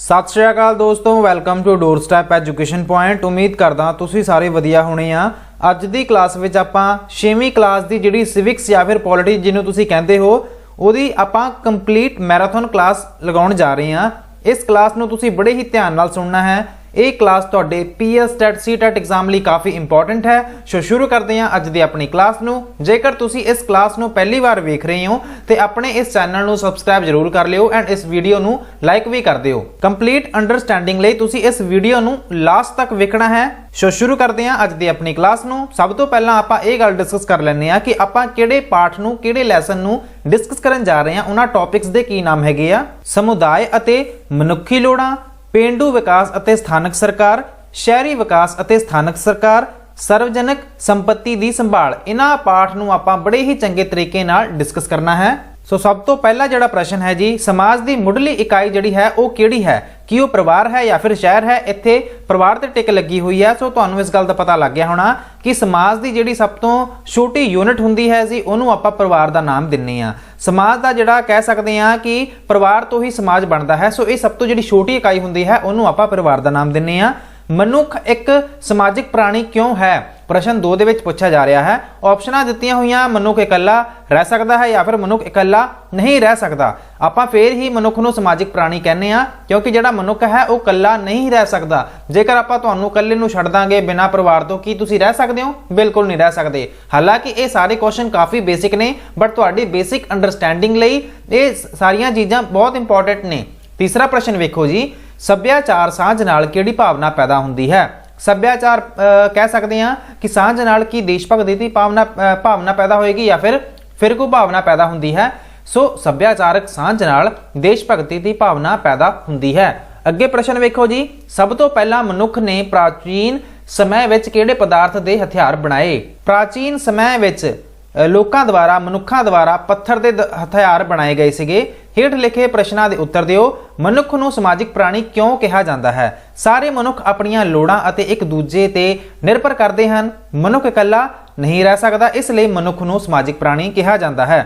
सत श्री अकाल दोस्तों, welcome to doorstep education point. उम्मीद करदा तुसीं सारे वधिया होने आ। अज दी क्लास विच आपां 6वीं क्लास दी जिहड़ी सिविक्स या फिर पॉलिटी जिन्हों तुसीं कहंदे हो उहदी आपां कंप्लीट मैराथन क्लास लगाउण जा रहे हां। इस क्लास नूं तुसीं बड़े ही ध्यान नाल सुनना है। ये क्लास तुहाडे पीएस टैट सी टैट एग्जाम लई काफ़ी इंपॉर्टेंट है। सो शुरू करते हैं अज दी अपनी क्लास नूं। जेकर तुसीं इस क्लास नूं पहली बार वेख रहे हो तो अपने इस चैनल नूं सबसक्राइब जरूर कर लियो एंड इस वीडियो नूं लाइक भी कर दिओ। कंप्लीट अंडरस्टैंडिंग लई तुसीं इस वीडियो नूं लास्ट तक वेखना है। सो शुरू करते हैं अज दी अपनी क्लास नूं। सब तो पहला आपां ये गल डिस्कस कर लैंदे आ कि आपां किहड़े पाठ नूं किहड़े लैसन नूं डिस्कस करन जा रहे हां। उन्हां टॉपिक्स दे की नाम हैगे आ? समुदाय अते मनुखी लोड़ां, पेंडू विकास अते स्थानक सरकार, शहरी विकास अते स्थानक सरकार, सार्वजनिक संपत्ति दी संभाल। इन्हां पाठ नूं आपां बड़े ही चंगे तरीके नाल डिस्कस करना है। सो सब तो पहला जिहड़ा प्रश्न है जी, समाज दी मुढ़ली इकाई जिहड़ी है वो किहड़ी है? कि वो परिवार है या फिर शहर है? इत्थे परिवार ते टिक लगी हुई है। सो तुहानूं इस गल दा पता लग गया होना कि समाज दी जिहड़ी सब तो छोटी यूनिट हुंदी है जी उहनूं आपां परिवार दा नाम दिन्ने आ। समाज दा जिहड़ा कह सकते हैं कि परिवार तो ही समाज बनता है। सो ये सब तो जिहड़ी छोटी इकाई हुंदी है उहनूं आपां परिवार दा नाम दिन्ने आ। मनुख एक समाजिक प्राणी क्यों है? प्रश्न 2 दे विच पूछा जा रहा है। ऑप्शनां दित्तियां होईयां, मनुख इकल्ला रह सकता है या फिर मनुख इकल्ला नहीं रह सकता। आपां फिर ही मनुख नूं समाजिक प्राणी कहने आ क्योंकि जिहड़ा मनुख है वो कल्ला नहीं रह सकता। जेकर आपां तुहानूं कल्ले नूं छड्ड दांगे बिना परिवार तो की तुसीं रह सकदे हो? बिल्कुल नहीं रह सकते। हालांकि ये सारे क्वेश्चन काफ़ी बेसिक ने बट तुहाडी बेसिक अंडरस्टैंडिंग लई ये सारियां चीज़ां बहुत इंपॉर्टेंट ने। तीसरा प्रश्न वेखो जी, सभ्याचार सांझ नाल किहड़ी भावना पैदा हुंदी है? सभ्याचार कह सकते हैं कि सांझ नाल की देश भगती की भावना पैदा होएगी या फिर फिरकू भावना पैदा हुंदी है। सो सभ्याचारक सांझ नाल देश भगती की भावना पैदा हुंदी है। अगे प्रश्न वेखो जी, सब तो पहला मनुख ने प्राचीन समय विच किहड़े पदार्थ दे हथियार बनाए? प्राचीन समय विच लोकां द्वारा मनुखां द्वारा पत्थर दे हथियार बनाए गए सीगे। हेठ लिखे प्रश्नों के उत्तर दिओ। मनुख नूं समाजिक प्राणी क्यों कहा जाता है? सारे मनुख अपनियां लोड़ां अते एक दूजे ते निर्भर करते हैं। मनुख इकल्ला नहीं रह सकता, इसलिए मनुख नूं समाजिक प्राणी कहा जाता है।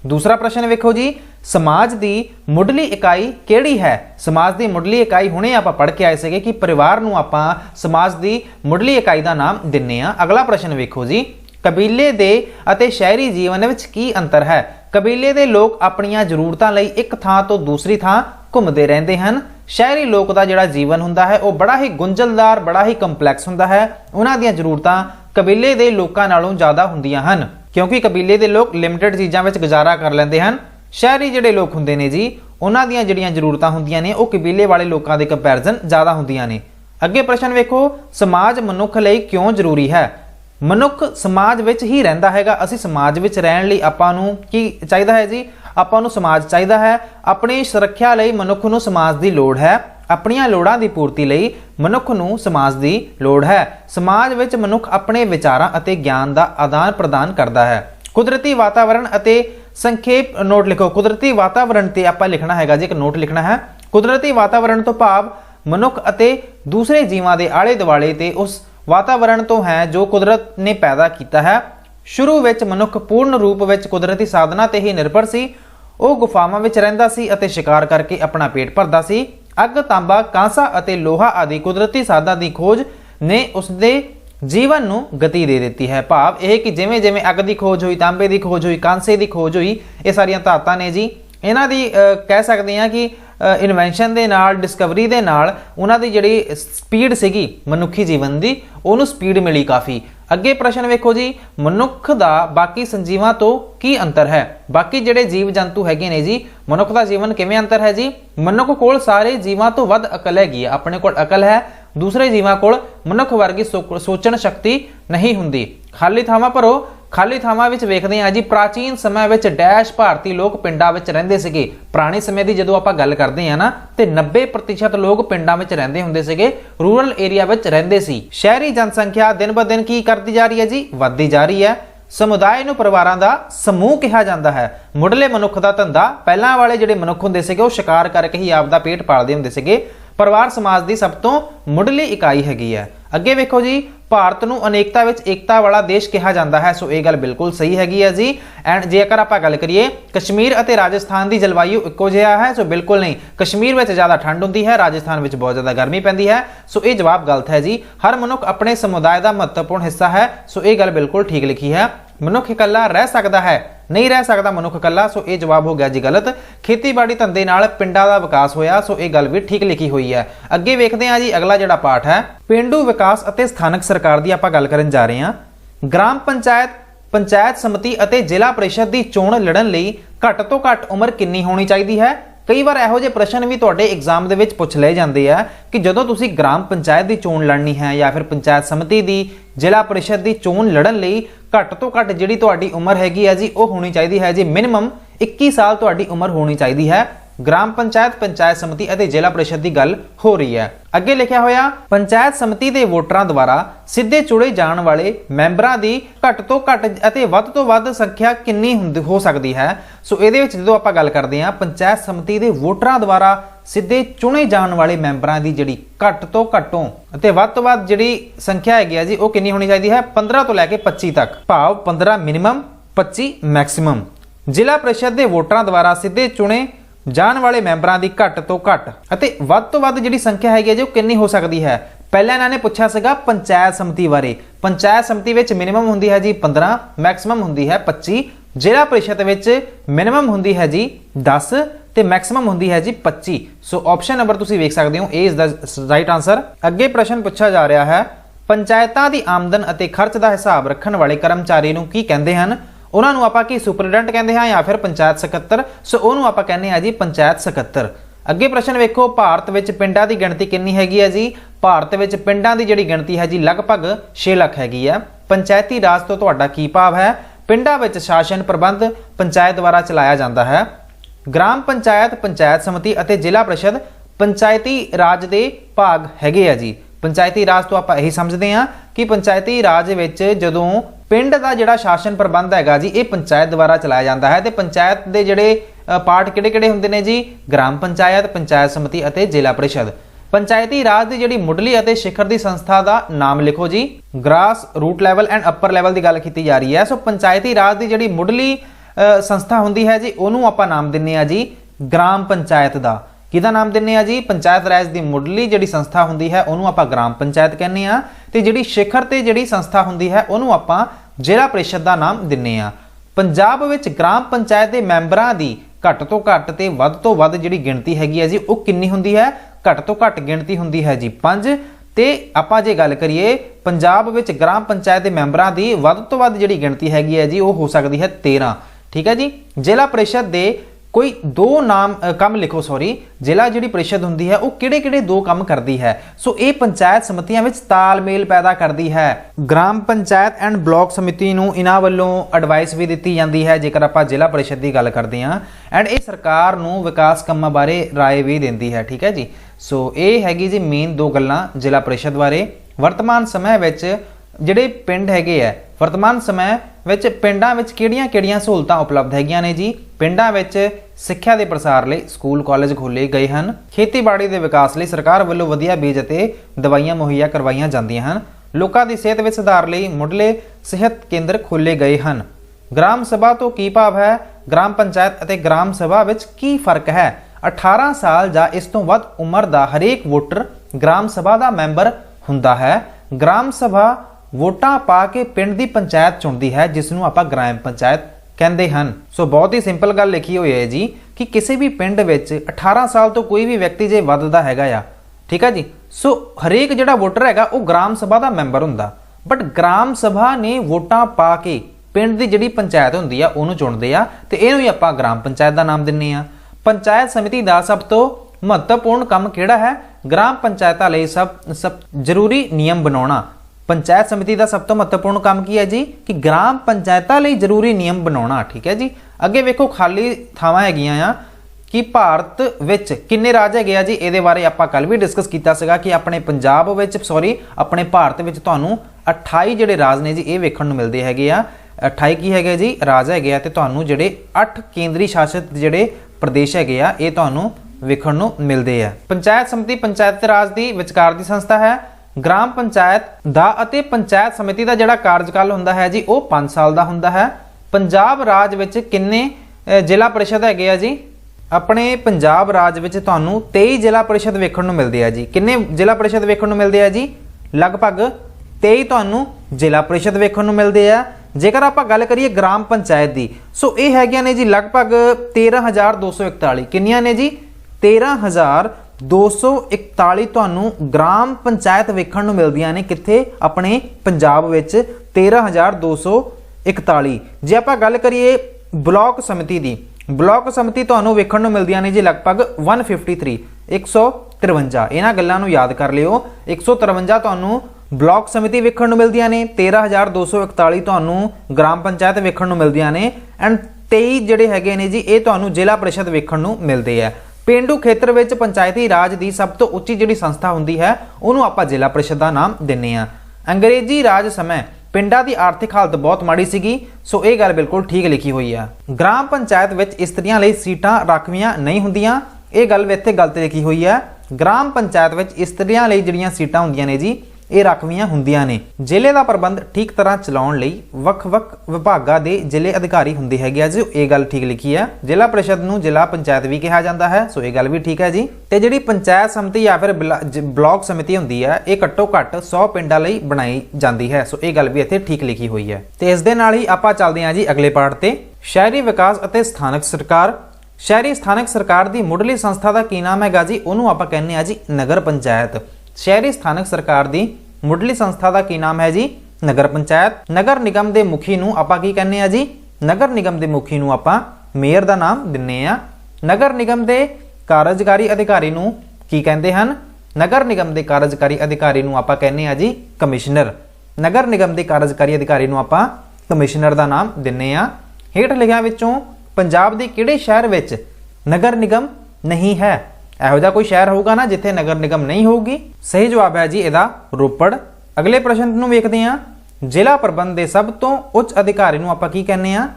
दूसरा प्रश्न वेखो जी, समाज दी मुढ़ली इकाई किहड़ी है? समाज दी मुढ़ली इकाई हुणे आपां पढ़ के आए सीगे कि परिवार नूं आपां समाज दी मुढ़ली इकाई दा नाम दिन्ने आ। अगला प्रश्न वेखो जी, कबीले दे अते शहरी जीवन विच की अंतर है? कबीले दे लोग अपनियां जरूरतां लई एक थां तो दूसरी थां घुमदे रहंदे हन। शहरी लोक दा जिहड़ा जीवन हुंदा है वो बड़ा ही गुंझलदार बड़ा ही कंपलैक्स हुंदा है। उन्हां दीयां जरूरतां कबीले दे लोकां नालों ज़्यादा हुंदियां हन क्योंकि कबीले दे लोग लिमिटेड चीज़ां विच गुजारा कर लैंदे हन। शहरी जिहड़े लोग हुंदे ने जी उन्हां दीयां जिहड़ियां जरूरतां हुंदियां ने वो कबीले वाले लोकां दे कंपैरिजन ज़्यादा हुंदियां ने। अगे प्रश्न वेखो, समाज मनुख लई क्यों जरूरी है? मनुख समाज विच ही रहिंदा हैगा। असीं समाज विच रहण लई आपां नूं की चाहीदा है जी? आपां नूं समाज चाहीदा है। अपनी सुरक्षा लई मनुख नूं समाज दी लोड़ है। अपनियां लोड़ां दी पूर्ति लई मनुख नूं समाज दी लोड़ है। समाज विच मनुख अपने विचारां अते ज्ञान दा आदान प्रदान करदा है। कुदरती वातावरण अते संखेप नोट लिखो। कुदरती वातावरण ते आपां लिखना हैगा जी, एक नोट लिखना है। कुदरती वातावरण तो भाव मनुख अते दूसरे जीवां दे आले दुआले ते उस वातावरण तो है जो कुदरत ने पैदा किया है। शुरू विच मनुख पूर्ण रूप विच कुदरती साधना ते ही निर्भर सी। वो गुफावां विच रहिंदा सी अते शिकार करके अपना पेट भरदा सी। अग, तांबा, कांसा अते लोहा आदि कुदरती साधनां दी खोज ने उसदे जीवन नूं गति दे दी है। भाव यह कि जिवें जिवें अग की खोज हुई, तांबे की खोज हुई, कांसे की खोज हुई, ये सारियां धातां ने जी इन्हां दी कह सकते हैं कि इन्वेंशन दे नाल डिस्कवरी दे नाल उन्हां दी जिहड़ी स्पीड सीगी मनुखी जीवन दी उहनूं स्पीड मिली काफ़ी। अगे प्रश्न वेखो जी, मनुख दा बाकी संजीवां तो की अंतर है? बाकी जिहड़े जीव जंतु हैगे ने जी मनुख दा जीवन किवें अंतर है जी? मनुख कोल सारे जीवां तो वध अकल हैगी है। अपने कोल अकल है, दूसरे जीवां कोल मनुख वर्गी सोचण शक्ति नहीं हुंदी। खाली थावां भरो। खाली थावां विच वेखदे हां जी, प्राचीन समय विच डैश भारती लोग पिंडां विच रहिंदे सीगे। पुराने समय की जदों आपां गल करदे हां ना ते 90% लोग पिंडां विच रहिंदे हुंदे सीगे, रूरल एरिया विच रहिंदे सी। शहरी जनसंख्या दिन ब दिन की करदी जा रही है जी? वधदी जा रही है। समुदाय नूं परिवारां दा समूह कहा जाता है। मुढ़ले मनुख दा धंधा पहलां वाले जिहड़े मनुख हुंदे सीगे वो शिकार करके ही आपदा पेट पालदे हुंदे सीगे। परिवार समाज की सब तो मुढ़ली इकाई हैगी है। ਅੱਗੇ ਵੇਖੋ ਜੀ, ਭਾਰਤ ਨੂੰ ਅਨੇਕਤਾ ਵਿੱਚ ਏਕਤਾ ਵਾਲਾ ਦੇਸ਼ ਕਿਹਾ ਜਾਂਦਾ ਹੈ। ਸੋ ਇਹ ਗੱਲ ਬਿਲਕੁਲ ਸਹੀ ਹੈਗੀ ਹੈ ਜੀ। ਐਂਡ ਜੇਕਰ ਆਪਾਂ ਗੱਲ ਕਰੀਏ ਕਸ਼ਮੀਰ ਅਤੇ ਰਾਜਸਥਾਨ ਦੀ ਜਲਵਾਯੂ ਇੱਕੋ ਜਿਹਾ ਹੈ, ਸੋ ਬਿਲਕੁਲ ਨਹੀਂ। ਕਸ਼ਮੀਰ ਵਿੱਚ ਜ਼ਿਆਦਾ ਠੰਡ ਹੁੰਦੀ ਹੈ, ਰਾਜਸਥਾਨ ਵਿੱਚ ਬਹੁਤ ਜ਼ਿਆਦਾ ਗਰਮੀ ਪੈਂਦੀ ਹੈ। ਸੋ ਇਹ ਜਵਾਬ ਗਲਤ ਹੈ ਜੀ। ਹਰ ਮਨੁੱਖ ਆਪਣੇ ਸਮੁਦਾਇ ਦਾ ਮਹੱਤਵਪੂਰਨ ਹਿੱਸਾ ਹੈ। ਸੋ ਇਹ ਗੱਲ ਬਿਲਕੁਲ ਠੀਕ ਲਿਖੀ ਹੈ। ਮਨੁੱਖ ਇਕੱਲਾ ਰਹਿ ਸਕਦਾ ਹੈ, नहीं रह सकता मनुख इकल्ला। सो ये जवाब हो गया जी गलत। खेतीबाड़ी धंधे नाल पिंडां दा विकास होया। सो ये गल भी ठीक लिखी हुई है। अगे वेखदे हां जी अगला जिहड़ा पाठ है पेंडू विकास अते स्थानक सरकार दी आपां गल करन जा रहे हां। ग्राम पंचायत, पंचायत समिति अते जिला परिषद दी चोण लड़न लई घट तो घट उम्र किन्नी होनी चाहिदी है। कई बार ਇਹੋ ਜਿਹੇ ਪ੍ਰਸ਼ਨ ਵੀ ਤੁਹਾਡੇ एग्जाम ਦੇ ਵਿੱਚ ਪੁੱਛ ਲਏ ਜਾਂਦੇ ਆ ਕਿ ਜਦੋਂ ਤੁਸੀਂ ਗ੍ਰਾਮ ਪੰਚਾਇਤ ਦੀ ਚੋਣ ਲੜਨੀ ਹੈ ਜਾਂ ਫਿਰ ਪੰਚਾਇਤ ਸਮਿਤੀ ਦੀ ਜ਼ਿਲ੍ਹਾ परिषद ਦੀ ਚੋਣ ਲੜਨ ਲਈ ਘੱਟ ਤੋਂ ਘੱਟ ਜਿਹੜੀ ਤੁਹਾਡੀ ਉਮਰ ਹੈਗੀ ਹੈ ਜੀ ਉਹ ਹੋਣੀ ਚਾਹੀਦੀ ਹੈ ਜੀ ਮਿਨੀਮਮ 21 ਸਾਲ ਤੁਹਾਡੀ ਉਮਰ ਹੋਣੀ ਚਾਹੀਦੀ ਹੈ। ग्राम पंचायत, पंचायत समिति और जिला परिषद की गल हो रही है। अगे लिखा होया पंचायत समिति के वोटरां द्वारा सीधे चुने जाने वाले मैंबरां दी घट तो घट अते वध तो वध संख्या कितनी हो सकती है। सो इहदे विच जदों आपां गल करदे हां पंचायत समिति के वोटरां द्वारा सीधे चुने जाने वाले मैंबरां दी जिहड़ी घट तो घटों अते वध तो वध जिहड़ी संख्या हैगी है जी वो कितनी होनी चाहिए है 15 तो लैके 25 तक, भाव 15 मिनिमम 25 मैक्सिमम। जिला परिषद के वोटरां द्वारा सीधे चुने जाने वाले मैंबरां दी घट तो घट अते वध तो वध जिहड़ी संख्या हैगी है जो कितनी हो सकती है। पहले इन्होंने पूछा सीगा पंचायत समिति बारे। पंचायत समिति विच मिनिमम हुंदी है जी 15, मैक्सिमम हुंदी है 25। जिला परिषद विच मिनिमम हुंदी है जी 10 ते मैक्सिमम हुंदी है जी 25। सो ऑप्शन नंबर तुसीं वेख सकदे हो, ए इज द राइट आंसर। अगे प्रश्न पूछा जा रहा है पंचायतां दी आमदन अते खर्च दा हिसाब रखण वाले कर्मचारी नूं की कहंदे हन। उन्होंने आपां की सुपरिटेंडेंट कहते हैं या फिर पंचायत सकत्तर। सो उन्होंने आपां कहने हैं जी पंचायत सकत्तर। अगे प्रश्न वेखो भारत विच पिंडां दी गिणती कितनी हैगी है जी। भारत विच पिंडां दी जिहड़ी गिणती है जी लगभग 6 लाख हैगी है। पंचायती राज तो तुहाडा की भाव है? पिंडां विच शासन प्रबंध पंचायत द्वारा चलाया जाता है। ग्राम पंचायत, पंचायत समिति अते जिला परिषद पंचायती राज दे भाग हैगे है जी। पंचायती राज तो आप यही समझते हैं कि पंचायती राज विच जदों पिंड का जिहड़ा शासन प्रबंध हैगा जी ये पंचायत द्वारा चलाया जाता है। तो पंचायत के जिहड़े पार्ट किहड़े-किहड़े हुंदे ने जी ग्राम पंचायत, पंचायत समिति अते जिला परिषद। पंचायती राज की जिहड़ी मुढ़ली अते शिखर की संस्था का नाम लिखो जी। Grass root level and upper level की गल की जा रही है। सो पंचायती राज की जिहड़ी मुढ़ली संस्था हुंदी है जी उहनूं आपां नाम दिंदे आ जी ग्राम पंचायत दा। किहदा नाम दिंदे आ जी पंचायत राज की मुढ़ली जिहड़ी संस्था हुंदी है उहनूं आपां ग्राम पंचायत कहने आ ते जिहड़ी शिखर ते जिहड़ी संस्था हुंदी है उहनूं आपां जिला परिषद का नाम दिंदे आ। पंजाब विच ग्राम पंचायत के मैंबरां दी घट तो घट ते वध तो वध जिहड़ी गिणती हैगी है जी वो कितनी हुंदी है? घट तो घट गिणती हुंदी है जी 5। ते आपां जे गल करिए पंजाब विच ग्राम पंचायत के मैंबरां दी वध तो वध जिहड़ी गिणती हैगी है जी वो हो सकती है 13। ठीक है जी। जिला परिषद के कोई दो नाम काम लिखो, सॉरी जिला जिहड़ी परिषद हुंदी है वो किहड़े-किहड़े दो काम करती है। सो ये पंचायत समितियां विच तालमेल पैदा करती है। ग्राम पंचायत एंड ब्लॉक समिति नूं इन्हां वल्लों एडवाइस भी दित्ती जाती है जेकर आपां जिला परिषद की गल करते हैं। एंड ये सरकार नूं विकास कामां बारे राय भी दिंदी है। ठीक है जी। सो ये हैगी जी मेन दो गल्लां जिला परिषद बारे। वर्तमान समय विच जिहड़े पिंड हैगे है वर्तमान समय विच पिंडां विच किहड़ियां-किहड़ियां सहूलतां उपलब्ध हैगियां ने जी। पिंडां विच सिक्ख्या के प्रसार लई स्कूल कॉलेज खोले गए हैं। खेतीबाड़ी के विकास लई सरकार वल्लों वधिया बीज अते दवाइयां मुहैया करवाईयां जांदियां हैं। लोकां दी सेहत विच सुधार लई मुढ़ले सेहत केंद्र खोले गए हैं। ग्राम सभा तो की भाव है? ग्राम पंचायत अते ग्राम सभा विच की फर्क है? 18 साल जां इस तों वध उम्र दा हरेक वोटर ग्राम सभा दा मैंबर हुंदा है। ग्राम सभा वोटां पा के पिंड दी पंचायत चुनदी है जिसनूं आपां ग्राम पंचायत कहते हैं। सो बहुत ही सिंपल गल लिखी हुई है जी कि किसी भी पिंड विच 18 साल तो कोई भी व्यक्ति जे वधदा हैगा आ, ठीक है जी। सो हरेक जिहड़ा वोटर हैगा वो ग्राम सभा का मैंबर हुंदा। बट ग्राम सभा ने वोटां पा के पिंड की जिहड़ी पंचायत हुंदी आ उहनूं चुनदे आ ते इहनूं ही आपां ग्राम पंचायत का नाम दिंदे आ। पंचायत समिति का सब तो महत्वपूर्ण काम किहड़ा है? ग्राम पंचायतां लई सब जरूरी नियम बनाउणा। पंचायत समिति का सब तो महत्वपूर्ण काम की है जी कि ग्राम पंचायतां लई जरूरी नियम बनाउणा। ठीक है जी। अगे वेखो खाली थावां हैगियां आ कि भारत विच किन्ने राज हैगे आ जी। इहदे बारे आपां कल भी डिस्कस कीता सीगा कि अपने पंजाब विच सॉरी अपने भारत विच तुहानूं 28 जिहड़े राज ने जी ये वेखण नूं मिलदे हैगे आ। 28 की हैगे जी राज हैगे आ ते तुहानूं जिहड़े 8 केंद्री शासित जिहड़े प्रदेश हैगे आ ये तुहानूं वेखण नूं मिलदे आ। पंचायत समिति पंचायत राज दी विचकार दी संस्था है। ग्राम पंचायत दा अते पंचायत समिति का जिहड़ा कार्यकाल हुंदा है जी वो 5 साल का हुंदा है। पंजाब राज विच किन्ने जिला परिषद हैगे आ जी? अपने पंजाब राज विच तुहानूं 23 जिला परिषद वेखण नूं मिलदे आ जी। किन्ने जिला परिषद वेखण नूं मिलदे आ जी? लगभग 23 तुहानूं जिला परिषद वेखण नूं मिलदे आ। जेकर आपां गल करिए ग्राम पंचायत दी, सो ये हैगियां ने जी लगभग 13,241। किन्नियां ने जी? 13,241 तुहानूं ग्राम पंचायत वेखण नूं मिलदियां ने। कित्थे? अपने पंजाब विच 13,241। जे आपां गल करिए ब्लॉक समिति दी, ब्लॉक समिति तुहानूं वेखण नूं मिलदियां ने जी लगभग 153 153। इन्हां गल्लां नूं याद कर लिओ। 153 तुहानूं ब्लॉक समिति वेखण नूं मिलदियां ने, 13,241 तुहानूं ग्राम पंचायत वेखण नूं मिलदियां ने एंड 23 जिहड़े हैगे ने जी ये तुहानूं जिला परिषद वेखण नूं मिलदे आ। पेंडू खेत्र विच पंचायती राज दी सब तो उच्ची जिहड़ी संस्था हुंदी है उहनूं आपां जिला परिषद दा नाम दिंदे आ। अंग्रेजी राज समय पिंडां दी आर्थिक हालत बहुत माड़ी सीगी, सो ये गल बिल्कुल ठीक लिखी हुई है। ग्राम पंचायत विच इस्त्रियां लई सीटां राखवियां नहीं हुंदियां, ये गल इत्थे गलत लिखी हुई है। ग्राम पंचायत विच इस्त्रियां लई जिहड़ियां सीटां हुंदियां ने जी ये राखवियां हुंदियां ने। जिले का प्रबंध ठीक तरह चलाउण लई वख-वख विभागां दे जिले अधिकारी हुंदे हैगे आ जी, ये गल ठीक लिखी है। जिला परिषद नूं जिला पंचायत भी कहा जाता है, सो ये गल भी ठीक है जी। ते जिहड़ी पंचायत समिति या फिर ब्लॉक समिति हुंदी है ये घट्टो घट्ट 100 पिंडां लई बनाई जाती है, सो ये गल भी इत्थे ठीक लिखी हुई है। ते इस दे नाल ही आपां चलदे हां जी अगले पार्ट ते। शहरी विकास अते स्थानक सरकार। शहरी स्थानक सरकार दी मुढ़ली संस्था दा की नाम हैगा जी? उहनूं आपां कहने आ जी नगर पंचायत। शहरी स्थानक सरकार दी मुढ़ली संस्था का की नाम है जी? नगर पंचायत। नगर निगम के मुखी नूं आपां की कहने आ जी? नगर निगम के मुखी नूं आपां मेयर का नाम दिन्ने आ। नगर निगम के कार्यकारी अधिकारी नूं की कहते हैं? नगर निगम के कार्यकारी अधिकारी नूं आपां कहने आ जी कमिश्नर। नगर निगम के कार्यकारी अधिकारी नूं आपां कमिश्नर का नाम दिन्ने आ। हेठ लिखियां विचों पंजाब के किहड़े शहर विच नगर निगम नहीं है? ਇਹੋ ਜਿਹਾ ਕੋਈ ਸ਼ਹਿਰ ਹੋਊਗਾ ਨਾ ਜਿੱਥੇ ਨਗਰ ਨਿਗਮ ਨਹੀਂ ਹੋਊਗੀ। ਸਹੀ ਜਵਾਬ ਹੈ ਜੀ ਇਹਦਾ ਰੋਪੜ। ਅਗਲੇ ਪ੍ਰਸ਼ਨ ਨੂੰ ਵੇਖਦੇ ਹਾਂ। ਜ਼ਿਲ੍ਹਾ ਪ੍ਰਬੰਧ ਦੇ ਸਭ ਤੋਂ ਉੱਚ ਅਧਿਕਾਰੀ ਨੂੰ ਆਪਾਂ ਕੀ ਕਹਿੰਦੇ ਆ?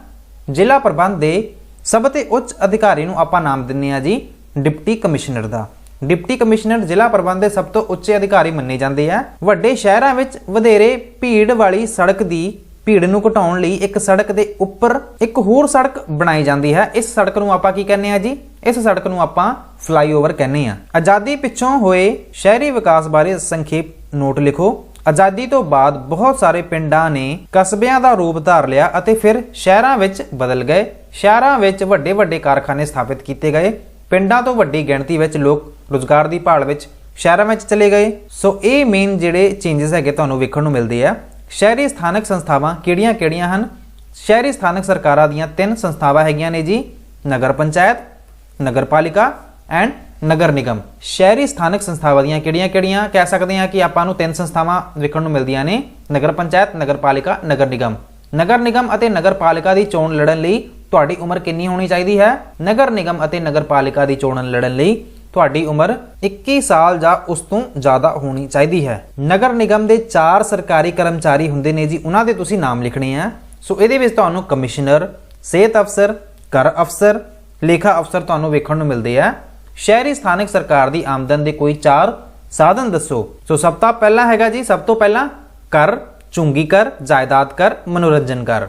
ਜ਼ਿਲ੍ਹਾ ਪ੍ਰਬੰਧ ਦੇ ਸਭ ਤੋਂ ਉੱਚ ਅਧਿਕਾਰੀ ਨੂੰ ਆਪਾਂ ਨਾਮ ਦਿੰਨੇ ਆ ਜੀ ਡਿਪਟੀ ਕਮਿਸ਼ਨਰ ਦਾ। ਡਿਪਟੀ ਕਮਿਸ਼ਨਰ ਜ਼ਿਲ੍ਹਾ ਪ੍ਰਬੰਧ ਦੇ ਸਭ ਤੋਂ ਉੱਚੇ ਅਧਿਕਾਰੀ ਮੰਨੇ ਜਾਂਦੇ ਆ। ਵੱਡੇ ਸ਼ਹਿਰਾਂ ਵਿੱਚ ਵਧੇਰੇ ਭੀੜ ਵਾਲੀ ਸੜਕ ਦੀ ਭੀੜ ਨੂੰ ਘਟਾਉਣ ਲਈ ਇੱਕ ਸੜਕ ਦੇ ਉੱਪਰ ਇੱਕ ਹੋਰ ਸੜਕ ਬਣਾਈ ਜਾਂਦੀ ਹੈ। ਇਸ ਸੜਕ ਨੂੰ ਆਪਾਂ ਕੀ ਕਹਿੰਦੇ ਆ ਜੀ? इस सड़क नूं आपां फ्लाईओवर कहने आ। आज़ादी पिछों होए शहरी विकास बारे संखेप नोट लिखो। आज़ादी तो बाद बहुत सारे पिंडां ने कस्बिਆਂ ਦਾ रूप धार लिया ਅਤੇ फिर शहरां विच बदल गए। शहरां विच ਵੱਡੇ ਵੱਡੇ कारखाने स्थापित किए गए। पिंडां तो ਵੱਡੀ ਗਿਣਤੀ ਵਿੱਚ ਲੋਕ ਰੁਜ਼ਗਾਰ ਦੀ ਭਾਲ ਵਿੱਚ ਸ਼ਹਿਰਾਂ ਵਿੱਚ ਚਲੇ ਗਏ। ਸੋ ਇਹ ਮੇਨ ਜਿਹੜੇ ਚੇਂਜਸ ਹੈਗੇ ਤੁਹਾਨੂੰ ਵੇਖਣ ਨੂੰ ਮਿਲਦੇ ਆ। ਸ਼ਹਿਰੀ ਸਥਾਨਕ ਸੰਸਥਾਵਾਂ ਕਿਹੜੀਆਂ-ਕਿਹੜੀਆਂ ਹਨ? ਸ਼ਹਿਰੀ ਸਥਾਨਕ ਸਰਕਾਰਾਂ ਦੀਆਂ 3 ਸੰਸਥਾਵਾਂ ਹੈਗੀਆਂ ਨੇ ਜੀ, ਨਗਰ ਪੰਚਾਇਤ, नगरपालिका एंड नगर निगम। शहरी स्थानक संस्थावां ਦੀਆਂ ਕਿਹੜੀਆਂ-ਕਿਹੜੀਆਂ ਕਹਿ ਸਕਦੇ ਹਾਂ ਕਿ ਆਪਾਂ ਨੂੰ 3 ਸੰਸਥਾਵਾਂ ਵੇਖਣ ਨੂੰ ਮਿਲਦੀਆਂ ਨੇ, ਨਗਰ ਪੰਚਾਇਤ, ਨਗਰਪਾਲਿਕਾ, ਨਗਰ ਨਿਗਮ। ਨਗਰ ਨਿਗਮ ਅਤੇ ਨਗਰਪਾਲਿਕਾ ਦੀ ਚੋਣ ਲੜਨ ਲਈ ਤੁਹਾਡੀ ਉਮਰ ਕਿੰਨੀ ਹੋਣੀ ਚਾਹੀਦੀ ਹੈ? ਨਗਰ ਨਿਗਮ ਅਤੇ ਨਗਰਪਾਲਿਕਾ ਦੀ ਚੋਣ ਲੜਨ ਲਈ ਤੁਹਾਡੀ ਉਮਰ 21 ਸਾਲ ਜਾਂ ਉਸ ਤੋਂ ਜ਼ਿਆਦਾ ਹੋਣੀ ਚਾਹੀਦੀ ਹੈ। ਨਗਰ ਨਿਗਮ ਦੇ 4 ਸਰਕਾਰੀ ਕਰਮਚਾਰੀ ਹੁੰਦੇ ਨੇ ਜੀ, ਉਹਨਾਂ ਦੇ ਤੁਸੀਂ ਨਾਮ ਲਿਖਣੇ ਆ। ਸੋ ਇਹਦੇ ਵਿੱਚ ਤੁਹਾਨੂੰ ਕਮਿਸ਼ਨਰ, ਸਿਹਤ ਅਫਸਰ, ਕਰ ਅਫਸਰ, लेखा अफसर तुहानूं वेखण नूं मिलदे आ। शहरी स्थानक सरकार दी आमदन दे कोई 4 साधन दसो। सो सब तो पहला हैगा जी, सब तो पहला कर, चुंगी कर, जायदाद कर, मनोरंजन कर।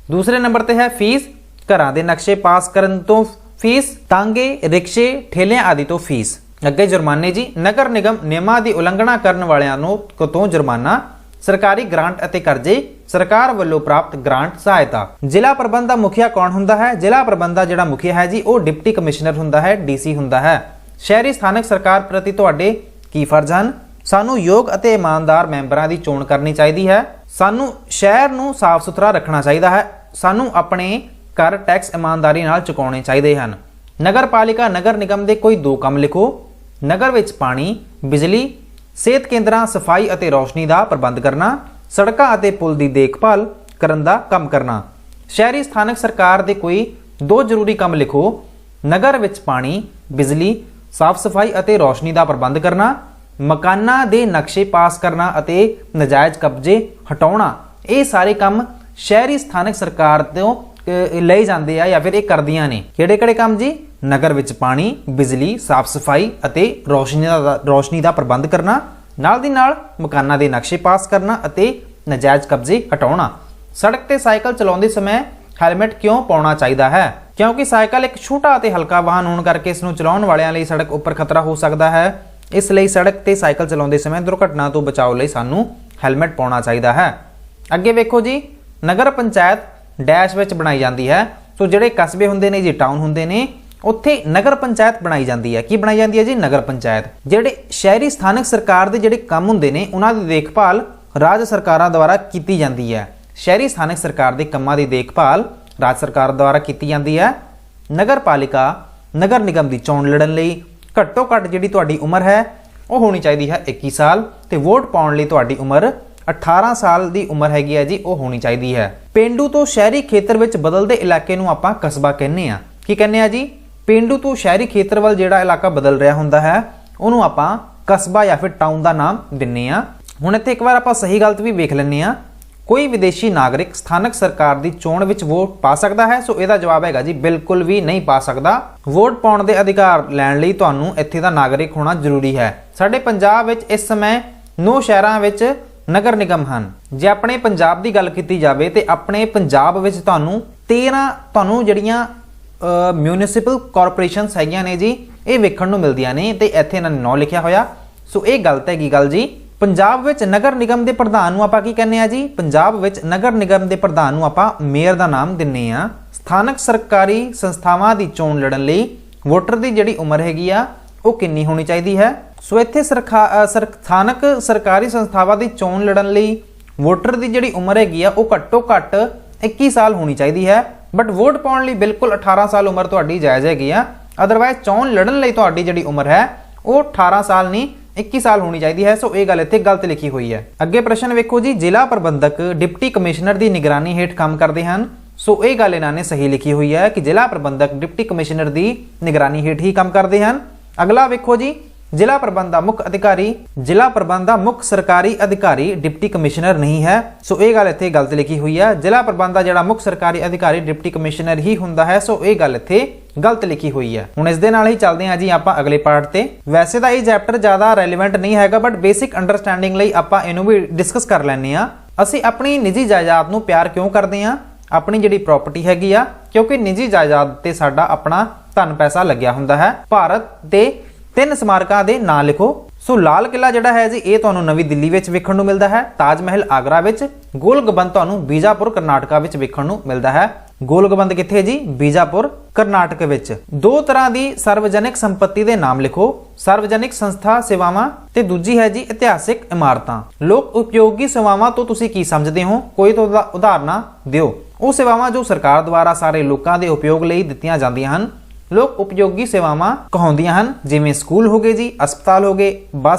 दूसरे नंबर ते है फीस, घरां दे नक्शे पास करन तो फीस, तांगे, रिक्शे, ठेलियां आदि तो फीस। अगे जुर्माने जी। नगर निगम नियमां दी उलंघना करन वालियां नूं तो जुर्माना, सरकारी ग्रांट ਅਤੇ ਕਰਜ਼ੇ, सरकार ਵੱਲੋਂ प्राप्त ग्रांट सहायता। ਜ਼ਿਲ੍ਹਾ ਪ੍ਰਬੰਧ ਦਾ ਮੁਖੀਆ ਕੌਣ ਹੁੰਦਾ ਹੈ? ਜ਼ਿਲ੍ਹਾ ਪ੍ਰਬੰਧ ਦਾ ਜਿਹੜਾ ਮੁਖੀਆ ਹੈ ਜੀ ਉਹ ਡਿਪਟੀ ਕਮਿਸ਼ਨਰ ਹੁੰਦਾ ਹੈ, ਡੀਸੀ ਹੁੰਦਾ ਹੈ। ਸ਼ਹਿਰੀ ਸਥਾਨਕ ਸਰਕਾਰ ਪ੍ਰਤੀ ਤੁਹਾਡੇ ਕੀ ਫਰਜ਼ ਹਨ? ਸਾਨੂੰ ਯੋਗ ਅਤੇ ਇਮਾਨਦਾਰ ਮੈਂਬਰਾਂ ਦੀ ਚੋਣ ਕਰਨੀ ਚਾਹੀਦੀ ਹੈ। ਸਾਨੂੰ ਸ਼ਹਿਰ ਨੂੰ ਸਾਫ਼ ਸੁਥਰਾ ਰੱਖਣਾ ਚਾਹੀਦਾ ਹੈ। ਸਾਨੂੰ ਆਪਣੇ ਕਰ ਟੈਕਸ ਇਮਾਨਦਾਰੀ ਨਾਲ ਚੁਕਾਉਣੇ ਚਾਹੀਦੇ ਹਨ। ਨਗਰਪਾਲਿਕਾ ਨਗਰ ਨਿਗਮ ਦੇ ਕੋਈ 2 ਕੰਮ ਲਿਖੋ। ਨਗਰ ਵਿੱਚ ਪਾਣੀ, ਬਿਜਲੀ, ਸਿਹਤ ਕੇਂਦਰਾਂ, ਸਫਾਈ ਅਤੇ ਰੌਸ਼ਨੀ ਦਾ ਪ੍ਰਬੰਧ ਕਰਨਾ, ਸੜਕਾਂ ਅਤੇ ਪੁਲ ਦੀ ਦੇਖਭਾਲ ਕਰਨ ਦਾ ਕੰਮ ਕਰਨਾ। ਸ਼ਹਿਰੀ ਸਥਾਨਕ ਸਰਕਾਰ ਦੇ ਕੋਈ 2 ਜ਼ਰੂਰੀ ਕੰਮ ਲਿਖੋ। ਨਗਰ ਵਿੱਚ ਪਾਣੀ, ਬਿਜਲੀ, ਸਾਫ਼ ਸਫਾਈ ਅਤੇ ਰੌਸ਼ਨੀ ਦਾ ਪ੍ਰਬੰਧ ਕਰਨਾ, ਮਕਾਨਾਂ ਦੇ ਨਕਸ਼ੇ ਪਾਸ ਕਰਨਾ ਅਤੇ ਨਜਾਇਜ਼ ਕਬਜ਼ੇ ਹਟਾਉਣਾ। ਇਹ ਸਾਰੇ ਕੰਮ ਸ਼ਹਿਰੀ ਸਥਾਨਕ ਸਰਕਾਰ ਤੋਂ ਲਏ ਜਾਂਦੇ ਆ ਜਾਂ ਫਿਰ ਇਹ ਕਰਦੀਆਂ ਨੇ। ਕਿਹੜੇ-ਕਿਹੜੇ ਕੰਮ ਜੀ? ਨਗਰ ਵਿੱਚ ਪਾਣੀ, ਬਿਜਲੀ, ਸਾਫ਼ ਸਫਾਈ ਅਤੇ ਰੌਸ਼ਨੀ ਦਾ ਪ੍ਰਬੰਧ ਕਰਨਾ, ਨਾਲ ਦੀ ਨਾਲ ਮਕਾਨਾਂ ਦੇ ਨਕਸ਼ੇ ਪਾਸ ਕਰਨਾ ਅਤੇ ਨਜਾਇਜ਼ ਕਬਜ਼ੇ ਹਟਾਉਣਾ। ਸੜਕ ਤੇ ਸਾਈਕਲ ਚਲਾਉਂਦੇ ਸਮੇਂ ਹੈਲਮਟ ਕਿਉਂ ਪਾਉਣਾ ਚਾਹੀਦਾ ਹੈ? ਕਿਉਂਕਿ ਸਾਈਕਲ ਇੱਕ ਛੋਟਾ ਅਤੇ ਹਲਕਾ ਵਾਹਨ ਹੋਣ ਕਰਕੇ ਇਸ ਨੂੰ ਚਲਾਉਣ ਵਾਲਿਆਂ ਲਈ ਸੜਕ ਉੱਪਰ ਖਤਰਾ ਹੋ ਸਕਦਾ ਹੈ। ਇਸ ਲਈ ਸੜਕ ਤੇ ਸਾਈਕਲ ਚਲਾਉਂਦੇ ਸਮੇਂ ਦੁਰਘਟਨਾ ਤੋਂ ਬਚਾਓ ਲਈ ਸਾਨੂੰ ਹੈਲਮਟ ਪਾਉਣਾ ਚਾਹੀਦਾ ਹੈ। ਅੱਗੇ ਵੇਖੋ ਜੀ, ਨਗਰ ਪੰਚਾਇਤ ਡੈਸ਼ ਵਿੱਚ ਬਣਾਈ ਜਾਂਦੀ ਹੈ। ਸੋ ਜਿਹੜੇ ਕਸਬੇ ਹੁੰਦੇ ਨੇ ਜੀ, ਟਾਊਨ ਹੁੰਦੇ ਨੇ, ਉੱਥੇ ਨਗਰ ਪੰਚਾਇਤ ਬਣਾਈ ਜਾਂਦੀ ਹੈ। ਕੀ ਬਣਾਈ ਜਾਂਦੀ ਹੈ ਜੀ? ਨਗਰ ਪੰਚਾਇਤ। ਜਿਹੜੇ ਸ਼ਹਿਰੀ ਸਥਾਨਕ ਸਰਕਾਰ ਦੇ ਜਿਹੜੇ ਕੰਮ ਹੁੰਦੇ ਨੇ ਉਹਨਾਂ ਦੀ ਦੇਖਭਾਲ ਰਾਜ ਸਰਕਾਰਾਂ ਦੁਆਰਾ ਕੀਤੀ ਜਾਂਦੀ ਹੈ। ਸ਼ਹਿਰੀ ਸਥਾਨਕ ਸਰਕਾਰ ਦੇ ਕੰਮਾਂ ਦੀ ਦੇਖਭਾਲ ਰਾਜ ਸਰਕਾਰ ਦੁਆਰਾ ਕੀਤੀ ਜਾਂਦੀ ਹੈ। ਨਗਰ ਪਾਲਿਕਾ ਨਗਰ ਨਿਗਮ ਦੀ ਚੋਣ ਲੜਨ ਲਈ ਘੱਟੋ ਘੱਟ ਜਿਹੜੀ ਤੁਹਾਡੀ ਉਮਰ ਹੈ ਉਹ ਹੋਣੀ ਚਾਹੀਦੀ ਹੈ 21 ਸਾਲ ਤੇ ਵੋਟ ਪਾਉਣ ਲਈ ਤੁਹਾਡੀ ਉਮਰ 18 ਸਾਲ ਦੀ ਉਮਰ ਹੈਗੀ ਹੈ ਜੀ, ਉਹ ਹੋਣੀ ਚਾਹੀਦੀ ਹੈ। ਪਿੰਡੂ ਤੋਂ ਸ਼ਹਿਰੀ ਖੇਤਰ ਵਿੱਚ ਬਦਲਦੇ ਇਲਾਕੇ ਨੂੰ ਆਪਾਂ ਕਸਬਾ ਕਹਿੰਦੇ ਆ। ਕੀ ਕਹਿੰਦੇ ਆ ਜੀ? ਪਿੰਡੂ ਤੋਂ ਸ਼ਹਿਰੀ ਖੇਤਰ ਵੱਲ ਜਿਹੜਾ ਇਲਾਕਾ ਬਦਲ ਰਿਹਾ ਹੁੰਦਾ ਹੈ ਉਹਨੂੰ ਆਪਾਂ ਕਸਬਾ ਜਾਂ ਫਿਰ ਟਾਊਨ ਦਾ ਨਾਮ ਦਿੰਨੇ ਆ। ਹੁਣ ਇੱਥੇ ਇੱਕ ਵਾਰ ਆਪਾਂ ਸਹੀ ਗਲਤ ਵੀ ਵੇਖ ਲੈਂਦੇ ਆ। ਕੋਈ ਵਿਦੇਸ਼ੀ ਨਾਗਰਿਕ ਸਥਾਨਕ ਸਰਕਾਰ ਦੀ ਚੋਣ ਵਿੱਚ ਵੋਟ ਪਾ ਸਕਦਾ ਹੈ? ਸੋ ਇਹਦਾ ਜਵਾਬ ਹੈਗਾ ਜੀ ਬਿਲਕੁਲ ਵੀ ਨਹੀਂ ਪਾ ਸਕਦਾ। ਵੋਟ ਪਾਉਣ ਦੇ ਅਧਿਕਾਰ ਲੈਣ ਲਈ ਤੁਹਾਨੂੰ ਇੱਥੇ ਦਾ ਨਾਗਰਿਕ ਹੋਣਾ ਜ਼ਰੂਰੀ ਹੈ। ਸਾਡੇ ਪੰਜਾਬ ਵਿੱਚ ਇਸ ਸਮੇਂ 9 ਸ਼ਹਿਰਾਂ ਵਿੱਚ ਨਗਰ ਨਿਗਮ ਹਨ। ਜੇ ਆਪਣੇ ਪੰਜਾਬ ਦੀ ਗੱਲ ਕੀਤੀ ਜਾਵੇ ਤੇ ਆਪਣੇ ਪੰਜਾਬ ਵਿੱਚ ਤੁਹਾਨੂੰ 13 ਜਿਹੜੀਆਂ ਮਿਊਨਿਸਿਪਲ ਕਾਰਪੋਰੇਸ਼ਨਸ ਹੈਗੀਆਂ ਨੇ ਜੀ, ਇਹ ਵੇਖਣ ਨੂੰ ਮਿਲਦੀਆਂ ਨੇ ਤੇ ਇੱਥੇ ਇਹਨਾਂ ਨੇ ਨਾਂ ਲਿਖਿਆ ਹੋਇਆ। ਸੋ ਇਹ ਗਲਤ ਹੈਗੀ ਗੱਲ ਜੀ। ਪੰਜਾਬ ਵਿੱਚ ਨਗਰ ਨਿਗਮ ਦੇ ਪ੍ਰਧਾਨ ਨੂੰ ਆਪਾਂ ਕੀ ਕਹਿੰਦੇ ਆ ਜੀ? ਪੰਜਾਬ ਵਿੱਚ ਨਗਰ ਨਿਗਮ ਦੇ ਪ੍ਰਧਾਨ ਨੂੰ ਆਪਾਂ ਮੇਅਰ ਦਾ ਨਾਮ ਦਿੰਨੇ ਆ। ਸਥਾਨਕ ਸਰਕਾਰੀ ਸੰਸਥਾਵਾਂ ਦੀ ਚੋਣ ਲੜਨ ਲਈ ਵੋਟਰ ਦੀ ਜਿਹੜੀ ਉਮਰ ਹੈਗੀ ਆ ਉਹ ਕਿੰਨੀ ਹੋਣੀ ਚਾਹੀਦੀ ਹੈ? ਸੋ ਇੱਥੇ ਸਥਾਨਕ ਸਰਕਾਰੀ ਸੰਸਥਾਵਾਂ ਦੀ ਚੋਣ ਲੜਨ ਲਈ ਵੋਟਰ ਦੀ ਜਿਹੜੀ ਉਮਰ ਹੈਗੀ ਆ ਉਹ ਘੱਟੋ ਘੱਟ 21 ਸਾਲ ਹੋਣੀ ਚਾਹੀਦੀ ਹੈ। ਬਟ ਵੋਟ ਪਾਉਣ ਲਈ ਬਿਲਕੁਲ 18 ਸਾਲ ਉਮਰ ਤੁਹਾਡੀ ਜਾਇਜ਼ ਹੈਗੀ ਆ। ਅਦਰਵਾਈਜ਼ ਚੋਣ ਲੜਨ ਲਈ ਤੁਹਾਡੀ ਜਿਹੜੀ ਉਮਰ ਹੈ ਉਹ 18 ਸਾਲ ਨਹੀਂ 21 ਸਾਲ ਹੋਣੀ ਚਾਹੀਦੀ ਹੈ। ਸੋ ਇਹ ਗੱਲ ਇੱਥੇ ਗਲਤ ਲਿਖੀ ਹੋਈ ਹੈ। ਅੱਗੇ ਪ੍ਰਸ਼ਨ ਵੇਖੋ ਜੀ, ਜ਼ਿਲ੍ਹਾ ਪ੍ਰਬੰਧਕ ਡਿਪਟੀ ਕਮਿਸ਼ਨਰ ਦੀ ਨਿਗਰਾਨੀ ਹੇਠ ਕੰਮ ਕਰਦੇ ਹਨ। ਸੋ ਇਹ ਗੱਲ ਇਹਨਾਂ ਨੇ ਸਹੀ ਲਿਖੀ ਹੋਈ ਹੈ ਕਿ ਜ਼ਿਲ੍ਹਾ ਪ੍ਰਬੰਧਕ ਡਿਪਟੀ ਕਮਿਸ਼ਨਰ ਦੀ ਨਿਗਰਾਨੀ ਹੇਠ ਹੀ ਕੰਮ ਕਰਦੇ ਹਨ। ਅਗਲਾ ਵੇਖੋ ਜੀ, ਜ਼ਿਲ੍ਹਾ ਪ੍ਰਬੰਧ ਦਾ ਮੁੱਖ ਸਰਕਾਰੀ ਅਧਿਕਾਰੀ ਡਿਪਟੀ ਕਮਿਸ਼ਨਰ ਨਹੀਂ ਹੈ। ਸੋ ਇਹ ਗੱਲ ਇੱਥੇ ਗਲਤ ਲਿਖੀ ਹੋਈ ਹੈ। ਜ਼ਿਲ੍ਹਾ ਪ੍ਰਬੰਧ ਦਾ ਜਿਹੜਾ ਮੁੱਖ ਸਰਕਾਰੀ ਅਧਿਕਾਰੀ ਡਿਪਟੀ ਕਮਿਸ਼ਨਰ ਹੀ ਹੁੰਦਾ ਹੈ। ਸੋ ਇਹ ਗੱਲ ਇੱਥੇ ਗਲਤ ਲਿਖੀ ਹੋਈ ਹੈ। ਹੁਣ ਇਸ ਦੇ ਨਾਲ ਹੀ ਚੱਲਦੇ ਹਾਂ ਜੀ ਆਪਾਂ ਅਗਲੇ ਪਾਰਟ ਤੇ। ਵੈਸੇ ਤਾਂ ਇਹ ਚੈਪਟਰ ਜ਼ਿਆਦਾ ਰੈਲੇਵੈਂਟ ਨਹੀਂ ਹੈਗਾ, ਬਟ ਬੇਸਿਕ ਅੰਡਰਸਟੈਂਡਿੰਗ ਲਈ ਆਪਾਂ ਇਹਨੂੰ ਵੀ ਡਿਸਕਸ ਕਰ ਲੈਂਦੇ ਆ। ਅਸੀਂ ਆਪਣੀ ਨਿੱਜੀ ਜਾਇਦਾਦ ਨੂੰ ਪਿਆਰ ਕਿਉਂ ਕਰਦੇ ਆ? ਆਪਣੀ ਜਿਹੜੀ ਪ੍ਰਾਪਰਟੀ ਹੈਗੀ ਆ, ਕਿਉਂਕਿ ਨਿੱਜੀ ਜਾਇਦਾਦ ਤੇ ਸਾਡਾ ਆਪਣਾ ਧਨ ਪੈਸਾ ਲੱਗਿਆ ਹੁੰਦਾ ਹੈ। ਭਾਰਤ ਦੇ 3 ਸਮਾਰਕਾਂ ਦੇ ਨਾਂ ਲਿਖੋ। ਸੋ ਲਾਲ ਕਿਲਾ ਜਿਹੜਾ ਹੈ ਜੀ, ਇਹ ਤੁਹਾਨੂੰ ਨਵੀਂ ਦਿੱਲੀ ਵਿੱਚ ਵੇਖਣ ਨੂੰ ਮਿਲਦਾ ਹੈ। ਤਾਜ ਮਹਿਲ ਆਗਰਾ ਵਿੱਚ। ਗੋਲ ਗੰਬਦ ਤੁਹਾਨੂੰ ਬੀਜਾਪੁਰ ਕਰਨਾਟਕਾ ਵਿੱਚ ਵੇਖਣ ਨੂੰ ਮਿਲਦਾ ਹੈ। ਗੋਲ ਗੰਬਦ ਕਿੱਥੇ ਹੈ ਜੀ? ਬੀਜਾਪੁਰ ਕਰਨਾਟਕ ਵਿੱਚ। 2 ਤਰ੍ਹਾਂ ਦੀ ਸਾਰਵਜਨਿਕ ਸੰਪत्ति ਦੇ ਨਾਮ ਲਿਖੋ। ਸਾਰਵਜਨਿਕ ਸੰਸਥਾ ਸੇਵਾਵਾਂ ਤੇ ਦੂਜੀ ਹੈ ਜੀ ਇਤਿਹਾਸਿਕ ਇਮਾਰਤਾਂ। ਲੋਕ ਉਪਯੋਗੀ ਸੇਵਾਵਾਂ ਤੋਂ ਤੁਸੀਂ ਕੀ ਸਮਝਦੇ ਹੋ? ਕੋਈ ਤਾਂ ਉਦਾਹਰਨਾਂ ਦਿਓ। ਉਹ ਸੇਵਾਵਾਂ ਜੋ ਸਰਕਾਰ ਦੁਆਰਾ ਸਾਰੇ ਲੋਕਾਂ ਦੇ ਉਪਯੋਗ ਲਈ ਦਿੱਤੀਆਂ ਜਾਂਦੀਆਂ ਹਨ ਲੋਕ ਉਪਯੋਗੀ ਸੇਵਾਵਾਂ ਕਹਾਉਂਦੀਆਂ ਹਨ, ਜਿਵੇਂ ਸਕੂਲ ਹੋ ਗਏ ਜੀ, ਹਸਪਤਾਲ ਹੋ ਗਏ,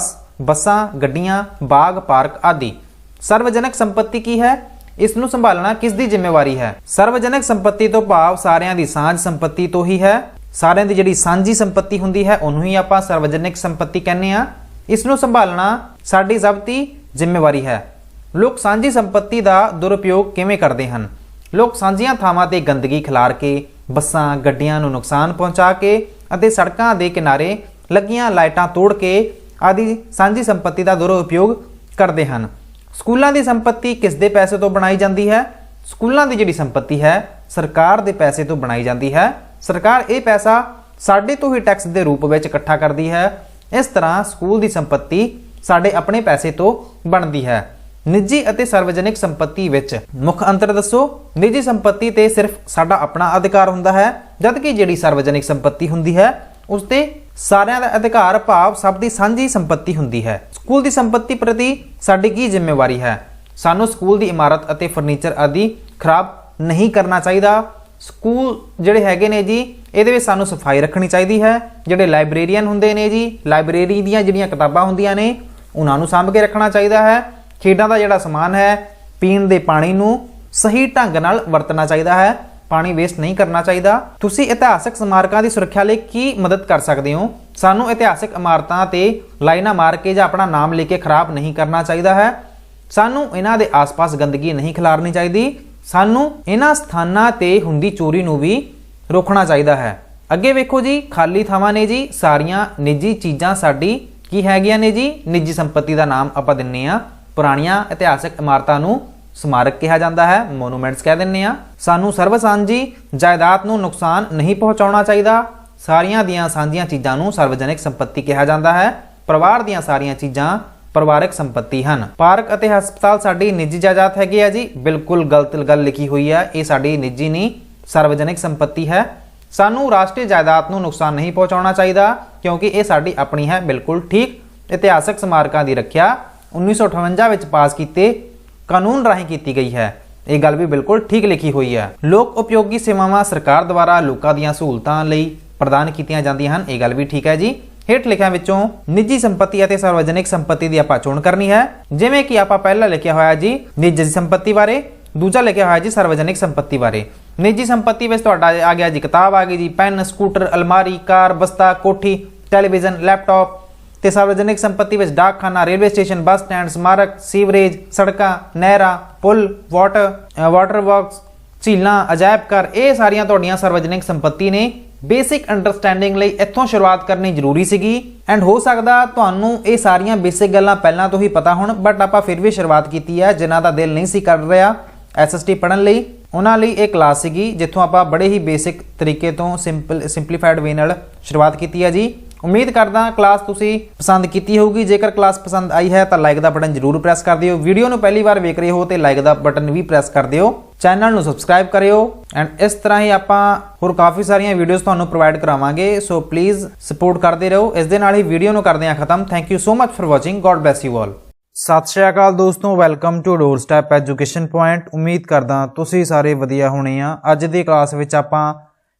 ਬੱਸਾਂ, ਗੱਡੀਆਂ, ਬਾਗ, ਪਾਰਕ ਆਦਿ। ਸਾਰਵਜਨਿਕ ਸੰਪत्ति ਕੀ ਹੈ? ਇਸ ਨੂੰ ਸੰਭਾਲਣਾ ਕਿਸ ਦੀ ਜ਼ਿੰਮੇਵਾਰੀ ਹੈ? ਸਾਰਵਜਨਿਕ ਸੰਪत्ति ਤੋਂ ਭਾਵ ਸਾਰਿਆਂ ਦੀ ਸਾਂਝ ਸੰਪत्ति ਤੋਂ ਹੀ ਹੈ। ਸਾਰਿਆਂ ਦੀ ਜਿਹੜੀ ਸਾਂਝੀ ਸੰਪत्ति ਹੁੰਦੀ ਹੈ ਉਹਨੂੰ ਹੀ ਆਪਾਂ ਸਾਰਵਜਨਿਕ ਸੰਪत्ति ਕਹਿੰਦੇ ਆ। ਇਸ ਨੂੰ ਸੰਭਾਲਣਾ ਸਾਡੀ ਸਭ ਦੀ ਜ਼ਿੰਮੇਵਾਰੀ ਹੈ। ਲੋਕ ਸਾਂਝੀ ਸੰਪत्ति ਦਾ ਦੁਰਉਪਯੋਗ ਕਿਵੇਂ ਕਰਦੇ ਹਨ? ਲੋਕ ਸਾਂਝੀਆਂ ਥਾਵਾਂ ਤੇ ਗੰਦਗੀ ਖਿਲਾਰ ਕੇ, ਬੱਸਾਂ, ਗੱਡੀਆਂ ਨੂੰ ਨੁਕਸਾਨ ਪਹੁੰਚਾ ਕੇ ਅਤੇ ਸੜਕਾਂ ਦੇ ਕਿਨਾਰੇ ਲੱਗੀਆਂ ਲਾਈਟਾਂ ਤੋੜ ਕੇ ਆਦਿ ਸਾਂਝੀ ਸੰਪत्ति ਦਾ ਦੁਰਉਪਯੋਗ ਕਰਦੇ ਹਨ। ਸਕੂਲਾਂ ਦੀ ਸੰਪत्ति ਕਿਸ ਦੇ ਪੈਸੇ ਤੋਂ ਬਣਾਈ ਜਾਂਦੀ ਹੈ? ਸਕੂਲਾਂ ਦੀ ਜਿਹੜੀ ਸੰਪत्ति ਹੈ ਸਰਕਾਰ ਦੇ ਪੈਸੇ ਤੋਂ ਬਣਾਈ ਜਾਂਦੀ ਹੈ। ਸਰਕਾਰ ਇਹ ਪੈਸਾ ਸਾਡੇ ਤੋਂ ਹੀ ਟੈਕਸ ਦੇ ਰੂਪ ਵਿੱਚ ਇਕੱਠਾ ਕਰਦੀ ਹੈ। ਇਸ ਤਰ੍ਹਾਂ ਸਕੂਲ ਦੀ ਸੰਪत्ति ਸਾਡੇ ਆਪਣੇ ਪੈਸੇ ਤੋਂ ਬਣਦੀ ਹੈ। ਨਿੱਜੀ ਅਤੇ ਸਾਰਵਜਨਿਕ ਸੰਪत्ति ਵਿੱਚ ਮੁੱਖ ਅੰਤਰ ਦੱਸੋ। ਨਿੱਜੀ ਸੰਪत्ति ਤੇ ਸਿਰਫ ਸਾਡਾ ਆਪਣਾ ਅਧਿਕਾਰ ਹੁੰਦਾ ਹੈ, ਜਦਕਿ ਜਿਹੜੀ ਸਾਰਵਜਨਿਕ ਸੰਪत्ति ਹੁੰਦੀ ਹੈ ਉਸ ਤੇ ਸਾਰਿਆਂ ਦਾ ਅਧਿਕਾਰ ਭਾਵ ਸਭ ਦੀ ਸਾਂਝੀ ਸੰਪत्ति ਹੁੰਦੀ ਹੈ। ਸਕੂਲ ਦੀ ਸੰਪत्ति ਪ੍ਰਤੀ ਸਾਡੀ ਕੀ ਜ਼ਿੰਮੇਵਾਰੀ ਹੈ? ਸਾਨੂੰ ਸਕੂਲ ਦੀ ਇਮਾਰਤ ਅਤੇ ਫਰਨੀਚਰ ਆਦਿ ਖਰਾਬ ਨਹੀਂ ਕਰਨਾ ਚਾਹੀਦਾ। ਸਕੂਲ ਜਿਹੜੇ ਹੈਗੇ ਨੇ ਜੀ ਇਹਦੇ ਵਿੱਚ ਸਾਨੂੰ ਸਫਾਈ ਰੱਖਣੀ ਚਾਹੀਦੀ ਹੈ। ਜਿਹੜੇ ਲਾਇਬ੍ਰੇਰੀਅਨ ਹੁੰਦੇ ਨੇ ਜੀ, ਲਾਇਬ੍ਰੇਰੀ ਦੀਆਂ ਜਿਹੜੀਆਂ ਕਿਤਾਬਾਂ ਹੁੰਦੀਆਂ ਨੇ ਉਹਨਾਂ ਨੂੰ ਸਾਂਭ ਕੇ ਰੱਖਣਾ ਚਾਹੀਦਾ ਹੈ। ਖੇਡਾਂ ਦਾ ਜਿਹੜਾ ਸਮਾਨ ਹੈ, ਪੀਣ ਦੇ ਪਾਣੀ ਨੂੰ ਸਹੀ ਢੰਗ ਨਾਲ ਵਰਤਣਾ ਚਾਹੀਦਾ ਹੈ। ਪਾਣੀ ਵੇਸਟ ਨਹੀਂ ਕਰਨਾ ਚਾਹੀਦਾ। ਤੁਸੀਂ ਇਤਿਹਾਸਕ ਸਮਾਰਕਾਂ ਦੀ ਸੁਰੱਖਿਆ ਲਈ ਕੀ ਮਦਦ ਕਰ ਸਕਦੇ ਹੋ? ਸਾਨੂੰ ਇਤਿਹਾਸਕ ਇਮਾਰਤਾਂ ਤੇ ਲਾਈਨਾਂ ਮਾਰ ਕੇ ਜਾਂ ਆਪਣਾ ਨਾਮ ਲੈ ਕੇ ਖਰਾਬ ਨਹੀਂ ਕਰਨਾ ਚਾਹੀਦਾ ਹੈ। ਸਾਨੂੰ ਇਹਨਾਂ ਦੇ ਆਸ-ਪਾਸ ਗੰਦਗੀ ਨਹੀਂ ਖਿਲਾਰਨੀ ਚਾਹੀਦੀ। ਸਾਨੂੰ ਇਹਨਾਂ ਸਥਾਨਾਂ ਤੇ ਹੁੰਦੀ ਚੋਰੀ ਨੂੰ ਵੀ ਰੋਕਣਾ ਚਾਹੀਦਾ ਹੈ। ਅੱਗੇ ਵੇਖੋ ਜੀ, ਖਾਲੀ ਥਾਵਾਂ ਨੇ ਜੀ, ਸਾਰੀਆਂ ਨਿੱਜੀ ਚੀਜ਼ਾਂ ਸਾਡੀ ਕੀ ਹੈਗੀਆਂ ਨੇ ਜੀ? ਨਿੱਜੀ ਸੰਪत्ति ਦਾ ਨਾਮ ਆਪਾਂ ਦਿੰਨੇ ਆ ਪੁਰਾਣੀਆਂ ਇਤਿਹਾਸਕ ਇਮਾਰਤਾਂ ਨੂੰ ਸਮਾਰਕ ਕਿਹਾ ਜਾਂਦਾ ਹੈ, ਮੋਨੂਮੈਂਟਸ ਕਹਿ ਦਿੰਨੇ ਆ। ਸਾਨੂੰ ਸਰਵ ਸਾਂਝੀ ਜਾਇਦਾਦ ਨੂੰ ਨੁਕਸਾਨ ਨਹੀਂ ਪਹੁੰਚਾਉਣਾ ਚਾਹੀਦਾ। ਸਾਰੀਆਂ ਦੀਆਂ ਸਾਂਝੀਆਂ ਚੀਜ਼ਾਂ ਨੂੰ ਸਾਰਵਜਨਿਕ ਸੰਪत्ति ਕਿਹਾ ਜਾਂਦਾ ਹੈ। ਪਰਿਵਾਰ ਦੀਆਂ ਸਾਰੀਆਂ ਚੀਜ਼ਾਂ ਪਰਿਵਾਰਕ ਸੰਪत्ति ਹਨ। ਪਾਰਕ ਅਤੇ ਹਸਪਤਾਲ ਸਾਡੀ ਨਿੱਜੀ ਜਾਇਦਾਦ ਹੈਗੀ ਆ ਜੀ, ਬਿਲਕੁਲ ਗਲਤ ਗੱਲ ਲਿਖੀ ਹੋਈ ਹੈ। ਇਹ ਸਾਡੀ ਨਿੱਜੀ ਨਹੀਂ ਸਾਰਵਜਨਿਕ ਸੰਪत्ति ਹੈ। ਸਾਨੂੰ ਰਾਸ਼ਟਰੀ ਜਾਇਦਾਦ ਨੂੰ ਨੁਕਸਾਨ ਨਹੀਂ ਪਹੁੰਚਾਉਣਾ ਚਾਹੀਦਾ ਕਿਉਂਕਿ ਇਹ ਸਾਡੀ ਆਪਣੀ ਹੈ, ਬਿਲकुल ठीक। ਇਤਿਹਾਸਕ ਸਮਾਰਕਾਂ ਦੀ ਰੱਖਿਆ 1958 ਵਿੱਚ ਪਾਸ ਕੀਤੇ ਕਾਨੂੰਨ ਰਾਹੀਂ ਕੀਤੀ ਗਈ ਹੈ। ਇਹ ਗੱਲ ਵੀ ਬਿਲकुल ठीक ਲਿਖੀ ਹੋਈ ਹੈ। ਲੋਕ ਉਪਯੋਗੀ ਸੇਵਾਵਾਂ ਸਰਕਾਰ ਦੁਆਰਾ ਲੋਕਾਂ ਦੀਆਂ ਸਹੂਲਤਾਂ ਲਈ ਪ੍ਰਦਾਨ ਕੀਤੀਆਂ ਜਾਂਦੀਆਂ ਹਨ। ਇਹ ਗੱਲ ਵੀ ਠੀਕ ਹੈ ਜੀ। ਹੇਠ ਲਿਖਿਆਂ ਵਿੱਚੋਂ ਨਿੱਜੀ ਸੰਪत्ति ਅਤੇ ਸਾਰਵਜਨਿਕ ਸੰਪत्ति ਦੀ ਆਪਾਂ ਚੋਣ ਕਰਨੀ ਹੈ। ਜਿਵੇਂ ਕਿ ਆਪਾਂ ਪਹਿਲਾਂ ਲਿਖਿਆ ਹੋਇਆ ਜੀ ਨਿੱਜੀ ਸੰਪत्ति ਬਾਰੇ, ਦੂਜਾ ਲਿਖਿਆ ਹੋਇਆ ਜੀ ਸਾਰਵਜਨਿਕ ਸੰਪत्ति ਬਾਰੇ। ਨਿੱਜੀ ਸੰਪत्ति ਵਿੱਚ ਤੁਹਾਡਾ ਆ ਗਿਆ ਜੀ ਕਿਤਾਬ ਆ ਗਈ ਜੀ, ਪੈਨ, ਸਕੂਟਰ, ਅਲਮਾਰੀ, ਕਾਰ, ਬਸਤਾ, ਕੋਠੀ, ਟੈਲੀਵਿਜ਼ਨ, ਲੈਪਟਾਪ। ਤੇ ਸਾਰਵਜਨਿਕ ਸੰਪत्ति ਵਿੱਚ ਡਾਕਖਾਨਾ, ਰੇਲਵੇ ਸਟੇਸ਼ਨ, ਬੱਸ ਸਟੈਂਡ, ਸਮਾਰਕ, ਸੀਵਰੇਜ, ਸੜਕਾਂ, ਨਹਿਰਾਂ, ਪੁਲ, ਵਾਟਰ ਵਰਕਸ, ਝੀਲਾਂ, ਅਜਾਇਬ ਘਰ, ਇਹ ਸਾਰੀਆਂ ਤੁਹਾਡੀਆਂ ਸਾਰਵਜਨਿਕ ਸੰਪत्ति ਨੇ। ਬੇਸਿਕ ਅੰਡਰਸਟੈਂਡਿੰਗ ਲਈ ਇੱਥੋਂ ਸ਼ੁਰੂਆਤ ਕਰਨੀ ਜ਼ਰੂਰੀ ਸੀਗੀ ਐਂਡ ਹੋ ਸਕਦਾ ਤੁਹਾਨੂੰ ਇਹ ਸਾਰੀਆਂ ਬੇਸਿਕ ਗੱਲਾਂ ਪਹਿਲਾਂ ਤੋਂ ਹੀ ਪਤਾ ਹੋਣ, ਬਟ ਆਪਾਂ ਫਿਰ ਵੀ ਸ਼ੁਰੂਆਤ ਕੀਤੀ ਹੈ। ਜਿਨ੍ਹਾਂ ਦਾ ਦਿਲ ਨਹੀਂ ਸੀ ਕਰ ਰਿਹਾ SST ਪੜ੍ਹਨ ਲਈ, ਉਹਨਾਂ ਲਈ ਇਹ ਕਲਾਸ ਸੀਗੀ ਜਿੱਥੋਂ ਆਪਾਂ ਬੜੇ ਹੀ ਬੇਸਿਕ ਤਰੀਕੇ ਤੋਂ ਸਿੰਪਲੀਫਾਈਡ ਵੇ ਨਾਲ ਸ਼ੁਰੂਆਤ ਕੀਤੀ ਹੈ ਜੀ। ਉਮੀਦ ਕਰਦਾ ਕਲਾਸ ਤੁਸੀਂ ਪਸੰਦ ਕੀਤੀ ਹੋਊਗੀ। ਜੇਕਰ ਕਲਾਸ ਪਸੰਦ ਆਈ ਹੈ ਤਾਂ ਲਾਈਕ ਦਾ ਬਟਨ ਜ਼ਰੂਰ ਪ੍ਰੈਸ ਕਰ ਦਿਓ। ਵੀਡੀਓ ਨੂੰ ਪਹਿਲੀ ਵਾਰ ਵੇਖ ਰਹੇ ਹੋ ਤੇ ਲਾਈਕ ਦਾ ਬਟਨ ਵੀ ਪ੍ਰੈਸ ਕਰ ਦਿਓ। ਚੈਨਲ ਨੂੰ ਸਬਸਕ੍ਰਾਈਬ ਕਰਿਓ ਐਂਡ ਇਸ ਤਰ੍ਹਾਂ ਹੀ ਆਪਾਂ ਹੋਰ ਕਾਫੀ ਸਾਰੀਆਂ ਵੀਡੀਓਜ਼ ਤੁਹਾਨੂੰ ਪ੍ਰੋਵਾਈਡ ਕਰਾਵਾਂਗੇ। ਸੋ ਪਲੀਜ਼ ਸਪੋਰਟ ਕਰਦੇ ਰਹੋ। ਇਸ ਦੇ ਨਾਲ ਹੀ ਵੀਡੀਓ ਨੂੰ ਕਰਦੇ ਹਾਂ ਖਤਮ। Thank you so much for watching. God bless you all. ਸਤਿ ਸ਼੍ਰੀ ਅਕਾਲ ਦੋਸਤੋ, welcome to doorstep education point. ਉਮੀਦ ਕਰਦਾ ਤੁਸੀਂ ਸਾਰੇ ਵਧੀਆ ਹੋਣੇ ਆ। ਅੱਜ ਦੀ ਕਲਾਸ ਵਿੱਚ ਆਪਾਂ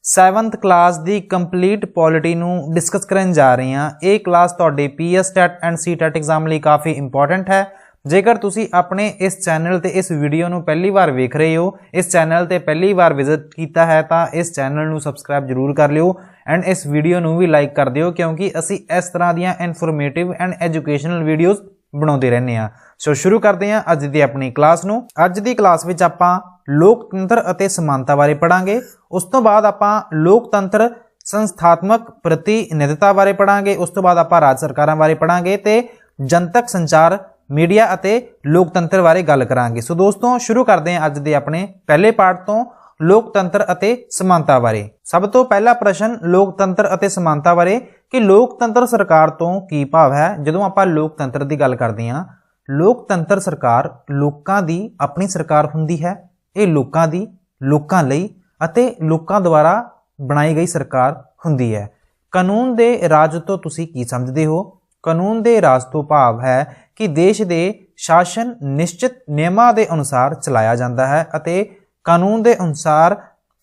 7th ਕਲਾਸ ਦੀ ਕੰਪਲੀਟ ਪੋਲਿਟੀ ਨੂੰ ਡਿਸਕਸ ਕਰਨ ਜਾ ਰਹੇ ਹਾਂ। ਇਹ ਕਲਾਸ ਤੁਹਾਡੇ PS TET and CTET exam ਲਈ ਕਾਫੀ ਇੰਪੋਰਟੈਂਟ ਹੈ। ਜੇਕਰ ਤੁਸੀਂ ਆਪਣੇ ਇਸ ਚੈਨਲ ਤੇ ਇਸ ਵੀਡੀਓ ਨੂੰ ਪਹਿਲੀ ਵਾਰ ਵੇਖ ਰਹੇ ਹੋ, ਇਸ ਚੈਨਲ ਤੇ ਪਹਿਲੀ ਵਾਰ ਵਿਜ਼ਿਟ ਕੀਤਾ ਹੈ ਤਾਂ ਇਸ ਚੈਨਲ ਨੂੰ ਸਬਸਕ੍ਰਾਈਬ ਜ਼ਰੂਰ ਕਰ ਲਿਓ ਐਂਡ ਇਸ ਵੀਡੀਓ ਨੂੰ ਵੀ ਲਾਈਕ ਕਰ ਦਿਓ ਕਿਉਂਕਿ ਅਸੀਂ ਇਸ ਤਰ੍ਹਾਂ ਦੀਆਂ ਇਨਫੋਰਮੇਟਿਵ ਐਂਡ ਐਜੂਕੇਸ਼ਨਲ ਵੀਡੀਓਜ਼ ਬਣਾਉਂਦੇ ਰਹਿੰਦੇ ਹਾਂ। ਸੋ ਸ਼ੁਰੂ ਕਰਦੇ ਹਾਂ ਅੱਜ ਦੀ ਆਪਣੀ ਕਲਾਸ ਨੂੰ। ਅੱਜ ਦੀ ਕਲਾਸ ਵਿੱਚ ਆਪਾਂ ਲੋਕਤੰਤਰ ਅਤੇ ਸਮਾਨਤਾ ਬਾਰੇ ਪੜਾਂਗੇ। ਉਸ ਤੋਂ ਬਾਅਦ ਆਪਾਂ ਲੋਕਤੰਤਰ ਸੰਸਥਾਤਮਕ ਪ੍ਰਤੀਨਿਧਤਾ ਬਾਰੇ ਪੜਾਂਗੇ। ਉਸ ਤੋਂ ਬਾਅਦ ਆਪਾਂ ਰਾਜ ਸਰਕਾਰਾਂ ਬਾਰੇ ਪੜਾਂਗੇ ਤੇ ਜਨਤਕ ਸੰਚਾਰ, ਮੀਡੀਆ ਅਤੇ ਲੋਕਤੰਤਰ ਬਾਰੇ ਗੱਲ ਕਰਾਂਗੇ। ਸੋ ਦੋਸਤੋ ਸ਼ੁਰੂ ਕਰਦੇ ਹਾਂ ਅੱਜ ਦੇ ਆਪਣੇ ਪਹਿਲੇ ਪਾਰਟ ਤੋਂ, ਲੋਕਤੰਤਰ ਅਤੇ ਸਮਾਨਤਾ ਬਾਰੇ। ਸਭ ਤੋਂ ਪਹਿਲਾ ਪ੍ਰਸ਼ਨ ਲੋਕਤੰਤਰ ਅਤੇ ਸਮਾਨਤਾ ਬਾਰੇ ਕਿ ਲੋਕਤੰਤਰ ਸਰਕਾਰ ਤੋਂ ਕੀ ਭਾਵ ਹੈ। ਜਦੋਂ ਆਪਾਂ ਲੋਕਤੰਤਰ ਦੀ ਗੱਲ ਕਰਦੇ ਹਾਂ, ਲੋਕਤੰਤਰ ਸਰਕਾਰ ਲੋਕਾਂ ਦੀ ਆਪਣੀ ਸਰਕਾਰ ਹੁੰਦੀ ਹੈ। ਇਹ ਲੋਕਾਂ ਦੀ, ਲੋਕਾਂ ਲਈ ਅਤੇ ਲੋਕਾਂ ਦੁਆਰਾ ਬਣਾਈ ਗਈ ਸਰਕਾਰ ਹੁੰਦੀ ਹੈ। ਕਾਨੂੰਨ ਦੇ ਰਾਜ ਤੋਂ ਤੁਸੀਂ ਕੀ ਸਮਝਦੇ ਹੋ? ਕਾਨੂੰਨ ਦੇ ਰਾਜ ਤੋਂ ਭਾਵ ਹੈ ਕਿ ਦੇਸ਼ ਦੇ ਸ਼ਾਸਨ ਨਿਸ਼ਚਿਤ ਨਿਯਮਾਂ ਦੇ ਅਨੁਸਾਰ ਚਲਾਇਆ ਜਾਂਦਾ ਹੈ ਅਤੇ ਕਾਨੂੰਨ ਦੇ ਅਨੁਸਾਰ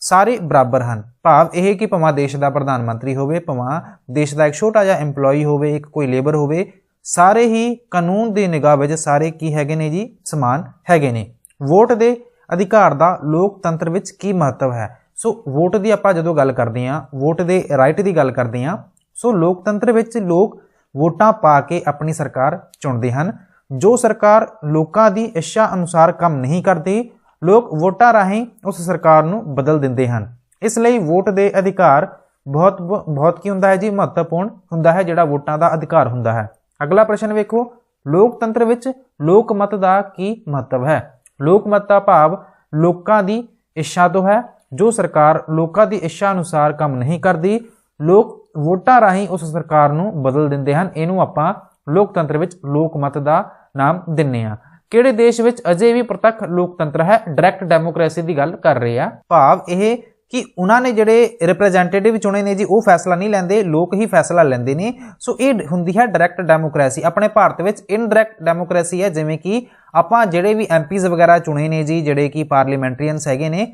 ਸਾਰੇ ਬਰਾਬਰ ਹਨ। ਭਾਵ ਇਹ ਕਿ ਭਾਵੇਂ ਦੇਸ਼ ਦਾ ਪ੍ਰਧਾਨ ਮੰਤਰੀ ਹੋਵੇ, ਭਾਵੇਂ ਦੇਸ਼ ਦਾ ਇੱਕ ਛੋਟਾ ਜਿਹਾ EMPLOYE ਹੋਵੇ, ਇੱਕ ਕੋਈ ਲੇਬਰ ਹੋਵੇ, ਸਾਰੇ ਹੀ ਕਾਨੂੰਨ ਦੀ ਨਿਗਾਹ ਵਿੱਚ ਸਾਰੇ ਕੀ ਹੈਗੇ ਨੇ ਜੀ? ਸਮਾਨ ਹੈਗੇ ਨੇ। ਵੋਟ ਦੇ ਅਧਿਕਾਰ ਦਾ ਲੋਕਤੰਤਰ ਵਿੱਚ ਕੀ ਮਹੱਤਵ ਹੈ? ਸੋ ਵੋਟ ਦੀ ਆਪਾਂ ਜਦੋਂ ਗੱਲ ਕਰਦੇ ਹਾਂ, ਵੋਟ ਦੇ ਰਾਈਟ ਦੀ ਗੱਲ ਕਰਦੇ ਹਾਂ, ਸੋ ਲੋਕਤੰਤਰ ਵਿੱਚ ਲੋਕ ਵੋਟਾਂ ਪਾ ਕੇ ਆਪਣੀ ਸਰਕਾਰ ਚੁਣਦੇ ਹਨ। ਜੋ ਸਰਕਾਰ ਲੋਕਾਂ ਦੀ ਇੱਛਾ ਅਨੁਸਾਰ ਕੰਮ ਨਹੀਂ ਕਰਦੀ, ਲੋਕ ਵੋਟਾਂ ਰਾਹੀਂ ਉਸ ਸਰਕਾਰ ਨੂੰ ਬਦਲ ਦਿੰਦੇ ਹਨ। ਇਸ ਲਈ ਵੋਟ ਦੇ ਅਧਿਕਾਰ ਬਹੁਤ ਕੀ ਹੁੰਦਾ ਹੈ ਜੀ? ਮਹੱਤਵਪੂਰਨ ਹੁੰਦਾ ਹੈ, ਜਿਹੜਾ ਵੋਟਾਂ ਦਾ ਅਧਿਕਾਰ ਹੁੰਦਾ ਹੈ। ਅਗਲਾ ਪ੍ਰਸ਼ਨ ਵੇਖੋ, ਲੋਕਤੰਤਰ ਵਿੱਚ ਲੋਕਮਤ ਦਾ ਕੀ ਮਹੱਤਵ ਹੈ? ਲੋਕਮਤ ਦਾ ਭਾਵ ਲੋਕਾਂ ਦੀ ਇੱਛਾ ਤੋਂ ਹੈ। ਜੋ ਸਰਕਾਰ ਲੋਕਾਂ ਦੀ ਇੱਛਾ ਅਨੁਸਾਰ ਕੰਮ ਨਹੀਂ ਕਰਦੀ, ਲੋਕ ਵੋਟਾਂ ਰਾਹੀਂ ਉਸ ਸਰਕਾਰ ਨੂੰ ਬਦਲ ਦਿੰਦੇ ਹਨ। ਇਹਨੂੰ ਆਪਾਂ ਲੋਕਤੰਤਰ ਵਿੱਚ ਲੋਕਮਤ ਦਾ ਨਾਮ ਦਿੰਨੇ ਆ। ਕਿਹੜੇ ਦੇਸ਼ ਵਿੱਚ ਅਜੇ ਵੀ ਪ੍ਰਤੱਖ ਲੋਕਤੰਤਰ ਹੈ? ਡਾਇਰੈਕਟ ਡੈਮੋਕ੍ਰੇਸੀ ਦੀ ਗੱਲ ਕਰ ਰਹੇ ਆ। ਭਾਵ ਇਹ ਕਿ ਉਹਨਾਂ ਨੇ ਜਿਹੜੇ ਰਿਪਰੈਜ਼ੈਂਟੇਟਿਵ ਚੁਣੇ ਨੇ ਜੀ, ਉਹ ਫੈਸਲਾ ਨਹੀਂ ਲੈਂਦੇ, ਲੋਕ ਹੀ ਫੈਸਲਾ ਲੈਂਦੇ ਨੇ। ਸੋ ਇਹ ਹੁੰਦੀ ਹੈ ਡਾਇਰੈਕਟ ਡੈਮੋਕ੍ਰੇਸੀ। ਆਪਣੇ ਭਾਰਤ ਵਿੱਚ ਇਨਡਾਇਰੈਕਟ ਡੈਮੋਕ੍ਰੇਸੀ ਹੈ, ਜਿਵੇਂ ਕਿ ਆਪਾਂ ਜਿਹੜੇ ਵੀ MPs ਵਗੈਰਾ ਚੁਣੇ ਨੇ ਜੀ, ਜਿਹੜੇ ਕਿ ਪਾਰਲੀਮੈਂਟਰੀਅਨਸ ਹੈਗੇ ਨੇ,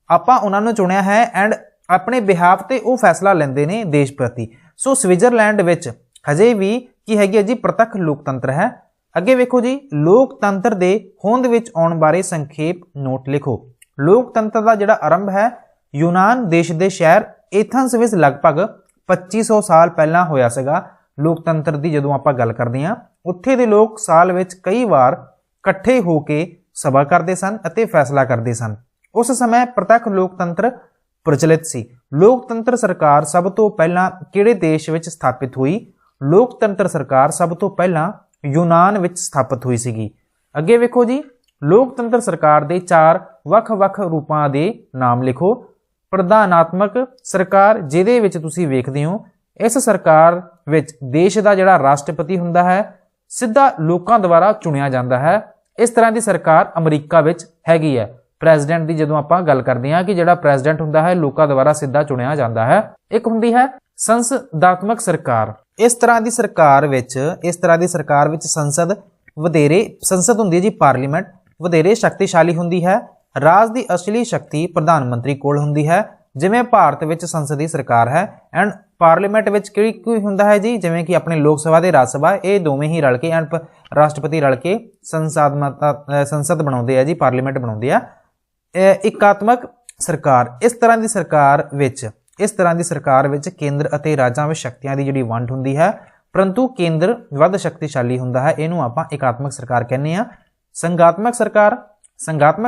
ਆਪਾਂ ਉਹਨਾਂ ਨੂੰ ਚੁਣਿਆ ਹੈ ਐਂਡ ਆਪਣੇ ਬਿਹਾਫ ਤੇ ਉਹ ਫੈਸਲਾ ਲੈਂਦੇ ਨੇ ਦੇਸ਼ ਪ੍ਰਤੀ। ਸੋ ਸਵਿਟਜ਼ਰਲੈਂਡ ਵਿੱਚ ਹਜੇ ਵੀ ਕੀ ਹੈਗੀ ਹੈ ਜੀ? ਪ੍ਰਤੱਖ ਲੋਕਤੰਤਰ ਹੈ। ਅੱਗੇ ਵੇਖੋ ਜੀ, ਲੋਕਤੰਤਰ ਦੇ ਹੋਂਦ ਵਿੱਚ ਆਉਣ ਬਾਰੇ ਸੰਖੇਪ ਨੋਟ ਲਿਖੋ। ਲੋਕਤੰਤਰ ਦਾ ਜਿਹੜਾ ਆਰੰਭ ਹੈ ਯੂਨਾਨ ਦੇਸ਼ ਦੇ ਸ਼ਹਿਰ ਐਥਨਸ ਵਿੱਚ ਲਗਭਗ 2500 ਸਾਲ ਪਹਿਲਾਂ ਹੋਇਆ ਸੀਗਾ। ਲੋਕਤੰਤਰ ਦੀ ਜਦੋਂ ਆਪਾਂ ਗੱਲ ਕਰਦੇ ਹਾਂ, ਉੱਥੇ ਦੇ ਲੋਕ ਸਾਲ ਵਿੱਚ ਕਈ ਵਾਰ ਇਕੱਠੇ ਹੋ ਕੇ ਸਭਾ ਕਰਦੇ ਸਨ ਅਤੇ ਫੈਸਲਾ ਕਰਦੇ ਸਨ। ਉਸ ਸਮੇਂ ਪ੍ਰਤੱਖ ਲੋਕਤੰਤਰ ਪ੍ਰਚਲਿਤ ਸੀ। ਲੋਕਤੰਤਰ ਸਰਕਾਰ ਸਭ ਤੋਂ ਪਹਿਲਾਂ ਕਿਹੜੇ ਦੇਸ਼ ਵਿੱਚ ਸਥਾਪਿਤ ਹੋਈ? ਲੋਕਤੰਤਰ ਸਰਕਾਰ ਸਭ ਤੋਂ ਪਹਿਲਾਂ ਯੂਨਾਨ ਵਿੱਚ ਸਥਾਪਿਤ ਹੋਈ ਸੀਗੀ। ਅੱਗੇ ਵੇਖੋ ਜੀ, ਲੋਕਤੰਤਰ ਸਰਕਾਰ ਦੇ 4 ਵੱਖ-ਵੱਖ ਰੂਪਾਂ ਦੇ ਨਾਮ ਲਿਖੋ। ਪ੍ਰਧਾਨਾਤਮਕ ਸਰਕਾਰ, ਜਿਹਦੇ ਵਿੱਚ ਤੁਸੀਂ ਵੇਖਦੇ ਹੋ ਇਸ ਸਰਕਾਰ ਵਿੱਚ ਦੇਸ਼ ਦਾ ਜਿਹੜਾ ਰਾਸ਼ਟਰਪਤੀ ਹੁੰਦਾ ਹੈ ਸਿੱਧਾ ਲੋਕਾਂ ਦੁਆਰਾ ਚੁਣਿਆ ਜਾਂਦਾ ਹੈ। ਇਸ ਤਰ੍ਹਾਂ ਦੀ ਸਰਕਾਰ ਅਮਰੀਕਾ ਵਿੱਚ ਹੈਗੀ ਹੈ। ਪ੍ਰੈਜ਼ੀਡੈਂਟ ਦੀ ਜਦੋਂ ਆਪਾਂ ਗੱਲ ਕਰਦੇ ਹਾਂ ਕਿ ਜਿਹੜਾ ਪ੍ਰੈਜ਼ੀਡੈਂਟ ਹੁੰਦਾ ਹੈ ਲੋਕਾਂ ਦੁਆਰਾ ਸਿੱਧਾ ਚੁਣਿਆ ਜਾਂਦਾ ਹੈ। ਇੱਕ ਹੁੰਦੀ ਹੈ ਸੰਸਦਾਤਮਕ ਸਰਕਾਰ। ਇਸ ਤਰ੍ਹਾਂ ਦੀ ਸਰਕਾਰ ਵਿੱਚ ਸੰਸਦ ਹੁੰਦੀ ਹੈ ਜੀ, ਪਾਰਲੀਮੈਂਟ ਵਧੇਰੇ ਸ਼ਕਤੀਸ਼ਾਲੀ ਹੁੰਦੀ ਹੈ। ਰਾਜ ਦੀ ਅਸਲੀ ਸ਼ਕਤੀ ਪ੍ਰਧਾਨ ਮੰਤਰੀ ਕੋਲ ਹੁੰਦੀ ਹੈ। ਜਿਵੇਂ ਭਾਰਤ ਵਿੱਚ ਸੰਸਦੀ ਸਰਕਾਰ ਹੈ ਐਂਡ ਪਾਰਲੀਮੈਂਟ ਵਿੱਚ ਕੀ ਹੁੰਦਾ ਹੈ ਜੀ, ਜਿਵੇਂ ਕਿ ਆਪਣੇ ਲੋਕ ਸਭਾ ਤੇ ਰਾਜ ਸਭਾ, ਇਹ ਦੋਵੇਂ ਹੀ ਰਲ ਕੇ ਐਂਡ ਰਾਸ਼ਟਰਪਤੀ ਰਲ ਕੇ ਸੰਸਦ ਬਣਾਉਂਦੇ ਆ ਜੀ, ਪਾਰਲੀਮੈਂਟ ਬਣਾਉਂਦੇ ਆ। ਇਕਾਤਮਕ ਸਰਕਾਰ, ਇਸ ਤਰ੍ਹਾਂ ਦੀ ਸਰਕਾਰ ਵਿੱਚ ਕੇਂਦਰ ਅਤੇ ਰਾਜਾਂ ਵਿੱਚ ਸ਼ਕਤੀਆਂ ਦੀ ਜਿਹੜੀ ਵੰਡ ਹੁੰਦੀ ਹੈ, ਪਰੰਤੂ ਕੇਂਦਰ ਵੱਧ ਸ਼ਕਤੀਸ਼ਾਲੀ ਹੁੰਦਾ ਹੈ, ਇਹਨੂੰ ਆਪਾਂ ਇਕਾਤਮਕ ਸਰਕਾਰ ਕਹਿੰਦੇ ਆ। ਸੰਘਾਤਮਕ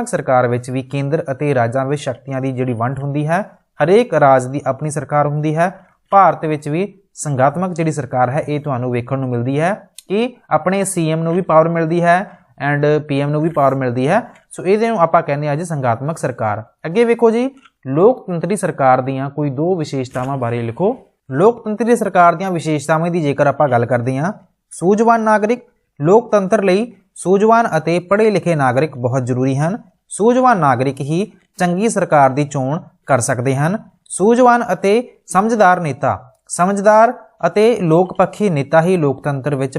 ਸਰਕਾਰ ਵਿੱਚ ਵੀ ਕੇਂਦਰ ਅਤੇ ਰਾਜਾਂ ਵਿੱਚ ਸ਼ਕਤੀਆਂ ਦੀ ਜਿਹੜੀ ਵੰਡ ਹੁੰਦੀ ਹੈ। ਹਰੇਕ ਰਾਜ ਦੀ ਆਪਣੀ ਸਰਕਾਰ ਹੁੰਦੀ ਹੈ। ਭਾਰਤ ਵਿੱਚ ਵੀ ਸੰਘਾਤਮਕ ਜਿਹੜੀ ਸਰਕਾਰ ਹੈ ਇਹ ਤੁਹਾਨੂੰ ਵੇਖਣ ਨੂੰ ਮਿਲਦੀ ਹੈ ਕਿ ਆਪਣੇ ਸੀਐਮ ਨੂੰ ਵੀ ਪਾਵਰ ਮਿਲਦੀ ਹੈ ਐਂਡ ਪੀਐਮ ਨੂੰ ਵੀ ਪਾਵਰ ਮਿਲਦੀ ਹੈ। ਸੋ ਇਹਦੇ ਨੂੰ ਆਪਾਂ ਕਹਿੰਦੇ ਆ ਜੀ ਸੰਘਾਤਮਕ ਸਰਕਾਰ। ਅੱਗੇ ਵੇਖੋ ਜੀ, ਲੋਕਤੰਤਰੀ ਸਰਕਾਰ ਦੀਆਂ ਕੋਈ 2 ਵਿਸ਼ੇਸ਼ਤਾਵਾਂ ਬਾਰੇ ਲਿਖੋ। ਲੋਕਤੰਤਰੀ ਸਰਕਾਰ ਦੀਆਂ ਵਿਸ਼ੇਸ਼ਤਾਵਾਂ ਦੀ ਜੇਕਰ ਆਪਾਂ ਗੱਲ ਕਰਦੇ ਹਾਂ, ਸੂਝਵਾਨ ਨਾਗਰਿਕ। ਲੋਕਤੰਤਰ ਲਈ ਸੂਝਵਾਨ ਅਤੇ ਪੜ੍ਹੇ ਲਿਖੇ ਨਾਗਰਿਕ ਬਹੁਤ ਜ਼ਰੂਰੀ ਹਨ। ਸੂਝਵਾਨ ਨਾਗਰਿਕ ਹੀ ਚੰਗੀ ਸਰਕਾਰ ਦੀ ਚੋਣ ਕਰ ਸਕਦੇ ਹਨ। ਸੂਝਵਾਨ ਅਤੇ ਸਮਝਦਾਰ ਨੇਤਾ, ਸਮਝਦਾਰ ਅਤੇ ਲੋਕਪੱਖੀ ਨੇਤਾ ਹੀ ਲੋਕਤੰਤਰ ਵਿੱਚ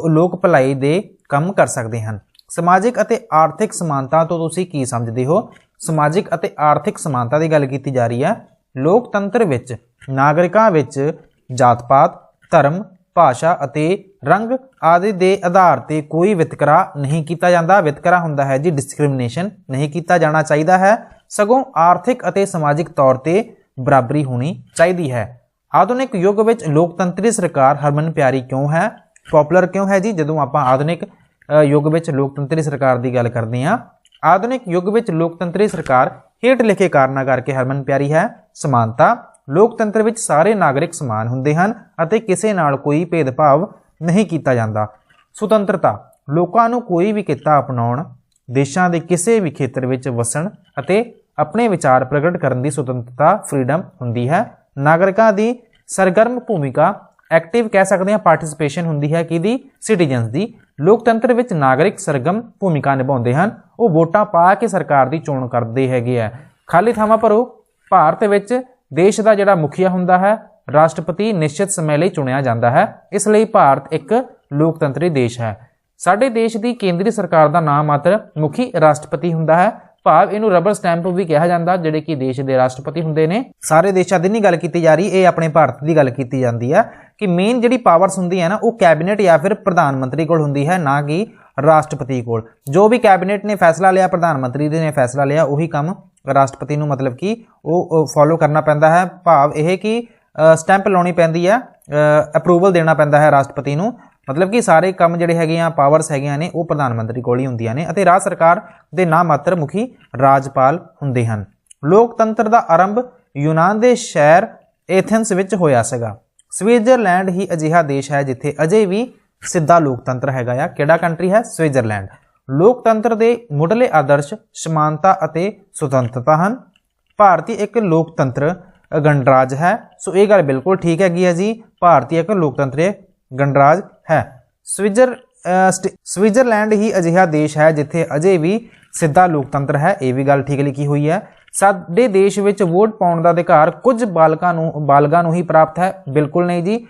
ਲੋਕ ਭਲਾਈ ਦੇ ਕੰਮ ਕਰ ਸਕਦੇ ਹਨ। ਸਮਾਜਿਕ ਅਤੇ ਆਰਥਿਕ ਸਮਾਨਤਾ ਤੋਂ ਤੁਸੀਂ ਕੀ ਸਮਝਦੇ ਹੋ? ਸਮਾਜਿਕ ਅਤੇ ਆਰਥਿਕ ਸਮਾਨਤਾ ਦੀ ਗੱਲ ਕੀਤੀ ਜਾ ਰਹੀ ਹੈ। ਲੋਕਤੰਤਰ ਵਿੱਚ ਨਾਗਰਿਕਾਂ ਵਿੱਚ ਜਾਤ-ਪਾਤ, ਧਰਮ, ਭਾਸ਼ਾ ਅਤੇ ਰੰਗ ਆਦਿ ਦੇ ਆਧਾਰ ਤੇ ਕੋਈ ਵਿਤਕਰਾ ਨਹੀਂ ਕੀਤਾ ਜਾਂਦਾ। ਵਿਤਕਰਾ ਹੁੰਦਾ ਹੈ ਜੀ ਡਿਸਕ੍ਰਿਮੀਨੇਸ਼ਨ, ਨਹੀਂ ਕੀਤਾ ਜਾਣਾ ਚਾਹੀਦਾ ਹੈ। ਸਗੋਂ ਆਰਥਿਕ ਅਤੇ ਸਮਾਜਿਕ ਤੌਰ ਤੇ ਬਰਾਬਰੀ ਹੋਣੀ ਚਾਹੀਦੀ ਹੈ। ਆਧੁਨਿਕ ਯੁੱਗ ਵਿੱਚ ਲੋਕਤੰਤਰੀ ਸਰਕਾਰ ਹਰਮਨ ਪਿਆਰੀ ਕਿਉਂ ਹੈ, ਪਪੂਲਰ ਕਿਉਂ ਹੈ ਜੀ? ਜਦੋਂ ਆਪਾਂ ਆਧੁਨਿਕ ਯੁੱਗ ਵਿੱਚ ਲੋਕਤੰਤਰੀ ਸਰਕਾਰ ਦੀ ਗੱਲ ਕਰਦੇ ਹਾਂ, ਆਧੁਨਿਕ ਯੁੱਗ ਵਿੱਚ ਲੋਕਤੰਤਰੀ ਸਰਕਾਰ ਹੇਠ ਲਿਖੇ ਕਾਰਨਾਂ ਕਰਕੇ ਹਰਮਨ ਪਿਆਰੀ ਹੈ। ਸਮਾਨਤਾ, ਲੋਕਤੰਤਰ ਵਿੱਚ ਸਾਰੇ ਨਾਗਰਿਕ ਸਮਾਨ ਹੁੰਦੇ ਹਨ ਅਤੇ ਕਿਸੇ ਨਾਲ ਕੋਈ ਭੇਦਭਾਵ ਨਹੀਂ ਕੀਤਾ ਜਾਂਦਾ। ਸੁਤੰਤਰਤਾ, ਲੋਕਾਂ ਨੂੰ ਕੋਈ ਵੀ ਕਿੱਤਾ ਅਪਣਾਉਣ, ਦੇਸ਼ਾਂ ਦੇ ਕਿਸੇ ਵੀ ਖੇਤਰ ਵਿੱਚ ਵਸਣ ਅਤੇ ਆਪਣੇ ਵਿਚਾਰ ਪ੍ਰਗਟ ਕਰਨ ਦੀ ਸੁਤੰਤਰਤਾ, ਫਰੀडम ਹੁੰਦੀ ਹੈ। ਨਾਗਰਿਕਾਂ ਦੀ ਸਰਗਰਮ ਭੂਮਿਕਾ, ਐਕਟਿਵ ਕਹਿ ਸਕਦੇ ਹਾਂ, ਪਾਰਟਿਸਿਪੇਸ਼ਨ ਹੁੰਦੀ ਹੈ ਕਿਹਦੀ? ਸਿਟੀਜ਼ਨਸ ਦੀ। ਲੋਕਤੰਤਰ ਵਿੱਚ ਨਾਗਰਿਕ ਸਰਗਰਮ ਭੂਮਿਕਾ ਨਿਭਾਉਂਦੇ ਹਨ। ਉਹ ਵੋਟਾਂ ਪਾ ਕੇ ਸਰਕਾਰ ਦੀ ਚੋਣ ਕਰਦੇ ਹੈਗੇ ਆ। ਖਾਲੀ ਥਾਵਾਂ ਭਰੋ। ਭਾਰਤ ਵਿੱਚ ਦੇਸ਼ ਦਾ ਜਿਹੜਾ ਮੁਖੀਆ ਹੁੰਦਾ ਹੈ, ਰਾਸ਼ਟਰਪਤੀ ਨਿਸ਼ਚਿਤ ਸਮੇਂ ਲਈ ਚੁਣਿਆ ਜਾਂਦਾ ਹੈ। ਇਸ ਲਈ ਭਾਰਤ ਇੱਕ ਲੋਕਤੰਤਰੀ ਦੇਸ਼ ਹੈ। ਸਾਡੇ ਦੇਸ਼ ਦੀ ਕੇਂਦਰੀ ਸਰਕਾਰ ਦਾ ਨਾਮ ਮਾਤਰ ਮੁਖੀ ਰਾਸ਼ਟਰਪਤੀ ਹੁੰਦਾ ਹੈ। ਭਾਵ ਇਹਨੂੰ ਰਬਰ ਸਟੈਂਪ ਵੀ ਕਿਹਾ ਜਾਂਦਾ, ਜਿਹੜੇ ਕਿ ਦੇਸ਼ ਦੇ ਰਾਸ਼ਟਰਪਤੀ ਹੁੰਦੇ ਨੇ। ਸਾਰੇ ਦੇਸ਼ਾਂ ਦੀ ਨਹੀਂ ਗੱਲ ਕੀਤੀ ਜਾ ਰਹੀ, ਇਹ ਆਪਣੇ ਭਾਰਤ ਦੀ ਗੱਲ ਕੀਤੀ ਜਾਂਦੀ ਹੈ ਕਿ ਮੇਨ ਜਿਹੜੀ ਪਾਵਰਸ ਹੁੰਦੀ ਹੈ ਨਾ, ਉਹ ਕੈਬਨਿਟ ਜਾਂ ਫਿਰ ਪ੍ਰਧਾਨ ਮੰਤਰੀ ਕੋਲ ਹੁੰਦੀ ਹੈ, ਨਾ ਕਿ ਰਾਸ਼ਟਰਪਤੀ ਕੋਲ। ਜੋ ਵੀ ਕੈਬਨਿਟ ਨੇ ਫੈਸਲਾ ਲਿਆ, ਪ੍ਰਧਾਨ ਮੰਤਰੀ ਨੇ ਫੈਸਲਾ ਲਿਆ, ਉਹੀ ਕੰਮ ਰਾਸ਼ਟਰਪਤੀ ਨੂੰ ਮਤਲਬ ਕਿ ਉਹ ਫੋਲੋ ਕਰਨਾ ਪੈਂਦਾ ਹੈ। ਭਾਵ ਇਹ ਕਿ ਸਟੈਂਪ ਲਾਉਣੀ ਪੈਂਦੀ ਹੈ, ਅਪਰੂਵਲ ਦੇਣਾ ਪੈਂਦਾ ਹੈ ਰਾਸ਼ਟਰਪਤੀ ਨੂੰ। ਮਤਲਬ ਕਿ ਸਾਰੇ ਕੰਮ ਜਿਹੜੇ ਹੈਗੇ ਆ, ਪਾਵਰਸ ਹੈਗੀਆਂ ਨੇ, ਉਹ ਪ੍ਰਧਾਨ ਮੰਤਰੀ ਕੋਲ ਹੀ ਹੁੰਦੀਆਂ ਨੇ ਅਤੇ ਰਾਜ ਸਰਕਾਰ ਦੇ ਨਾਮ ਮਾਤਰ ਮੁਖੀ ਰਾਜਪਾਲ ਹੁੰਦੇ ਹਨ। ਲੋਕਤੰਤਰ ਦਾ ਆਰੰਭ ਯੂਨਾਨ ਦੇ ਸ਼ਹਿਰ ਐਥਨਸ ਵਿੱਚ ਹੋਇਆ ਸੀਗਾ। ਸਵਿਟਜ਼ਰਲੈਂਡ ਹੀ ਅਜਿਹਾ ਦੇਸ਼ ਹੈ ਜਿੱਥੇ ਅਜੇ ਵੀ ਸਿੱਧਾ ਲੋਕਤੰਤਰ ਹੈਗਾ ਆ। ਕਿਹੜਾ ਕੰਟਰੀ ਹੈ? ਸਵਿਟਜ਼ਰਲੈਂਡ। ਲੋਕਤੰਤਰ ਦੇ ਮੁੱਢਲੇ ਆਦਰਸ਼ ਸਮਾਨਤਾ ਅਤੇ ਸੁਤੰਤਰਤਾ ਹਨ। ਭਾਰਤੀ ਇੱਕ ਲੋਕਤੰਤਰ ਗਣਰਾਜ ਹੈ। ਸੋ ਇਹ ਗੱਲ ਬਿਲਕੁਲ ਠੀਕ ਹੈਗੀ ਹੈ ਜੀ, ਭਾਰਤੀ ਇੱਕ ਲੋਕਤੰਤਰੀ ਗਣਰਾਜ ਹੈ। ਸਵਿਟਜ਼ਰਲੈਂਡ ਹੀ ਅਜਿਹਾ ਦੇਸ਼ ਹੈ ਜਿੱਥੇ ਅਜੇ ਵੀ ਸਿੱਧਾ ਲੋਕਤੰਤਰ ਹੈ। ਇਹ ਵੀ ਗੱਲ ਠੀਕ ਲਿਖੀ ਹੋਈ ਹੈ। ਸਾਡੇ ਦੇਸ਼ ਵਿੱਚ ਵੋਟ ਪਾਉਣ ਦਾ ਅਧਿਕਾਰ ਕੁਝ ਬਾਲਗਾਂ ਨੂੰ ਹੀ ਪ੍ਰਾਪਤ ਹੈ। ਬਿਲਕੁਲ ਨਹੀਂ ਜੀ,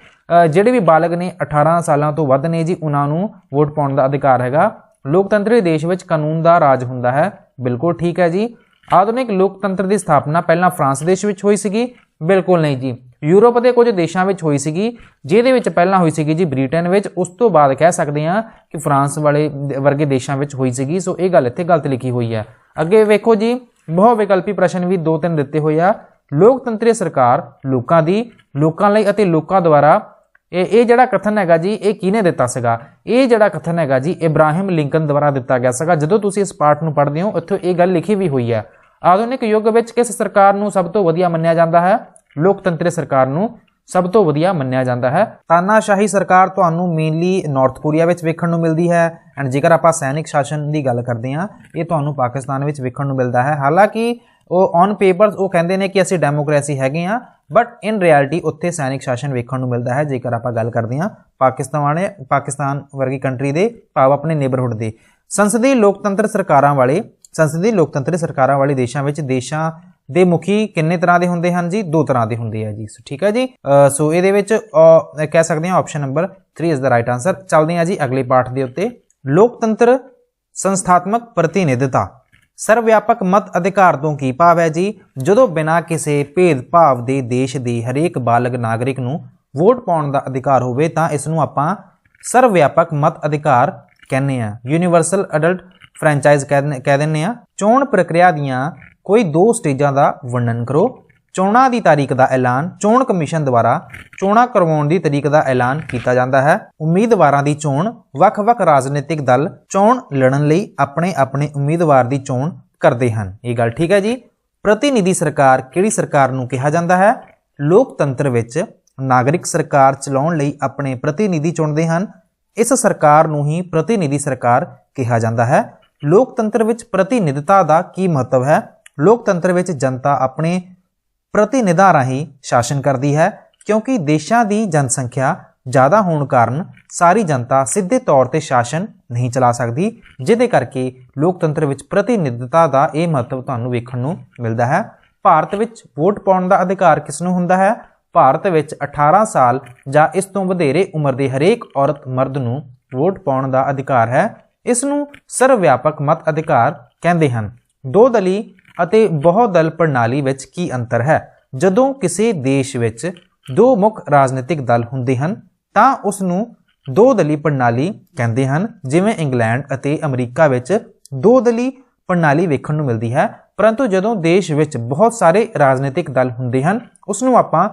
ਜਿਹੜੇ ਵੀ ਬਾਲਗ ਨੇ 18 ਸਾਲਾਂ ਤੋਂ ਵੱਧ ਨੇ ਜੀ, ਉਹਨਾਂ ਨੂੰ ਵੋਟ ਪਾਉਣ ਦਾ ਅਧਿਕਾਰ ਹੈਗਾ। ਲੋਕਤੰਤਰੀ ਦੇਸ਼ ਵਿੱਚ ਕਾਨੂੰਨ ਦਾ ਰਾਜ ਹੁੰਦਾ ਹੈ। ਬਿਲਕੁਲ ਠੀਕ ਹੈ ਜੀ। ਆਧੁਨਿਕ ਲੋਕਤੰਤਰ ਦੀ ਸਥਾਪਨਾ ਪਹਿਲਾਂ ਫਰਾਂਸ ਦੇਸ਼ ਵਿੱਚ ਹੋਈ ਸੀਗੀ। ਬਿਲਕੁਲ ਨਹੀਂ ਜੀ, ਯੂਰਪ ਦੇ ਕੁਝ ਦੇਸ਼ਾਂ ਵਿੱਚ ਹੋਈ ਸੀਗੀ, ਜਿਹਦੇ ਵਿੱਚ ਪਹਿਲਾਂ ਹੋਈ ਸੀਗੀ ਜੀ ਬ੍ਰਿਟੇਨ ਵਿੱਚ, ਉਸ ਤੋਂ ਬਾਅਦ ਕਹਿ ਸਕਦੇ ਹਾਂ ਕਿ ਫਰਾਂਸ ਵਰਗੇ ਦੇਸ਼ਾਂ ਵਿੱਚ ਹੋਈ ਸੀਗੀ। ਸੋ ਇਹ ਗੱਲ ਇੱਥੇ ਗਲਤ ਲਿਖੀ ਹੋਈ ਹੈ। ਅੱਗੇ ਵੇਖੋ ਜੀ, ਬਹੁ ਵਿਕਲਪੀ ਪ੍ਰਸ਼ਨ ਵੀ 2-3 ਦਿੱਤੇ ਹੋਏ ਆ। ਲੋਕਤੰਤਰੀ ਸਰਕਾਰ ਲੋਕਾਂ ਦੀ, ਲੋਕਾਂ ਲਈ ਅਤੇ ਲੋਕਾਂ ਦੁਆਰਾ। ਇਹ ਜਿਹੜਾ ਕਥਨ ਹੈਗਾ ਜੀ, ਇਹ ਕਿਹਨੇ ਦਿੱਤਾ ਸੀਗਾ? ਇਹ ਜਿਹੜਾ ਕਥਨ ਹੈਗਾ ਜੀ, ਇਬਰਾਹਿਮ ਲਿੰਕਨ ਦੁਆਰਾ ਦਿੱਤਾ ਗਿਆ ਸੀਗਾ। ਜਦੋਂ ਤੁਸੀਂ ਇਸ ਪਾਠ ਨੂੰ ਪੜ੍ਹਦੇ ਹੋ, ਇੱਥੇ ਇਹ ਗੱਲ ਲਿਖੀ ਵੀ ਹੋਈ ਹੈ। ਆਧੁਨਿਕ ਯੁੱਗ ਵਿੱਚ ਕਿਸ ਸਰਕਾਰ ਨੂੰ ਸਭ ਤੋਂ ਵਧੀਆ ਮੰਨਿਆ ਜਾਂਦਾ ਹੈ? ਲੋਕਤੰਤਰੀ ਸਰਕਾਰ ਨੂੰ ਸਭ ਤੋਂ ਵਧੀਆ ਮੰਨਿਆ ਜਾਂਦਾ ਹੈ। ਤਾਨਾਸ਼ਾਹੀ ਸਰਕਾਰ ਤੁਹਾਨੂੰ ਮੇਨਲੀ ਨਾਰਥ ਕੋਰੀਆ ਵਿੱਚ ਵੇਖਣ ਨੂੰ ਮਿਲਦੀ ਹੈ ਐਂਡ ਜੇਕਰ ਆਪਾਂ ਸੈਨਿਕ ਸ਼ਾਸਨ ਦੀ ਗੱਲ ਕਰਦੇ ਹਾਂ ਇਹ ਤੁਹਾਨੂੰ ਪਾਕਿਸਤਾਨ ਵਿੱਚ ਵੇਖਣ ਨੂੰ ਮਿਲਦਾ ਹੈ। ਹਾਲਾਂਕਿ ਉਹ ਔਨ ਪੇਪਰਸ ਉਹ ਕਹਿੰਦੇ ਨੇ ਕਿ ਅਸੀਂ ਡੈਮੋਕ੍ਰੇਸੀ ਹੈਗੇ ਹਾਂ, ਬਟ ਇਨ ਰਿਐਲਿਟੀ ਉੱਥੇ ਸੈਨਿਕ ਸ਼ਾਸਨ ਵੇਖਣ ਨੂੰ ਮਿਲਦਾ ਹੈ ਜੇਕਰ ਆਪਾਂ ਗੱਲ ਕਰਦੇ ਹਾਂ ਪਾਕਿਸਤਾਨ ਵਰਗੀ ਕੰਟਰੀ ਦੇ, ਭਾਵ ਆਪਣੇ ਨੇਬਰਹੁੱਡ ਦੇ। ਸੰਸਦੀ ਲੋਕਤੰਤਰ ਸਰਕਾਰਾਂ ਵਾਲੇ ਦੇਸ਼ਾਂ ਵਿੱਚ ਦੇਸ਼ਾਂ ਦੇ ਮੁਖੀ ਕਿੰਨੇ ਤਰ੍ਹਾਂ ਦੇ ਹੁੰਦੇ ਹਨ ਜੀ? 2 ਤਰ੍ਹਾਂ ਦੇ ਹੁੰਦੇ ਆ ਜੀ। ਠੀਕ ਹੈ ਜੀ। ਸੋ ਇਹਦੇ ਵਿੱਚ ਕਹਿ ਸਕਦੇ ਹਾਂ option number 3 is the right answer. ਚੱਲਦੇ ਹਾਂ ਜੀ ਅਗਲੇ ਪਾਠ ਦੇ ਉੱਤੇ। ਲੋਕਤੰਤਰ ਸੰਸਥਾਤਮਕ ਪ੍ਰਤੀਨਿਧਤਾ ਸਰਵ ਵਿਆਪਕ ਮਤ ਅਧਿਕਾਰ ਤੋਂ ਕੀ ਭਾਵ ਹੈ ਜੀ? ਜਦੋਂ ਬਿਨਾਂ ਕਿਸੇ ਭੇਦਭਾਵ ਦੇ ਦੇਸ਼ ਦੇ ਹਰੇਕ ਬਾਲਗ ਨਾਗਰਿਕ ਨੂੰ ਵੋਟ ਪਾਉਣ ਦਾ ਅਧਿਕਾਰ ਹੋਵੇ ਤਾਂ ਇਸ ਨੂੰ ਆਪਾਂ ਸਰਵ ਵਿਆਪਕ ਮਤ ਅਧਿਕਾਰ ਕਹਿੰਦੇ ਆ, ਯੂਨੀਵਰਸਲ ਅਡਲਟ ਫਰੈਂਚਾਈਜ਼ ਕਹਿ ਦਿੰਦੇ ਆ। ਚੋਣ ਪ੍ਰਕਿਰਿਆ ਦੀਆਂ ਕੋਈ 2 ਸਟੇਜਾਂ ਦਾ ਵਰਣਨ ਕਰੋ। ਚੋਣਾਂ ਦੀ ਤਾਰੀਖ ਦਾ ਐਲਾਨ ਚੋਣ ਕਮਿਸ਼ਨ ਦੁਆਰਾ ਚੋਣਾਂ ਕਰਵਾਉਣ ਦੀ ਤਾਰੀਖ ਦਾ ਐਲਾਨ ਕੀਤਾ ਜਾਂਦਾ ਹੈ। ਉਮੀਦਵਾਰਾਂ ਦੀ ਚੋਣ ਵੱਖ-ਵੱਖ ਰਾਜਨੀਤਿਕ ਦਲ ਚੋਣ ਲੜਨ ਲਈ ਆਪਣੇ ਉਮੀਦਵਾਰ ਦੀ ਚੋਣ ਕਰਦੇ ਹਨ। ਇਹ ਗੱਲ ਠੀਕ ਹੈ ਜੀ। ਪ੍ਰਤੀਨਿਧੀ ਸਰਕਾਰ ਕਿਹੜੀ ਸਰਕਾਰ ਨੂੰ ਕਿਹਾ ਜਾਂਦਾ ਹੈ? ਲੋਕਤੰਤਰ ਵਿੱਚ ਨਾਗਰਿਕ ਸਰਕਾਰ ਚਲਾਉਣ ਲਈ ਆਪਣੇ ਪ੍ਰਤੀਨਿਧੀ ਚੁਣਦੇ ਹਨ। ਇਸ ਸਰਕਾਰ ਨੂੰ ਹੀ ਪ੍ਰਤੀਨਿਧੀ ਸਰਕਾਰ ਕਿਹਾ ਜਾਂਦਾ ਹੈ। ਲੋਕਤੰਤਰ ਵਿੱਚ ਪ੍ਰਤੀਨਿਧਤਾ ਦਾ ਕੀ ਮਹੱਤਵ ਹੈ? ਲੋਕਤੰਤਰ ਵਿੱਚ ਜਨਤਾ ਆਪਣੇ ਪ੍ਰਤੀਨਿਧਾਂ ਰਾਹੀਂ ਸ਼ਾਸਨ ਕਰਦੀ ਹੈ, ਕਿਉਂਕਿ ਦੇਸ਼ਾਂ ਦੀ ਜਨਸੰਖਿਆ ਜ਼ਿਆਦਾ ਹੋਣ ਕਾਰਨ ਸਾਰੀ ਜਨਤਾ ਸਿੱਧੇ ਤੌਰ ਤੇ ਸ਼ਾਸਨ ਨਹੀਂ ਚਲਾ ਸਕਦੀ, ਜਿਹਦੇ ਕਰਕੇ ਲੋਕਤੰਤਰ ਵਿੱਚ ਪ੍ਰਤੀਨਿਧਤਾ ਦਾ ਇਹ ਮਹੱਤਵ ਤੁਹਾਨੂੰ ਵੇਖਣ ਨੂੰ ਮਿਲਦਾ ਹੈ। ਭਾਰਤ ਵਿੱਚ ਵੋਟ ਪਾਉਣ ਦਾ ਅਧਿਕਾਰ ਕਿਸ ਨੂੰ ਹੁੰਦਾ ਹੈ? ਭਾਰਤ ਵਿੱਚ 18 ਸਾਲ ਜਾਂ ਇਸ ਤੋਂ ਵਧੇਰੇ ਉਮਰ ਦੇ ਹਰੇਕ ਔਰਤ ਮਰਦ ਨੂੰ ਵੋਟ ਪਾਉਣ ਦਾ ਅਧਿਕਾਰ ਹੈ। ਇਸ ਨੂੰ ਸਰਵ ਵਿਆਪਕ ਮਤ ਅਧਿਕਾਰ ਕਹਿੰਦੇ ਹਨ। 2 ਦਲੀ ਅਤੇ ਬਹੁ ਦਲ ਪ੍ਰਣਾਲੀ ਵਿੱਚ ਕੀ ਅੰਤਰ ਹੈ? ਜਦੋਂ ਕਿਸੇ ਦੇਸ਼ ਵਿੱਚ 2 ਮੁੱਖ ਰਾਜਨੀਤਿਕ ਦਲ ਹੁੰਦੇ ਹਨ ਤਾਂ ਉਸ ਨੂੰ 2 ਦਲੀ ਪ੍ਰਣਾਲੀ ਕਹਿੰਦੇ ਹਨ। ਜਿਵੇਂ ਇੰਗਲੈਂਡ ਅਤੇ ਅਮਰੀਕਾ ਵਿੱਚ 2 ਦਲੀ ਪ੍ਰਣਾਲੀ ਵੇਖਣ ਨੂੰ ਮਿਲਦੀ ਹੈ, ਪਰੰਤੂ ਜਦੋਂ ਦੇਸ਼ ਵਿੱਚ ਬਹੁਤ ਸਾਰੇ ਰਾਜਨੀਤਿਕ ਦਲ ਹੁੰਦੇ ਹਨ ਉਸ ਨੂੰ ਆਪਾਂ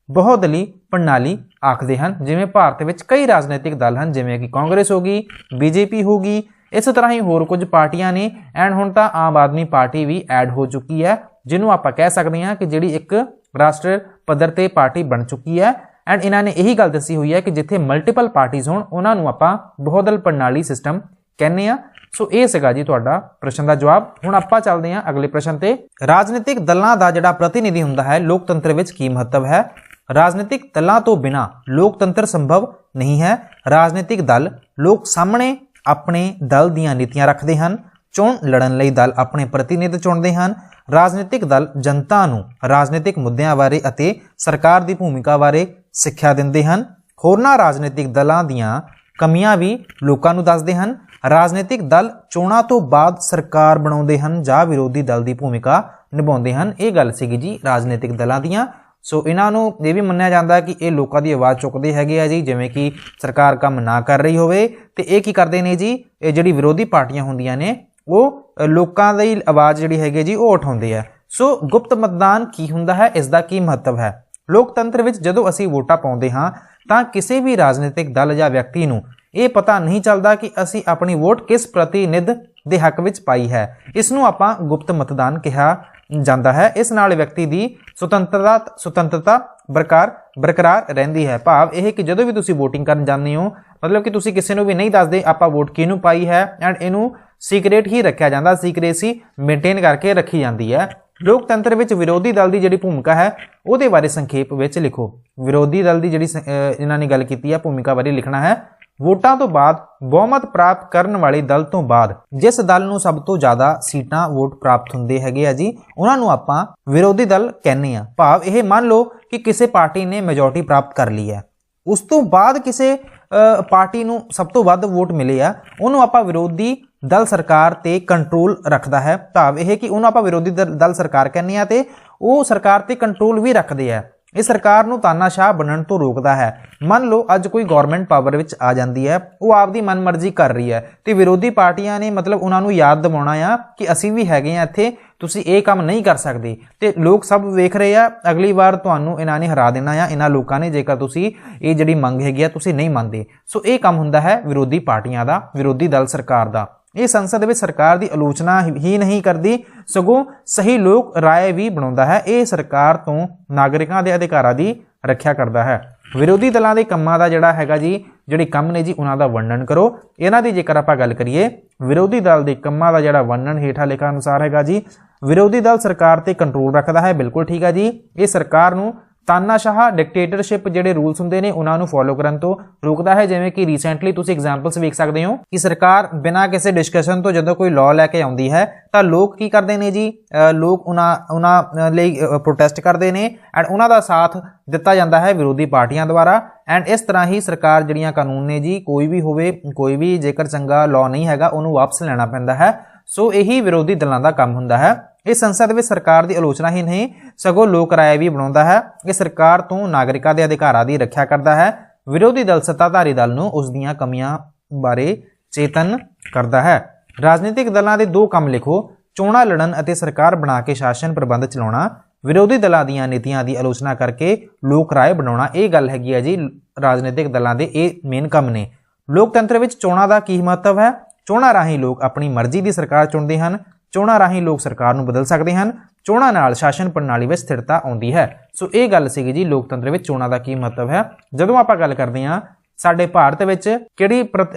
ਬਹੁਦਲੀ ਪ੍ਰਣਾਲੀ ਆਖਦੇ ਹਨ। ਜਿਵੇਂ ਭਾਰਤ ਵਿੱਚ ਕਈ ਰਾਜਨੀਤਿਕ ਦਲ ਹਨ, ਜਿਵੇਂ ਕਿ ਕਾਂਗਰਸ ਹੋ ਗਈ, ਬੀਜੇਪੀ ਹੋ ਗਈ, ਇਸ ਤਰ੍ਹਾਂ ਹੀ ਹੋਰ ਕੁਝ ਪਾਰਟੀਆਂ ਨੇ ਐਂਡ ਹੁਣ ਤਾਂ ਆਮ ਆਦਮੀ ਪਾਰਟੀ ਵੀ ਐਡ ਹੋ ਚੁੱਕੀ ਹੈ, ਜਿਹਨੂੰ ਆਪਾਂ ਕਹਿ ਸਕਦੇ ਹਾਂ ਕਿ ਜਿਹੜੀ ਇੱਕ ਰਾਸ਼ਟਰ ਪੱਧਰ ਤੇ ਪਾਰਟੀ ਬਣ ਚੁੱਕੀ ਹੈ। ਐਂਡ ਇਹਨਾਂ ਨੇ ਇਹੀ ਗੱਲ ਦੱਸੀ ਹੋਈ ਹੈ ਕਿ ਜਿੱਥੇ ਮਲਟੀਪਲ ਪਾਰਟੀਆਂ ਹੋਣ ਉਹਨਾਂ ਨੂੰ ਆਪਾਂ ਬਹੁਦਲ ਪ੍ਰਣਾਲੀ ਸਿਸਟਮ ਕਹਿੰਦੇ ਆ। ਸੋ ਇਹ ਸੀਗਾ ਜੀ ਤੁਹਾਡਾ ਪ੍ਰਸ਼ਨ ਦਾ ਜਵਾਬ। ਹੁਣ ਆਪਾਂ ਚੱਲਦੇ ਹਾਂ ਅਗਲੇ ਪ੍ਰਸ਼ਨ ਤੇ। ਰਾਜਨੀਤਿਕ ਦਲਾਂ ਦਾ ਜਿਹੜਾ ਪ੍ਰਤੀਨਿਧੀ ਹੁੰਦਾ ਹੈ ਲੋਕਤੰਤਰ ਵਿੱਚ ਕੀ ਮਹੱਤਵ ਹੈ? ਰਾਜਨੀਤਿਕ ਦਲਾਂ ਤੋਂ ਬਿਨਾਂ ਲੋਕਤੰਤਰ ਸੰਭਵ ਨਹੀਂ ਹੈ। ਰਾਜਨੀਤਿਕ ਦਲ ਲੋਕ ਸਾਹਮਣੇ ਆਪਣੇ ਦਲ ਦੀਆਂ ਨੀਤੀਆਂ ਰੱਖਦੇ ਹਨ। ਚੋਣ ਲੜਨ ਲਈ ਦਲ ਆਪਣੇ ਪ੍ਰਤੀਨਿਧ ਚੁਣਦੇ ਹਨ। ਰਾਜਨੀਤਿਕ ਦਲ ਜਨਤਾ ਨੂੰ ਰਾਜਨੀਤਿਕ ਮੁੱਦਿਆਂ ਬਾਰੇ ਅਤੇ ਸਰਕਾਰ ਦੀ ਭੂਮਿਕਾ ਬਾਰੇ ਸਿੱਖਿਆ ਦਿੰਦੇ ਹਨ। ਹੋਰਨਾਂ ਰਾਜਨੀਤਿਕ ਦਲਾਂ ਦੀਆਂ ਕਮੀਆਂ ਵੀ ਲੋਕਾਂ ਨੂੰ ਦੱਸਦੇ ਹਨ। ਰਾਜਨੀਤਿਕ ਦਲ ਚੋਣਾਂ ਤੋਂ ਬਾਅਦ ਸਰਕਾਰ ਬਣਾਉਂਦੇ ਹਨ ਜਾਂ ਵਿਰੋਧੀ ਦਲ ਦੀ ਭੂਮਿਕਾ ਨਿਭਾਉਂਦੇ ਹਨ। ਇਹ ਗੱਲ ਸੀਗੀ ਜੀ ਰਾਜਨੀਤਿਕ ਦਲਾਂ ਦੀਆਂ। ਸੋ ਇਹਨਾਂ ਨੂੰ ਇਹ ਵੀ ਮੰਨਿਆ ਜਾਂਦਾ ਕਿ ਇਹ ਲੋਕਾਂ ਦੀ ਆਵਾਜ਼ ਚੁੱਕਦੇ ਹੈਗੇ ਆ ਜੀ, ਜਿਵੇਂ ਕਿ ਸਰਕਾਰ ਕੰਮ ਨਾ ਕਰ ਰਹੀ ਹੋਵੇ ਤੇ ਇਹ ਕੀ ਕਰਦੇ ਨੇ ਜੀ, ਇਹ ਜਿਹੜੀ ਵਿਰੋਧੀ ਪਾਰਟੀਆਂ ਹੁੰਦੀਆਂ ਨੇ ਉਹ ਲੋਕਾਂ ਦੀ ਆਵਾਜ਼ ਜਿਹੜੀ ਹੈਗੀ ਜੀ ਉਹ ਉਠਾਉਂਦੇ ਆ। ਸੋ ਗੁਪਤ ਮਤਦਾਨ ਕੀ ਹੁੰਦਾ ਹੈ, ਇਸ ਦਾ ਕੀ ਮਹੱਤਵ ਹੈ? ਲੋਕਤੰਤਰ ਵਿੱਚ ਜਦੋਂ ਅਸੀਂ ਵੋਟਾਂ ਪਾਉਂਦੇ ਹਾਂ ਤਾਂ ਕਿਸੇ ਵੀ ਰਾਜਨੀਤਿਕ ਦਲ ਜਾਂ ਵਿਅਕਤੀ ਨੂੰ ਇਹ ਪਤਾ ਨਹੀਂ ਚੱਲਦਾ ਕਿ ਅਸੀਂ ਆਪਣੀ ਵੋਟ ਕਿਸ ਪ੍ਰਤੀਨਿਧ ਦੇ ਹੱਕ ਵਿੱਚ ਪਾਈ ਹੈ। ਇਸ ਨੂੰ ਆਪਾਂ ਗੁਪਤ ਮਤਦਾਨ ਕਿਹਾ ਜਾਂਦਾ ਹੈ। ਇਸ ਨਾਲ ਵਿਅਕਤੀ ਦੀ ਸੁਤੰਤਰਤਾ ਬਰਕਰਾਰ ਰਹਿੰਦੀ ਹੈ। ਭਾਵ ਇਹ ਕਿ ਜਦੋਂ ਵੀ ਤੁਸੀਂ VOTING ਕਰਨ ਜਾਂਦੇ ਹੋ, ਮਤਲਬ ਕਿ ਤੁਸੀਂ ਕਿਸੇ ਨੂੰ ਵੀ ਨਹੀਂ ਦੱਸਦੇ ਆਪਾਂ ਵੋਟ ਕਿਹਨੂੰ ਪਾਈ ਹੈ ਐਂਡ ਇਹਨੂੰ ਸੀਕ੍ਰੇਟ ਹੀ ਰੱਖਿਆ ਜਾਂਦਾ, ਸੀਕ੍ਰੇਸੀ ਮੇਨਟੇਨ ਕਰਕੇ ਰੱਖੀ ਜਾਂਦੀ ਹੈ। ਲੋਕਤੰਤਰ ਵਿੱਚ ਵਿਰੋਧੀ ਦਲ ਦੀ ਜਿਹੜੀ ਭੂਮਿਕਾ ਹੈ ਉਹਦੇ ਬਾਰੇ ਸੰਖੇਪ ਵਿੱਚ ਲਿਖੋ। ਵਿਰੋਧੀ ਦਲ ਦੀ ਜਿਹੜੀ ਇਹਨਾਂ ਨੇ ਗੱਲ ਕੀਤੀ ਹੈ ਭੂਮਿਕਾ ਬਾਰੇ ਲਿਖਣਾ ਹੈ। ਵੋਟਾਂ ਤੋਂ ਬਾਅਦ ਬਹੁਮਤ ਪ੍ਰਾਪਤ ਕਰਨ ਵਾਲੇ ਦਲ ਤੋਂ ਬਾਅਦ ਜਿਸ ਦਲ ਨੂੰ ਸਭ ਤੋਂ ਜ਼ਿਆਦਾ ਸੀਟਾਂ ਵੋਟ ਪ੍ਰਾਪਤ ਹੁੰਦੇ ਹੈਗੇ ਆ ਜੀ, ਉਹਨਾਂ ਨੂੰ ਆਪਾਂ ਵਿਰੋਧੀ ਦਲ ਕਹਿੰਦੇ ਆ। ਭਾਵ ਇਹ ਮੰਨ ਲਓ ਕਿ ਕਿਸੇ ਪਾਰਟੀ ਨੇ ਮੈਜੋਰਟੀ ਪ੍ਰਾਪਤ ਕਰ ਲਈ ਹੈ, ਉਸ ਤੋਂ ਬਾਅਦ ਕਿਸੇ ਪਾਰਟੀ ਨੂੰ ਸਭ ਤੋਂ ਵੱਧ ਵੋਟ ਮਿਲੇ ਆ, ਉਹਨੂੰ ਆਪਾਂ ਵਿਰੋਧੀ ਦਲ ਸਰਕਾਰ ਤੇ ਕੰਟਰੋਲ ਰੱਖਦਾ ਹੈ। ਭਾਵ ਇਹ ਕਿ ਉਹਨੂੰ ਆਪਾਂ ਵਿਰੋਧੀ ਦਲ ਸਰਕਾਰ ਕਹਿੰਦੇ ਆ ਤੇ ਉਹ ਸਰਕਾਰ ਤੇ ਕੰਟਰੋਲ ਵੀ ਰੱਖਦੇ ਆ। ਇਹ ਸਰਕਾਰ ਨੂੰ ਤਾਨਾਸ਼ਾਹ ਬਣਨ ਤੋਂ ਰੋਕਦਾ ਹੈ। ਮੰਨ ਲਓ ਅੱਜ ਕੋਈ ਗਵਰਨਮੈਂਟ ਪਾਵਰ ਵਿੱਚ ਆ ਜਾਂਦੀ ਹੈ, ਉਹ ਆਪਦੀ ਮਨਮਰਜ਼ੀ ਕਰ ਰਹੀ ਹੈ ਤੇ ਵਿਰੋਧੀ ਪਾਰਟੀਆਂ ਨੇ ਮਤਲਬ ਉਹਨਾਂ ਨੂੰ ਯਾਦ ਦਿਵਾਉਣਾ ਆ ਕਿ ਅਸੀਂ ਵੀ ਹੈਗੇ ਆ ਇੱਥੇ, ਤੁਸੀਂ ਇਹ ਕੰਮ ਨਹੀਂ ਕਰ ਸਕਦੇ ਤੇ ਲੋਕ ਸਭ ਵੇਖ ਰਹੇ ਆ, ਅਗਲੀ ਵਾਰ ਤੁਹਾਨੂੰ ਇਹਨਾਂ ਨੇ ਹਰਾ ਦੇਣਾ ਆ, ਇਹਨਾਂ ਲੋਕਾਂ ਨੇ, ਜੇਕਰ ਤੁਸੀਂ ਇਹ ਜਿਹੜੀ ਮੰਗ ਹੈਗੀ ਆ ਤੁਸੀਂ ਨਹੀਂ ਮੰਨਦੇ। ਸੋ ਇਹ ਕੰਮ ਹੁੰਦਾ ਹੈ ਵਿਰੋਧੀ ਪਾਰਟੀਆਂ ਦਾ, ਵਿਰੋਧੀ ਦਲ ਸਰਕਾਰ ਦਾ। ਇਹ ਸੰਸਦ ਵਿੱਚ ਸਰਕਾਰ ਦੀ ਆਲੋਚਨਾ ਹੀ ਨਹੀਂ ਕਰਦੀ, ਸਗੋਂ ਸਹੀ ਲੋਕ ਰਾਏ ਵੀ ਬਣਾਉਂਦਾ ਹੈ। ਇਹ ਸਰਕਾਰ ਤੋਂ ਨਾਗਰਿਕਾਂ ਦੇ ਅਧਿਕਾਰਾਂ ਦੀ ਰੱਖਿਆ ਕਰਦਾ ਹੈ। ਵਿਰੋਧੀ ਦਲਾਂ ਦੇ ਕੰਮਾਂ ਦਾ ਜਿਹੜਾ ਹੈਗਾ ਜੀ, ਜਿਹੜੇ ਕੰਮ ਨੇ ਜੀ ਉਹਨਾਂ ਦਾ ਵਰਣਨ ਕਰੋ। ਇਹਨਾਂ ਦੀ ਜੇਕਰ ਆਪਾਂ ਗੱਲ ਕਰੀਏ, ਵਿਰੋਧੀ ਦਲ ਦੇ ਕੰਮਾਂ ਦਾ ਜਿਹੜਾ ਵਰਣਨ ਹੇਠਾਂ ਲਿਖੇ ਅਨੁਸਾਰ ਹੈਗਾ ਜੀ। ਵਿਰੋਧੀ ਦਲ ਸਰਕਾਰ ਤੇ ਕੰਟਰੋਲ ਰੱਖਦਾ ਹੈ, ਬਿਲਕੁਲ ਠੀਕ ਹੈ ਜੀ। ਇਹ ਸਰਕਾਰ ਨੂੰ ਤਾਨਾਸ਼ਾਹ ਡਿਕਟੇਟਰਸ਼ਿਪ ਜਿਹੜੇ ਰੂਲਸ ਹੁੰਦੇ ਨੇ ਉਹਨਾਂ ਨੂੰ ਫੋਲੋ ਕਰਨ ਤੋਂ ਰੋਕਦਾ ਹੈ। ਜਿਵੇਂ ਕਿ ਰੀਸੈਂਟਲੀ ਤੁਸੀਂ ਐਗਜ਼ਾਮਪਲਸ ਵੇਖ ਸਕਦੇ ਹੋ ਕਿ ਸਰਕਾਰ ਬਿਨਾਂ ਕਿਸੇ ਡਿਸਕਸ਼ਨ ਤੋਂ ਜਦੋਂ ਕੋਈ ਲਾਅ ਲੈ ਕੇ ਆਉਂਦੀ ਹੈ ਤਾਂ ਲੋਕ ਕੀ ਕਰਦੇ ਨੇ ਜੀ, ਲੋਕ ਉਹਨਾਂ ਲਈ ਪ੍ਰੋਟੈਸਟ ਕਰਦੇ ਨੇ ਐਂਡ ਉਹਨਾਂ ਦਾ ਸਾਥ ਦਿੱਤਾ ਜਾਂਦਾ ਹੈ ਵਿਰੋਧੀ ਪਾਰਟੀਆਂ ਦੁਆਰਾ। ਐਂਡ ਇਸ ਤਰ੍ਹਾਂ ਹੀ ਸਰਕਾਰ ਜਿਹੜੀਆਂ ਕਾਨੂੰਨ ਨੇ ਜੀ, ਕੋਈ ਵੀ ਹੋਵੇ, ਕੋਈ ਵੀ ਜੇਕਰ ਚੰਗਾ ਲਾਅ ਨਹੀਂ ਹੈਗਾ ਉਹਨੂੰ ਵਾਪਸ ਲੈਣਾ ਪੈਂਦਾ ਹੈ। ਸੋ ਇਹੀ ਵਿਰੋਧੀ ਦਲਾਂ ਦਾ ਕੰਮ ਹੁੰਦਾ ਹੈ। ਇਹ ਸੰਸਦ ਵਿੱਚ ਸਰਕਾਰ ਦੀ ਆਲੋਚਨਾ ਹੀ ਨਹੀਂ ਸਗੋਂ ਲੋਕ ਰਾਏ ਵੀ ਬਣਾਉਂਦਾ ਹੈ। ਇਹ ਸਰਕਾਰ ਤੋਂ ਨਾਗਰਿਕਾਂ ਦੇ ਅਧਿਕਾਰਾਂ ਦੀ ਰੱਖਿਆ ਕਰਦਾ ਹੈ। ਵਿਰੋਧੀ ਦਲ ਸੱਤਾਧਾਰੀ ਦਲ ਨੂੰ ਉਸ ਦੀਆਂ ਕਮੀਆਂ ਬਾਰੇ ਚੇਤਨ ਕਰਦਾ ਹੈ। ਰਾਜਨੀਤਿਕ ਦਲਾਂ ਦੇ ਦੋ ਕੰਮ ਲਿਖੋ, ਚੋਣਾਂ ਲੜਨ ਅਤੇ ਸਰਕਾਰ ਬਣਾ ਕੇ ਸ਼ਾਸਨ ਪ੍ਰਬੰਧ ਚਲਾਉਣਾ। ਵਿਰੋਧੀ ਦਲਾਂ ਦੀਆਂ ਨੀਤੀਆਂ ਦੀ ਆਲੋਚਨਾ ਕਰਕੇ ਲੋਕ ਰਾਏ ਬਣਾਉਣਾ। ਇਹ ਗੱਲ ਹੈਗੀ ਹੈ ਜੀ, ਰਾਜਨੀਤਿਕ ਦਲਾਂ ਦੇ ਇਹ ਮੇਨ ਕੰਮ ਨੇ। ਲੋਕਤੰਤਰ ਵਿੱਚ ਚੋਣਾਂ ਦਾ ਕੀ ਮਹੱਤਵ ਹੈ? ਚੋਣਾਂ ਰਾਹੀਂ ਲੋਕ ਆਪਣੀ ਮਰਜ਼ੀ ਦੀ ਸਰਕਾਰ ਚੁਣਦੇ ਹਨ। ਚੋਣਾਂ ਰਾਹੀਂ ਲੋਕ ਸਰਕਾਰ ਨੂੰ ਬਦਲ ਸਕਦੇ ਹਨ। ਚੋਣਾਂ ਨਾਲ ਸ਼ਾਸਨ ਪ੍ਰਣਾਲੀ ਵਿੱਚ ਸਥਿਰਤਾ ਆਉਂਦੀ ਹੈ। ਸੋ ਇਹ ਗੱਲ ਸੀਗੀ ਜੀ ਲੋਕਤੰਤਰ ਵਿੱਚ ਚੋਣਾਂ ਦਾ ਕੀ ਮਹੱਤਵ ਹੈ। ਜਦੋਂ ਆਪਾਂ ਗੱਲ ਕਰਦੇ ਹਾਂ ਸਾਡੇ ਭਾਰਤ ਵਿੱਚ ਕਿਹੜੀ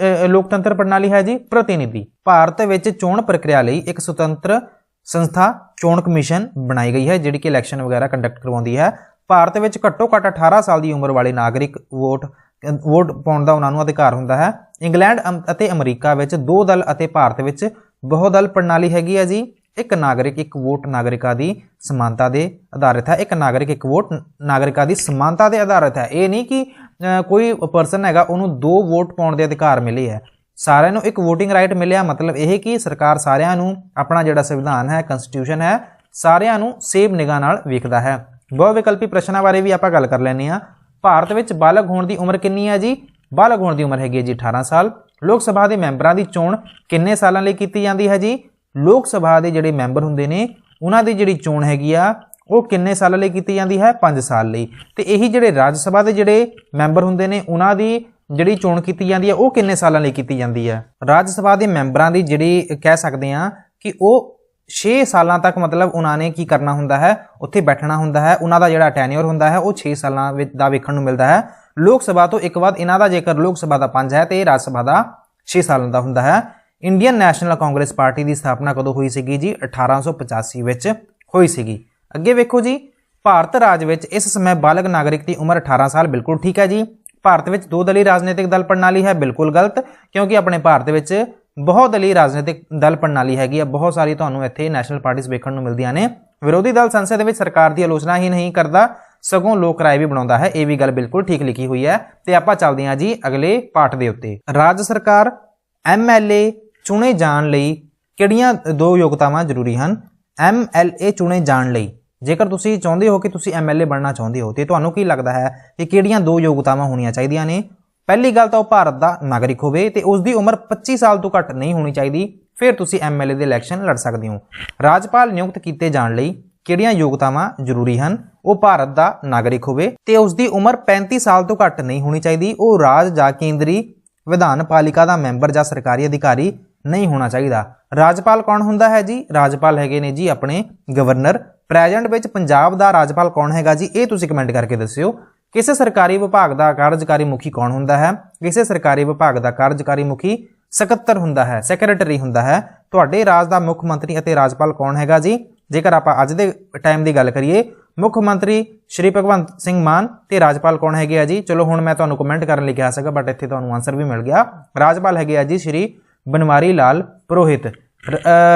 ਲੋਕਤੰਤਰ ਪ੍ਰਣਾਲੀ ਹੈ ਜੀ? ਪ੍ਰਤੀਨਿਧੀ। ਭਾਰਤ ਵਿੱਚ ਚੋਣ ਪ੍ਰਕਿਰਿਆ ਲਈ ਇੱਕ ਸੁਤੰਤਰ ਸੰਸਥਾ ਚੋਣ ਕਮਿਸ਼ਨ ਬਣਾਈ ਗਈ ਹੈ ਜਿਹੜੀ ਕਿ ਇਲੈਕਸ਼ਨ ਵਗੈਰਾ ਕੰਡਕਟ ਕਰਵਾਉਂਦੀ ਹੈ। ਭਾਰਤ ਵਿੱਚ ਘੱਟੋ ਘੱਟ 18 ਸਾਲ ਦੀ ਉਮਰ ਵਾਲੇ ਨਾਗਰਿਕ ਵੋਟ ਪਾਉਣ ਦਾ ਉਹਨਾਂ ਨੂੰ ਅਧਿਕਾਰ ਹੁੰਦਾ ਹੈ। ਇੰਗਲੈਂਡ ਅਤੇ ਅਮਰੀਕਾ ਵਿੱਚ ਦੋ ਦਲ ਅਤੇ ਭਾਰਤ ਵਿੱਚ ਬਹੁ ਦਲ ਪ੍ਰਣਾਲੀ ਹੈਗੀ ਹੈ ਜੀ। ਇੱਕ ਨਾਗਰਿਕ ਇੱਕ ਵੋਟ ਨਾਗਰਿਕਾਂ ਦੀ ਸਮਾਨਤਾ ਦੇ ਆਧਾਰਿਤ ਹੈ। ਇੱਕ ਨਾਗਰਿਕ ਇੱਕ ਵੋਟ ਨਾਗਰਿਕਾਂ ਦੀ ਸਮਾਨਤਾ ਦੇ ਆਧਾਰਿਤ ਹੈ। ਇਹ ਨਹੀਂ ਕਿ ਕੋਈ ਪਰਸਨ ਹੈਗਾ ਉਹਨੂੰ ਦੋ ਵੋਟ ਪਾਉਣ ਦੇ ਅਧਿਕਾਰ ਮਿਲੇ ਹੈ, ਸਾਰਿਆਂ ਨੂੰ ਇੱਕ ਵੋਟਿੰਗ ਰਾਈਟ ਮਿਲਿਆ। ਮਤਲਬ ਇਹ ਕਿ ਸਰਕਾਰ ਸਾਰਿਆਂ ਨੂੰ ਆਪਣਾ ਜਿਹੜਾ ਸੰਵਿਧਾਨ ਹੈ, ਕਨਸਟੀਟਿਊਸ਼ਨ ਹੈ, ਸਾਰਿਆਂ ਨੂੰ ਸੇਮ ਨਿਗਾਹ ਨਾਲ ਵੇਖਦਾ ਹੈ। ਬਹੁ ਵਿਕਲਪੀ ਪ੍ਰਸ਼ਨਾਂ ਬਾਰੇ ਵੀ ਆਪਾਂ ਗੱਲ ਕਰ ਲੈਂਦੇ ਹਾਂ। ਭਾਰਤ ਵਿੱਚ ਬਾਲਗ ਹੋਣ ਦੀ ਉਮਰ ਕਿੰਨੀ ਹੈ ਜੀ? ਬਾਲਗ ਹੋਣ ਦੀ ਉਮਰ ਹੈਗੀ ਹੈ ਜੀ 18 ਸਾਲ। ਲੋਕ ਸਭਾ ਦੇ ਮੈਂਬਰਾਂ ਦੀ ਚੋਣ ਕਿੰਨੇ ਸਾਲਾਂ ਲਈ ਕੀਤੀ ਜਾਂਦੀ ਹੈ ਜੀ? ਲੋਕ ਸਭਾ ਦੇ ਜਿਹੜੇ ਮੈਂਬਰ ਹੁੰਦੇ ਨੇ ਉਹਨਾਂ ਦੀ ਜਿਹੜੀ ਚੋਣ ਹੈਗੀ ਆ ਉਹ ਕਿੰਨੇ ਸਾਲਾਂ ਲਈ ਕੀਤੀ ਜਾਂਦੀ ਹੈ? 5 ਸਾਲ ਲਈ। ਤੇ ਇਹੀ ਜਿਹੜੇ ਰਾਜ ਸਭਾ ਦੇ ਜਿਹੜੇ ਮੈਂਬਰ ਹੁੰਦੇ ਨੇ ਉਹਨਾਂ ਦੀ ਜਿਹੜੀ ਚੋਣ ਕੀਤੀ ਜਾਂਦੀ ਹੈ ਉਹ ਕਿੰਨੇ ਸਾਲਾਂ ਲਈ ਕੀਤੀ ਜਾਂਦੀ ਹੈ? ਰਾਜ ਸਭਾ ਦੇ ਮੈਂਬਰਾਂ ਦੀ ਜਿਹੜੀ ਕਹਿ ਸਕਦੇ ਆ ਕਿ ਉਹ 6 ਸਾਲਾਂ ਤੱਕ ਮਤਲਬ ਉਹਨਾਂ ਨੇ ਕੀ ਕਰਨਾ ਹੁੰਦਾ ਹੈ, ਉੱਥੇ ਬੈਠਣਾ ਹੁੰਦਾ ਹੈ। ਉਹਨਾਂ ਦਾ ਜਿਹੜਾ ਟੈਨਿਓਰ ਹੁੰਦਾ ਹੈ ਉਹ 6 ਸਾਲਾਂ ਵਿੱਚ ਦਾ ਵੇਖਣ ਨੂੰ ਮਿਲਦਾ ਹੈ। ਲੋਕ ਸਭਾ ਤੋਂ ਇੱਕ ਬਾਅਦ ਇਹਨਾਂ ਦਾ ਜੇਕਰ ਲੋਕ ਸਭਾ ਦਾ 5 ਹੈ ਤੇ ਰਾਜ ਸਭਾ ਦਾ 6 ਸਾਲਾਂ ਦਾ ਹੁੰਦਾ ਹੈ। ਇੰਡੀਅਨ ਨੈਸ਼ਨਲ ਕਾਂਗਰਸ ਪਾਰਟੀ ਦੀ ਸਥਾਪਨਾ ਕਦੋਂ ਹੋਈ ਸੀਗੀ ਜੀ? 1885 ਵਿੱਚ ਹੋਈ ਸੀਗੀ। ਅੱਗੇ ਵੇਖੋ ਜੀ, ਭਾਰਤ ਰਾਜ ਵਿੱਚ ਇਸ ਸਮੇਂ ਬਾਲਗ ਨਾਗਰਿਕ ਦੀ ਉਮਰ 18 ਸਾਲ। ਬਿਲਕੁਲ ਠੀਕ ਹੈ ਜੀ। ਭਾਰਤ ਵਿੱਚ ਦੋ ਦਲੀ ਰਾਜਨੀਤਿਕ ਦਲ ਪ੍ਰਣਾਲੀ ਹੈ। ਬਿਲਕੁਲ ਗਲਤ, ਕਿਉਂਕਿ ਆਪਣੇ ਭਾਰਤ ਵਿੱਚ ਬਹੁਦਲੀ ਰਾਜਨੀਤਿਕ ਦਲ ਪ੍ਰਣਾਲੀ ਹੈਗੀ ਆ। ਬਹੁਤ ਸਾਰੀ ਤੁਹਾਨੂੰ ਇੱਥੇ ਨੈਸ਼ਨਲ ਪਾਰਟੀਆਂ ਵੇਖਣ ਨੂੰ ਮਿਲਦੀਆਂ ਨੇ। ਵਿਰੋਧੀ ਦਲ ਸੰਸਦ ਵਿੱਚ ਸਰਕਾਰ ਦੀ ਆਲੋਚਨਾ ਹੀ ਨਹੀਂ ਕਰਦਾ ਸਗੋਂ ਲੋਕ ਰਾਏ ਵੀ ਬਣਾਉਂਦਾ ਹੈ। ਇਹ ਵੀ ਗੱਲ ਬਿਲਕੁਲ ਠੀਕ ਲਿਖੀ ਹੋਈ ਹੈ। ਤੇ ਆਪਾਂ ਚੱਲਦੇ ਹਾਂ ਜੀ ਅਗਲੇ ਪਾਠ ਦੇ ਉੱਤੇ। ਰਾਜ ਸਰਕਾਰ MLA ਚੁਣੇ ਜਾਣ ਲਈ ਕਿਹੜੀਆਂ ਦੋ ਯੋਗਤਾਵਾਂ ਜ਼ਰੂਰੀ ਹਨ? MLA ਚੁਣੇ ਜਾਣ ਲਈ ਜੇਕਰ ਤੁਸੀਂ ਚਾਹੁੰਦੇ ਹੋ ਕਿ ਤੁਸੀਂ MLA ਬਣਨਾ ਚਾਹੁੰਦੇ ਹੋ ਤੇ ਤੁਹਾਨੂੰ ਕੀ ਲੱਗਦਾ ਹੈ ਕਿ ਕਿਹੜੀਆਂ ਦੋ ਯੋਗਤਾਵਾਂ ਹੋਣੀਆਂ ਚਾਹੀਦੀਆਂ ਨੇ? ਪਹਿਲੀ ਗੱਲ ਤਾਂ ਉਹ ਭਾਰਤ ਦਾ ਨਾਗਰਿਕ ਹੋਵੇ ਤੇ ਉਸ ਦੀ ਉਮਰ 25 ਸਾਲ ਤੋਂ ਘੱਟ ਨਹੀਂ ਹੋਣੀ ਚਾਹੀਦੀ। ਫਿਰ ਤੁਸੀਂ MLA ਦੇ ਇਲੈਕਸ਼ਨ ਲੜ ਸਕਦੇ ਹੋ। ਰਾਜਪਾਲ ਨਿਯੁਕਤ ਕੀਤੇ ਜਾਣ ਲਈ ਕਿਹੜੀਆਂ ਯੋਗਤਾਵਾਂ ਜ਼ਰੂਰੀ ਹਨ? ਉਹ ਭਾਰਤ ਦਾ ਨਾਗਰਿਕ ਹੋਵੇ ਤੇ ਉਸ ਦੀ ਉਮਰ 35 ਸਾਲ ਤੋਂ ਘੱਟ ਨਹੀਂ ਹੋਣੀ ਚਾਹੀਦੀ। ਉਹ ਰਾਜ ਜਾਂ ਕੇਂਦਰੀ ਵਿਧਾਨ ਪਾਲਿਕਾ ਦਾ ਮੈਂਬਰ ਜਾਂ ਸਰਕਾਰੀ ਅਧਿਕਾਰੀ ਨਹੀਂ ਹੋਣਾ ਚਾਹੀਦਾ। ਰਾਜਪਾਲ ਕੌਣ ਹੁੰਦਾ ਹੈ ਜੀ? ਰਾਜਪਾਲ ਹੈਗੇ ਨੇ ਜੀ ਆਪਣੇ ਗਵਰਨਰ। ਪ੍ਰੈਜ਼ੈਂਟ ਵਿੱਚ ਪੰਜਾਬ ਦਾ ਰਾਜਪਾਲ ਕੌਣ ਹੈਗਾ ਜੀ? ਇਹ ਤੁਸੀਂ ਕਮੈਂਟ ਕਰਕੇ ਦੱਸਿਓ। ਕਿਸੇ ਸਰਕਾਰੀ ਵਿਭਾਗ ਦਾ ਕਾਰਜਕਾਰੀ ਮੁਖੀ ਕੌਣ ਹੁੰਦਾ ਹੈ? ਕਿਸੇ ਸਰਕਾਰੀ ਵਿਭਾਗ ਦਾ ਕਾਰਜਕਾਰੀ ਮੁਖੀ ਸਕੱਤਰ ਹੁੰਦਾ ਹੈ, ਸੈਕਟਰੀ ਹੁੰਦਾ ਹੈ। ਤੁਹਾਡੇ ਰਾਜ ਦਾ ਮੁੱਖ ਮੰਤਰੀ ਅਤੇ ਰਾਜਪਾਲ ਕੌਣ ਹੈਗਾ ਜੀ? ਜੇਕਰ ਆਪਾਂ ਅੱਜ ਦੇ ਟਾਈਮ ਦੀ ਗੱਲ ਕਰੀਏ, ਮੁੱਖ ਮੰਤਰੀ ਸ਼੍ਰੀ ਭਗਵੰਤ ਸਿੰਘ ਮਾਨ ਤੇ ਰਾਜਪਾਲ ਕੌਣ ਹੈਗੇ ਆ ਜੀ? ਚਲੋ ਹੁਣ ਮੈਂ ਤੁਹਾਨੂੰ ਕਮੈਂਟ ਕਰਨ ਲਈ ਕਿਹਾ ਸੀਗਾ ਬਟ ਇੱਥੇ ਤੁਹਾਨੂੰ ਆਨਸਰ ਵੀ ਮਿਲ ਗਿਆ। ਰਾਜਪਾਲ ਹੈਗੇ ਆ ਜੀ ਸ਼੍ਰੀ ਬਨਵਾਰੀ ਲਾਲ ਪੁਰੋਹਿਤ।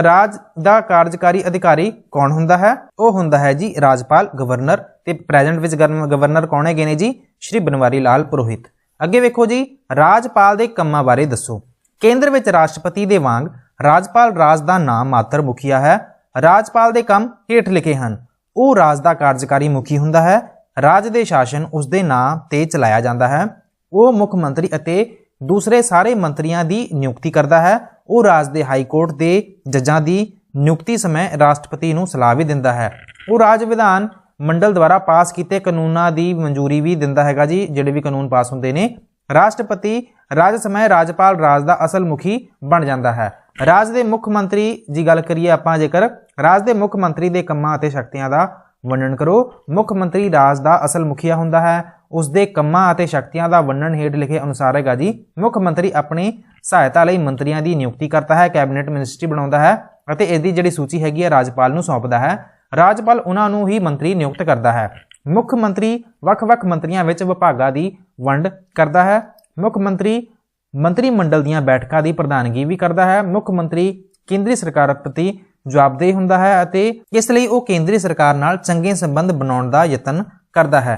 ਰਾਜ ਦਾ ਕਾਰਜਕਾਰੀ ਅਧਿਕਾਰੀ ਕੌਣ ਹੁੰਦਾ ਹੈ? ਉਹ ਹੁੰਦਾ ਹੈ ਜੀ ਰਾਜਪਾਲ, ਗਵਰਨਰ। ਤੇ ਪ੍ਰੈਜ਼ੈਂਟ ਵਿੱਚ ਗਵਰਨਰ ਕੌਣ ਹੈਗੇ ਨੇ ਜੀ? ਸ਼੍ਰੀ ਬਨਵਾਰੀ ਲਾਲ ਪੁਰੋਹਿਤ। ਅੱਗੇ ਵੇਖੋ ਜੀ, ਰਾਜਪਾਲ ਦੇ ਕੰਮਾਂ ਬਾਰੇ ਦੱਸੋ। ਕੇਂਦਰ ਵਿੱਚ ਰਾਸ਼ਟਰਪਤੀ ਦੇ ਵਾਂਗ ਰਾਜਪਾਲ ਰਾਜ ਦਾ ਨਾਮ ਮਾਤਰ ਮੁਖੀਆ ਹੈ। ਰਾਜਪਾਲ ਦੇ ਕੰਮ ਹੇਠ ਲਿਖੇ ਹਨ। ਉਹ ਰਾਜ ਦਾ ਕਾਰਜਕਾਰੀ ਮੁਖੀ ਹੁੰਦਾ ਹੈ। ਰਾਜ ਦੇ ਸ਼ਾਸਨ ਉਸ ਦੇ ਨਾਂ ਤੇ ਚਲਾਇਆ ਜਾਂਦਾ ਹੈ। ਉਹ ਮੁੱਖ ਮੰਤਰੀ ਅਤੇ ਦੂਸਰੇ ਸਾਰੇ ਮੰਤਰੀਆਂ ਦੀ ਨਿਯੁਕਤੀ ਕਰਦਾ ਹੈ। ਉਹ ਰਾਜ ਦੇ ਹਾਈ ਕੋਰਟ ਦੇ ਜੱਜਾਂ ਦੀ ਨਿਯੁਕਤੀ ਸਮੇਂ ਰਾਸ਼ਟਰਪਤੀ ਨੂੰ ਸਲਾਹ ਵੀ ਦਿੰਦਾ ਹੈ। ਉਹ ਰਾਜ ਵਿਧਾਨ ਮੰਡਲ ਦੁਆਰਾ ਪਾਸ ਕੀਤੇ ਕਾਨੂੰਨਾਂ ਦੀ ਮਨਜ਼ੂਰੀ ਵੀ ਦਿੰਦਾ ਹੈਗਾ ਜੀ, ਜਿਹੜੇ ਵੀ ਕਾਨੂੰਨ ਪਾਸ ਹੁੰਦੇ ਨੇ। ਰਾਸ਼ਟਰਪਤੀ ਰਾਜ ਸਮੇਂ ਰਾਜਪਾਲ ਰਾਜ ਦਾ ਅਸਲ ਮੁਖੀ ਬਣ ਜਾਂਦਾ ਹੈ। ਰਾਜ ਦੇ ਮੁੱਖ ਮੰਤਰੀ ਦੀ ਗੱਲ ਕਰੀਏ ਆਪਾਂ, ਜੇਕਰ ਰਾਜ ਦੇ ਮੁੱਖ ਮੰਤਰੀ ਦੇ ਕੰਮਾਂ ਅਤੇ ਸ਼ਕਤੀਆਂ ਦਾ ਵਰਣਨ ਕਰੋ। ਮੁੱਖ ਮੰਤਰੀ ਰਾਜ ਦਾ ਅਸਲ ਮੁਖੀਆ ਹੁੰਦਾ ਹੈ। ਉਸ ਦੇ ਕੰਮਾਂ ਅਤੇ ਸ਼ਕਤੀਆਂ ਦਾ ਵਰਣਨ ਹੇਠ ਲਿਖੇ ਅਨੁਸਾਰ ਹੈਗਾ ਜੀ। ਮੁੱਖ ਮੰਤਰੀ ਆਪਣੀ ਸਹਾਇਤਾ ਲਈ ਮੰਤਰੀਆਂ ਦੀ ਨਿਯੁਕਤੀ ਕਰਦਾ ਹੈ, ਕੈਬਨਿਟ ਮਿਨਿਸਟਰੀ ਬਣਾਉਂਦਾ ਹੈ ਅਤੇ ਇਸ ਦੀ ਜਿਹੜੀ ਸੂਚੀ ਹੈਗੀ ਹੈ ਰਾਜਪਾਲ ਨੂੰ ਸੌਂਪਦਾ ਹੈ। ਰਾਜਪਾਲ ਉਹਨਾਂ ਨੂੰ ਹੀ ਮੰਤਰੀ ਨਿਯੁਕਤ ਕਰਦਾ ਹੈ। ਮੁੱਖ ਮੰਤਰੀ ਵੱਖ-ਵੱਖ ਮੰਤਰੀਆਂ ਵਿੱਚ ਵਿਭਾਗਾਂ ਦੀ ਵੰਡ ਕਰਦਾ ਹੈ। ਮੁੱਖ ਮੰਤਰੀ ਮੰਤਰੀ ਮੰਡਲ ਦੀਆਂ ਬੈਠਕਾਂ ਦੀ ਪ੍ਰਧਾਨਗੀ ਵੀ ਕਰਦਾ ਹੈ। ਮੁੱਖ ਮੰਤਰੀ ਕੇਂਦਰੀ ਸਰਕਾਰ ਪ੍ਰਤੀ ਜਵਾਬਦੇਹ ਹੁੰਦਾ ਹੈ ਅਤੇ ਇਸ ਲਈ ਉਹ ਕੇਂਦਰੀ ਸਰਕਾਰ ਨਾਲ ਚੰਗੇ ਸੰਬੰਧ ਬਣਾਉਣ ਦਾ ਯਤਨ ਕਰਦਾ ਹੈ।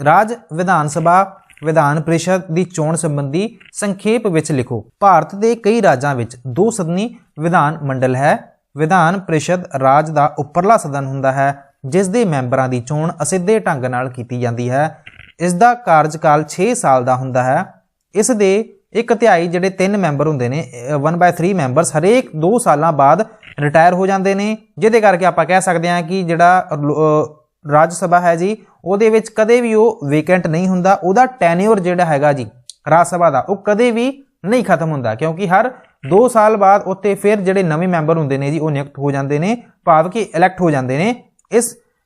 ਰਾਜ ਵਿਧਾਨ ਸਭਾ ਵਿਧਾਨ ਪ੍ਰੀਸ਼ਦ ਦੀ ਚੋਣ ਸੰਬੰਧੀ ਸੰਖੇਪ ਵਿੱਚ ਲਿਖੋ। ਭਾਰਤ ਦੇ ਕਈ ਰਾਜਾਂ ਵਿੱਚ 2 ਸਦਨੀ ਵਿਧਾਨ ਮੰਡਲ ਹੈ। ਵਿਧਾਨ ਪ੍ਰੀਸ਼ਦ ਰਾਜ ਦਾ ਉੱਪਰਲਾ ਸਦਨ ਹੁੰਦਾ ਹੈ ਜਿਸ ਦੇ ਮੈਂਬਰਾਂ ਦੀ ਚੋਣ ਅਸਿੱਧੇ ਢੰਗ ਨਾਲ ਕੀਤੀ ਜਾਂਦੀ ਹੈ। ਇਸ ਦਾ ਕਾਰਜਕਾਲ 6 ਸਾਲ ਦਾ ਹੁੰਦਾ ਹੈ। ਇਸ ਦੇ 1/3 ਜਿਹੜੇ 3 ਮੈਂਬਰ ਹੁੰਦੇ ਨੇ 1/3 ਮੈਂਬਰਸ ਹਰੇਕ 2 ਸਾਲਾਂ ਬਾਅਦ ਰਿਟਾਇਰ ਹੋ ਜਾਂਦੇ ਨੇ, ਜਿਹਦੇ ਕਰਕੇ ਆਪਾਂ ਕਹਿ ਸਕਦੇ ਹਾਂ ਕਿ ਜਿਹੜਾ ਰਾਜ ਸਭਾ ਹੈ ਜੀ ਉਹਦੇ ਵਿੱਚ ਕਦੇ ਵੀ ਉਹ ਵੇਕੈਂਟ ਨਹੀਂ ਹੁੰਦਾ। ਉਹਦਾ ਟੈਨਿਓਰ ਜਿਹੜਾ ਹੈਗਾ ਜੀ ਰਾਜ ਸਭਾ ਦਾ ਉਹ ਕਦੇ ਵੀ ਨਹੀਂ ਖਤਮ ਹੁੰਦਾ, ਕਿਉਂਕਿ ਹਰ 2 ਸਾਲ ਬਾਅਦ ਉੱਤੇ ਫਿਰ ਜਿਹੜੇ ਨਵੇਂ ਮੈਂਬਰ ਹੁੰਦੇ ਨੇ ਜੀ ਉਹ ਨਿਯੁਕਤ ਹੋ ਜਾਂਦੇ ਨੇ, ਭਾਵ ਕਿ ਇਲੈਕਟ ਹੋ ਜਾਂਦੇ ਨੇ।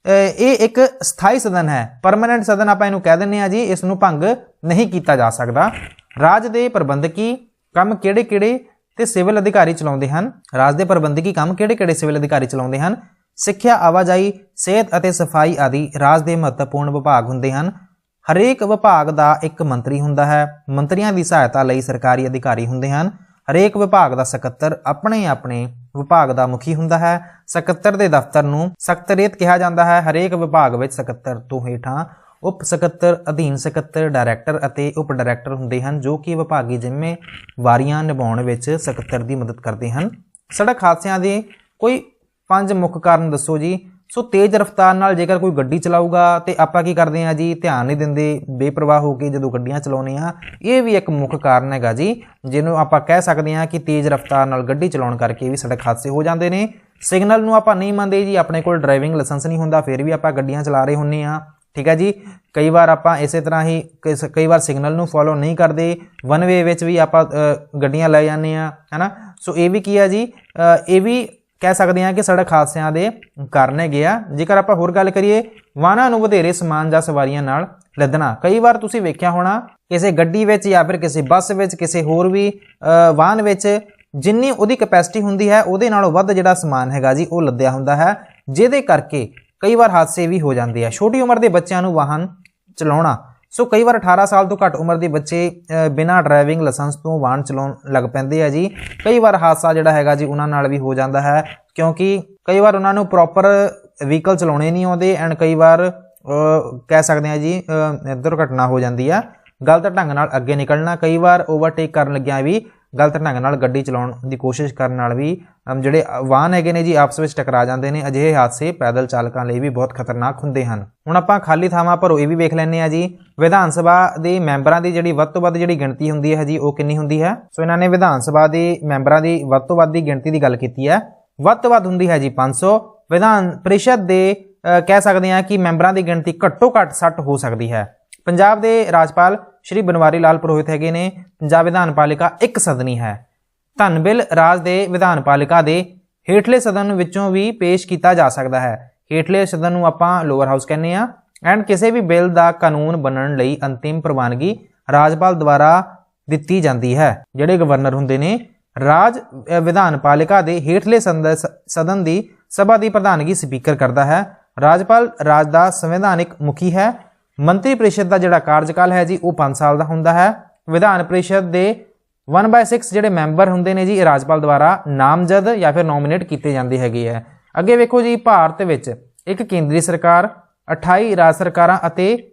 ਇਹ ਇੱਕ ਸਥਾਈ ਸਦਨ ਹੈ, ਪਰਮਾਨੈਂਟ ਸਦਨ ਆਪਾਂ ਇਹਨੂੰ ਕਹਿ ਦਿੰਦੇ ਹਾਂ ਜੀ। ਇਸ ਨੂੰ ਭੰਗ ਨਹੀਂ ਕੀਤਾ ਜਾ ਸਕਦਾ। ਰਾਜ ਦੇ ਪ੍ਰਬੰਧਕੀ ਕੰਮ ਕਿਹੜੇ-ਕਿਹੜੇ ਤੇ ਸਿਵਲ ਅਧਿਕਾਰੀ ਚਲਾਉਂਦੇ ਹਨ? ਰਾਜ ਦੇ ਪ੍ਰਬੰਧਕੀ ਕੰਮ ਕਿਹੜੇ-ਕਿਹੜੇ ਸਿਵਲ ਅਧਿਕਾਰੀ ਚਲਾਉਂਦੇ ਹਨ? ਸਿੱਖਿਆ, ਆਵਾਜਾਈ, ਸਿਹਤ ਅਤੇ ਸਫਾਈ ਆਦਿ ਰਾਜ ਦੇ ਮਹੱਤਵਪੂਰਨ ਵਿਭਾਗ ਹੁੰਦੇ ਹਨ। ਹਰੇਕ ਵਿਭਾਗ ਦਾ ਇੱਕ ਮੰਤਰੀ ਹੁੰਦਾ ਹੈ। ਮੰਤਰੀਆਂ ਦੀ ਸਹਾਇਤਾ ਲਈ ਸਰਕਾਰੀ ਅਧਿਕਾਰੀ ਹੁੰਦੇ ਹਨ। ਹਰੇਕ ਵਿਭਾਗ ਦਾ ਸਕੱਤਰ ਆਪਣੇ ਵਿਭਾਗ ਦਾ ਮੁਖੀ ਹੁੰਦਾ ਹੈ। ਸਕੱਤਰ ਦੇ ਦਫ਼ਤਰ ਨੂੰ ਸਕੱਤਰੇਤ ਕਿਹਾ ਜਾਂਦਾ ਹੈ। ਹਰੇਕ ਵਿਭਾਗ ਵਿੱਚ ਸਕੱਤਰ ਤੋਂ ਹੇਠਾਂ ਉਪ ਸਕੱਤਰ, ਅਧੀਨ ਸਕੱਤਰ, ਡਾਇਰੈਕਟਰ ਅਤੇ ਉਪ ਡਾਇਰੈਕਟਰ ਹੁੰਦੇ ਹਨ ਜੋ ਕਿ ਵਿਭਾਗੀ ਜ਼ਿੰਮੇਵਾਰੀਆਂ ਨਿਭਾਉਣ ਵਿੱਚ ਸਕੱਤਰ ਦੀ ਮਦਦ ਕਰਦੇ ਹਨ। ਸੜਕ ਹਾਦਸਿਆਂ ਦੇ ਕੋਈ 5 ਮੁੱਖ ਕਾਰਨ ਦੱਸੋ ਜੀ। ਸੋ ਤੇਜ਼ ਰਫ਼ਤਾਰ ਨਾਲ ਜੇਕਰ ਕੋਈ ਗੱਡੀ ਚਲਾਊਗਾ ਤੇ ਆਪਾਂ ਕੀ ਕਰਦੇ ਹਾਂ ਜੀ, ਧਿਆਨ ਨਹੀਂ ਦਿੰਦੇ, ਬੇਪਰਵਾਹ ਹੋ ਕੇ ਜਦੋਂ ਗੱਡੀਆਂ ਚਲਾਉਂਦੇ ਆ, ਇਹ ਵੀ ਇੱਕ ਮੁੱਖ ਕਾਰਨ ਹੈਗਾ ਜੀ, ਜਿਹਨੂੰ ਆਪਾਂ ਕਹਿ ਸਕਦੇ ਹਾਂ ਕਿ ਤੇਜ਼ ਰਫ਼ਤਾਰ ਨਾਲ ਗੱਡੀ ਚਲਾਉਣ ਕਰਕੇ ਵੀ ਸੜਕ ਹਾਦਸੇ ਹੋ ਜਾਂਦੇ ਨੇ। ਸਿਗਨਲ ਨੂੰ ਆਪਾਂ ਨਹੀਂ ਮੰਨਦੇ ਜੀ, ਆਪਣੇ ਕੋਲ ਡਰਾਈਵਿੰਗ ਲਾਇਸੈਂਸ ਨਹੀਂ ਹੁੰਦਾ ਫਿਰ ਵੀ ਆਪਾਂ ਗੱਡੀਆਂ ਚਲਾ ਰਹੇ ਹੁੰਦੇ ਆ, ਠੀਕ ਹੈ ਜੀ। ਕਈ ਵਾਰ ਆਪਾਂ ਇਸੇ ਤਰ੍ਹਾਂ ਹੀ ਕਈ ਵਾਰ ਸਿਗਨਲ ਨੂੰ ਫੋਲੋ ਨਹੀਂ ਕਰਦੇ, ਵਨ ਵੇ ਵਿੱਚ ਵੀ ਆਪਾਂ ਗੱਡੀਆਂ ਲੈ ਜਾਂਦੇ ਆ, ਹੈ ਨਾ। ਸੋ ਇਹ ਵੀ ਕੀ ਆ ਜੀ, ਇਹ ਵੀ ਕਹਿ ਸਕਦੇ ਹਾਂ ਕਿ ਸੜਕ ਹਾਦਸਿਆਂ ਦੇ ਕਾਰਨ ਹੈਗੇ ਆ। ਜੇਕਰ ਆਪਾਂ ਹੋਰ ਗੱਲ ਕਰੀਏ, ਵਾਹਨਾਂ ਨੂੰ ਵਧੇਰੇ ਸਮਾਨ ਜਾਂ ਸਵਾਰੀਆਂ ਨਾਲ ਲੱਦਣਾ। ਕਈ ਵਾਰ ਤੁਸੀਂ ਵੇਖਿਆ ਹੋਣਾ ਕਿਸੇ ਗੱਡੀ ਵਿੱਚ ਜਾਂ ਫਿਰ ਕਿਸੇ ਬੱਸ ਵਿੱਚ, ਕਿਸੇ ਹੋਰ ਵੀ ਵਾਹਨ ਵਿੱਚ ਜਿੰਨੀ ਉਹਦੀ ਕੈਪੈਸਿਟੀ ਹੁੰਦੀ ਹੈ ਉਹਦੇ ਨਾਲੋਂ ਵੱਧ ਜਿਹੜਾ ਸਮਾਨ ਹੈਗਾ ਜੀ ਉਹ ਲੱਦਿਆ ਹੁੰਦਾ ਹੈ, ਜਿਹਦੇ ਕਰਕੇ ਕਈ ਵਾਰ ਹਾਦਸੇ ਵੀ ਹੋ ਜਾਂਦੇ ਆ। ਛੋਟੀ ਉਮਰ ਦੇ ਬੱਚਿਆਂ ਨੂੰ ਵਾਹਨ ਚਲਾਉਣਾ, ਸੋ ਕਈ ਵਾਰ 18 ਸਾਲ ਤੋਂ ਘੱਟ ਉਮਰ ਦੇ ਬੱਚੇ ਬਿਨਾਂ ਡਰਾਈਵਿੰਗ ਲਾਇਸੈਂਸ ਤੋਂ ਵਾਹਨ ਚਲਾਉਣ ਲੱਗ ਪੈਂਦੇ ਆ ਜੀ। ਕਈ ਵਾਰ ਹਾਦਸਾ ਜਿਹੜਾ ਹੈਗਾ ਜੀ ਉਹਨਾਂ ਨਾਲ ਵੀ ਹੋ ਜਾਂਦਾ ਹੈ, ਕਿਉਂਕਿ ਕਈ ਵਾਰ ਉਹਨਾਂ ਨੂੰ ਪ੍ਰੋਪਰ ਵਹੀਕਲ ਚਲਾਉਣੇ ਨਹੀਂ ਆਉਂਦੇ ਐਂਡ ਕਈ ਵਾਰ ਕਹਿ ਸਕਦੇ ਆ ਜੀ ਦੁਰਘਟਨਾ ਹੋ ਜਾਂਦੀ ਆ। ਗਲਤ ਢੰਗ ਨਾਲ ਅੱਗੇ ਨਿਕਲਣਾ, ਕਈ ਵਾਰ ਓਵਰਟੇਕ ਕਰਨ ਲੱਗਿਆ ਵੀ ਗਲਤ ਢੰਗ ਨਾਲ ਗੱਡੀ ਚਲਾਉਣ ਦੀ ਕੋਸ਼ਿਸ਼ ਕਰਨ ਨਾਲ ਵੀ ਜਿਹੜੇ ਵਾਹਨ ਹੈਗੇ ਨੇ ਜੀ ਆਪਸ ਵਿੱਚ ਟਕਰਾ ਜਾਂਦੇ ਨੇ। ਅਜਿਹੇ ਹਾਦਸੇ ਪੈਦਲ ਚਾਲਕਾਂ ਲਈ ਵੀ ਬਹੁਤ ਖਤਰਨਾਕ ਹੁੰਦੇ ਹਨ। ਹੁਣ ਆਪਾਂ ਖਾਲੀ ਥਾਵਾਂ ਭਰੋ ਇਹ ਵੀ ਵੇਖ ਲੈਂਦੇ ਆ ਜੀ। ਵਿਧਾਨ ਸਭਾ ਦੇ ਮੈਂਬਰਾਂ ਦੀ ਜਿਹੜੀ ਵੱਧ ਤੋਂ ਵੱਧ ਜਿਹੜੀ ਗਿਣਤੀ ਹੁੰਦੀ ਹੈ ਜੀ ਉਹ ਕਿੰਨੀ ਹੁੰਦੀ ਹੈ? ਸੋ ਇਹਨਾਂ ਨੇ ਵਿਧਾਨ ਸਭਾ ਦੇ ਮੈਂਬਰਾਂ ਦੀ ਵੱਧ ਤੋਂ ਵੱਧ ਦੀ ਗਿਣਤੀ ਦੀ ਗੱਲ ਕੀਤੀ ਹੈ। ਵੱਧ ਤੋਂ ਵੱਧ ਹੁੰਦੀ ਹੈ ਜੀ 500। ਵਿਧਾਨ ਪ੍ਰੀਸ਼ਦ ਦੇ ਕਹਿ ਸਕਦੇ ਹਾਂ ਕਿ ਮੈਂਬਰਾਂ ਦੀ ਗਿਣਤੀ ਘੱਟੋ ਘੱਟ 60 ਹੋ ਸਕਦੀ ਹੈ। ਪੰਜਾਬ ਦੇ ਰਾਜਪਾਲ ਸ਼੍ਰੀ ਬਨਵਾਰੀ ਲਾਲ ਪੁਰੋਹਿਤ ਹੈਗੇ ਨੇ। ਪੰਜਾਬ ਵਿਧਾਨ ਪਾਲਿਕਾ ਇੱਕ ਸਦਨੀ ਹੈ। ਧਨ ਬਿੱਲ ਰਾਜ ਦੇ ਵਿਧਾਨ ਪਾਲਿਕਾ ਦੇ ਹੇਠਲੇ ਸਦਨ ਵਿੱਚੋਂ ਵੀ ਪੇਸ਼ ਕੀਤਾ ਜਾ ਸਕਦਾ ਹੈ। ਹੇਠਲੇ ਸਦਨ ਨੂੰ ਆਪਾਂ ਲੋਅਰ ਹਾਊਸ ਕਹਿੰਦੇ ਆ। ਐਂਡ ਕਿਸੇ ਵੀ ਬਿੱਲ ਦਾ ਕਾਨੂੰਨ ਬਣਨ ਲਈ ਅੰਤਿਮ ਪ੍ਰਵਾਨਗੀ ਰਾਜਪਾਲ ਦੁਆਰਾ ਦਿੱਤੀ ਜਾਂਦੀ ਹੈ। ਜਿਹੜੇ ਗਵਰਨਰ ਹੁੰਦੇ ਨੇ, ਰਾਜ ਵਿਧਾਨ ਪਾਲਿਕਾ ਦੇ ਹੇਠਲੇ ਸਦਨ ਦੀ ਸਭਾ ਦੀ ਪ੍ਰਧਾਨਗੀ ਸਪੀਕਰ ਕਰਦਾ ਹੈ। ਰਾਜਪਾਲ ਰਾਜ ਦਾ ਸੰਵਿਧਾਨਿਕ ਮੁਖੀ ਹੈ। ਮੰਤਰੀ ਪ੍ਰੀਸ਼ਦ ਦਾ ਜਿਹੜਾ ਕਾਰਜਕਾਲ ਹੈ ਜੀ ਉਹ 5 ਸਾਲ ਦਾ ਹੁੰਦਾ ਹੈ। ਵਿਧਾਨ ਪ੍ਰੀਸ਼ਦ ਦੇ 1/6 ਜਿਹੜੇ ਮੈਂਬਰ ਹੁੰਦੇ ਨੇ ਜੀ ਇਹ ਰਾਜਪਾਲ ਦੁਆਰਾ ਨਾਮਜ਼ਦ ਜਾਂ ਫਿਰ ਨੋਮੀਨੇਟ ਕੀਤੇ ਜਾਂਦੇ ਹੈਗੇ ਆ। ਅੱਗੇ ਵੇਖੋ ਜੀ, ਭਾਰਤ ਵਿੱਚ ਇੱਕ ਕੇਂਦਰੀ ਸਰਕਾਰ, 28 ਰਾਜ ਸਰਕਾਰਾਂ ਅਤੇ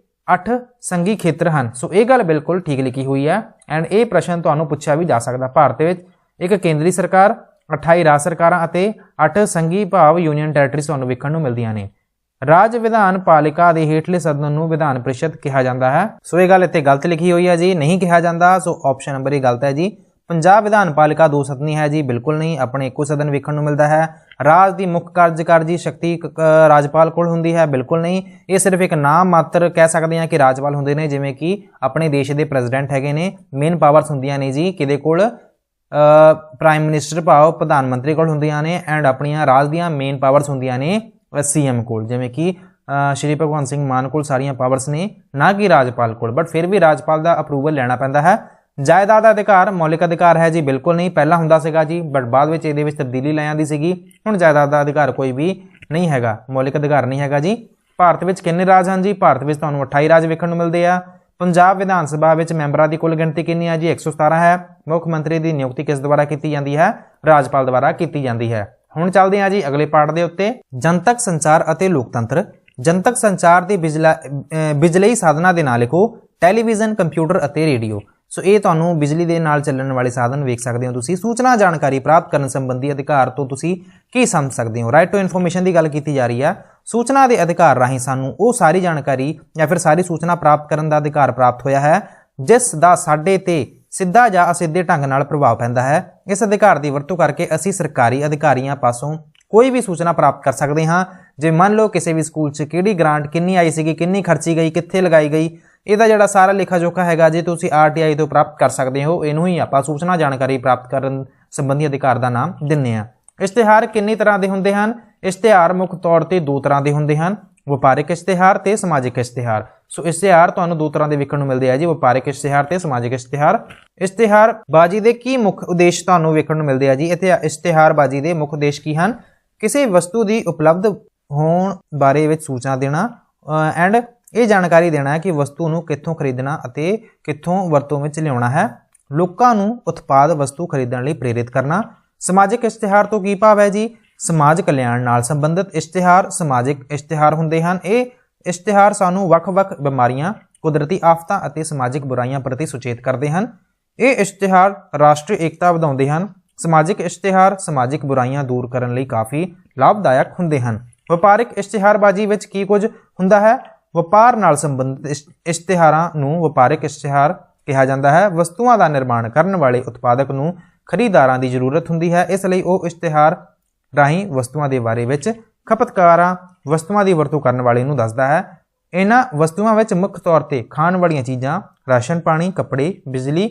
8 ਸੰਘੀ ਖੇਤਰ ਹਨ। ਸੋ ਇਹ ਗੱਲ ਬਿਲਕੁਲ ਠੀਕ ਲਿਖੀ ਹੋਈ ਹੈ ਐਂਡ ਇਹ ਪ੍ਰਸ਼ਨ ਤੁਹਾਨੂੰ ਪੁੱਛਿਆ ਵੀ ਜਾ ਸਕਦਾ। ਭਾਰਤ ਵਿੱਚ ਇੱਕ ਕੇਂਦਰੀ ਸਰਕਾਰ, 28 ਰਾਜ ਸਰਕਾਰਾਂ ਅਤੇ 8 ਸੰਘੀ ਭਾਵ ਯੂਨੀਅਨ ਟੈਰੀਟਰੀਜ਼ ਤੁਹਾਨੂੰ ਵੇਖਣ ਨੂੰ ਮਿਲਦੀਆਂ ਨੇ। ਰਾਜ ਵਿਧਾਨ ਪਾਲਿਕਾ ਦੇ ਹੇਠਲੇ ਸਦਨ ਨੂੰ ਵਿਧਾਨ ਪ੍ਰੀਸ਼ਦ ਕਿਹਾ ਜਾਂਦਾ ਹੈ। ਸੋ ਇਹ ਗੱਲ ਇੱਥੇ ਗਲਤ ਲਿਖੀ ਹੋਈ ਹੈ ਜੀ, ਨਹੀਂ ਕਿਹਾ ਜਾਂਦਾ। ਸੋ ਆਪਸ਼ਨ ਨੰਬਰ ਇਹ ਗਲਤ ਹੈ ਜੀ। ਪੰਜਾਬ ਵਿਧਾਨ ਪਾਲਿਕਾ 2 ਸਦਨੀ ਹੈ ਜੀ, ਬਿਲਕੁਲ ਨਹੀਂ, ਆਪਣੇ ਇੱਕੋ ਸਦਨ ਵੇਖਣ ਨੂੰ ਮਿਲਦਾ ਹੈ। ਰਾਜ ਦੀ ਮੁੱਖ ਕਾਰਜਕਾਰੀ ਸ਼ਕਤੀ ਰਾਜਪਾਲ ਕੋਲ ਹੁੰਦੀ ਹੈ, ਬਿਲਕੁਲ ਨਹੀਂ। ਇਹ ਸਿਰਫ ਇੱਕ ਨਾਮ ਮਾਤਰ ਕਹਿ ਸਕਦੇ ਹਾਂ ਕਿ ਰਾਜਪਾਲ ਹੁੰਦੇ ਨੇ, ਜਿਵੇਂ ਕਿ ਆਪਣੇ ਦੇਸ਼ ਦੇ ਪ੍ਰੈਜ਼ੀਡੈਂਟ ਹੈਗੇ ਨੇ। ਮੇਨ ਪਾਵਰਸ ਹੁੰਦੀਆਂ ਨੇ ਜੀ ਕਿਹਦੇ ਕੋਲ? ਪ੍ਰਾਈਮ ਮਿਨਿਸਟਰ ਭਾਵ ਪ੍ਰਧਾਨ ਮੰਤਰੀ ਕੋਲ ਹੁੰਦੀਆਂ ਨੇ ਐਂਡ ਆਪਣੀਆਂ ਰਾਜ ਦੀਆਂ ਮੇਨ ਪਾਵਰਸ ਹੁੰਦੀਆਂ ਨੇ ਸੀਐਮ ਕੋਲ, ਜਿਵੇਂ ਕਿ ਸ਼੍ਰੀ ਭਗਵੰਤ ਸਿੰਘ ਮਾਨ ਕੋਲ ਸਾਰੀਆਂ ਪਾਵਰਸ ਨੇ, ਨਾ ਕਿ ਰਾਜਪਾਲ ਕੋਲ, ਬਟ ਫਿਰ ਵੀ ਰਾਜਪਾਲ ਦਾ ਅਪਰੂਵਲ ਲੈਣਾ ਪੈਂਦਾ ਹੈ। ਜਾਇਦਾਦ ਦਾ ਅਧਿਕਾਰ ਮੌਲਿਕ ਅਧਿਕਾਰ ਹੈ ਜੀ? ਬਿਲਕੁਲ ਨਹੀਂ, ਪਹਿਲਾਂ ਹੁੰਦਾ ਸੀਗਾ ਜੀ, ਬਟ ਬਾਅਦ ਵਿੱਚ ਇਹਦੇ ਵਿੱਚ ਤਬਦੀਲੀ ਲੈ ਆਂਦੀ ਸੀਗੀ। ਹੁਣ ਜਾਇਦਾਦ ਦਾ ਅਧਿਕਾਰ ਕੋਈ ਵੀ ਨਹੀਂ ਹੈਗਾ, ਮੌਲਿਕ ਅਧਿਕਾਰ ਨਹੀਂ ਹੈਗਾ ਜੀ। ਭਾਰਤ ਵਿੱਚ ਕਿੰਨੇ ਰਾਜ ਹਨ ਜੀ? ਭਾਰਤ ਵਿੱਚ ਤੁਹਾਨੂੰ 28 ਰਾਜ ਵੇਖਣ ਨੂੰ ਮਿਲਦੇ ਆ। ਪੰਜਾਬ ਵਿਧਾਨ ਸਭਾ ਵਿੱਚ ਮੈਂਬਰਾਂ ਦੀ ਕੁੱਲ ਗਿਣਤੀ ਕਿੰਨੀ ਹੈ ਜੀ? 117 ਹੈ। ਮੁੱਖ ਮੰਤਰੀ ਦੀ ਨਿਯੁਕਤੀ ਕਿਸ ਦੁਆਰਾ ਕੀਤੀ ਜਾਂਦੀ ਹੈ? ਰਾਜਪਾਲ ਦੁਆਰਾ ਕੀਤੀ ਜਾਂਦੀ ਹੈ। ਹੁਣ ਚੱਲਦੇ ਹਾਂ ਜੀ ਅਗਲੇ ਪਾਰਟ ਦੇ ਉੱਤੇ, ਜਨਤਕ ਸੰਚਾਰ ਅਤੇ ਲੋਕਤੰਤਰ। ਜਨਤਕ ਸੰਚਾਰ ਦੇ ਬਿਜਲਈ ਸਾਧਨਾਂ ਦੇ ਨਾਂ ਲਿਖੋ। ਟੈਲੀਵਿਜ਼ਨ, ਕੰਪਿਊਟਰ ਅਤੇ ਰੇਡੀਓ। ਸੋ ਇਹ ਤੁਹਾਨੂੰ ਬਿਜਲੀ ਦੇ ਨਾਲ ਚੱਲਣ ਵਾਲੇ ਸਾਧਨ ਵੇਖ ਸਕਦੇ ਹੋ ਤੁਸੀਂ। ਸੂਚਨਾ ਜਾਣਕਾਰੀ ਪ੍ਰਾਪਤ ਕਰਨ ਸੰਬੰਧੀ ਅਧਿਕਾਰ ਤੋਂ ਤੁਸੀਂ ਕੀ ਸਮਝ ਸਕਦੇ ਹੋ? ਰਾਈਟ ਟੂ ਇਨਫੋਰਮੇਸ਼ਨ ਦੀ ਗੱਲ ਕੀਤੀ ਜਾ ਰਹੀ ਹੈ। ਸੂਚਨਾ ਦੇ ਅਧਿਕਾਰ ਰਾਹੀਂ ਸਾਨੂੰ ਉਹ ਸਾਰੀ ਜਾਣਕਾਰੀ ਜਾਂ ਫਿਰ ਸਾਰੀ ਸੂਚਨਾ ਪ੍ਰਾਪਤ ਕਰਨ ਦਾ ਅਧਿਕਾਰ ਪ੍ਰਾਪਤ ਹੋਇਆ ਹੈ ਜਿਸ ਦਾ ਸਾਡੇ ਤੇ ਸਿੱਧਾ ਜਾਂ ਅਸਿੱਧੇ ਢੰਗ ਨਾਲ ਪ੍ਰਭਾਵ ਪੈਂਦਾ ਹੈ। ਇਸ ਅਧਿਕਾਰ ਦੀ ਵਰਤੋਂ ਕਰਕੇ ਅਸੀਂ ਸਰਕਾਰੀ ਅਧਿਕਾਰੀਆਂ ਪਾਸੋਂ ਕੋਈ ਵੀ ਸੂਚਨਾ ਪ੍ਰਾਪਤ ਕਰ ਸਕਦੇ ਹਾਂ। ਜੇ ਮੰਨ ਲਓ ਕਿਸੇ ਵੀ ਸਕੂਲ 'ਚ ਕਿਹੜੀ ਗ੍ਰਾਂਟ ਕਿੰਨੀ ਆਈ ਸੀਗੀ, ਕਿੰਨੀ ਖਰਚੀ ਗਈ, ਕਿੱਥੇ ਲਗਾਈ ਗਈ, ਇਹਦਾ ਜਿਹੜਾ ਸਾਰਾ ਲੇਖਾ ਜੋਖਾ ਹੈਗਾ ਜੇ ਤੁਸੀਂ ਆਰਟੀਆਈ ਤੋਂ ਪ੍ਰਾਪਤ ਕਰ ਸਕਦੇ ਹੋ। ਇਹਨੂੰ ਹੀ ਆਪਾਂ ਸੂਚਨਾ ਜਾਣਕਾਰੀ ਪ੍ਰਾਪਤ ਕਰਨ ਸੰਬੰਧੀ ਅਧਿਕਾਰ ਦਾ ਨਾਮ ਦਿੰਦੇ ਹਾਂ। ਇਸ਼ਤਿਹਾਰ ਕਿੰਨੀ ਤਰ੍ਹਾਂ ਦੇ ਹੁੰਦੇ ਹਨ? ਇਸ਼ਤਿਹਾਰ ਮੁੱਖ ਤੌਰ ਤੇ ਦੋ ਤਰ੍ਹਾਂ ਦੇ ਹੁੰਦੇ ਹਨ, ਵਪਾਰਿਕ ਇਸ਼ਤਿਹਾਰ ਤੇ ਸਮਾਜਿਕ ਇਸ਼ਤਿਹਾਰ। ਸੋ ਇਸ਼ਤਿਹਾਰ ਤੁਹਾਨੂੰ ਦੋ ਤਰ੍ਹਾਂ ਦੇ ਵੇਖਣ ਨੂੰ ਮਿਲਦੇ ਆ ਜੀ, ਵਪਾਰਿਕ ਇਸ਼ਤਿਹਾਰ ਤੇ ਸਮਾਜਿਕ ਇਸ਼ਤਿਹਾਰ। ਇਸ਼ਤਿਹਾਰਬਾਜ਼ੀ ਦੇ ਕੀ ਮੁੱਖ ਉਦੇਸ਼ ਤੁਹਾਨੂੰ ਵੇਖਣ ਨੂੰ ਮਿਲਦੇ ਆ ਜੀ? ਇੱਥੇ ਇਸ਼ਤਿਹਾਰਬਾਜ਼ੀ ਦੇ ਮੁੱਖ ਉਦੇਸ਼ ਕੀ ਹਨ? ਕਿਸੇ ਵਸਤੂ ਦੀ ਉਪਲਬਧ ਹੋਣ ਬਾਰੇ ਵਿੱਚ ਸੂਚਨਾ ਦੇਣਾ ਐਂਡ ਇਹ ਜਾਣਕਾਰੀ ਦੇਣਾ ਹੈ ਕਿ ਵਸਤੂ ਨੂੰ ਕਿੱਥੋਂ ਖਰੀਦਣਾ ਅਤੇ ਕਿੱਥੋਂ ਵਰਤੋਂ ਵਿੱਚ ਲਿਆਉਣਾ ਹੈ। ਲੋਕਾਂ ਨੂੰ ਉਤਪਾਦ ਵਸਤੂ ਖਰੀਦਣ ਲਈ ਪ੍ਰੇਰਿਤ ਕਰਨਾ। ਸਮਾਜਿਕ ਇਸ਼ਤਿਹਾਰ ਤੋਂ ਕੀ ਭਾਵ ਹੈ ਜੀ? ਸਮਾਜ ਕਲਿਆਣ ਨਾਲ ਸੰਬੰਧਿਤ ਇਸ਼ਤਿਹਾਰ ਸਮਾਜਿਕ ਇਸ਼ਤਿਹਾਰ ਹੁੰਦੇ ਹਨ। ਇਹ ਇਸ਼ਤਿਹਾਰ ਸਾਨੂੰ ਵੱਖ-ਵੱਖ ਬਿਮਾਰੀਆਂ, ਕੁਦਰਤੀ ਆਫਤਾਂ ਅਤੇ ਸਮਾਜਿਕ ਬੁਰਾਈਆਂ ਪ੍ਰਤੀ ਸੁਚੇਤ ਕਰਦੇ ਹਨ। ਇਹ ਇਸ਼ਤਿਹਾਰ ਰਾਸ਼ਟਰੀ ਏਕਤਾ ਵਧਾਉਂਦੇ ਹਨ। ਸਮਾਜਿਕ ਇਸ਼ਤਿਹਾਰ ਸਮਾਜਿਕ ਬੁਰਾਈਆਂ ਦੂਰ ਕਰਨ ਲਈ ਕਾਫੀ ਲਾਭਦਾਇਕ ਹੁੰਦੇ ਹਨ। ਵਪਾਰਿਕ ਇਸ਼ਤਿਹਾਰਬਾਜ਼ੀ ਵਿੱਚ ਕੀ ਕੁਝ ਹੁੰਦਾ ਹੈ? ਵਪਾਰ ਨਾਲ ਸੰਬੰਧਿਤ ਇਸ਼ਤਿਹਾਰਾਂ ਨੂੰ ਵਪਾਰਿਕ ਇਸ਼ਤਿਹਾਰ ਕਿਹਾ ਜਾਂਦਾ ਹੈ। ਵਸਤੂਆਂ ਦਾ ਨਿਰਮਾਣ ਕਰਨ ਵਾਲੇ ਉਤਪਾਦਕ ਨੂੰ ਖਰੀਦਦਾਰਾਂ ਦੀ ਜ਼ਰੂਰਤ ਹੁੰਦੀ ਹੈ, ਇਸ ਲਈ ਉਹ ਇਸ਼ਤਿਹਾਰ ਰਾਹੀਂ ਵਸਤੂਆਂ ਦੇ ਬਾਰੇ ਵਿੱਚ ਖਪਤਕਾਰਾਂ ਵਸਤੂਆਂ ਦੀ ਵਰਤੋਂ ਕਰਨ ਵਾਲੇ ਨੂੰ ਦੱਸਦਾ ਹੈ। ਇਹਨਾਂ ਵਸਤੂਆਂ ਵਿੱਚ ਮੁੱਖ ਤੌਰ ਤੇ ਖਾਣ ਵਾਲੀਆਂ ਚੀਜ਼ਾਂ, ਰਾਸ਼ਨ ਪਾਣੀ, ਕੱਪੜੇ, ਬਿਜਲੀ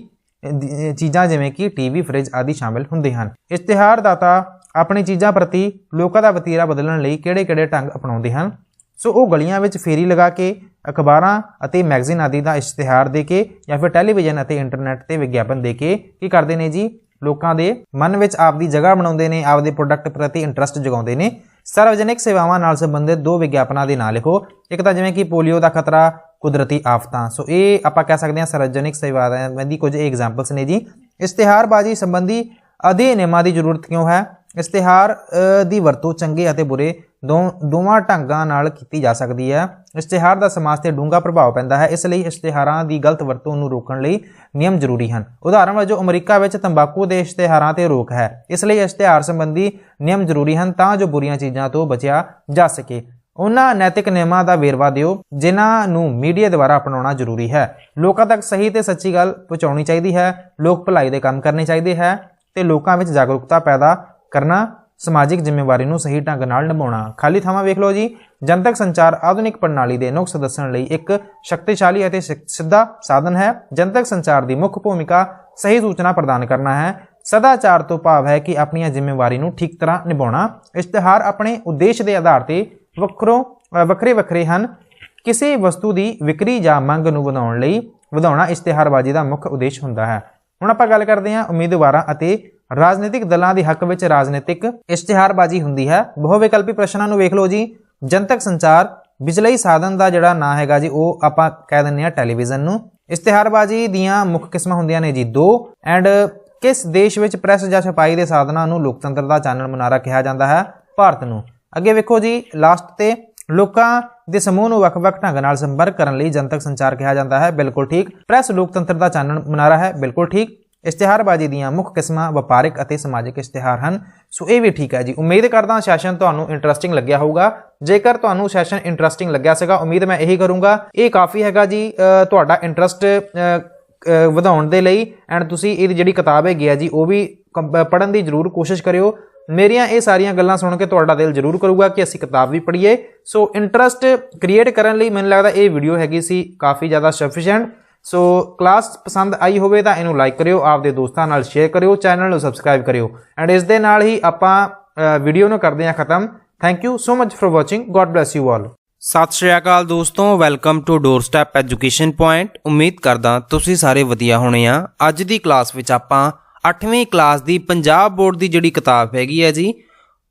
ਚੀਜ਼ਾਂ ਜਿਵੇਂ ਕਿ ਟੀਵੀ, ਫ੍ਰਿਜ ਆਦਿ ਸ਼ਾਮਿਲ ਹੁੰਦੇ ਹਨ। ਇਸ਼ਤਿਹਾਰਦਾਤਾ ਆਪਣੀ ਚੀਜ਼ਾਂ ਪ੍ਰਤੀ ਲੋਕਾਂ ਦਾ ਵਤੀਰਾ ਬਦਲਣ ਲਈ ਕਿਹੜੇ-ਕਿਹੜੇ ਢੰਗ ਅਪਣਾਉਂਦੇ ਹਨ? ਸੋ ਉਹ ਗਲੀਆਂ ਵਿੱਚ ਫੇਰੀ ਲਗਾ ਕੇ, ਅਖਬਾਰਾਂ ਅਤੇ ਮੈਗਜ਼ੀਨ ਆਦਿ ਦਾ ਇਸ਼ਤਿਹਾਰ ਦੇ ਕੇ ਜਾਂ ਫਿਰ ਟੈਲੀਵਿਜ਼ਨ ਅਤੇ ਇੰਟਰਨੈਟ ਤੇ ਵਿਗਿਆਪਨ ਦੇ ਕੇ ਕੀ ਕਰਦੇ ਨੇ ਜੀ? ਲੋਕਾਂ ਦੇ ਮਨ ਵਿੱਚ ਆਪਦੀ ਜਗ੍ਹਾ ਬਣਾਉਂਦੇ ਨੇ, ਆਪਦੇ ਪ੍ਰੋਡਕਟ ਪ੍ਰਤੀ ਇੰਟਰਸਟ ਜਗਾਉਂਦੇ ਨੇ। ਸਾਰਵਜਨਿਕ ਸੇਵਾਵਾਂ ਨਾਲ ਸੰਬੰਧਿਤ ਦੋ ਵਿਗਿਆਪਨਾਂ ਦੇ ਨਾਂ ਲਿਖੋ। ਇੱਕ ਤਾਂ ਜਿਵੇਂ ਕਿ ਪੋਲੀਓ ਦਾ ਖਤਰਾ, ਕੁਦਰਤੀ ਆਫਤਾਂ। ਸੋ ਇਹ ਆਪਾਂ ਕਹਿ ਸਕਦੇ ਹਾਂ ਸਾਰਵਜਨਿਕ ਸੇਵਾਵਾਂ ਦੀ ਕੁਝ ਐਗਜ਼ਾਮਪਲਸ ਨੇ ਜੀ। ਇਸ਼ਤਿਹਾਰਬਾਜ਼ੀ ਸੰਬੰਧੀ ਅਧਿਨਿਯਮਾਂ ਦੀ ਜ਼ਰੂਰਤ ਕਿਉਂ ਹੈ? ਇਸ਼ਤਿਹਾਰ ਦੀ ਵਰਤੋਂ ਚੰਗੇ ਅਤੇ ਬੁਰੇ ਦੋਵਾਂ ਢੰਗਾਂ ਨਾਲ ਕੀਤੀ ਜਾ ਸਕਦੀ ਹੈ। ਇਸ਼ਤਿਹਾਰ ਦਾ ਸਮਾਜ ਤੇ ਡੂੰਘਾ ਪ੍ਰਭਾਵ ਪੈਂਦਾ ਹੈ, ਇਸ ਲਈ ਇਸ਼ਤਿਹਾਰਾਂ ਦੀ ਗਲਤ ਵਰਤੋਂ ਨੂੰ ਰੋਕਣ ਲਈ ਨਿਯਮ ਜ਼ਰੂਰੀ ਹਨ। ਉਦਾਹਰਣ ਵਜੋਂ ਅਮਰੀਕਾ ਵਿੱਚ ਤੰਬਾਕੂ ਦੇ ਇਸ਼ਤਿਹਾਰਾਂ ਤੇ ਰੋਕ ਹੈ, ਇਸ ਲਈ ਇਸ਼ਤਿਹਾਰ ਸੰਬੰਧੀ ਨਿਯਮ ਜ਼ਰੂਰੀ ਹਨ ਤਾਂ ਜੋ ਬੁਰੀਆਂ ਚੀਜ਼ਾਂ ਤੋਂ ਬਚਿਆ ਜਾ ਸਕੇ। ਉਹਨਾਂ ਨੈਤਿਕ ਨਿਯਮਾਂ ਦਾ ਵੇਰਵਾ ਦਿਓ ਜਿਨ੍ਹਾਂ ਨੂੰ ਮੀਡੀਆ ਦੁਆਰਾ ਅਪਣਾਉਣਾ ਜ਼ਰੂਰੀ ਹੈ। ਲੋਕਾਂ ਤੱਕ ਸਹੀ ਤੇ ਸੱਚੀ ਗੱਲ ਪਹੁੰਚਾਉਣੀ ਚਾਹੀਦੀ ਹੈ, ਲੋਕ ਭਲਾਈ ਦੇ ਕੰਮ ਕਰਨੇ ਚਾਹੀਦੇ ਹੈ ਤੇ ਲੋਕਾਂ ਵਿੱਚ ਜਾਗਰੂਕਤਾ ਪੈਦਾ ਕਰਨਾ, ਸਮਾਜਿਕ ਜ਼ਿੰਮੇਵਾਰੀ ਨੂੰ ਸਹੀ ਢੰਗ ਨਾਲ ਨਿਭਾਉਣਾ। ਖਾਲੀ ਥਾਵਾਂ ਵੇਖ ਲਓ ਜੀ। ਜਨਤਕ ਸੰਚਾਰ ਆਧੁਨਿਕ ਪ੍ਰਣਾਲੀ ਦੇ ਨੁਕਸ ਦੱਸਣ ਲਈ ਇੱਕ ਸ਼ਕਤੀਸ਼ਾਲੀ ਅਤੇ ਸਿੱਧਾ ਸਾਧਨ ਹੈ। ਜਨਤਕ ਸੰਚਾਰ ਦੀ ਮੁੱਖ ਭੂਮਿਕਾ ਸਹੀ ਸੂਚਨਾ ਪ੍ਰਦਾਨ ਕਰਨਾ ਹੈ। ਸਦਾਚਾਰ ਤੋਂ ਭਾਵ ਹੈ ਕਿ ਆਪਣੀਆਂ ਜ਼ਿੰਮੇਵਾਰੀ ਨੂੰ ਠੀਕ ਤਰ੍ਹਾਂ ਨਿਭਾਉਣਾ। ਇਸ਼ਤਿਹਾਰ ਆਪਣੇ ਉਦੇਸ਼ ਦੇ ਆਧਾਰ ਤੇ ਵੱਖਰੇ ਹਨ। ਕਿਸੇ ਵਸਤੂ ਦੀ ਵਿਕਰੀ ਜਾਂ ਮੰਗ ਨੂੰ ਵਧਾਉਣਾ ਇਸ਼ਤਿਹਾਰਬਾਜ਼ੀ ਦਾ ਮੁੱਖ ਉਦੇਸ਼ ਹੁੰਦਾ ਹੈ। ਹੁਣ ਆਪਾਂ ਗੱਲ ਕਰਦੇ ਹਾਂ ਉਮੀਦਵਾਰਾਂ ਅਤੇ ਰਾਜਨੀਤਿਕ ਦਲਾਂ ਦੇ ਹੱਕ ਵਿੱਚ ਰਾਜਨੀਤਿਕ ਇਸ਼ਤਿਹਾਰਬਾਜ਼ੀ ਹੁੰਦੀ ਹੈ। ਬਹੁਵਿਕਲਪੀ ਪ੍ਰਸ਼ਨਾਂ ਨੂੰ ਵੇਖ ਲਓ ਜੀ। ਜਨਤਕ ਸੰਚਾਰ ਬਿਜਲਈ ਸਾਧਨ ਦਾ ਜਿਹੜਾ ਨਾਂ ਹੈਗਾ ਜੀ ਉਹ ਆਪਾਂ ਕਹਿ ਦਿੰਦੇ ਹਾਂ ਟੈਲੀਵਿਜ਼ਨ ਨੂੰ। ਇਸ਼ਤਿਹਾਰਬਾਜ਼ੀ ਦੀਆਂ ਮੁੱਖ ਕਿਸਮਾਂ ਹੁੰਦੀਆਂ ਨੇ ਜੀ ਦੋ। ਐਂਡ ਕਿਸ ਦੇਸ਼ ਵਿੱਚ ਪ੍ਰੈਸ ਜਾਂ ਛਪਾਈ ਦੇ ਸਾਧਨਾਂ ਨੂੰ ਲੋਕਤੰਤਰ ਦਾ ਚਾਨਣ ਮੁਨਾਰਾ ਕਿਹਾ ਜਾਂਦਾ ਹੈ? ਭਾਰਤ ਨੂੰ। ਅੱਗੇ ਵੇਖੋ ਜੀ ਲਾਸਟ ਤੇ, ਲੋਕਾਂ ਦੇ ਸਮੂਹ ਨੂੰ ਵੱਖ-ਵੱਖ ਢੰਗ ਨਾਲ ਸੰਪਰਕ ਕਰਨ ਲਈ ਜਨਤਕ ਸੰਚਾਰ ਕਿਹਾ ਜਾਂਦਾ ਹੈ। ਬਿਲਕੁਲ ਠੀਕ। ਪ੍ਰੈਸ ਲੋਕਤੰਤਰ ਦਾ ਚਾਨਣ ਮੁਨਾਰਾ ਹੈ। ਬਿਲਕੁਲ ਠੀਕ। ਇਸ਼ਤਿਹਾਰਬਾਜ਼ੀ ਦੀਆਂ ਮੁੱਖ ਕਿਸਮਾਂ ਵਪਾਰਿਕ ਅਤੇ ਸਮਾਜਿਕ ਇਸ਼ਤਿਹਾਰ ਹਨ। ਸੋ ਇਹ ਵੀ ਠੀਕ ਹੈ ਜੀ। ਉਮੀਦ ਕਰਦਾ ਸੈਸ਼ਨ ਤੁਹਾਨੂੰ ਇੰਟਰਸਟਿੰਗ ਲੱਗਿਆ ਹੋਊਗਾ। ਜੇਕਰ ਤੁਹਾਨੂੰ ਸੈਸ਼ਨ ਇੰਟਰਸਟਿੰਗ ਲੱਗਿਆ ਸੀਗਾ, ਉਮੀਦ ਮੈਂ ਇਹੀ ਕਰੂੰਗਾ ਇਹ ਕਾਫੀ ਹੈਗਾ ਜੀ ਤੁਹਾਡਾ ਇੰਟਰਸਟ ਵਧਾਉਣ ਦੇ ਲਈ। ਐਂਡ ਤੁਸੀਂ ਇਹਦੀ ਜਿਹੜੀ ਕਿਤਾਬ ਹੈਗੀ ਆ ਜੀ ਉਹ ਵੀ ਪੜ੍ਹਨ ਦੀ ਜ਼ਰੂਰ ਕੋਸ਼ਿਸ਼ ਕਰਿਓ। ਮੇਰੀਆਂ ਇਹ ਸਾਰੀਆਂ ਗੱਲਾਂ ਸੁਣ ਕੇ ਤੁਹਾਡਾ ਦਿਲ ਜ਼ਰੂਰ ਕਰੂਗਾ ਕਿ ਅਸੀਂ ਕਿਤਾਬ ਵੀ ਪੜ੍ਹੀਏ। ਸੋ ਇੰਟਰਸਟ ਕ੍ਰੀਏਟ ਕਰਨ ਲਈ ਮੈਨੂੰ ਲੱਗਦਾ ਇਹ ਵੀਡੀਓ ਹੈਗੀ ਸੀ ਕਾਫੀ ਜ਼ਿਆਦਾ ਸਫੀਸ਼ੀਐਂਟ। ਸੋ ਕਲਾਸ ਪਸੰਦ ਆਈ ਹੋਵੇ ਤਾਂ ਇਹਨੂੰ ਲਾਈਕ ਕਰਿਓ, ਆਪਦੇ ਦੋਸਤਾਂ ਨਾਲ ਸ਼ੇਅਰ ਕਰਿਓ, ਚੈਨਲ ਨੂੰ ਸਬਸਕ੍ਰਾਈਬ ਕਰਿਓ ਐਂਡ ਇਸ ਦੇ ਨਾਲ ਹੀ ਆਪਾਂ ਵੀਡੀਓ ਨੂੰ ਕਰਦੇ ਹਾਂ ਖਤਮ। Thank you so much for watching. God bless you all. ਸਤਿ ਸ਼੍ਰੀ ਅਕਾਲ ਦੋਸਤੋ, welcome to doorstep education point. ਉਮੀਦ ਕਰਦਾ ਤੁਸੀਂ ਸਾਰੇ ਵਧੀਆ ਹੋਣੇ ਆ। ਅੱਜ ਦੀ ਕਲਾਸ ਵਿੱਚ ਆਪਾਂ 8ਵੀਂ ਕਲਾਸ ਦੀ ਪੰਜਾਬ ਬੋਰਡ ਦੀ ਜਿਹੜੀ ਕਿਤਾਬ ਹੈਗੀ ਹੈ ਜੀ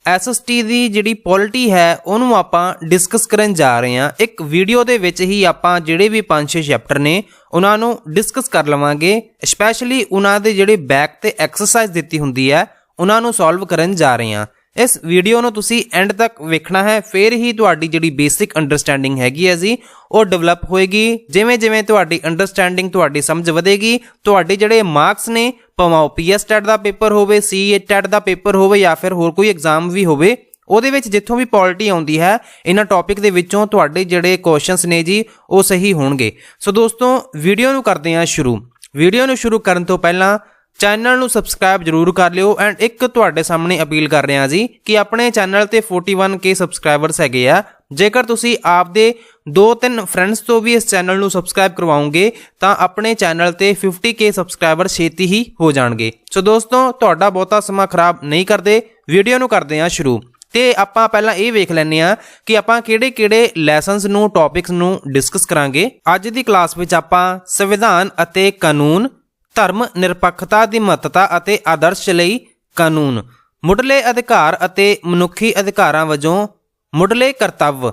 SST ਦੀ ਜਿਹੜੀ ਪੋਲਿਟੀ ਹੈ ਉਹਨੂੰ ਆਪਾਂ ਡਿਸਕਸ ਕਰਨ ਜਾ ਰਹੇ ਹਾਂ। ਇੱਕ ਵੀਡੀਓ ਦੇ ਵਿੱਚ ਹੀ ਆਪਾਂ ਜਿਹੜੇ ਵੀ 5-6 ਚੈਪਟਰ ਨੇ ਉਹਨਾਂ ਨੂੰ ਡਿਸਕਸ ਕਰ ਲਵਾਂਗੇ। ਸਪੈਸ਼ਲੀ ਉਹਨਾਂ ਦੇ ਜਿਹੜੇ ਬੈਕ ਤੇ ਐਕਸਰਸਾਈਜ਼ ਦਿੱਤੀ ਹੁੰਦੀ ਹੈ ਉਹਨਾਂ ਨੂੰ ਸੋਲਵ ਕਰਨ ਜਾ ਰਹੇ ਹਾਂ। ਇਸ ਵੀਡੀਓ ਨੂੰ ਤੁਸੀਂ ਐਂਡ ਤੱਕ ਵੇਖਣਾ ਹੈ, ਫਿਰ ਹੀ ਤੁਹਾਡੀ ਜਿਹੜੀ ਬੇਸਿਕ ਅੰਡਰਸਟੈਂਡਿੰਗ ਹੈਗੀ ਹੈ ਜੀ ਉਹ ਡਿਵੈਲਪ ਹੋਏਗੀ। ਜਿਵੇਂ ਜਿਵੇਂ ਤੁਹਾਡੀ ਅੰਡਰਸਟੈਂਡਿੰਗ, ਤੁਹਾਡੀ ਸਮਝ ਵਧੇਗੀ, ਤੁਹਾਡੇ ਜਿਹੜੇ ਮਾਰਕਸ ਨੇ ਭਾਵੇਂ ਉਹ PS ਟੈਟ ਦਾ ਪੇਪਰ ਹੋਵੇ, CA ਟੈਟ ਦਾ ਪੇਪਰ ਹੋਵੇ ਜਾਂ ਫਿਰ ਹੋਰ ਕੋਈ ਐਗਜ਼ਾਮ ਵੀ ਹੋਵੇ, ਉਹਦੇ ਵਿੱਚ ਜਿੱਥੋਂ ਵੀ ਪੋਲਿਟੀ ਆਉਂਦੀ ਹੈ ਇਹਨਾਂ ਟੌਪਿਕ ਦੇ ਵਿੱਚੋਂ ਤੁਹਾਡੇ ਜਿਹੜੇ ਕੁਐਸਚਨਸ ਨੇ ਜੀ ਉਹ ਸਹੀ ਹੋਣਗੇ। ਸੋ ਦੋਸਤੋ ਵੀਡੀਓ ਨੂੰ ਕਰਦੇ ਹਾਂ ਸ਼ੁਰੂ। ਵੀਡੀਓ ਨੂੰ ਸ਼ੁਰੂ ਕਰਨ ਤੋਂ ਪਹਿਲਾਂ ਚੈਨਲ ਨੂੰ ਸਬਸਕ੍ਰਾਈਬ ਜ਼ਰੂਰ ਕਰ ਲਿਓ ਐਂਡ ਇੱਕ ਤੁਹਾਡੇ ਸਾਹਮਣੇ ਅਪੀਲ ਕਰ ਰਿਹਾ ਜੀ ਕਿ ਆਪਣੇ ਚੈਨਲ ਤੇ 41K ਸਬਸਕ੍ਰਾਈਬਰਸ ਹੈਗੇ ਆ। ਜੇਕਰ ਤੁਸੀਂ ਆਪਦੇ 2-3 ਫਰੈਂਡਸ ਤੋਂ ਵੀ ਇਸ ਚੈਨਲ ਨੂੰ ਸਬਸਕ੍ਰਾਈਬ ਕਰਵਾਓਗੇ ਤਾਂ ਆਪਣੇ ਚੈਨਲ ਤੇ 50K ਸਬਸਕ੍ਰਾਈਬਰ ਛੇਤੀ ਹੀ ਹੋ ਜਾਣਗੇ। ਸੋ ਦੋਸਤੋ ਤੁਹਾਡਾ ਬਹੁਤਾ ਸਮਾਂ ਖਰਾਬ ਨਹੀਂ ਕਰਦੇ, ਵੀਡੀਓ ਨੂੰ ਕਰਦੇ ਹਾਂ ਸ਼ੁਰੂ। ਤੇ ਆਪਾਂ ਪਹਿਲਾਂ ਇਹ ਵੇਖ ਲੈਂਦੇ ਆ ਕਿ ਆਪਾਂ ਕਿਹੜੇ-ਕਿਹੜੇ ਲੈਸਨਸ ਨੂੰ, ਟੌਪਿਕਸ ਨੂੰ ਡਿਸਕਸ ਕਰਾਂਗੇ। ਅੱਜ ਦੀ ਕਲਾਸ ਵਿੱਚ ਆਪਾਂ ਸੰਵਿਧਾਨ ਅਤੇ ਕਾਨੂੰਨ, ਧਰਮ ਨਿਰਪੱਖਤਾ ਦੀ ਮਹੱਤਤਾ ਅਤੇ ਆਦਰਸ਼ ਲਈ ਕਾਨੂੰਨ, ਮੁੱਢਲੇ ਅਧਿਕਾਰ ਅਤੇ ਮਨੁੱਖੀ ਅਧਿਕਾਰਾਂ ਵਜੋਂ ਮੁੱਢਲੇ ਕਰਤੱਵ,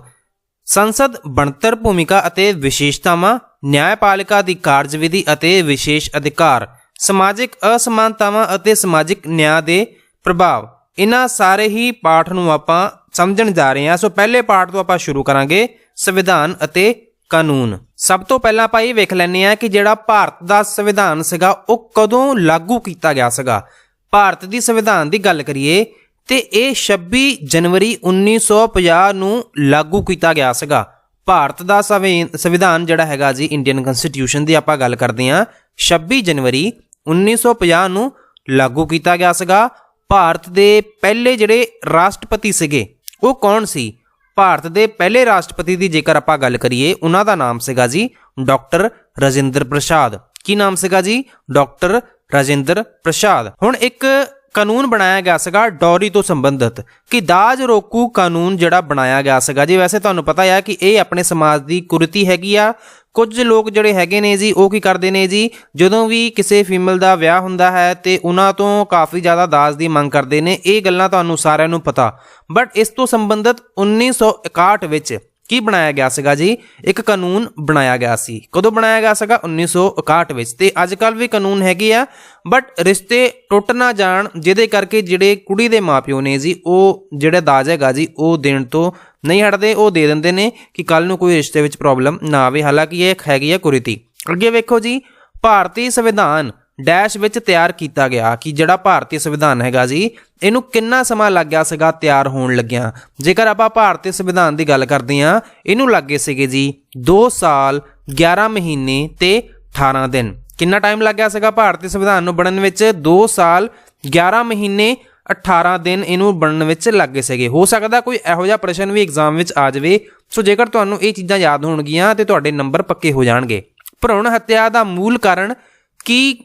ਸੰਸਦ ਬਣਤਰ, ਭੂਮਿਕਾ ਅਤੇ ਵਿਸ਼ੇਸ਼ਤਾਵਾਂ, ਨਿਆਂਪਾਲਿਕਾ ਦੀ ਕਾਰਜਵਿਧੀ ਅਤੇ ਵਿਸ਼ੇਸ਼ ਅਧਿਕਾਰ, ਸਮਾਜਿਕ ਅਸਮਾਨਤਾਵਾਂ ਅਤੇ ਸਮਾਜਿਕ ਨਿਆਂ ਦੇ ਪ੍ਰਭਾਵ। ਇਹਨਾਂ ਸਾਰੇ ਹੀ ਪਾਠ ਨੂੰ ਆਪਾਂ ਸਮਝਣ ਜਾ ਰਹੇ ਹਾਂ। ਸੋ ਪਹਿਲੇ ਪਾਠ ਤੋਂ ਆਪਾਂ ਸ਼ੁਰੂ ਕਰਾਂਗੇ, ਸੰਵਿਧਾਨ ਅਤੇ ਕਾਨੂੰਨ। ਸਭ ਤੋਂ ਪਹਿਲਾਂ ਆਪਾਂ ਇਹ ਵੇਖ ਲੈਂਦੇ ਹਾਂ ਕਿ ਜਿਹੜਾ ਭਾਰਤ ਦਾ ਸੰਵਿਧਾਨ ਸੀਗਾ ਉਹ ਕਦੋਂ ਲਾਗੂ ਕੀਤਾ ਗਿਆ ਸੀਗਾ। ਭਾਰਤ ਦੀ ਸੰਵਿਧਾਨ ਦੀ ਗੱਲ ਕਰੀਏ ਤੇ ਇਹ 26 ਜਨਵਰੀ 1950 ਨੂੰ ਲਾਗੂ ਕੀਤਾ ਗਿਆ ਸੀਗਾ। ਭਾਰਤ ਦਾ ਸੰਵਿਧਾਨ ਜਿਹੜਾ ਹੈਗਾ ਜੀ, ਇੰਡੀਅਨ ਕਨਸਟੀਟਿਊਸ਼ਨ ਦੀ ਆਪਾਂ ਗੱਲ ਕਰਦੇ ਹਾਂ, 26 ਜਨਵਰੀ 1950 ਨੂੰ ਲਾਗੂ ਕੀਤਾ ਗਿਆ ਸੀਗਾ। ਭਾਰਤ ਦੇ ਪਹਿਲੇ ਜਿਹੜੇ ਰਾਸ਼ਟਰਪਤੀ ਸੀਗੇ ਉਹ ਕੌਣ ਸੀ? ਭਾਰਤ ਦੇ ਪਹਿਲੇ ਰਾਸ਼ਟਰਪਤੀ ਦੀ ਜੇਕਰ ਆਪਾਂ ਗੱਲ ਕਰੀਏ ਉਹਨਾਂ ਦਾ ਨਾਮ ਸੀਗਾ ਜੀ ਡਾਕਟਰ ਰਾਜਿੰਦਰ ਪ੍ਰਸਾਦ। ਕੀ ਨਾਮ ਸੀਗਾ ਜੀ? ਡਾਕਟਰ ਰਾਜਿੰਦਰ ਪ੍ਰਸਾਦ। ਹੁਣ ਇੱਕ ਕਾਨੂੰਨ ਬਣਾਇਆ ਗਿਆ ਸੀਗਾ ਡੌਰੀ ਤੋਂ ਸੰਬੰਧਿਤ, ਕਿ ਦਾਜ ਰੋਕੂ ਕਾਨੂੰਨ ਜਿਹੜਾ ਬਣਾਇਆ ਗਿਆ ਸੀਗਾ ਜੀ। ਵੈਸੇ ਤੁਹਾਨੂੰ ਪਤਾ ਹੈ ਕਿ ਇਹ ਆਪਣੇ ਸਮਾਜ ਦੀ ਕੁਰੀਤੀ ਹੈਗੀ ਆ। ਕੁਝ ਲੋਕ ਜਿਹੜੇ ਹੈਗੇ ਨੇ ਜੀ ਉਹ ਕੀ ਕਰਦੇ ਨੇ ਜੀ, ਜਦੋਂ ਵੀ ਕਿਸੇ ਫੀਮੇਲ ਦਾ ਵਿਆਹ ਹੁੰਦਾ ਹੈ ਤੇ ਉਹਨਾਂ ਤੋਂ ਕਾਫੀ ਜ਼ਿਆਦਾ ਦਾਜ ਦੀ ਮੰਗ ਕਰਦੇ ਨੇ। ਇਹ ਗੱਲਾਂ ਤੁਹਾਨੂੰ ਸਾਰਿਆਂ ਨੂੰ ਪਤਾ। ਬਟ ਇਸ ਤੋਂ ਸੰਬੰਧਿਤ 1961 ਵਿੱਚ ਕੀ ਬਣਾਇਆ ਗਿਆ ਸੀਗਾ ਜੀ? ਇੱਕ ਕਾਨੂੰਨ ਬਣਾਇਆ ਗਿਆ ਸੀ। ਕਦੋਂ ਬਣਾਇਆ ਗਿਆ ਸੀਗਾ? 1961 ਵਿੱਚ। ਤੇ ਅੱਜ ਕੱਲ੍ਹ ਵੀ ਕਾਨੂੰਨ ਹੈਗੇ ਆ, ਬਟ ਰਿਸ਼ਤੇ ਟੁੱਟ ਨਾ ਜਾਣ ਜਿਹਦੇ ਕਰਕੇ ਜਿਹੜੇ ਕੁੜੀ ਦੇ ਮਾਪਿਓ ਨੇ ਜੀ ਉਹ ਜਿਹੜਾ ਦਾਜ ਹੈਗਾ ਜੀ ਉਹ ਦੇਣ ਤੋਂ ਨਹੀਂ ਹਟਦੇ, ਉਹ ਦੇ ਦਿੰਦੇ ਨੇ ਕਿ ਕੱਲ੍ਹ ਨੂੰ ਕੋਈ ਰਿਸ਼ਤੇ ਵਿੱਚ ਪ੍ਰੋਬਲਮ ਨਾ ਆਵੇ। ਹਾਲਾਂਕਿ ਇਹ ਹੈਗੀ ਆ ਕੁਰੀਤੀ। ਅੱਗੇ ਵੇਖੋ ਜੀ, ਭਾਰਤੀ ਸੰਵਿਧਾਨ ਡੈਸ਼ ਵਿੱਚ ਤਿਆਰ ਕੀਤਾ ਗਿਆ। ਕਿ ਜਿਹੜਾ ਭਾਰਤੀ ਸੰਵਿਧਾਨ ਹੈਗਾ ਜੀ ਇਹਨੂੰ ਕਿੰਨਾ ਸਮਾਂ ਲੱਗ ਗਿਆ ਸੀਗਾ ਤਿਆਰ ਹੋਣ ਲੱਗਿਆ? ਜੇਕਰ ਆਪਾਂ ਭਾਰਤੀ ਸੰਵਿਧਾਨ ਦੀ ਗੱਲ ਕਰਦੇ ਹਾਂ, ਇਹਨੂੰ ਲੱਗੇ ਸੀਗੇ ਜੀ 2 ਸਾਲ 11 ਮਹੀਨੇ ਤੇ 18 ਦਿਨ। ਕਿੰਨਾ ਟਾਈਮ ਲੱਗ ਗਿਆ ਸੀਗਾ ਭਾਰਤੀ ਸੰਵਿਧਾਨ ਨੂੰ ਬਣਨ ਵਿੱਚ? 2 ਸਾਲ 11 ਮਹੀਨੇ 18 ਦਿਨ ਇਹਨੂੰ ਬਣਨ ਵਿੱਚ ਲੱਗੇ ਸੀਗੇ। ਹੋ ਸਕਦਾ ਕੋਈ ਇਹੋ ਜਿਹਾ ਪ੍ਰਸ਼ਨ ਵੀ ਐਗਜ਼ਾਮ ਵਿੱਚ ਆ ਜਾਵੇ। ਸੋ ਜੇਕਰ ਤੁਹਾਨੂੰ ਇਹ ਚੀਜ਼ਾਂ ਯਾਦ ਹੋਣਗੀਆਂ ਤੇ ਤੁਹਾਡੇ ਨੰਬਰ ਪੱਕੇ ਹੋ ਜਾਣਗੇ। ਭਰੂਣ ਹੱਤਿਆ ਦਾ ਮੂਲ ਕਾਰਨ ਕੀ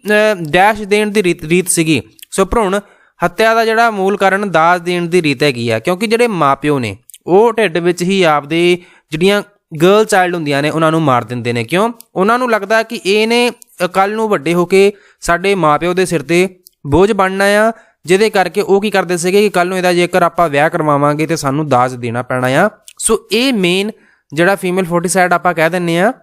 ਡੈਸ਼ ਦੇਣ ਦੀ ਰੀਤ ਸੀਗੀ? ਸੋ ਭਰੂਣ ਹੱਤਿਆ ਦਾ ਜਿਹੜਾ ਮੂਲ ਕਾਰਨ ਦਾਜ ਦੇਣ ਦੀ ਰੀਤ ਹੈਗੀ ਆ, ਕਿਉਂਕਿ ਜਿਹੜੇ ਮਾਪਿਓ ਨੇ ਉਹ ਢਿੱਡ ਵਿੱਚ ਹੀ ਆਪਦੇ ਜਿਹੜੀਆਂ ਗਰਲ ਚਾਈਲਡ ਹੁੰਦੀਆਂ ਨੇ ਉਹਨਾਂ ਨੂੰ ਮਾਰ ਦਿੰਦੇ ਨੇ। ਕਿਉਂ? ਉਹਨਾਂ ਨੂੰ ਲੱਗਦਾ ਕਿ ਇਹਨੇ ਕੱਲ੍ਹ ਨੂੰ ਵੱਡੇ ਹੋ ਕੇ ਸਾਡੇ ਮਾਪਿਓ ਦੇ ਸਿਰ ਤੇ ਬੋਝ ਬਣਨਾ ਆ, ਜਿਹਦੇ ਕਰਕੇ ਉਹ ਕੀ ਕਰਦੇ ਸੀਗੇ ਕਿ ਕੱਲ੍ਹ ਨੂੰ ਇਹਦਾ ਜੇਕਰ ਆਪਾਂ ਵਿਆਹ ਕਰਵਾਵਾਂਗੇ ਤੇ ਸਾਨੂੰ ਦਾਜ ਦੇਣਾ ਪੈਣਾ ਆ। ਸੋ ਇਹ ਮੇਨ ਜਿਹੜਾ ਫੀਮੇਲ ਫੋਰਟੀਸਾਈਡ ਆਪਾਂ ਕਹਿ ਦਿੰਦੇ ਆ,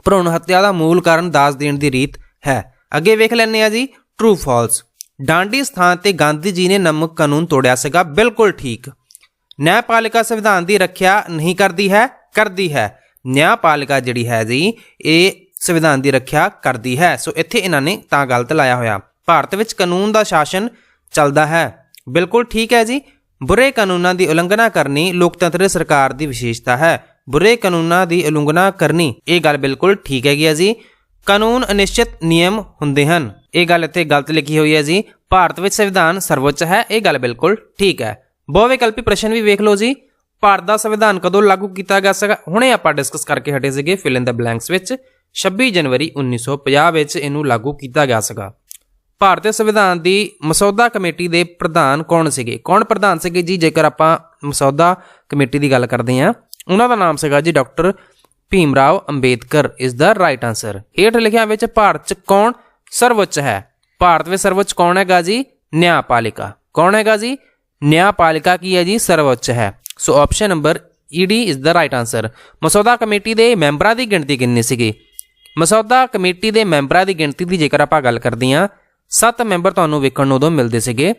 ਭਰੂਣ ਹੱਤਿਆ ਦਾ ਮੂਲ ਕਾਰਨ ਦਾਜ ਦੇਣ ਦੀ ਰੀਤ ਹੈ। ਅੱਗੇ ਵੇਖ ਲੈਂਦੇ ਆ ਜੀ, ਟਰੂ ਫਾਲਸ। ਡਾਂਡੀ ਸਥਾਨ ਤੇ ਗਾਂਧੀ ਜੀ ਨੇ ਨਮਕ ਕਾਨੂੰਨ ਤੋੜਿਆ ਸੀਗਾ। ਬਿਲਕੁਲ ਠੀਕ। ਨਿਆਂਪਾਲਿਕਾ ਸੰਵਿਧਾਨ ਦੀ ਰੱਖਿਆ ਨਹੀਂ ਕਰਦੀ ਹੈ? ਕਰਦੀ ਹੈ। ਨਿਆਂਪਾਲਿਕਾ ਜਿਹੜੀ ਹੈ ਜੀ ਇਹ ਸੰਵਿਧਾਨ ਦੀ ਰੱਖਿਆ ਕਰਦੀ ਹੈ। ਸੋ ਇੱਥੇ ਇਹਨਾਂ ਨੇ ਤਾਂ ਗਲਤ ਲਾਇਆ ਹੋਇਆ। ਭਾਰਤ ਵਿੱਚ ਕਾਨੂੰਨ ਦਾ ਸ਼ਾਸਨ ਚੱਲਦਾ ਹੈ। ਬਿਲਕੁਲ ਠੀਕ ਹੈ ਜੀ। ਬੁਰੇ ਕਾਨੂੰਨਾਂ ਦੀ ਉਲੰਘਣਾ ਕਰਨੀ ਲੋਕਤੰਤਰੀ ਸਰਕਾਰ ਦੀ ਵਿਸ਼ੇਸ਼ਤਾ ਹੈ। ਬੁਰੇ ਕਾਨੂੰਨਾਂ ਦੀ ਉਲੰਘਣਾ ਕਰਨੀ, ਇਹ ਗੱਲ ਬਿਲਕੁਲ ਠੀਕ ਹੈਗੀ ਹੈ ਜੀ। ਕਾਨੂੰਨ ਅਨਿਸ਼ਚਿਤ ਨਿਯਮ ਹੁੰਦੇ ਹਨ, ਇਹ ਗੱਲ ਇੱਥੇ ਗਲਤ ਲਿਖੀ ਹੋਈ ਹੈ ਜੀ। ਭਾਰਤ ਵਿੱਚ ਸੰਵਿਧਾਨ ਸਰਵਉੱਚ ਹੈ, ਇਹ ਗੱਲ ਬਿਲਕੁਲ ਠੀਕ ਹੈ। ਬਹੁਵਿਕਲਪੀ ਪ੍ਰਸ਼ਨ ਵੀ ਵੇਖ ਲਓ ਜੀ। ਭਾਰਤ ਦਾ ਸੰਵਿਧਾਨ ਕਦੋਂ ਲਾਗੂ ਕੀਤਾ ਗਿਆ ਸੀਗਾ? ਹੁਣੇ ਆਪਾਂ ਡਿਸਕਸ ਕਰਕੇ ਹਟੇ ਸੀਗੇ ਫਿਲ ਇਨ ਦ ਬਲੈਂਕਸ ਵਿੱਚ। 26 ਜਨਵਰੀ 1950 ਵਿੱਚ ਇਹਨੂੰ ਲਾਗੂ ਕੀਤਾ ਗਿਆ ਸੀਗਾ। ਭਾਰਤੀ ਸੰਵਿਧਾਨ ਦੀ ਮਸੌਦਾ ਕਮੇਟੀ ਦੇ ਪ੍ਰਧਾਨ ਕੌਣ ਸੀਗੇ? ਕੌਣ ਪ੍ਰਧਾਨ ਸੀਗੇ ਜੀ? ਜੇਕਰ ਆਪਾਂ ਮਸੌਦਾ ਕਮੇਟੀ ਦੀ ਗੱਲ ਕਰਦੇ ਹਾਂ, ਉਹਨਾਂ ਦਾ ਨਾਮ ਸੀਗਾ ਜੀ doctor Bhim Rao Ambedkar is the right answer. ਹੇਠ ਲਿਖਿਆਂ ਵਿੱਚ ਭਾਰਤ 'ਚ ਕੌਣ ਸਰਵਉੱਚ ਹੈ? ਭਾਰਤ ਵਿੱਚ ਸਰਵਉੱਚ ਕੌਣ ਹੈਗਾ ਜੀ? ਨਿਆਂਪਾਲਿਕਾ। ਕੌਣ ਹੈਗਾ ਜੀ? ਨਿਆਂਪਾਲਿਕਾ ਕੀ ਹੈ ਜੀ? ਸਰਵਉੱਚ ਹੈ। So option number ED is the right answer. ਮਸੌਦਾ ਕਮੇਟੀ ਦੇ ਮੈਂਬਰਾਂ ਦੀ ਗਿਣਤੀ ਕਿੰਨੀ ਸੀਗੀ? ਮਸੌਦਾ ਕਮੇਟੀ ਦੇ ਮੈਂਬਰਾਂ ਦੀ ਗਿਣਤੀ ਦੀ ਜੇਕਰ ਆਪਾਂ ਗੱਲ ਕਰਦੇ ਹਾਂ, 7 ਮੈਂਬਰ ਤੁਹਾਨੂੰ ਵੇਖਣ ਨੂੰ ਉਦੋਂ ਮਿਲਦੇ ਸੀਗੇ।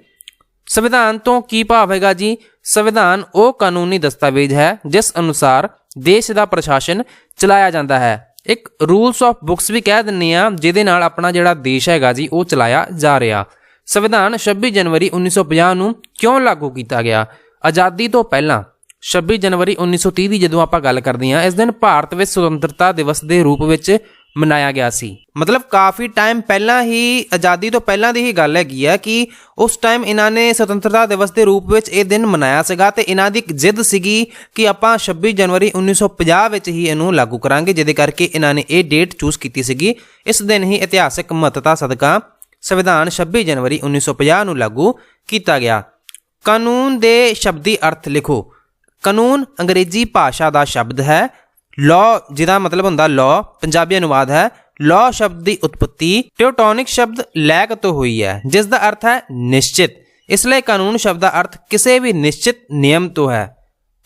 ਸੰਵਿਧਾਨ ਤੋਂ ਕੀ ਭਾਵ ਹੈਗਾ ਜੀ? ਸੰਵਿਧਾਨ ਉਹ ਕਾਨੂੰਨੀ ਦਸਤਾਵੇਜ਼ ਹੈ ਜਿਸ ਅਨੁਸਾਰ ਦੇਸ਼ ਦਾ ਪ੍ਰਸ਼ਾਸਨ ਚਲਾਇਆ ਜਾਂਦਾ ਹੈ। ਇੱਕ ਰੂਲਸ ਆਫ ਬੁੱਕਸ ਵੀ ਕਹਿ ਦਿੰਦੇ ਆ ਜਿਹਦੇ ਨਾਲ ਆਪਣਾ ਜਿਹੜਾ ਦੇਸ਼ ਹੈਗਾ ਜੀ ਉਹ ਚਲਾਇਆ ਜਾ ਰਿਹਾ। ਸੰਵਿਧਾਨ 26 ਜਨਵਰੀ 1950 ਨੂੰ ਕਿਉਂ ਲਾਗੂ ਕੀਤਾ ਗਿਆ? ਆਜ਼ਾਦੀ ਤੋਂ ਪਹਿਲਾਂ 26 ਜਨਵਰੀ 1930 ਦੀ ਜਦੋਂ ਆਪਾਂ ਗੱਲ ਕਰਦੇ ਹਾਂ, ਇਸ ਦਿਨ ਭਾਰਤ ਵਿੱਚ ਸੁਤੰਤਰਤਾ ਦਿਵਸ ਦੇ ਰੂਪ ਵਿੱਚ ਮਨਾਇਆ ਗਿਆ ਸੀ। ਮਤਲਬ ਕਾਫੀ ਟਾਈਮ ਪਹਿਲਾਂ ਹੀ, ਆਜ਼ਾਦੀ ਤੋਂ ਪਹਿਲਾਂ ਦੀ ਹੀ ਗੱਲ ਹੈਗੀ ਆ ਕਿ ਉਸ ਟਾਈਮ ਇਹਨਾਂ ਨੇ ਸੁਤੰਤਰਤਾ ਦਿਵਸ ਦੇ ਰੂਪ ਵਿੱਚ ਇਹ ਦਿਨ ਮਨਾਇਆ ਸੀਗਾ ਤੇ ਇਹਨਾਂ ਦੀ ਇੱਕ ਜ਼ਿੱਦ ਸੀਗੀ ਕਿ ਆਪਾਂ 26 ਜਨਵਰੀ 1950 ਵਿੱਚ ਹੀ ਇਹਨੂੰ ਲਾਗੂ ਕਰਾਂਗੇ, ਜਿਹਦੇ ਕਰਕੇ ਇਹਨਾਂ ਨੇ ਇਹ ਡੇਟ ਚੂਜ਼ ਕੀਤੀ ਸੀਗੀ। ਇਸ ਦਿਨ ਹੀ ਇਤਿਹਾਸਕ ਮਹੱਤਤਾ ਸਦਕਾ ਸੰਵਿਧਾਨ 26 ਜਨਵਰੀ 1950 ਨੂੰ ਲਾਗੂ ਕੀਤਾ ਗਿਆ। ਕਾਨੂੰਨ ਦੇ ਸ਼ਬਦੀ ਅਰਥ ਲਿਖੋ। ਕਾਨੂੰਨ ਅੰਗਰੇਜ਼ੀ ਭਾਸ਼ਾ ਦਾ ਸ਼ਬਦ ਹੈ। ਲਾਅ ਜਿਹਦਾ ਮਤਲਬ ਹੁੰਦਾ ਲਾਅ, ਪੰਜਾਬੀ ਅਨੁਵਾਦ ਹੈ। ਲਾਅ ਸ਼ਬਦ ਦੀ ਉਤਪਤੀ ਟਿਊਟੋਨਿਕ ਸ਼ਬਦ ਲੈਕ ਤੋਂ ਹੋਈ ਹੈ ਜਿਸ ਦਾ ਅਰਥ ਹੈ ਨਿਸ਼ਚਿਤ। ਇਸ ਲਈ ਕਾਨੂੰਨ ਸ਼ਬਦ ਦਾ ਅਰਥ ਕਿਸੇ ਵੀ ਨਿਸ਼ਚਿਤ ਨਿਯਮ ਤੋਂ ਹੈ।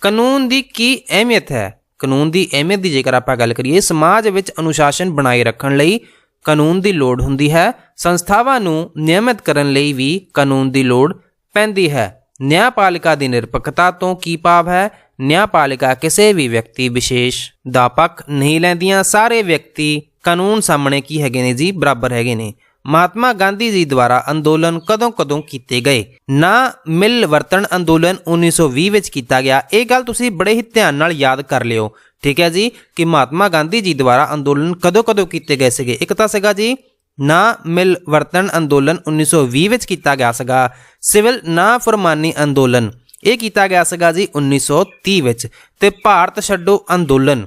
ਕਾਨੂੰਨ ਦੀ ਕੀ ਅਹਿਮੀਅਤ ਹੈ? ਕਾਨੂੰਨ ਦੀ ਅਹਿਮੀਅਤ ਦੀ ਜੇਕਰ ਆਪਾਂ ਗੱਲ ਕਰੀਏ, ਸਮਾਜ ਵਿੱਚ ਅਨੁਸ਼ਾਸਨ ਬਣਾਏ ਰੱਖਣ ਲਈ ਕਾਨੂੰਨ ਦੀ ਲੋੜ ਹੁੰਦੀ ਹੈ। ਸੰਸਥਾਵਾਂ ਨੂੰ ਨਿਯਮਿਤ ਕਰਨ ਲਈ ਵੀ ਕਾਨੂੰਨ ਦੀ ਲੋੜ ਪੈਂਦੀ ਹੈ। ਨਿਆਂਪਾਲਿਕਾ ਦੀ ਨਿਰਪੱਖਤਾ ਤੋਂ ਕੀ ਭਾਵ ਹੈ? ਨਿਆਂਪਾਲਿਕਾ ਕਿਸੇ ਵੀ ਵਿਅਕਤੀ ਵਿਸ਼ੇਸ਼ ਦਾ ਪੱਖ ਨਹੀਂ ਲੈਂਦੀਆਂ। ਸਾਰੇ ਵਿਅਕਤੀ ਕਾਨੂੰਨ ਸਾਹਮਣੇ ਕੀ ਹੈਗੇ ਨੇ ਜੀ? ਬਰਾਬਰ ਹੈਗੇ ਨੇ। ਮਹਾਤਮਾ ਗਾਂਧੀ ਜੀ ਦੁਆਰਾ ਅੰਦੋਲਨ ਕਦੋਂ ਕੀਤੇ ਗਏ? ਨਾ ਮਿਲ ਵਰਤਣ ਅੰਦੋਲਨ 1920 ਵਿੱਚ ਕੀਤਾ ਗਿਆ। ਇਹ ਗੱਲ ਤੁਸੀਂ ਬੜੇ ਹੀ ਧਿਆਨ ਨਾਲ ਯਾਦ ਕਰ ਲਿਓ, ਠੀਕ ਹੈ ਜੀ, ਕਿ ਮਹਾਤਮਾ ਗਾਂਧੀ ਜੀ ਦੁਆਰਾ ਅੰਦੋਲਨ ਕਦੋਂ ਕੀਤੇ ਗਏ ਸੀਗੇ। ਇੱਕ ਤਾਂ ਸੀਗਾ ਜੀ ਨਾ ਮਿਲ ਵਰਤਣ ਅੰਦੋਲਨ 1920 ਵਿੱਚ ਕੀਤਾ ਗਿਆ ਸੀਗਾ। ਸਿਵਲ ਨਾ ਫਰਮਾਨੀ ਅੰਦੋਲਨ ਇਹ ਕੀਤਾ ਗਿਆ ਸੀਗਾ ਜੀ 1930 ਵਿੱਚ। ਤੇ ਭਾਰਤ ਛੱਡੋ ਅੰਦੋਲਨ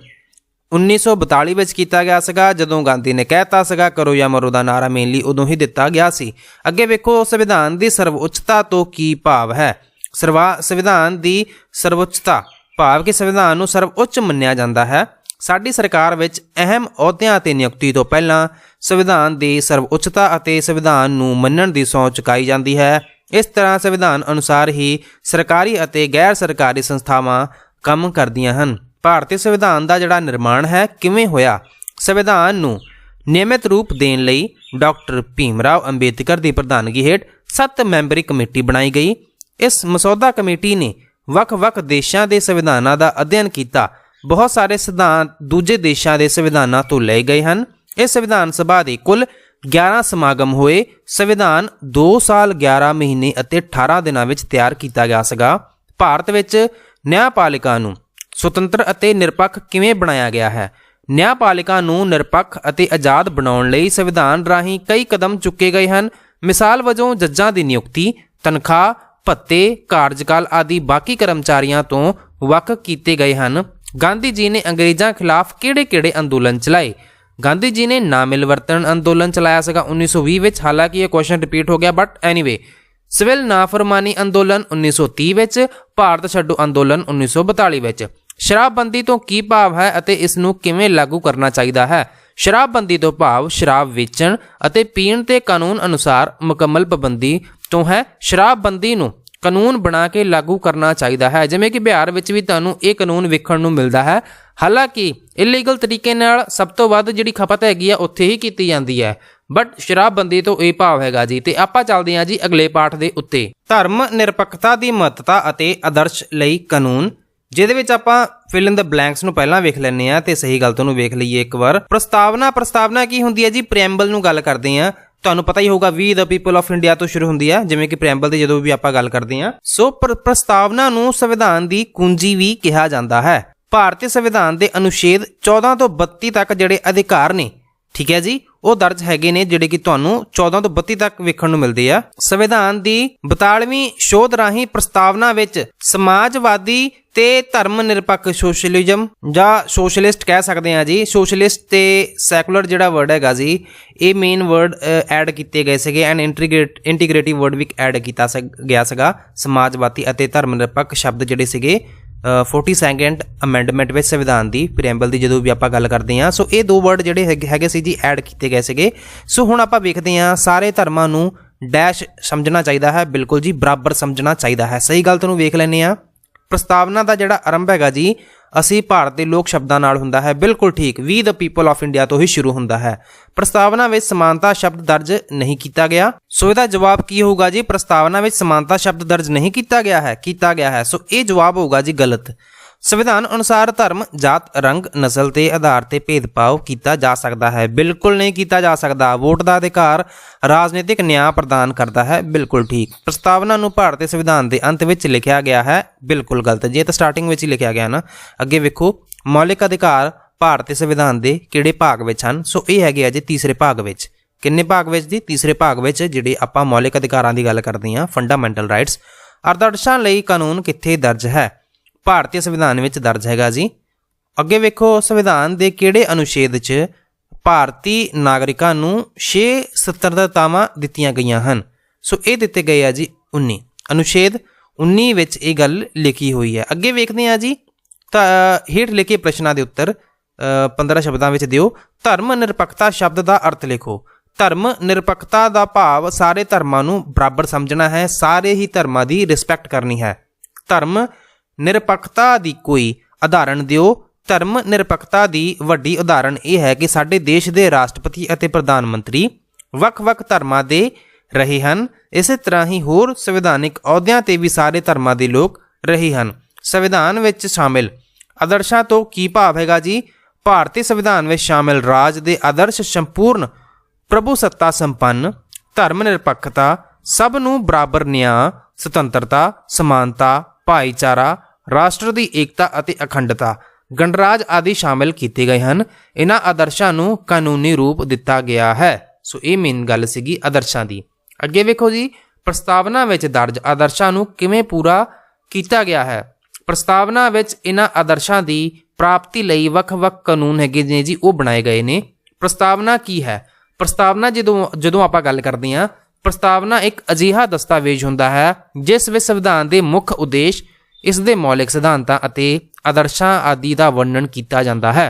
1942 ਵਿੱਚ ਕੀਤਾ ਗਿਆ ਸੀਗਾ, ਜਦੋਂ ਗਾਂਧੀ ਨੇ ਕਹਿਤਾ ਸੀਗਾ ਕਰੋ ਜਾਂ ਮਰੋ ਦਾ ਨਾਰਾ ਮੇਨਲੀ ਉਦੋਂ ਹੀ ਦਿੱਤਾ ਗਿਆ ਸੀ। ਅੱਗੇ ਵੇਖੋ, ਸੰਵਿਧਾਨ ਦੀ ਸਰਵਉੱਚਤਾ ਤੋਂ ਕੀ ਭਾਵ ਹੈ? ਸੰਵਿਧਾਨ ਦੀ ਸਰਵਉੱਚਤਾ ਭਾਵ ਕਿ ਸੰਵਿਧਾਨ ਨੂੰ ਸਰਵਉੱਚ ਮੰਨਿਆ ਜਾਂਦਾ ਹੈ। ਸਾਡੀ ਸਰਕਾਰ ਵਿੱਚ ਅਹਿਮ ਅਹੁਦਿਆਂ ਤੇ ਨਿਯੁਕਤੀ ਤੋਂ ਪਹਿਲਾਂ ਸੰਵਿਧਾਨ ਦੀ ਸਰਵਉੱਚਤਾ ਅਤੇ ਸੰਵਿਧਾਨ ਨੂੰ ਮੰਨਣ ਦੀ ਸਹੁੰ ਚੁਕਾਈ ਜਾਂਦੀ ਹੈ। ਇਸ ਤਰ੍ਹਾਂ ਸੰਵਿਧਾਨ ਅਨੁਸਾਰ ਹੀ ਸਰਕਾਰੀ ਅਤੇ ਗੈਰ ਸਰਕਾਰੀ ਸੰਸਥਾਵਾਂ ਕੰਮ ਕਰਦੀਆਂ ਹਨ। ਭਾਰਤੀ ਸੰਵਿਧਾਨ ਦਾ ਜਿਹੜਾ ਨਿਰਮਾਣ ਹੈ ਕਿਵੇਂ ਹੋਇਆ? ਸੰਵਿਧਾਨ ਨੂੰ ਨਿਯਮਿਤ ਰੂਪ ਦੇਣ ਲਈ ਡਾਕਟਰ ਭੀਮ ਰਾਓ ਅੰਬੇਦਕਰ ਦੀ ਪ੍ਰਧਾਨਗੀ ਹੇਠ 7 ਮੈਂਬਰੀ ਕਮੇਟੀ ਬਣਾਈ ਗਈ। ਇਸ ਮਸੌਦਾ ਕਮੇਟੀ ਨੇ ਵੱਖ-ਵੱਖ ਦੇਸ਼ਾਂ ਦੇ ਸੰਵਿਧਾਨਾਂ ਦਾ ਅਧਿਐਨ ਕੀਤਾ। ਬਹੁਤ ਸਾਰੇ ਸਿਧਾਂਤ ਦੂਜੇ ਦੇਸ਼ਾਂ ਦੇ ਸੰਵਿਧਾਨਾਂ ਤੋਂ ਲਏ ਗਏ ਹਨ। ਇਸ ਸੰਵਿਧਾਨ ਸਭਾ ਦੇ ਕੁੱਲ 11 ਸਮਾਗਮ ਹੋਏ। ਸੰਵਿਧਾਨ 2 ਸਾਲ 11 ਮਹੀਨੇ ਅਤੇ 18 ਦਿਨਾਂ ਵਿੱਚ ਤਿਆਰ ਕੀਤਾ ਗਿਆ ਸੀਗਾ। ਭਾਰਤ ਵਿੱਚ ਨਿਆਂਪਾਲਿਕਾ ਨੂੰ ਸੁਤੰਤਰ ਅਤੇ ਨਿਰਪੱਖ ਕਿਵੇਂ ਬਣਾਇਆ ਗਿਆ ਹੈ? ਨਿਆਂਪਾਲਿਕਾ ਨੂੰ ਨਿਰਪੱਖ ਅਤੇ ਆਜ਼ਾਦ ਬਣਾਉਣ ਲਈ ਸੰਵਿਧਾਨ ਰਾਹੀਂ ਕਈ ਕਦਮ ਚੁੱਕੇ ਗਏ ਹਨ। ਮਿਸਾਲ ਵਜੋਂ ਜੱਜਾਂ ਦੀ ਨਿਯੁਕਤੀ, ਤਨਖਾਹ, ਭੱਤੇ, ਕਾਰਜਕਾਲ ਆਦਿ ਬਾਕੀ ਕਰਮਚਾਰੀਆਂ ਤੋਂ ਵੱਖ ਕੀਤੇ ਗਏ ਹਨ। ਗਾਂਧੀ ਜੀ ਨੇ ਅੰਗਰੇਜ਼ਾਂ ਖਿਲਾਫ ਕਿਹੜੇ ਅੰਦੋਲਨ ਚਲਾਏ? ਗਾਂਧੀ ਜੀ ਨੇ ਨਾ ਮਿਲ ਵਰਤਣ ਅੰਦੋਲਨ ਚਲਾਇਆ ਸੀਗਾ 1920 ਵਿੱਚ। ਹਾਲਾਂਕਿ ਇਹ ਕੁਐਸਚਨ ਰਿਪੀਟ ਹੋ ਗਿਆ, ਬਟ ਐਨੀਵੇ। ਸਿਵਲ ਨਾਫਰਮਾਨੀ ਅੰਦੋਲਨ 1930 ਵਿੱਚ। ਭਾਰਤ ਛੱਡੋ ਅੰਦੋਲਨ 1942 ਵਿੱਚ। ਸ਼ਰਾਬਬੰਦੀ ਤੋਂ ਕੀ ਭਾਵ ਹੈ ਅਤੇ ਇਸ ਨੂੰ ਕਿਵੇਂ ਲਾਗੂ ਕਰਨਾ ਚਾਹੀਦਾ ਹੈ? ਸ਼ਰਾਬਬੰਦੀ ਤੋਂ ਭਾਵ ਸ਼ਰਾਬ ਵੇਚਣ ਅਤੇ ਪੀਣ ਤੇ ਕਾਨੂੰਨ ਅਨੁਸਾਰ ਮੁਕੰਮਲ ਪਾਬੰਦੀ ਤੋਂ ਹੈ। ਸ਼ਰਾਬਬੰਦੀ ਨੂੰ ਕਾਨੂੰਨ ਬਣਾ ਕੇ ਲਾਗੂ ਕਰਨਾ ਚਾਹੀਦਾ ਹੈ। ਜਿਵੇਂ ਕਿ ਬਿਹਾਰ ਵਿੱਚ ਵੀ ਤੁਹਾਨੂੰ ਇਹ ਕਾਨੂੰਨ ਵੇਖਣ ਨੂੰ ਮਿਲਦਾ ਹੈ। ਹਾਲਾਂਕਿ ਇਲੀਗਲ ਤਰੀਕੇ ਨਾਲ ਸਭ ਤੋਂ ਵੱਧ ਜਿਹੜੀ ਖਪਤ ਹੈਗੀ ਆ ਉੱਥੇ ਹੀ ਕੀਤੀ ਜਾਂਦੀ ਹੈ, ਬਟ ਸ਼ਰਾਬਬੰਦੀ ਤੋਂ ਇਹ ਭਾਵ ਹੈਗਾ ਜੀ। ਤੇ ਆਪਾਂ ਚੱਲਦੇ ਹਾਂ ਜੀ ਅਗਲੇ ਪਾਠ ਦੇ ਉੱਤੇ। ਧਰਮ ਨਿਰਪੱਖਤਾ ਦੀ ਮਹੱਤਤਾ ਅਤੇ ਆਦਰਸ਼ ਲਈ ਕਾਨੂੰਨ, ਜਿਹਦੇ ਵਿੱਚ ਆਪਾਂ ਫਿਲ ਇਨ ਦ ਬਲੈਂਕਸ ਨੂੰ ਪਹਿਲਾਂ ਵੇਖ ਲੈਂਦੇ ਹਾਂ ਤੇ ਸਹੀ ਗਲਤ ਨੂੰ ਵੇਖ ਲਈਏ ਇੱਕ ਵਾਰ। ਪ੍ਰਸਤਾਵਨਾ ਕੀ ਹੁੰਦੀ ਹੈ ਜੀ? ਪ੍ਰੀਐਮਬਲ ਨੂੰ ਗੱਲ ਕਰਦੇ ਹਾਂ। ਤੁਹਾਨੂੰ ਪਤਾ ਹੀ ਹੋਊਗਾ ਵੀ ਦ ਪੀਪਲ ਆਫ ਇੰਡੀਆ ਤੋਂ ਸ਼ੁਰੂ ਹੁੰਦੀ ਹੈ, ਜਿਵੇਂ ਕਿ ਪ੍ਰੀਐਮਬਲ ਦੀ ਜਦੋਂ ਵੀ ਆਪਾਂ ਗੱਲ ਕਰਦੇ ਹਾਂ। ਸੋ ਪ੍ਰਸਤਾਵਨਾ ਨੂੰ ਸੰਵਿਧਾਨ ਦੀ ਕੁੰਜੀ ਵੀ ਕਿਹਾ ਜਾਂਦਾ ਹੈ। ਭਾਰਤੀ ਸੰਵਿਧਾਨ ਦੇ ਅਨੁਛੇਦ 14 ਤੋਂ 32 ਤੱਕ ਜਿਹੜੇ ਅਧਿਕਾਰ ਨੇ, ਠੀਕ ਹੈ ਜੀ, ਉਹ ਦਰਜ ਹੈਗੇ ਨੇ ਜਿਹੜੇ ਕਿ ਤੁਹਾਨੂੰ 14 ਤੋਂ 32 ਤੱਕ ਵੇਖਣ ਨੂੰ ਮਿਲਦੇ ਆ। ਸੰਵਿਧਾਨ ਦੀ 42ਵੀਂ ਸ਼ੋਧ ਰਾਹੀਂ ਪ੍ਰਸਤਾਵਨਾ ਵਿੱਚ ਸਮਾਜਵਾਦੀ ਤੇ ਧਰਮ ਨਿਰਪੱਖ ਸੋਸ਼ਲਿਜ਼ਮ ਜਾਂ ਸੋਸ਼ਲਿਸਟ ਕਹਿ ਸਕਦੇ ਆ ਜੀ, ਸੋਸ਼ਲਿਸਟ ਤੇ ਸੈਕੂਲਰ ਜਿਹੜਾ ਵਰਡ ਹੈਗਾ ਜੀ, ਇਹ ਮੇਨ ਵਰਡ ਐਡ ਕੀਤੇ ਗਏ ਸੀਗੇ and integrative word we add ਕੀਤਾ ਗਿਆ ਸੀਗਾ। ਸਮਾਜਵਾਦੀ ਅਤੇ ਧਰਮ ਨਿਰਪੱਖ ਸ਼ਬਦ ਜਿਹੜੇ ਸੀਗੇ 42nd ਅਮੈਂਡਮੈਂਟ ਵਿੱਚ ਸੰਵਿਧਾਨ ਦੀ ਪ੍ਰੀਐਂਬਲ ਦੀ ਜਦੋਂ ਵੀ ਆਪਾਂ ਗੱਲ ਕਰਦੇ ਹਾਂ, ਸੋ ਇਹ ਦੋ ਵਰਡ ਜਿਹੜੇ ਹੈਗੇ ਸੀ ਜੀ ਐਡ ਕੀਤੇ ਗਏ ਸੀਗੇ। ਸੋ ਹੁਣ ਆਪਾਂ ਵੇਖਦੇ ਹਾਂ ਸਾਰੇ ਧਰਮਾਂ ਨੂੰ ਡੈਸ਼ ਸਮਝਣਾ ਚਾਹੀਦਾ ਹੈ, ਬਿਲਕੁਲ ਜੀ ਬਰਾਬਰ ਸਮਝਣਾ ਚਾਹੀਦਾ ਹੈ। ਸਹੀ ਗੱਲ ਤੁਹਾਨੂੰ ਵੇਖ ਲੈਂਦੇ ਹਾਂ। ਪ੍ਰਸਤਾਵਨਾ ਦਾ ਜਿਹੜਾ ਆਰੰਭ ਹੈਗਾ ਜੀ ਅਸੀਂ ਭਾਰਤ ਦੇ ਲੋਕ ਸ਼ਬਦਾਂ ਨਾਲ ਹੁੰਦਾ ਹੈ, ਬਿਲਕੁਲ ਠੀਕ, ਵੀ ਦ ਪੀਪਲ ਆਫ ਇੰਡੀਆ ਤੋਂ ਹੀ ਸ਼ੁਰੂ ਹੁੰਦਾ ਹੈ। ਪ੍ਰਸਤਾਵਨਾ ਵਿੱਚ ਸਮਾਨਤਾ ਸ਼ਬਦ ਦਰਜ ਨਹੀਂ ਕੀਤਾ ਗਿਆ, ਸੋ ਇਹਦਾ ਜਵਾਬ ਕੀ ਹੋਊਗਾ ਜੀ? ਪ੍ਰਸਤਾਵਨਾ ਵਿੱਚ ਸਮਾਨਤਾ ਸ਼ਬਦ ਦਰਜ ਨਹੀਂ ਕੀਤਾ ਗਿਆ ਹੈ, ਸੋ ਇਹ ਜਵਾਬ ਹੋਊਗਾ ਜੀ ਗਲਤ। ਸੰਵਿਧਾਨ ਅਨੁਸਾਰ ਧਰਮ, ਜਾਤ, ਰੰਗ, ਨਸਲ ਦੇ ਆਧਾਰ ਤੇ ਭੇਦਭਾਵ ਕੀਤਾ ਜਾ ਸਕਦਾ ਹੈ, ਬਿਲਕੁਲ ਨਹੀਂ ਕੀਤਾ ਜਾ ਸਕਦਾ। ਵੋਟ ਦਾ ਅਧਿਕਾਰ ਰਾਜਨੀਤਿਕ ਨਿਆਂ ਪ੍ਰਦਾਨ ਕਰਦਾ ਹੈ, ਬਿਲਕੁਲ ਠੀਕ। ਪ੍ਰਸਤਾਵਨਾ ਨੂੰ ਭਾਰਤੀ ਸੰਵਿਧਾਨ ਦੇ ਅੰਤ ਵਿੱਚ ਲਿਖਿਆ ਗਿਆ ਹੈ, ਬਿਲਕੁਲ ਗਲਤ ਜੀ, ਇਹ ਤਾਂ ਸਟਾਰਟਿੰਗ ਵਿੱਚ ਹੀ ਲਿਖਿਆ ਗਿਆ ਨਾ। ਅੱਗੇ ਵੇਖੋ ਮੌਲਿਕ ਅਧਿਕਾਰ ਭਾਰਤੀ ਸੰਵਿਧਾਨ ਦੇ ਕਿਹੜੇ ਭਾਗ ਵਿੱਚ ਹਨ? ਸੋ ਇਹ ਹੈਗੇ ਆ ਜੀ ਤੀਸਰੇ ਭਾਗ ਵਿੱਚ। ਕਿੰਨੇ ਭਾਗ ਵਿੱਚ ਜੀ? ਤੀਸਰੇ ਭਾਗ ਵਿੱਚ, ਜਿਹੜੇ ਆਪਾਂ ਮੌਲਿਕ ਅਧਿਕਾਰਾਂ ਦੀ ਗੱਲ ਕਰਦੇ ਹਾਂ, ਫੰਡਾਮੈਂਟਲ ਰਾਈਟਸ। ਆਦਰਸ਼ਾਂ ਲਈ ਕਾਨੂੰਨ ਕਿੱਥੇ ਦਰਜ ਹੈ? ਭਾਰਤੀ ਸੰਵਿਧਾਨ ਵਿੱਚ ਦਰਜ ਹੈਗਾ ਜੀ। ਅੱਗੇ ਵੇਖੋ ਸੰਵਿਧਾਨ ਦੇ ਕਿਹੜੇ ਅਨੁਛੇਦ 'ਚ ਭਾਰਤੀ ਨਾਗਰਿਕਾਂ ਨੂੰ 6 ਸੁਤੰਤਰਤਾਵਾਂ ਦਿੱਤੀਆਂ ਗਈਆਂ ਹਨ? ਸੋ ਇਹ ਦਿੱਤੇ ਗਏ ਆ ਜੀ 19, ਅਨੁਛੇਦ 19 ਵਿੱਚ ਇਹ ਗੱਲ ਲਿਖੀ ਹੋਈ ਹੈ। ਅੱਗੇ ਵੇਖਦੇ ਹਾਂ ਜੀ, ਤਾਂ ਹੇਠ ਲਿਖੇ ਪ੍ਰਸ਼ਨਾਂ ਦੇ ਉੱਤਰ 15 ਸ਼ਬਦਾਂ ਵਿੱਚ ਦਿਓ। ਧਰਮ ਨਿਰਪੱਖਤਾ ਸ਼ਬਦ ਦਾ ਅਰਥ ਲਿਖੋ। ਧਰਮ ਨਿਰਪੱਖਤਾ ਦਾ ਭਾਵ ਸਾਰੇ ਧਰਮਾਂ ਨੂੰ ਬਰਾਬਰ ਸਮਝਣਾ ਹੈ, ਸਾਰੇ ਹੀ ਧਰਮਾਂ ਦੀ ਰਿਸਪੈਕਟ ਕਰਨੀ ਹੈ। ਧਰਮ ਨਿਰਪੱਖਤਾ ਦੀ ਕੋਈ ਉਦਾਹਰਣ ਦਿਓ। ਧਰਮ ਨਿਰਪੱਖਤਾ ਦੀ ਵੱਡੀ ਉਦਾਹਰਣ ਇਹ ਹੈ ਕਿ ਸਾਡੇ ਦੇਸ਼ ਦੇ ਰਾਸ਼ਟਰਪਤੀ ਅਤੇ ਪ੍ਰਧਾਨ ਮੰਤਰੀ ਵੱਖ-ਵੱਖ ਧਰਮਾਂ ਦੇ ਰਹੇ ਹਨ। ਇਸੇ ਤਰ੍ਹਾਂ ਹੀ ਹੋਰ ਸੰਵਿਧਾਨਿਕ ਅਹੁਦਿਆਂ ਤੇ ਵੀ ਸਾਰੇ ਧਰਮਾਂ ਦੇ ਲੋਕ ਰਹੇ ਹਨ। ਸੰਵਿਧਾਨ ਵਿੱਚ ਸ਼ਾਮਿਲ ਆਦਰਸ਼ਾਂ ਤੋਂ ਕੀ ਭਾਵ ਹੈਗਾ ਜੀ? ਭਾਰਤੀ ਸੰਵਿਧਾਨ ਵਿੱਚ ਸ਼ਾਮਿਲ ਰਾਜ ਦੇ ਆਦਰਸ਼ ਸੰਪੂਰਨ ਪ੍ਰਭੂਸੱਤਾ ਸੰਪੰਨ, ਧਰਮ ਨਿਰਪੱਖਤਾ, ਸਭ ਨੂੰ ਬਰਾਬਰ ਨਿਆਂ, ਸੁਤੰਤਰਤਾ, ਸਮਾਨਤਾ, ਭਾਈਚਾਰਾ, ਰਾਸ਼ਟਰ ਦੀ ਏਕਤਾ ਅਤੇ ਅਖੰਡਤਾ, ਗਣਰਾਜ ਆਦਿ ਸ਼ਾਮਿਲ ਕੀਤੇ ਗਏ ਹਨ। ਇਹਨਾਂ ਆਦਰਸ਼ਾਂ ਨੂੰ ਕਾਨੂੰਨੀ ਰੂਪ ਦਿੱਤਾ ਗਿਆ ਹੈ। ਸੋ ਇਹ ਮੇਨ ਗੱਲ ਸੀਗੀ ਆਦਰਸ਼ਾਂ ਦੀ। ਅੱਗੇ ਵੇਖੋ ਜੀ, ਪ੍ਰਸਤਾਵਨਾ ਵਿੱਚ ਦਰਜ ਆਦਰਸ਼ਾਂ ਨੂੰ ਕਿਵੇਂ ਪੂਰਾ ਕੀਤਾ ਗਿਆ ਹੈ? ਪ੍ਰਸਤਾਵਨਾ ਵਿੱਚ ਇਹਨਾਂ ਆਦਰਸ਼ਾਂ ਦੀ ਪ੍ਰਾਪਤੀ ਲਈ ਵੱਖ-ਵੱਖ ਕਾਨੂੰਨ ਹੈਗੇ ਨੇ ਜੀ, ਉਹ ਬਣਾਏ ਗਏ ਨੇ। ਪ੍ਰਸਤਾਵਨਾ ਕੀ ਹੈ? ਪ੍ਰਸਤਾਵਨਾ ਜਦੋਂ ਆਪਾਂ ਗੱਲ ਕਰਦੇ ਹਾਂ, ਪ੍ਰਸਤਾਵਨਾ ਇੱਕ ਅਜਿਹਾ ਦਸਤਾਵੇਜ਼ ਹੁੰਦਾ ਹੈ ਜਿਸ ਵਿੱਚ ਸੰਵਿਧਾਨ ਦੇ ਮੁੱਖ ਉਦੇਸ਼, ਇਸ ਦੇ ਮੌਲਿਕ ਸਿਧਾਂਤਾਂ ਅਤੇ ਆਦਰਸ਼ਾਂ ਆਦਿ ਦਾ ਵਰਣਨ ਕੀਤਾ ਜਾਂਦਾ ਹੈ।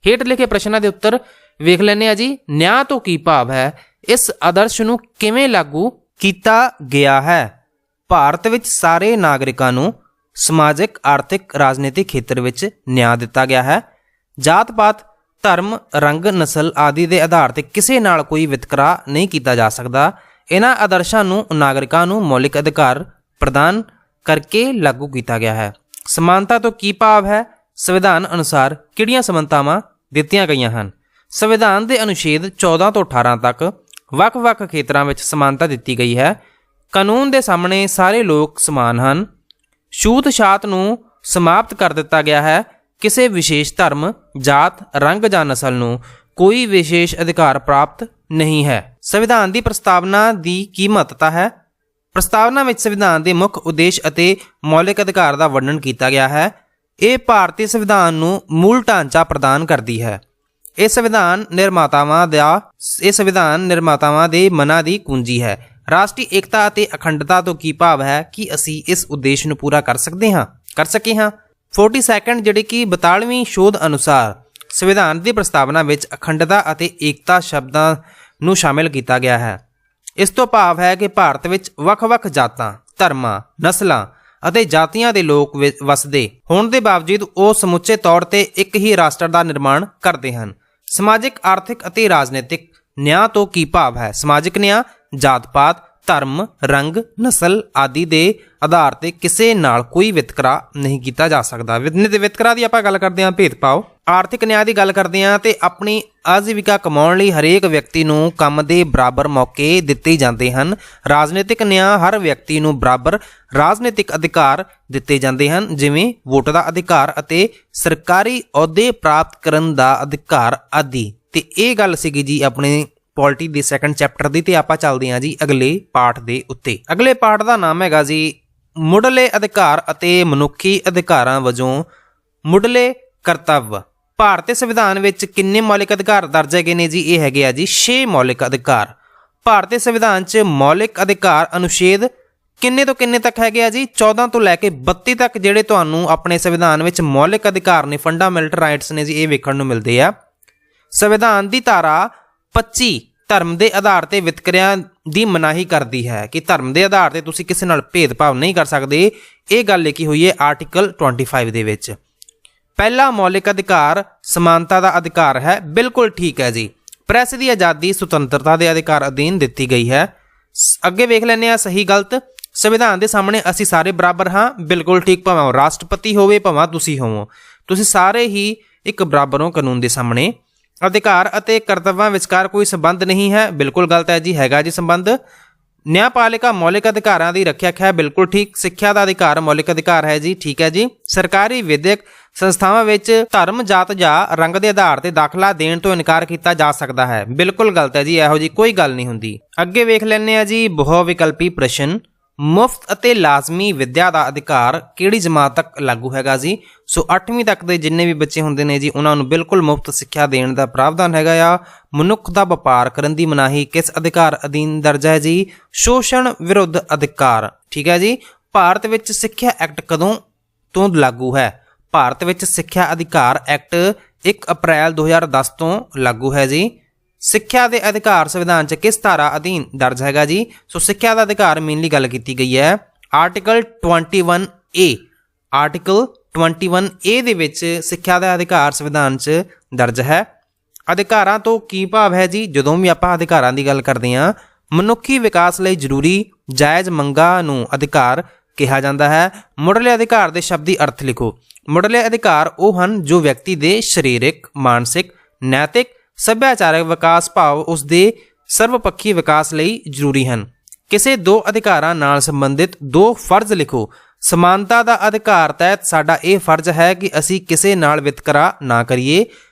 ਹੇਠ ਲਿਖੇ ਪ੍ਰਸ਼ਨਾਂ ਦੇ ਉੱਤਰ ਵੇਖ ਲੈਂਦੇ ਆ ਜੀ। ਨਿਆਂ ਤੋਂ ਕੀ ਭਾਵ ਹੈ? ਇਸ ਆਦਰਸ਼ ਨੂੰ ਕਿਵੇਂ ਲਾਗੂ ਕੀਤਾ ਗਿਆ ਹੈ? ਭਾਰਤ ਵਿੱਚ ਸਾਰੇ ਨਾਗਰਿਕਾਂ ਨੂੰ ਸਮਾਜਿਕ, ਆਰਥਿਕ, ਰਾਜਨੀਤਿਕ ਖੇਤਰ ਵਿੱਚ ਨਿਆਂ ਦਿੱਤਾ ਗਿਆ ਹੈ। ਜਾਤ-ਪਾਤ, ਧਰਮ, ਰੰਗ, ਨਸਲ ਆਦਿ ਦੇ ਆਧਾਰ ਤੇ ਕਿਸੇ ਨਾਲ ਕੋਈ ਵਿਤਕਰਾ ਨਹੀਂ ਕੀਤਾ ਜਾ ਸਕਦਾ। ਇਹਨਾਂ ਆਦਰਸ਼ਾਂ ਨੂੰ ਨਾਗਰਿਕਾਂ ਨੂੰ ਮੌਲਿਕ ਅਧਿਕਾਰ ਪ੍ਰਦਾਨ ਕਰਕੇ ਲਾਗੂ ਕੀਤਾ ਗਿਆ ਹੈ। ਸਮਾਨਤਾ ਤੋਂ ਕੀ ਭਾਵ ਹੈ? ਸੰਵਿਧਾਨ ਅਨੁਸਾਰ ਕਿਹੜੀਆਂ ਸਮਾਨਤਾਵਾਂ ਦਿੱਤੀਆਂ ਗਈਆਂ ਹਨ? ਸੰਵਿਧਾਨ ਦੇ ਅਨੁਛੇਦ 14 ਤੋਂ 18 ਤੱਕ ਵੱਖ-ਵੱਖ ਖੇਤਰਾਂ ਵਿੱਚ ਸਮਾਨਤਾ ਦਿੱਤੀ ਗਈ ਹੈ। ਕਾਨੂੰਨ ਦੇ ਸਾਹਮਣੇ ਸਾਰੇ ਲੋਕ ਸਮਾਨ ਹਨ। ਛੂਤ-ਛਾਤ ਨੂੰ ਸਮਾਪਤ ਕਰ ਦਿੱਤਾ ਗਿਆ ਹੈ। ਕਿਸੇ ਵਿਸ਼ੇਸ਼ ਧਰਮ, ਜਾਤ, ਰੰਗ ਜਾਂ ਨਸਲ ਨੂੰ ਕੋਈ ਵਿਸ਼ੇਸ਼ ਅਧਿਕਾਰ ਪ੍ਰਾਪਤ ਨਹੀਂ ਹੈ। ਸੰਵਿਧਾਨ ਦੀ ਪ੍ਰਸਤਾਵਨਾ ਦੀ ਕੀ ਮਹੱਤਤਾ ਹੈ? ਪ੍ਰਸਤਾਵਨਾ ਵਿੱਚ ਸੰਵਿਧਾਨ ਦੇ ਮੁੱਖ ਉਦੇਸ਼ ਅਤੇ ਮੌਲਿਕ ਅਧਿਕਾਰ ਦਾ ਵਰਣਨ ਕੀਤਾ ਗਿਆ ਹੈ। ਇਹ ਭਾਰਤੀ ਸੰਵਿਧਾਨ ਨੂੰ ਮੂਲ ਢਾਂਚਾ ਪ੍ਰਦਾਨ ਕਰਦੀ ਹੈ। ਇਹ ਸੰਵਿਧਾਨ ਨਿਰਮਾਤਾਵਾਂ ਦੇ ਮਨਾਂ ਦੀ ਕੁੰਜੀ ਹੈ। ਰਾਸ਼ਟਰੀ ਏਕਤਾ ਅਤੇ ਅਖੰਡਤਾ ਤੋਂ ਕੀ ਭਾਵ ਹੈ ਕਿ ਅਸੀਂ ਇਸ ਉਦੇਸ਼ ਨੂੰ ਪੂਰਾ ਕਰ ਸਕੇ ਹਾਂ। 42nd ਜਿਹੜੀ ਕਿ 42ਵੀਂ ਸ਼ੋਧ ਅਨੁਸਾਰ ਸੰਵਿਧਾਨ ਦੀ ਪ੍ਰਸਤਾਵਨਾ ਵਿੱਚ ਅਖੰਡਤਾ ਅਤੇ ਏਕਤਾ ਸ਼ਬਦਾਂ ਨੂੰ ਸ਼ਾਮਿਲ ਕੀਤਾ ਗਿਆ ਹੈ। ਇਸ ਤੋਂ ਭਾਵ ਹੈ ਕਿ ਭਾਰਤ ਵਿੱਚ ਵੱਖ-ਵੱਖ ਜਾਤਾਂ, ਧਰਮਾਂ, ਨਸਲਾਂ ਅਤੇ ਜਾਤੀਆਂ ਦੇ ਲੋਕ ਵਸਦੇ ਹੋਣ ਦੇ ਬਾਵਜੂਦ ਉਹ ਸਮੁੱਚੇ ਤੌਰ ਤੇ ਇੱਕ ਹੀ ਰਾਸ਼ਟਰ ਦਾ ਨਿਰਮਾਣ ਕਰਦੇ ਹਨ। ਸਮਾਜਿਕ, ਆਰਥਿਕ ਅਤੇ ਰਾਜਨੀਤਿਕ ਨਿਆਂ ਤੋਂ ਕੀ ਭਾਵ ਹੈ? ਸਮਾਜਿਕ ਨਿਆਂ ਜਾਤ-ਪਾਤ, ਧਰਮ, ਰੰਗ, ਨਸਲ ਆਦਿ ਦੇ ਆਧਾਰ ਤੇ ਕਿਸੇ ਨਾਲ ਕੋਈ ਵਿਤਕਰਾ ਨਹੀਂ ਕੀਤਾ ਜਾ ਸਕਦਾ। ਵਿਤਕਰਾ ਦੀ ਆਪਾਂ ਗੱਲ ਕਰਦੇ ਹਾਂ ਭੇਦਭਾਵ। ਆਰਥਿਕ ਨਿਆਂ ਦੀ ਗੱਲ ਕਰਦੇ ਹਾਂ ਤੇ ਆਪਣੀ ਆਜੀਵਿਕਾ ਕਮਾਉਣ ਲਈ ਹਰੇਕ ਵਿਅਕਤੀ ਨੂੰ ਕੰਮ ਦੇ ਬਰਾਬਰ ਮੌਕੇ ਦਿੱਤੇ ਜਾਂਦੇ ਹਨ। ਰਾਜਨੀਤਿਕ ਨਿਆਂ ਹਰ ਵਿਅਕਤੀ ਨੂੰ ਬਰਾਬਰ ਰਾਜਨੀਤਿਕ ਅਧਿਕਾਰ ਦਿੱਤੇ ਜਾਂਦੇ ਹਨ, ਜਿਵੇਂ ਵੋਟ ਦਾ ਅਧਿਕਾਰ ਅਤੇ ਸਰਕਾਰੀ ਅਹੁਦੇ ਪ੍ਰਾਪਤ ਕਰਨ ਦਾ ਅਧਿਕਾਰ ਆਦਿ। ਤੇ ਇਹ ਗੱਲ ਸੀਗੀ ਜੀ ਆਪਣੇ ਪੋਲਿਟੀ ਦੇ ਸੈਕੰਡ ਚੈਪਟਰ ਦੀ। ਤੇ ਆਪਾਂ ਚੱਲਦੇ ਹਾਂ ਜੀ ਅਗਲੇ ਪਾਠ ਦੇ ਉੱਤੇ। ਅਗਲੇ ਪਾਠ ਦਾ ਨਾਮ ਹੈਗਾ ਜੀ ਮੁੱਢਲੇ ਅਧਿਕਾਰ ਅਤੇ ਮਨੁੱਖੀ ਅਧਿਕਾਰਾਂ ਵਜੋਂ ਮੁੱਢਲੇ ਕਰਤੱਵ। ਭਾਰਤੀ ਸੰਵਿਧਾਨ ਵਿੱਚ ਕਿੰਨੇ ਮੌਲਿਕ ਅਧਿਕਾਰ ਦਰਜ ਹੈਗੇ ਨੇ ਜੀ? ਇਹ ਹੈਗੇ ਆ ਜੀ 6 ਮੌਲਿਕ ਅਧਿਕਾਰ। ਭਾਰਤੀ ਸੰਵਿਧਾਨ 'ਚ ਮੌਲਿਕ ਅਧਿਕਾਰ ਅਨੁਛੇਦ ਕਿੰਨੇ ਤੋਂ ਕਿੰਨੇ ਤੱਕ ਹੈਗੇ ਆ ਜੀ? 14 ਤੋਂ ਲੈ ਕੇ 32 ਤੱਕ ਜਿਹੜੇ ਤੁਹਾਨੂੰ ਆਪਣੇ ਸੰਵਿਧਾਨ ਵਿੱਚ ਮੌਲਿਕ ਅਧਿਕਾਰ ਨੇ, ਫੰਡਾਮੈਂਟਲ ਰਾਈਟਸ ਨੇ ਜੀ, ਇਹ ਵੇਖਣ ਨੂੰ ਮਿਲਦੇ ਆ। ਸੰਵਿਧਾਨ ਦੀ ਧਾਰਾ 25 ਧਰਮ ਦੇ ਆਧਾਰ ਤੇ ਵਿਤਕਰਿਆਂ ਦੀ ਮਨਾਹੀ ਕਰਦੀ ਹੈ ਕਿ ਧਰਮ ਦੇ ਆਧਾਰ ਤੇ ਤੁਸੀਂ ਕਿਸੇ ਨਾਲ ਭੇਦਭਾਵ ਨਹੀਂ ਕਰ ਸਕਦੇ। ਇਹ ਗੱਲ ਲਿਖੀ ਹੋਈ ਹੈ ਆਰਟੀਕਲ 25 ਦੇ ਵਿੱਚ। ਪਹਿਲਾ ਮੌਲਿਕ ਅਧਿਕਾਰ ਸਮਾਨਤਾ ਦਾ ਅਧਿਕਾਰ ਹੈ। ਬਿਲਕੁਲ ਠੀਕ ਹੈ ਜੀ। ਪ੍ਰੈਸ ਦੀ ਆਜ਼ਾਦੀ ਸੁਤੰਤਰਤਾ ਦੇ ਅਧਿਕਾਰ ਅਧੀਨ ਦਿੱਤੀ ਗਈ ਹੈ। ਅੱਗੇ ਵੇਖ ਲੈਂਦੇ ਹਾਂ ਸਹੀ ਗਲਤ। ਸੰਵਿਧਾਨ ਦੇ ਸਾਹਮਣੇ ਅਸੀਂ ਸਾਰੇ ਬਰਾਬਰ ਹਾਂ। ਬਿਲਕੁਲ ਠੀਕ। ਭਾਵੇਂ ਉਹ ਰਾਸ਼ਟਰਪਤੀ ਹੋਵੇ, ਭਾਵੇਂ ਤੁਸੀਂ ਹੋਵੋ, ਤੁਸੀਂ ਸਾਰੇ ਹੀ ਇੱਕ ਬਰਾਬਰ ਹੋ ਕਾਨੂੰਨ ਦੇ ਸਾਹਮਣੇ। ਅਧਿਕਾਰ ਅਤੇ ਕਰਤੱਵਾਂ ਵਿਚਕਾਰ ਕੋਈ ਸੰਬੰਧ ਨਹੀਂ ਹੈ। ਬਿਲਕੁਲ ਗਲਤ ਹੈ ਜੀ, ਹੈਗਾ ਜੀ ਸੰਬੰਧ। ਨਿਆਂਪਾਲਿਕਾ ਮੌਲਿਕ ਅਧਿਕਾਰਾਂ ਦੀ ਰੱਖਿਆ ਹੈ। ਬਿਲਕੁਲ ਠੀਕ। ਸਿੱਖਿਆ ਦਾ ਅਧਿਕਾਰ ਮੌਲਿਕ ਅਧਿਕਾਰ ਹੈ ਜੀ, ਠੀਕ ਹੈ ਜੀ। ਸਰਕਾਰੀ ਵਿਦਿਅਕ ਸੰਸਥਾਵਾਂ ਵਿੱਚ ਧਰਮ, ਜਾਤ ਜਾਂ ਰੰਗ ਦੇ ਆਧਾਰ ਤੇ ਦਾਖਲਾ ਦੇਣ ਤੋਂ ਇਨਕਾਰ ਕੀਤਾ ਜਾ ਸਕਦਾ ਹੈ। ਬਿਲਕੁਲ ਗਲਤ ਹੈ ਜੀ, ਇਹੋ ਜੀ ਕੋਈ ਗੱਲ ਨਹੀਂ ਹੁੰਦੀ। ਅੱਗੇ ਵੇਖ ਲੈਂਦੇ ਆ ਜੀ ਬਹੁ ਵਿਕਲਪੀ ਪ੍ਰਸ਼ਨ। ਮੁਫਤ ਅਤੇ ਲਾਜ਼ਮੀ ਵਿੱਦਿਆ ਦਾ ਅਧਿਕਾਰ ਕਿਹੜੀ ਜਮਾਤ ਤੱਕ ਲਾਗੂ ਹੈਗਾ ਜੀ? ਸੋ 8ਵੀਂ ਤੱਕ ਦੇ ਜਿੰਨੇ ਵੀ ਬੱਚੇ ਹੁੰਦੇ ਨੇ ਜੀ, ਉਹਨਾਂ ਨੂੰ ਬਿਲਕੁਲ ਮੁਫਤ ਸਿੱਖਿਆ ਦੇਣ ਦਾ ਪ੍ਰਾਵਧਾਨ ਹੈਗਾ ਆ। ਮਨੁੱਖ ਦਾ ਵਪਾਰ ਕਰਨ ਦੀ ਮਨਾਹੀ ਕਿਸ ਅਧਿਕਾਰ ਅਧੀਨ ਦਰਜ ਹੈ ਜੀ? ਸ਼ੋਸ਼ਣ ਵਿਰੁੱਧ ਅਧਿਕਾਰ, ਠੀਕ ਹੈ ਜੀ। ਭਾਰਤ ਵਿੱਚ ਸਿੱਖਿਆ ਐਕਟ ਕਦੋਂ ਤੋਂ ਲਾਗੂ ਹੈ? ਭਾਰਤ ਵਿੱਚ ਸਿੱਖਿਆ ਅਧਿਕਾਰ ਐਕਟ 1 ਅਪ੍ਰੈਲ 2010 ਤੋਂ ਲਾਗੂ ਹੈ ਜੀ। ਸਿੱਖਿਆ ਦੇ ਅਧਿਕਾਰ ਸੰਵਿਧਾਨ 'ਚ ਕਿਸ ਧਾਰਾ ਅਧੀਨ ਦਰਜ ਹੈਗਾ ਜੀ? ਸੋ ਸਿੱਖਿਆ ਦਾ ਅਧਿਕਾਰ ਮੇਨਲੀ ਗੱਲ ਕੀਤੀ ਗਈ ਹੈ ਆਰਟੀਕਲ 21A। ਆਰਟੀਕਲ 21A ਦੇ ਵਿੱਚ ਸਿੱਖਿਆ ਦਾ ਅਧਿਕਾਰ ਸੰਵਿਧਾਨ 'ਚ ਦਰਜ ਹੈ। ਅਧਿਕਾਰਾਂ ਤੋਂ ਕੀ ਭਾਵ ਹੈ ਜੀ? ਜਦੋਂ ਵੀ ਆਪਾਂ ਅਧਿਕਾਰਾਂ ਦੀ ਗੱਲ ਕਰਦੇ ਹਾਂ, ਮਨੁੱਖੀ ਵਿਕਾਸ ਲਈ ਜ਼ਰੂਰੀ ਜਾਇਜ਼ ਮੰਗਾਂ ਨੂੰ ਅਧਿਕਾਰ ਕਿਹਾ ਜਾਂਦਾ ਹੈ। ਮੁੱਢਲੇ ਅਧਿਕਾਰ ਦੇ ਸ਼ਬਦੀ ਅਰਥ ਲਿਖੋ। ਮੁੱਢਲੇ ਅਧਿਕਾਰ ਉਹ ਹਨ ਜੋ ਵਿਅਕਤੀ ਦੇ ਸਰੀਰਕ, ਮਾਨਸਿਕ, ਨੈਤਿਕ, ਸੱਭਿਆਚਾਰਕ ਵਿਕਾਸ ਭਾਵ ਉਸ ਦੇ ਸਰਵਪੱਖੀ ਵਿਕਾਸ ਲਈ ਜ਼ਰੂਰੀ ਹਨ। ਕਿਸੇ ਦੋ ਅਧਿਕਾਰਾਂ ਨਾਲ ਸੰਬੰਧਿਤ ਦੋ ਫਰਜ਼ ਲਿਖੋ। ਸਮਾਨਤਾ ਦਾ ਅਧਿਕਾਰ ਤਹਿਤ ਸਾਡਾ ਇਹ ਫਰਜ਼ ਹੈ ਕਿ ਅਸੀਂ ਕਿਸੇ ਨਾਲ ਵਿਤਕਰਾ ਨਾ ਕਰੀਏ।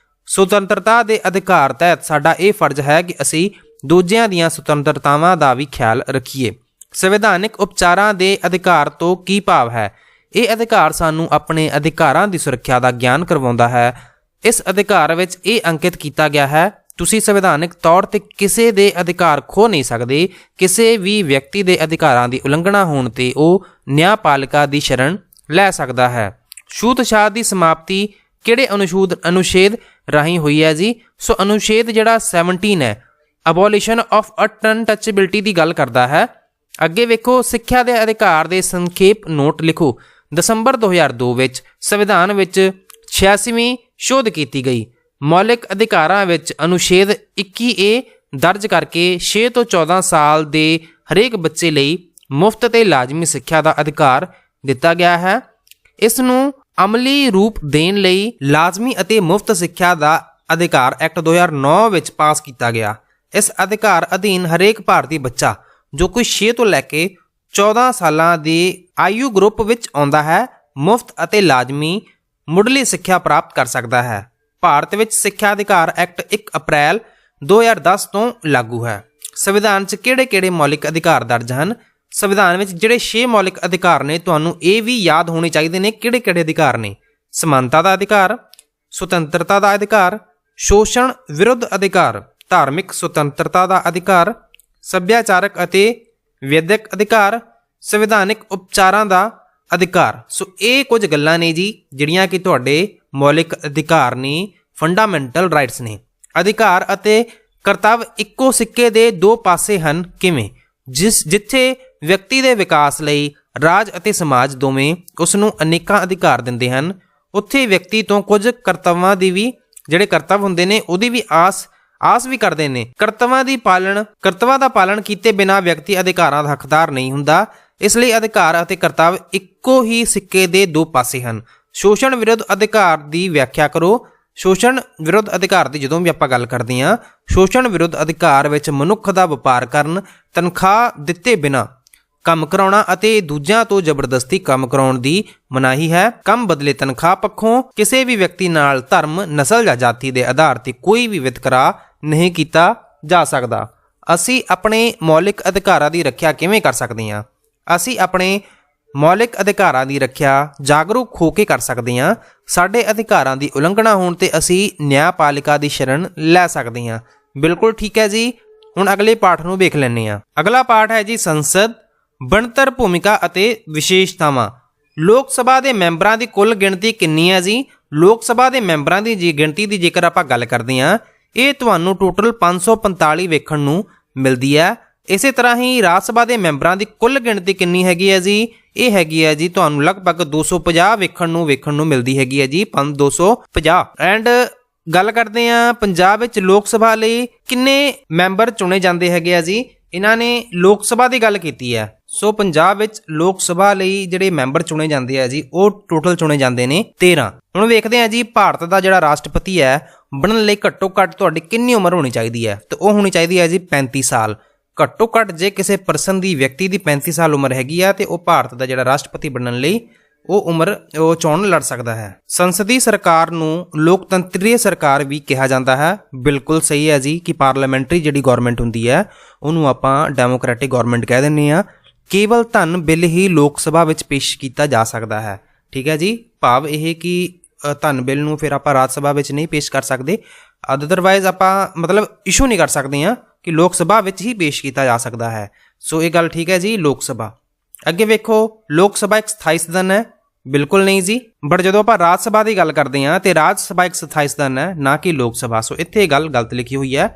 ਸੁਤੰਤਰਤਾ ਦੇ ਅਧਿਕਾਰ ਤਹਿਤ ਸਾਡਾ ਇਹ ਫਰਜ਼ ਹੈ ਕਿ ਅਸੀਂ ਦੂਜਿਆਂ ਦੀਆਂ ਸੁਤੰਤਰਤਾਵਾਂ ਦਾ ਵੀ ਖਿਆਲ ਰੱਖੀਏ। ਸੰਵਿਧਾਨਿਕ ਉਪਚਾਰਾਂ ਦੇ ਅਧਿਕਾਰ ਤੋਂ ਕੀ ਭਾਵ ਹੈ? ਇਹ ਅਧਿਕਾਰ ਸਾਨੂੰ ਆਪਣੇ ਅਧਿਕਾਰਾਂ ਦੀ ਸੁਰੱਖਿਆ ਦਾ ਗਿਆਨ ਕਰਵਾਉਂਦਾ ਹੈ। ਇਸ ਅਧਿਕਾਰ ਵਿੱਚ ਇਹ ਅੰਕਿਤ ਕੀਤਾ ਗਿਆ ਹੈ ਤੁਸੀਂ ਸੰਵਿਧਾਨਿਕ ਤੌਰ ਤੇ ਕਿਸੇ ਦੇ ਅਧਿਕਾਰ ਖੋ ਨਹੀਂ ਸਕਦੇ। ਕਿਸੇ ਵੀ ਵਿਅਕਤੀ ਦੇ ਅਧਿਕਾਰਾਂ ਦੀ ਉਲੰਘਣਾ ਹੋਣ ਤੇ ਉਹ ਨਿਆਂਪਾਲਿਕਾ ਦੀ ਸ਼ਰਨ ਲੈ ਸਕਦਾ ਹੈ। ਛੂਤ-ਛਾਤ ਦੀ ਸਮਾਪਤੀ ਕਿਹੜੇ ਅਨੁਛੇਦ ਰਾਹੀਂ ਹੋਈ ਹੈ ਜੀ? ਸੋ ਅਨੁਛੇਦ ਜਿਹੜਾ 17 ਹੈ, ਅਬੋਲਿਸ਼ਨ ਆਫ ਅਨਟੱਚੇਬਿਲਟੀ ਦੀ ਗੱਲ ਕਰਦਾ ਹੈ। ਅੱਗੇ ਵੇਖੋ, ਸਿੱਖਿਆ ਦੇ ਅਧਿਕਾਰ ਦੇ ਸੰਖੇਪ ਨੋਟ ਲਿਖੋ। ਦਸੰਬਰ 2002 ਵਿੱਚ ਸੰਵਿਧਾਨ ਵਿੱਚ 86ਵੀਂ ਸ਼ੋਧ ਕੀਤੀ ਗਈ। ਮੌਲਿਕ ਅਧਿਕਾਰਾਂ ਵਿੱਚ ਅਨੁਛੇਦ 21A ਦਰਜ ਕਰਕੇ 6 ਤੋਂ 14 ਸਾਲ ਦੇ ਹਰੇਕ ਬੱਚੇ ਲਈ ਮੁਫਤ ਅਤੇ ਲਾਜ਼ਮੀ ਸਿੱਖਿਆ ਦਾ ਅਧਿਕਾਰ ਦਿੱਤਾ ਗਿਆ ਹੈ। ਇਸ ਨੂੰ ਅਮਲੀ ਰੂਪ ਦੇਣ ਲਈ ਲਾਜ਼ਮੀ ਅਤੇ ਮੁਫਤ ਸਿੱਖਿਆ ਦਾ ਅਧਿਕਾਰ ਐਕਟ 2009 ਵਿੱਚ ਪਾਸ ਕੀਤਾ ਗਿਆ। ਇਸ ਅਧਿਕਾਰ ਅਧੀਨ ਹਰੇਕ ਭਾਰਤੀ ਬੱਚਾ ਜੋ ਕੋਈ 6 ਤੋਂ ਲੈ ਕੇ 14 ਸਾਲਾਂ ਦੇ ਆਯੂ ਗਰੁੱਪ ਵਿੱਚ ਆਉਂਦਾ ਹੈ, ਮੁਫਤ ਅਤੇ ਲਾਜ਼ਮੀ ਮੁੱਢਲੀ ਸਿੱਖਿਆ ਪ੍ਰਾਪਤ ਕਰ ਸਕਦਾ ਹੈ। ਭਾਰਤ ਵਿੱਚ ਸਿੱਖਿਆ ਅਧਿਕਾਰ ਐਕਟ 1 ਅਪ੍ਰੈਲ 2010 ਤੋਂ ਲਾਗੂ ਹੈ। ਸੰਵਿਧਾਨ 'ਚ ਕਿਹੜੇ-ਕਿਹੜੇ ਮੌਲਿਕ ਅਧਿਕਾਰ ਦਰਜ ਹਨ? ਸੰਵਿਧਾਨ ਵਿੱਚ ਜਿਹੜੇ 6 ਮੌਲਿਕ ਅਧਿਕਾਰ ਨੇ, ਤੁਹਾਨੂੰ ਇਹ ਵੀ ਯਾਦ ਹੋਣੇ ਚਾਹੀਦੇ ਨੇ ਕਿਹੜੇ-ਕਿਹੜੇ ਅਧਿਕਾਰ ਨੇ। ਸਮਾਨਤਾ ਦਾ ਅਧਿਕਾਰ, ਸੁਤੰਤਰਤਾ ਦਾ ਅਧਿਕਾਰ, ਸ਼ੋਸ਼ਣ ਵਿਰੁੱਧ ਅਧਿਕਾਰ, ਧਾਰਮਿਕ ਸੁਤੰਤਰਤਾ ਦਾ ਅਧਿਕਾਰ, ਸੱਭਿਆਚਾਰਕ ਅਤੇ ਵਿਦਿਅਕ ਅਧਿਕਾਰ, ਸੰਵਿਧਾਨਿਕ ਉਪਚਾਰਾਂ ਦਾ ਅਧਿਕਾਰ। ਸੋ ਇਹ ਕੁਝ ਗੱਲਾਂ ਨੇ ਜੀ ਜਿਹੜੀਆਂ ਕਿ ਤੁਹਾਡੇ ਮੌਲਿਕ ਅਧਿਕਾਰ ਨੇ, ਫੰਡਾਮੈਂਟਲ ਰਾਈਟਸ ਨੇ। ਅਧਿਕਾਰ ਅਤੇ ਕਰਤੱਵ ਇੱਕੋ ਸਿੱਕੇ ਦੇ ਦੋ ਪਾਸੇ ਹਨ। ਕਿਵੇਂ? ਜਿੱਥੇ ਵਿਅਕਤੀ ਦੇ ਵਿਕਾਸ ਲਈ ਰਾਜ ਅਤੇ ਸਮਾਜ ਦੋਵੇਂ ਉਸ ਨੂੰ ਅਨੇਕਾਂ ਅਧਿਕਾਰ ਦਿੰਦੇ ਹਨ, ਉੱਥੇ ਵਿਅਕਤੀ ਤੋਂ ਕੁਝ ਕਰਤੱਵਾਂ ਦੀ ਵੀ ਜਿਹੜੇ ਕਰਤੱਵ ਹੁੰਦੇ ਨੇ ਉਹਦੀ ਵੀ ਆਸ ਵੀ ਕਰਦੇ ਨੇ। ਕਰਤੱਵਾਂ ਦਾ ਪਾਲਣ ਕੀਤੇ ਬਿਨਾਂ ਵਿਅਕਤੀ ਅਧਿਕਾਰਾਂ ਦਾ ਹੱਕਦਾਰ ਨਹੀਂ ਹੁੰਦਾ। ਇਸ ਲਈ ਅਧਿਕਾਰ ਅਤੇ ਕਰਤੱਵ ਇੱਕੋ ਹੀ ਸਿੱਕੇ ਦੇ ਦੋ ਪਾਸੇ ਹਨ। ਸ਼ੋਸ਼ਣ ਵਿਰੁੱਧ ਅਧਿਕਾਰ ਦੀ ਵਿਆਖਿਆ ਕਰੋ। ਸ਼ੋਸ਼ਣ ਵਿਰੁੱਧ ਅਧਿਕਾਰ ਦੀ ਜਦੋਂ ਵੀ ਆਪਾਂ ਗੱਲ ਕਰਦੇ ਹਾਂ, ਸ਼ੋਸ਼ਣ ਵਿਰੁੱਧ ਅਧਿਕਾਰ ਵਿੱਚ ਮਨੁੱਖ ਦਾ ਵਪਾਰ ਕਰਨ, ਤਨਖਾਹ ਦਿੱਤੇ ਬਿਨਾਂ ਕੰਮ ਕਰਾਉਣਾ ਅਤੇ ਦੂਜਿਆਂ ਤੋਂ ਜ਼ਬਰਦਸਤੀ ਕੰਮ ਕਰਾਉਣ ਦੀ ਮਨਾਹੀ ਹੈ। ਕੰਮ ਬਦਲੇ ਤਨਖਾਹ ਪੱਖੋਂ ਕਿਸੇ ਵੀ ਵਿਅਕਤੀ ਨਾਲ ਧਰਮ, ਨਸਲ ਜਾਂ ਜਾਤੀ ਦੇ ਆਧਾਰ ਤੇ ਕੋਈ ਵੀ ਵਿਤਕਰਾ ਨਹੀਂ ਕੀਤਾ ਜਾ ਸਕਦਾ। ਅਸੀਂ ਆਪਣੇ ਮੌਲਿਕ ਅਧਿਕਾਰਾਂ ਦੀ ਰੱਖਿਆ ਕਿਵੇਂ ਕਰ ਸਕਦੇ ਹਾਂ? ਅਸੀਂ ਆਪਣੇ ਮੌਲਿਕ ਅਧਿਕਾਰਾਂ ਦੀ ਰੱਖਿਆ ਜਾਗਰੂਕ ਹੋ ਕੇ ਕਰ ਸਕਦੇ ਹਾਂ। ਸਾਡੇ ਅਧਿਕਾਰਾਂ ਦੀ ਉਲੰਘਣਾ ਹੋਣ ਤੇ ਅਸੀਂ ਨਿਆਂਪਾਲਿਕਾ ਦੀ ਸ਼ਰਨ ਲੈ ਸਕਦੇ ਹਾਂ। ਬਿਲਕੁਲ ਠੀਕ ਹੈ ਜੀ। ਹੁਣ ਅਗਲੇ ਪਾਠ ਨੂੰ ਵੇਖ ਲੈਂਦੇ ਹਾਂ। ਅਗਲਾ ਪਾਠ ਹੈ ਜੀ ਸੰਸਦ, ਬਣਤਰ, ਭੂਮਿਕਾ ਅਤੇ ਵਿਸ਼ੇਸ਼ਤਾਵਾਂ। ਲੋਕ ਸਭਾ ਦੇ ਮੈਂਬਰਾਂ ਦੀ ਕੁੱਲ ਗਿਣਤੀ ਕਿੰਨੀ ਹੈ ਜੀ? ਲੋਕ ਸਭਾ ਦੇ ਮੈਂਬਰਾਂ ਦੀ ਗਿਣਤੀ ਦੀ ਜੇਕਰ ਆਪਾਂ ਗੱਲ ਕਰਦੇ ਹਾਂ, ਇਹ ਤੁਹਾਨੂੰ ਟੋਟਲ 545 ਵੇਖਣ ਨੂੰ ਮਿਲਦੀ ਹੈ। ਇਸੇ ਤਰ੍ਹਾਂ ਹੀ ਰਾਜ ਸਭਾ ਦੇ ਮੈਂਬਰਾਂ ਦੀ ਕੁੱਲ ਗਿਣਤੀ ਕਿੰਨੀ ਹੈਗੀ ਹੈ ਜੀ? ਇਹ ਹੈਗੀ ਹੈ ਜੀ ਤੁਹਾਨੂੰ ਲਗਭਗ 250 ਵੇਖਣ ਨੂੰ ਮਿਲਦੀ ਹੈਗੀ ਹੈ ਜੀ, 250। ਐਂਡ ਗੱਲ ਕਰਦੇ ਹਾਂ ਪੰਜਾਬ ਵਿੱਚ ਲੋਕ ਸਭਾ ਲਈ ਕਿੰਨੇ ਮੈਂਬਰ ਚੁਣੇ ਜਾਂਦੇ ਹੈਗੇ ਆ ਜੀ? ਇਹਨਾਂ ਨੇ ਲੋਕ ਸਭਾ ਦੀ ਗੱਲ ਕੀਤੀ ਹੈ। ਸੋ ਪੰਜਾਬ ਵਿੱਚ ਲੋਕ ਸਭਾ ਲਈ ਜਿਹੜੇ ਮੈਂਬਰ ਚੁਣੇ ਜਾਂਦੇ ਆ ਜੀ, ਉਹ ਟੋਟਲ ਚੁਣੇ ਜਾਂਦੇ ਨੇ 13। ਹੁਣ ਵੇਖਦੇ ਹਾਂ ਜੀ ਭਾਰਤ ਦਾ ਜਿਹੜਾ ਰਾਸ਼ਟਰਪਤੀ ਹੈ ਬਣਨ ਲਈ ਘੱਟੋ ਘੱਟ ਤੁਹਾਡੀ ਕਿੰਨੀ ਉਮਰ ਹੋਣੀ ਚਾਹੀਦੀ ਹੈ? ਤੇ ਉਹ ਹੋਣੀ ਚਾਹੀਦੀ ਹੈ ਜੀ 35 ਸਾਲ। ਘੱਟੋ ਘੱਟ ਜੇ ਕਿਸੇ ਪਰਸਨ ਦੀ, ਵਿਅਕਤੀ ਦੀ 35 ਸਾਲ ਉਮਰ ਹੈਗੀ ਆ ਤੇ ਉਹ ਭਾਰਤ ਦਾ ਜਿਹੜਾ ਰਾਸ਼ਟਰਪਤੀ ਬਣਨ ਲਈ ਉਹ ਚੋਣ ਲੜ ਸਕਦਾ ਹੈ। ਸੰਸਦੀ ਸਰਕਾਰ ਨੂੰ ਲੋਕਤੰਤਰੀ ਸਰਕਾਰ ਵੀ ਕਿਹਾ ਜਾਂਦਾ ਹੈ। ਬਿਲਕੁਲ ਸਹੀ ਹੈ ਜੀ ਕਿ ਪਾਰਲੀਮੈਂਟਰੀ ਜਿਹੜੀ ਗਵਰਨਮੈਂਟ ਹੁੰਦੀ ਹੈ ਉਹਨੂੰ ਆਪਾਂ ਡੈਮੋਕ੍ਰੈਟਿਕ ਗਵਰਨਮੈਂਟ ਕਹਿ ਦਿੰਦੇ ਹਾਂ। ਕੇਵਲ ਧਨ ਬਿੱਲ ਹੀ ਲੋਕ ਸਭਾ ਵਿੱਚ ਪੇਸ਼ ਕੀਤਾ ਜਾ ਸਕਦਾ ਹੈ। ਠੀਕ ਹੈ ਜੀ, ਭਾਵ ਇਹ ਕਿ ਧਨ ਬਿੱਲ ਨੂੰ ਫਿਰ ਆਪਾਂ ਰਾਜ ਸਭਾ ਵਿੱਚ ਨਹੀਂ ਪੇਸ਼ ਕਰ ਸਕਦੇ। ਅਦਰਵਾਈਜ਼ ਆਪਾਂ ਮਤਲਬ ਇਸ਼ੂ ਨਹੀਂ ਕਰ ਸਕਦੇ ਹਾਂ ਕਿ ਲੋਕ ਸਭਾ ਵਿੱਚ ਹੀ ਪੇਸ਼ ਕੀਤਾ ਜਾ ਸਕਦਾ ਹੈ। ਸੋ ਇਹ ਗੱਲ ਠੀਕ ਹੈ ਜੀ। ਲੋਕ ਸਭਾ ਅੱਗੇ ਵੇਖੋ, ਲੋਕ ਸਭਾ ਇੱਕ ਸਥਾਈ ਸਦਨ ਹੈ? ਬਿਲਕੁਲ ਨਹੀਂ ਜੀ। ਬਟ ਜਦੋਂ ਆਪਾਂ ਰਾਜ ਸਭਾ ਦੀ ਗੱਲ ਕਰਦੇ ਹਾਂ ਤੇ ਰਾਜ ਸਭਾ ਇੱਕ ਸਥਾਈ ਸਦਨ ਹੈ, ਨਾ ਕਿ ਲੋਕ ਸਭਾ। ਸੋ ਇੱਥੇ ਇਹ ਗੱਲ ਗਲਤ ਲਿਖੀ ਹੋਈ ਹੈ।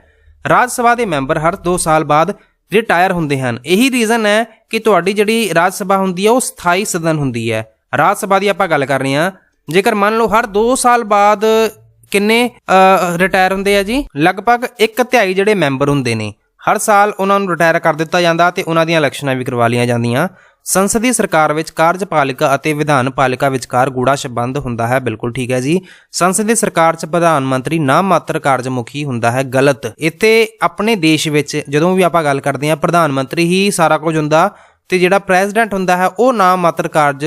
ਰਾਜ ਸਭਾ ਦੇ ਮੈਂਬਰ ਹਰ 2 ਸਾਲ ਬਾਅਦ ਰਿਟਾਇਰ ਹੁੰਦੇ ਹਨ। ਇਹੀ ਰੀਜ਼ਨ ਹੈ ਕਿ ਤੁਹਾਡੀ ਜਿਹੜੀ ਰਾਜ ਸਭਾ ਹੁੰਦੀ ਹੈ ਉਹ ਸਥਾਈ ਸਦਨ ਹੁੰਦੀ ਹੈ। ਰਾਜ ਸਭਾ ਦੀ ਆਪਾਂ ਗੱਲ ਕਰ ਰਹੇ ਹਾਂ, ਜੇਕਰ ਮੰਨ ਲਓ ਹਰ 2 ਸਾਲ ਬਾਅਦ ਕਿੰਨੇ ਰਿਟਾਇਰ ਹੁੰਦੇ ਆ ਜੀ? ਲਗਭਗ 1/3 ਜਿਹੜੇ ਮੈਂਬਰ ਹੁੰਦੇ ਨੇ ਹਰ ਸਾਲ ਉਹਨਾਂ ਨੂੰ ਰਿਟਾਇਰ ਕਰ ਦਿੱਤਾ ਜਾਂਦਾ ਤੇ ਉਹਨਾਂ ਦੀਆਂ ਇਲੈਕਸ਼ਨਾਂ ਵੀ ਕਰਵਾ ਲਈਆਂ ਜਾਂਦੀਆਂ। ਸੰਸਦੀ ਸਰਕਾਰ ਵਿੱਚ ਕਾਰਜਪਾਲਿਕਾ ਅਤੇ ਵਿਧਾਨ ਪਾਲਿਕਾ ਵਿਚਕਾਰ ਗੂੜਾ ਸੰਬੰਧ ਹੁੰਦਾ ਹੈ। ਬਿਲਕੁਲ ਠੀਕ ਹੈ ਜੀ। ਸੰਸਦੀ ਸਰਕਾਰ 'ਚ ਪ੍ਰਧਾਨ ਮੰਤਰੀ ਨਾਮ ਮਾਤਰ ਕਾਰਜਮੁਖੀ ਹੁੰਦਾ ਹੈ। ਗਲਤ। ਇੱਥੇ ਆਪਣੇ ਦੇਸ਼ ਵਿੱਚ ਜਦੋਂ ਵੀ ਆਪਾਂ ਗੱਲ ਕਰਦੇ ਹਾਂ ਪ੍ਰਧਾਨ ਮੰਤਰੀ ਹੀ ਸਾਰਾ ਕੁਝ ਹੁੰਦਾ ਤੇ ਜਿਹੜਾ ਪ੍ਰੈਜ਼ੀਡੈਂਟ ਹੁੰਦਾ ਹੈ ਉਹ ਨਾਮ ਮਾਤਰ ਕਾਰਜ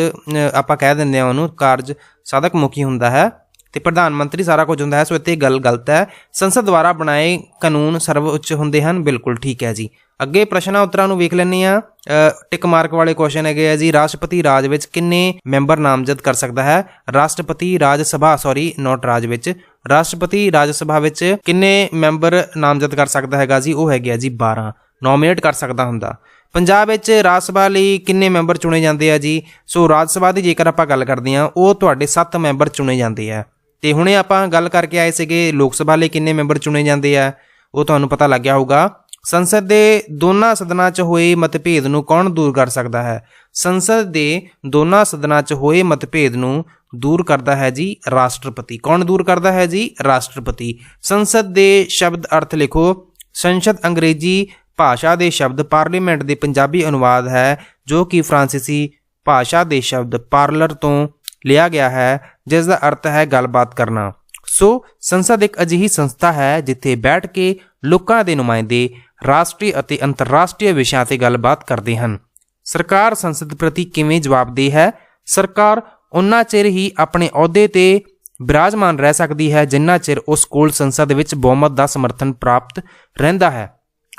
ਆਪਾਂ ਕਹਿ ਦਿੰਦੇ ਹਾਂ ਉਹਨੂੰ ਕਾਰਜ ਸਾਧਕ ਮੁਖੀ ਹੁੰਦਾ ਹੈ ਤੇ ਪ੍ਰਧਾਨ ਮੰਤਰੀ ਸਾਰਾ ਕੁਝ ਹੁੰਦਾ ਹੈ। ਸੋ ਇੱਥੇ ਗੱਲ ਗਲਤ ਹੈ। ਸੰਸਦ ਦੁਆਰਾ ਬਣਾਏ ਕਾਨੂੰਨ ਸਰਵਉੱਚ ਹੁੰਦੇ ਹਨ। ਬਿਲਕੁਲ ਠੀਕ ਹੈ ਜੀ। ਅੱਗੇ ਪ੍ਰਸ਼ਨਾਂ ਉੱਤਰਾਂ ਨੂੰ ਵੇਖ ਲੈਂਦੇ ਹਾਂ। ਟਿਕ ਮਾਰਕ ਵਾਲੇ ਕੁਐਸਚਨ ਹੈਗੇ ਆ ਜੀ। ਰਾਸ਼ਟਰਪਤੀ ਰਾਜ ਵਿੱਚ ਕਿੰਨੇ ਮੈਂਬਰ ਨਾਮਜ਼ਦ ਕਰ ਸਕਦਾ ਹੈ? ਰਾਸ਼ਟਰਪਤੀ ਰਾਜ ਸਭਾ ਰਾਸ਼ਟਰਪਤੀ ਰਾਜ ਸਭਾ ਵਿੱਚ ਕਿੰਨੇ ਮੈਂਬਰ ਨਾਮਜ਼ਦ ਕਰ ਸਕਦਾ ਹੈਗਾ ਜੀ? ਉਹ ਹੈਗੇ ਆ ਜੀ 12 ਨੋਮੀਨੇਟ ਕਰ ਸਕਦਾ ਹੁੰਦਾ। ਪੰਜਾਬ ਵਿੱਚ ਰਾਜ ਸਭਾ ਲਈ ਕਿੰਨੇ ਮੈਂਬਰ ਚੁਣੇ ਜਾਂਦੇ ਆ ਜੀ? ਸੋ ਰਾਜ ਸਭਾ ਦੀ ਜੇਕਰ ਆਪਾਂ ਗੱਲ ਕਰਦੇ ਹਾਂ ਉਹ ਤੁਹਾਡੇ 7 ਮੈਂਬਰ ਚੁਣੇ ਜਾਂਦੇ ਆ। ਤੇ ਹੁਣੇ ਆਪਾਂ ਗੱਲ ਕਰਕੇ ਆਏ ਸੀਗੇ ਲੋਕ ਸਭਾ ਲਈ ਕਿੰਨੇ ਮੈਂਬਰ ਚੁਣੇ ਜਾਂਦੇ ਆ, ਉਹ ਤੁਹਾਨੂੰ ਪਤਾ ਲੱਗ ਗਿਆ ਹੋਊਗਾ। ਸੰਸਦ ਦੇ ਦੋਨਾਂ ਸਦਨਾਂ 'ਚ ਹੋਏ ਮਤਭੇਦ ਨੂੰ ਕੌਣ ਦੂਰ ਕਰ ਸਕਦਾ ਹੈ? ਸੰਸਦ ਦੇ ਦੋਨਾਂ ਸਦਨਾਂ 'ਚ ਹੋਏ ਮਤਭੇਦ ਨੂੰ ਦੂਰ ਕਰਦਾ ਹੈ ਜੀ ਰਾਸ਼ਟਰਪਤੀ। ਕੌਣ ਦੂਰ ਕਰਦਾ ਹੈ ਜੀ? ਰਾਸ਼ਟਰਪਤੀ। ਸੰਸਦ ਦੇ ਸ਼ਬਦ ਅਰਥ ਲਿਖੋ। ਸੰਸਦ ਅੰਗਰੇਜ਼ੀ ਭਾਸ਼ਾ ਦੇ ਸ਼ਬਦ ਪਾਰਲੀਮੈਂਟ ਦੇ ਪੰਜਾਬੀ ਅਨੁਵਾਦ ਹੈ ਜੋ ਕਿ ਫਰਾਂਸੀਸੀ ਭਾਸ਼ਾ ਦੇ ਸ਼ਬਦ ਪਾਰਲਰ ਤੋਂ ਲਿਆ ਗਿਆ ਹੈ ਜਿਸ ਦਾ ਅਰਥ ਹੈ ਗੱਲਬਾਤ ਕਰਨਾ। ਸੋ ਸੰਸਦ ਇੱਕ ਅਜਿਹੀ ਸੰਸਥਾ ਹੈ ਜਿੱਥੇ ਬੈਠ ਕੇ ਲੋਕਾਂ ਦੇ ਨੁਮਾਇੰਦੇ ਰਾਸ਼ਟਰੀ ਅਤੇ ਅੰਤਰਰਾਸ਼ਟਰੀ ਵਿਸ਼ਿਆਂ ਤੇ ਗੱਲਬਾਤ ਕਰਦੇ ਹਨ। ਸਰਕਾਰ ਸੰਸਦ ਪ੍ਰਤੀ ਕਿਵੇਂ ਜਵਾਬਦੇਹ ਹੈ? ਸਰਕਾਰ ਉਨਾ ਚਿਰ ਹੀ ਆਪਣੇ ਅਹੁਦੇ ਤੇ ਬਿਰਾਜਮਾਨ ਰਹਿ ਸਕਦੀ ਹੈ ਜਿੰਨਾ ਚਿਰ ਉਸ ਕੋਲ ਸੰਸਦ ਵਿੱਚ ਬਹੁਮਤ ਦਾ ਸਮਰਥਨ ਪ੍ਰਾਪਤ ਰਹਿੰਦਾ ਹੈ।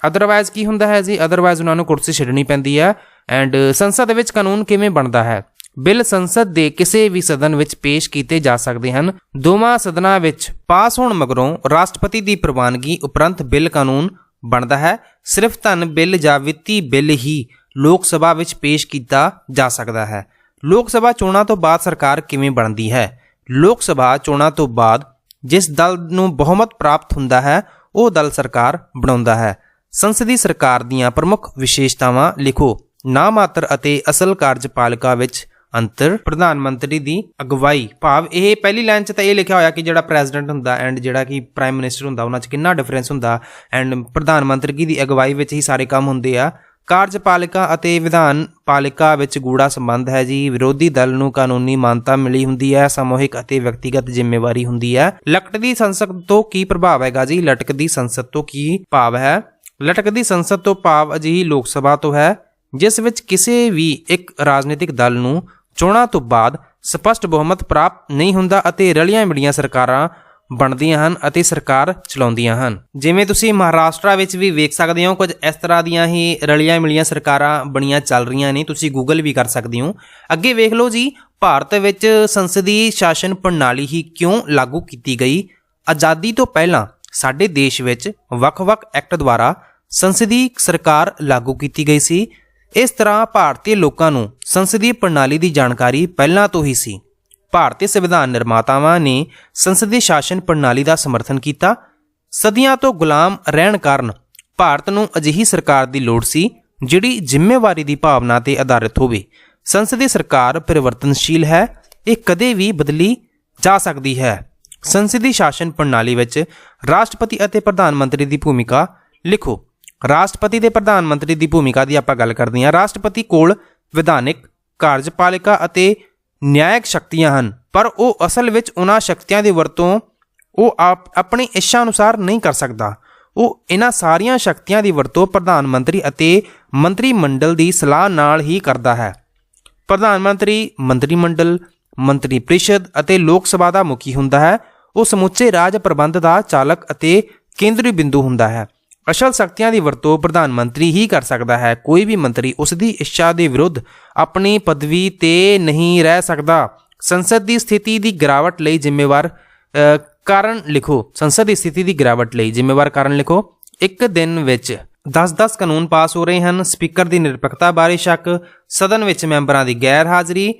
ਅਦਰਵਾਈਜ਼ ਕੀ ਹੁੰਦਾ ਹੈ ਜੀ? ਅਦਰਵਾਈਜ਼ ਉਹਨਾਂ ਨੂੰ ਕੁਰਸੀ ਛੱਡਣੀ ਪੈਂਦੀ ਹੈ। ਐਂਡ ਸੰਸਦ ਵਿੱਚ ਕਾਨੂੰਨ ਕਿਵੇਂ ਬਣਦਾ ਹੈ? ਬਿੱਲ ਸੰਸਦ ਦੇ ਕਿਸੇ ਵੀ ਸਦਨ ਵਿੱਚ ਪੇਸ਼ ਕੀਤੇ ਜਾ ਸਕਦੇ ਹਨ। ਦੋਵਾਂ ਸਦਨਾਂ ਵਿੱਚ ਪਾਸ ਹੋਣ ਮਗਰੋਂ ਰਾਸ਼ਟਰਪਤੀ ਦੀ ਪ੍ਰਵਾਨਗੀ ਉਪਰੰਤ ਬਿੱਲ ਕਾਨੂੰਨ ਬਣਦਾ ਹੈ। ਸਿਰਫ ਧਨ ਬਿੱਲ ਜਾਂ ਵਿੱਤੀ ਬਿੱਲ ਹੀ ਲੋਕ ਸਭਾ ਵਿੱਚ ਪੇਸ਼ ਕੀਤਾ ਜਾ ਸਕਦਾ ਹੈ। ਲੋਕ ਸਭਾ ਚੋਣਾਂ ਤੋਂ ਬਾਅਦ ਸਰਕਾਰ ਕਿਵੇਂ ਬਣਦੀ ਹੈ? ਲੋਕ ਸਭਾ ਚੋਣਾਂ ਤੋਂ ਬਾਅਦ ਜਿਸ ਦਲ ਨੂੰ ਬਹੁਮਤ ਪ੍ਰਾਪਤ ਹੁੰਦਾ ਹੈ ਉਹ ਦਲ ਸਰਕਾਰ ਬਣਾਉਂਦਾ ਹੈ। ਸੰਸਦੀ ਸਰਕਾਰ ਦੀਆਂ ਪ੍ਰਮੁੱਖ ਵਿਸ਼ੇਸ਼ਤਾਵਾਂ ਲਿਖੋ। ਨਾਮਾਤਰ ਅਤੇ ਅਸਲ ਕਾਰਜਪਾਲਿਕਾ ਵਿੱਚ ਅੰਤਰ। ਪ੍ਰਧਾਨ ਮੰਤਰੀ ਦੀ ਅਗਵਾਈ, ਭਾਵ ਇਹ ਪਹਿਲੀ ਲਾਈਨ 'ਚ ਤਾਂ ਇਹ ਲਿਖਿਆ ਹੋਇਆ ਕਿ ਜਿਹੜਾ ਪ੍ਰੈਜ਼ੀਡੈਂਟ ਹੁੰਦਾ ਐਂਡ ਜਿਹੜਾ ਕਿ ਪ੍ਰਾਈਮ ਮਿਨਿਸਟਰ ਹੁੰਦਾ ਉਹਨਾਂ 'ਚ ਕਿੰਨਾ ਡਿਫਰੈਂਸ ਹੁੰਦਾ। ਐਂਡ ਪ੍ਰਧਾਨ ਮੰਤਰੀ ਦੀ ਅਗਵਾਈ ਵਿੱਚ ਹੀ ਸਾਰੇ ਕੰਮ ਹੁੰਦੇ ਆ। ਕਾਰਜਪਾਲਿਕਾ ਅਤੇ ਵਿਧਾਨ ਪਾਲਿਕਾ ਵਿੱਚ ਗੂੜਾ ਸੰਬੰਧ ਹੈ ਜੀ। ਵਿਰੋਧੀ ਦਲ ਨੂੰ ਕਾਨੂੰਨੀ ਮਾਨਤਾ ਮਿਲੀ ਹੁੰਦੀ ਹੈ। ਸਮੂਹਿਕ ਅਤੇ ਵਿਅਕਤੀਗਤ ਜ਼ਿੰਮੇਵਾਰੀ ਹੁੰਦੀ ਹੈ। ਲਟਕਦੀ ਸੰਸਦ ਤੋਂ ਕੀ ਪ੍ਰਭਾਵ ਹੈਗਾ ਜੀ? ਲਟਕਦੀ ਸੰਸਦ ਤੋਂ ਕੀ ਭਾਵ ਹੈ? ਲਟਕਦੀ ਸੰਸਦ ਤੋਂ ਭਾਵ ਅਜਿਹੀ ਲੋਕ ਸਭਾ ਤੋਂ ਹੈ ਜਿਸ ਵਿੱਚ ਕਿਸੇ ਵੀ ਇੱਕ ਰਾਜਨੀਤਿਕ ਦਲ ਨੂੰ ਚੋਣਾਂ ਤੋਂ ਬਾਅਦ ਸਪਸ਼ਟ ਬਹੁਮਤ ਪ੍ਰਾਪਤ ਨਹੀਂ ਹੁੰਦਾ ਅਤੇ ਰਲੀਆਂ ਮਿਲੀਆਂ ਸਰਕਾਰਾਂ ਬਣਦੀਆਂ ਹਨ ਅਤੇ ਸਰਕਾਰ ਚਲਾਉਂਦੀਆਂ ਹਨ। ਜਿਵੇਂ ਤੁਸੀਂ ਮਹਾਰਾਸ਼ਟਰ ਵਿੱਚ ਵੀ ਵੇਖ ਸਕਦੇ ਹੋ, ਕੁਝ ਇਸ ਤਰ੍ਹਾਂ ਦੀਆਂ ਹੀ ਰਲੀਆਂ ਮਿਲੀਆਂ ਸਰਕਾਰਾਂ ਬਣੀਆਂ ਚੱਲ ਰਹੀਆਂ ਨੇ, ਤੁਸੀਂ ਗੂਗਲ ਵੀ ਕਰ ਸਕਦੇ ਹੋ। ਅੱਗੇ ਵੇਖ ਲਓ ਜੀ, ਭਾਰਤ ਵਿੱਚ ਸੰਸਦੀ ਸ਼ਾਸਨ ਪ੍ਰਣਾਲੀ ਹੀ ਕਿਉਂ ਲਾਗੂ ਕੀਤੀ ਗਈ? ਆਜ਼ਾਦੀ ਤੋਂ ਪਹਿਲਾਂ ਸਾਡੇ ਦੇਸ਼ ਵਿੱਚ ਵੱਖ-ਵੱਖ ਐਕਟ ਦੁਆਰਾ ਸੰਸਦੀ ਸਰਕਾਰ ਲਾਗੂ ਕੀਤੀ ਗਈ ਸੀ। ਇਸ ਤਰ੍ਹਾਂ ਭਾਰਤੀ ਲੋਕਾਂ ਨੂੰ ਸੰਸਦੀ ਪ੍ਰਣਾਲੀ ਦੀ ਜਾਣਕਾਰੀ ਪਹਿਲਾਂ ਤੋਂ ਹੀ ਸੀ। ਭਾਰਤੀ ਸੰਵਿਧਾਨ ਨਿਰਮਾਤਾਵਾਂ ਨੇ ਸੰਸਦੀ ਸ਼ਾਸਨ ਪ੍ਰਣਾਲੀ ਦਾ ਸਮਰਥਨ ਕੀਤਾ। ਸਦੀਆਂ ਤੋਂ ਗੁਲਾਮ ਰਹਿਣ ਕਾਰਨ ਭਾਰਤ ਨੂੰ ਅਜਿਹੀ ਸਰਕਾਰ ਦੀ ਲੋੜ ਸੀ ਜਿਹੜੀ ਜ਼ਿੰਮੇਵਾਰੀ ਦੀ ਭਾਵਨਾ ਤੇ ਆਧਾਰਿਤ ਹੋਵੇ। ਸੰਸਦੀ ਸਰਕਾਰ ਪਰਿਵਰਤਨਸ਼ੀਲ ਹੈ, ਇਹ ਕਦੇ ਵੀ ਬਦਲੀ ਜਾ ਸਕਦੀ ਹੈ। ਸੰਸਦੀ ਸ਼ਾਸਨ ਪ੍ਰਣਾਲੀ ਵਿੱਚ ਰਾਸ਼ਟਰਪਤੀ ਅਤੇ ਪ੍ਰਧਾਨ ਮੰਤਰੀ ਦੀ ਭੂਮਿਕਾ ਲਿਖੋ। ਰਾਸ਼ਟਰਪਤੀ ਤੇ ਪ੍ਰਧਾਨ ਮੰਤਰੀ ਦੀ ਭੂਮਿਕਾ ਦੀ ਆਪਾਂ ਗੱਲ ਕਰਦੇ ਹਾਂ। ਰਾਸ਼ਟਰਪਤੀ ਕੋਲ ਵਿਧਾਨਿਕ, ਕਾਰਜਪਾਲਿਕਾ ਅਤੇ ਨਿਆਇਕ ਸ਼ਕਤੀਆਂ ਹਨ, ਪਰ ਉਹ ਅਸਲ ਵਿੱਚ ਉਹਨਾਂ ਸ਼ਕਤੀਆਂ ਦੀ ਵਰਤੋਂ ਉਹ ਆਪਣੀ ਇੱਛਾ ਅਨੁਸਾਰ ਨਹੀਂ ਕਰ ਸਕਦਾ। ਉਹ ਇਹਨਾਂ ਸਾਰੀਆਂ ਸ਼ਕਤੀਆਂ ਦੀ ਵਰਤੋਂ ਪ੍ਰਧਾਨ ਮੰਤਰੀ ਅਤੇ ਮੰਤਰੀ ਮੰਡਲ ਦੀ ਸਲਾਹ ਨਾਲ ਹੀ ਕਰਦਾ ਹੈ। ਪ੍ਰਧਾਨ ਮੰਤਰੀ ਮੰਤਰੀ ਮੰਡਲ, ਮੰਤਰੀ ਪ੍ਰੀਸ਼ਦ ਅਤੇ ਲੋਕ ਸਭਾ ਦਾ ਮੁਖੀ ਹੁੰਦਾ ਹੈ। ਉਹ ਸਮੁੱਚੇ ਰਾਜ ਪ੍ਰਬੰਧ ਦਾ ਚਾਲਕ ਅਤੇ ਕੇਂਦਰੀ ਬਿੰਦੂ ਹੁੰਦਾ ਹੈ। ਅਸਲ ਸ਼ਕਤੀਆਂ ਦੀ ਵਰਤੋਂ ਪ੍ਰਧਾਨ ਮੰਤਰੀ ਹੀ ਕਰ ਸਕਦਾ ਹੈ। ਕੋਈ ਵੀ ਮੰਤਰੀ ਉਸ ਦੀ ਇੱਛਾ ਦੇ ਵਿਰੁੱਧ ਆਪਣੀ ਪਦਵੀ ਤੇ ਨਹੀਂ ਰਹਿ ਸਕਦਾ। ਸੰਸਦ ਦੀ ਸਥਿਤੀ ਦੀ ਗਿਰਾਵਟ ਲਈ ਜ਼ਿੰਮੇਵਾਰ ਕਾਰਨ ਲਿਖੋ। ਸੰਸਦ ਦੀ ਸਥਿਤੀ ਦੀ ਗਿਰਾਵਟ ਲਈ ਜ਼ਿੰਮੇਵਾਰ ਕਾਰਨ ਲਿਖੋ। ਇੱਕ ਦਿਨ ਵਿੱਚ 10-10 ਕਾਨੂੰਨ ਪਾਸ ਹੋ ਰਹੇ ਹਨ। ਸਪੀਕਰ ਦੀ ਨਿਰਪੱਖਤਾ ਬਾਰੇ ਸ਼ੱਕ, ਸਦਨ ਵਿੱਚ ਮੈਂਬਰਾਂ ਦੀ ਗੈਰ ਹਾਜ਼ਰੀ,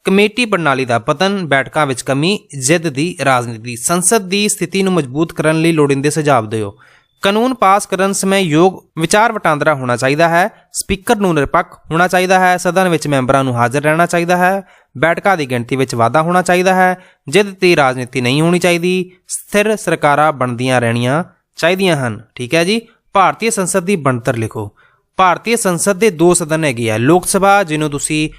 ਕਮੇਟੀ ਪ੍ਰਣਾਲੀ ਦਾ ਪਤਨ, ਬੈਠਕਾਂ ਵਿੱਚ ਕਮੀ, ਜਿੱਦ ਦੀ ਰਾਜਨੀਤੀ। ਸੰਸਦ ਦੀ ਸਥਿਤੀ ਨੂੰ ਮਜ਼ਬੂਤ ਕਰਨ ਲਈ ਲੋੜੀਂਦੇ ਸੁਝਾਅ ਦਿਓ। ਕਾਨੂੰਨ ਪਾਸ ਕਰਨ ਸਮੇਂ ਯੋਗ ਵਿਚਾਰ ਵਟਾਂਦਰਾ ਹੋਣਾ ਚਾਹੀਦਾ ਹੈ। ਸਪੀਕਰ ਨੂੰ ਨਿਰਪੱਖ ਹੋਣਾ ਚਾਹੀਦਾ ਹੈ। ਸਦਨ ਵਿੱਚ ਮੈਂਬਰਾਂ ਨੂੰ ਹਾਜ਼ਰ ਰਹਿਣਾ ਚਾਹੀਦਾ ਹੈ। ਬੈਠਕਾਂ ਦੀ ਗਿਣਤੀ ਵਿੱਚ ਵਾਧਾ ਹੋਣਾ ਚਾਹੀਦਾ ਹੈ। ਜਿੱਦ ਦੀ ਰਾਜਨੀਤੀ ਨਹੀਂ ਹੋਣੀ ਚਾਹੀਦੀ। ਸਥਿਰ ਸਰਕਾਰਾਂ ਬਣਦੀਆਂ ਰਹਿਣੀਆਂ ਚਾਹੀਦੀਆਂ ਹਨ। ਠੀਕ ਹੈ ਜੀ। ਭਾਰਤੀ ਸੰਸਦ ਦੀ ਬਣਤਰ ਲਿਖੋ। ਭਾਰਤੀ ਸੰਸਦ ਦੇ 2 ਸਦਨ ਹੈਗੇ ਆ, ਲੋਕ ਸਭਾ ਜਿਹਨੂੰ ਤੁਸੀਂ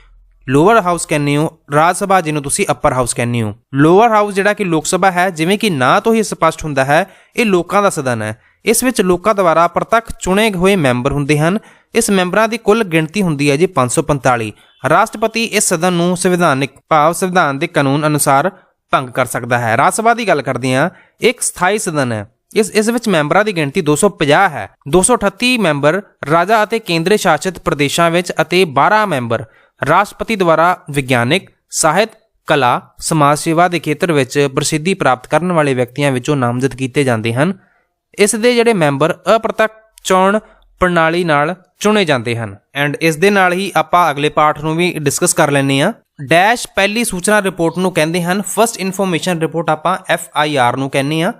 ਲੋਅਰ ਹਾਊਸ ਕਹਿੰਦੇ ਹੋ, ਰਾਜ ਸਭਾ ਜਿਹਨੂੰ ਤੁਸੀਂ ਅੱਪਰ ਹਾਊਸ ਕਹਿੰਦੇ ਹੋ। ਲੋਅਰ ਹਾਊਸ ਜਿਹੜਾ ਕਿ ਲੋਕ ਸਭਾ ਹੈ, ਜਿਵੇਂ ਕਿ ਨਾਂ ਤੋਂ ਹੀ ਸਪਸ਼ਟ ਹੁੰਦਾ ਹੈ, ਇਹ ਲੋਕਾਂ ਦਾ ਸਦਨ ਹੈ। ਇਸ ਵਿੱਚ ਲੋਕਾਂ ਦੁਆਰਾ ਪ੍ਰਤੱਖ ਚੁਣੇ ਹੋਏ ਮੈਂਬਰ ਹੁੰਦੇ ਹਨ। ਇਸ ਮੈਂਬਰਾਂ ਦੀ ਕੁੱਲ ਗਿਣਤੀ ਹੁੰਦੀ ਹੈ ਜੀ 545। ਰਾਸ਼ਟਰਪਤੀ ਇਸ ਸਦਨ ਨੂੰ ਸੰਵਿਧਾਨ ਦੇ ਕਾਨੂੰਨ ਅਨੁਸਾਰ ਭੰਗ ਕਰ ਸਕਦਾ ਹੈ। ਰਾਜ ਸਭਾ ਦੀ ਗੱਲ ਕਰਦੇ ਹਾਂ, ਇੱਕ ਸਥਾਈ ਸਦਨ ਹੈ। ਇਸ ਵਿੱਚ ਮੈਂਬਰਾਂ ਦੀ ਗਿਣਤੀ 250 ਹੈ। 238 ਮੈਂਬਰ ਰਾਜਾਂ ਅਤੇ ਕੇਂਦਰੀ ਸ਼ਾਸਿਤ ਪ੍ਰਦੇਸ਼ਾਂ ਵਿੱਚ ਅਤੇ 12 ਮੈਂਬਰ ਰਾਸ਼ਟਰਪਤੀ ਦੁਆਰਾ ਵਿਗਿਆਨਿਕ, ਸਾਹਿਤ, ਕਲਾ, ਸਮਾਜ ਸੇਵਾ ਦੇ ਖੇਤਰ ਵਿੱਚ ਪ੍ਰਸਿੱਧੀ ਪ੍ਰਾਪਤ ਕਰਨ ਵਾਲੇ ਵਿਅਕਤੀਆਂ ਵਿੱਚੋਂ ਨਾਮਜ਼ਦ ਕੀਤੇ ਜਾਂਦੇ ਹਨ। ਇਸ ਦੇ ਜਿਹੜੇ ਮੈਂਬਰ ਅਪ੍ਰਤੱਖ ਚੋਣ ਪ੍ਰਣਾਲੀ ਨਾਲ ਚੁਣੇ ਜਾਂਦੇ ਹਨ। ਐਂਡ ਇਸ ਦੇ ਨਾਲ ਹੀ ਆਪਾਂ ਅਗਲੇ ਪਾਠ ਨੂੰ ਵੀ ਡਿਸਕਸ ਕਰ ਲੈਂਦੇ ਹਾਂ। ਡੈਸ਼ ਪਹਿਲੀ ਸੂਚਨਾ ਰਿਪੋਰਟ ਨੂੰ ਕਹਿੰਦੇ ਹਨ। ਫਸਟ ਇਨਫੋਰਮੇਸ਼ਨ ਰਿਪੋਰਟ ਆਪਾਂ FIR ਨੂੰ ਕਹਿੰਦੇ ਹਾਂ।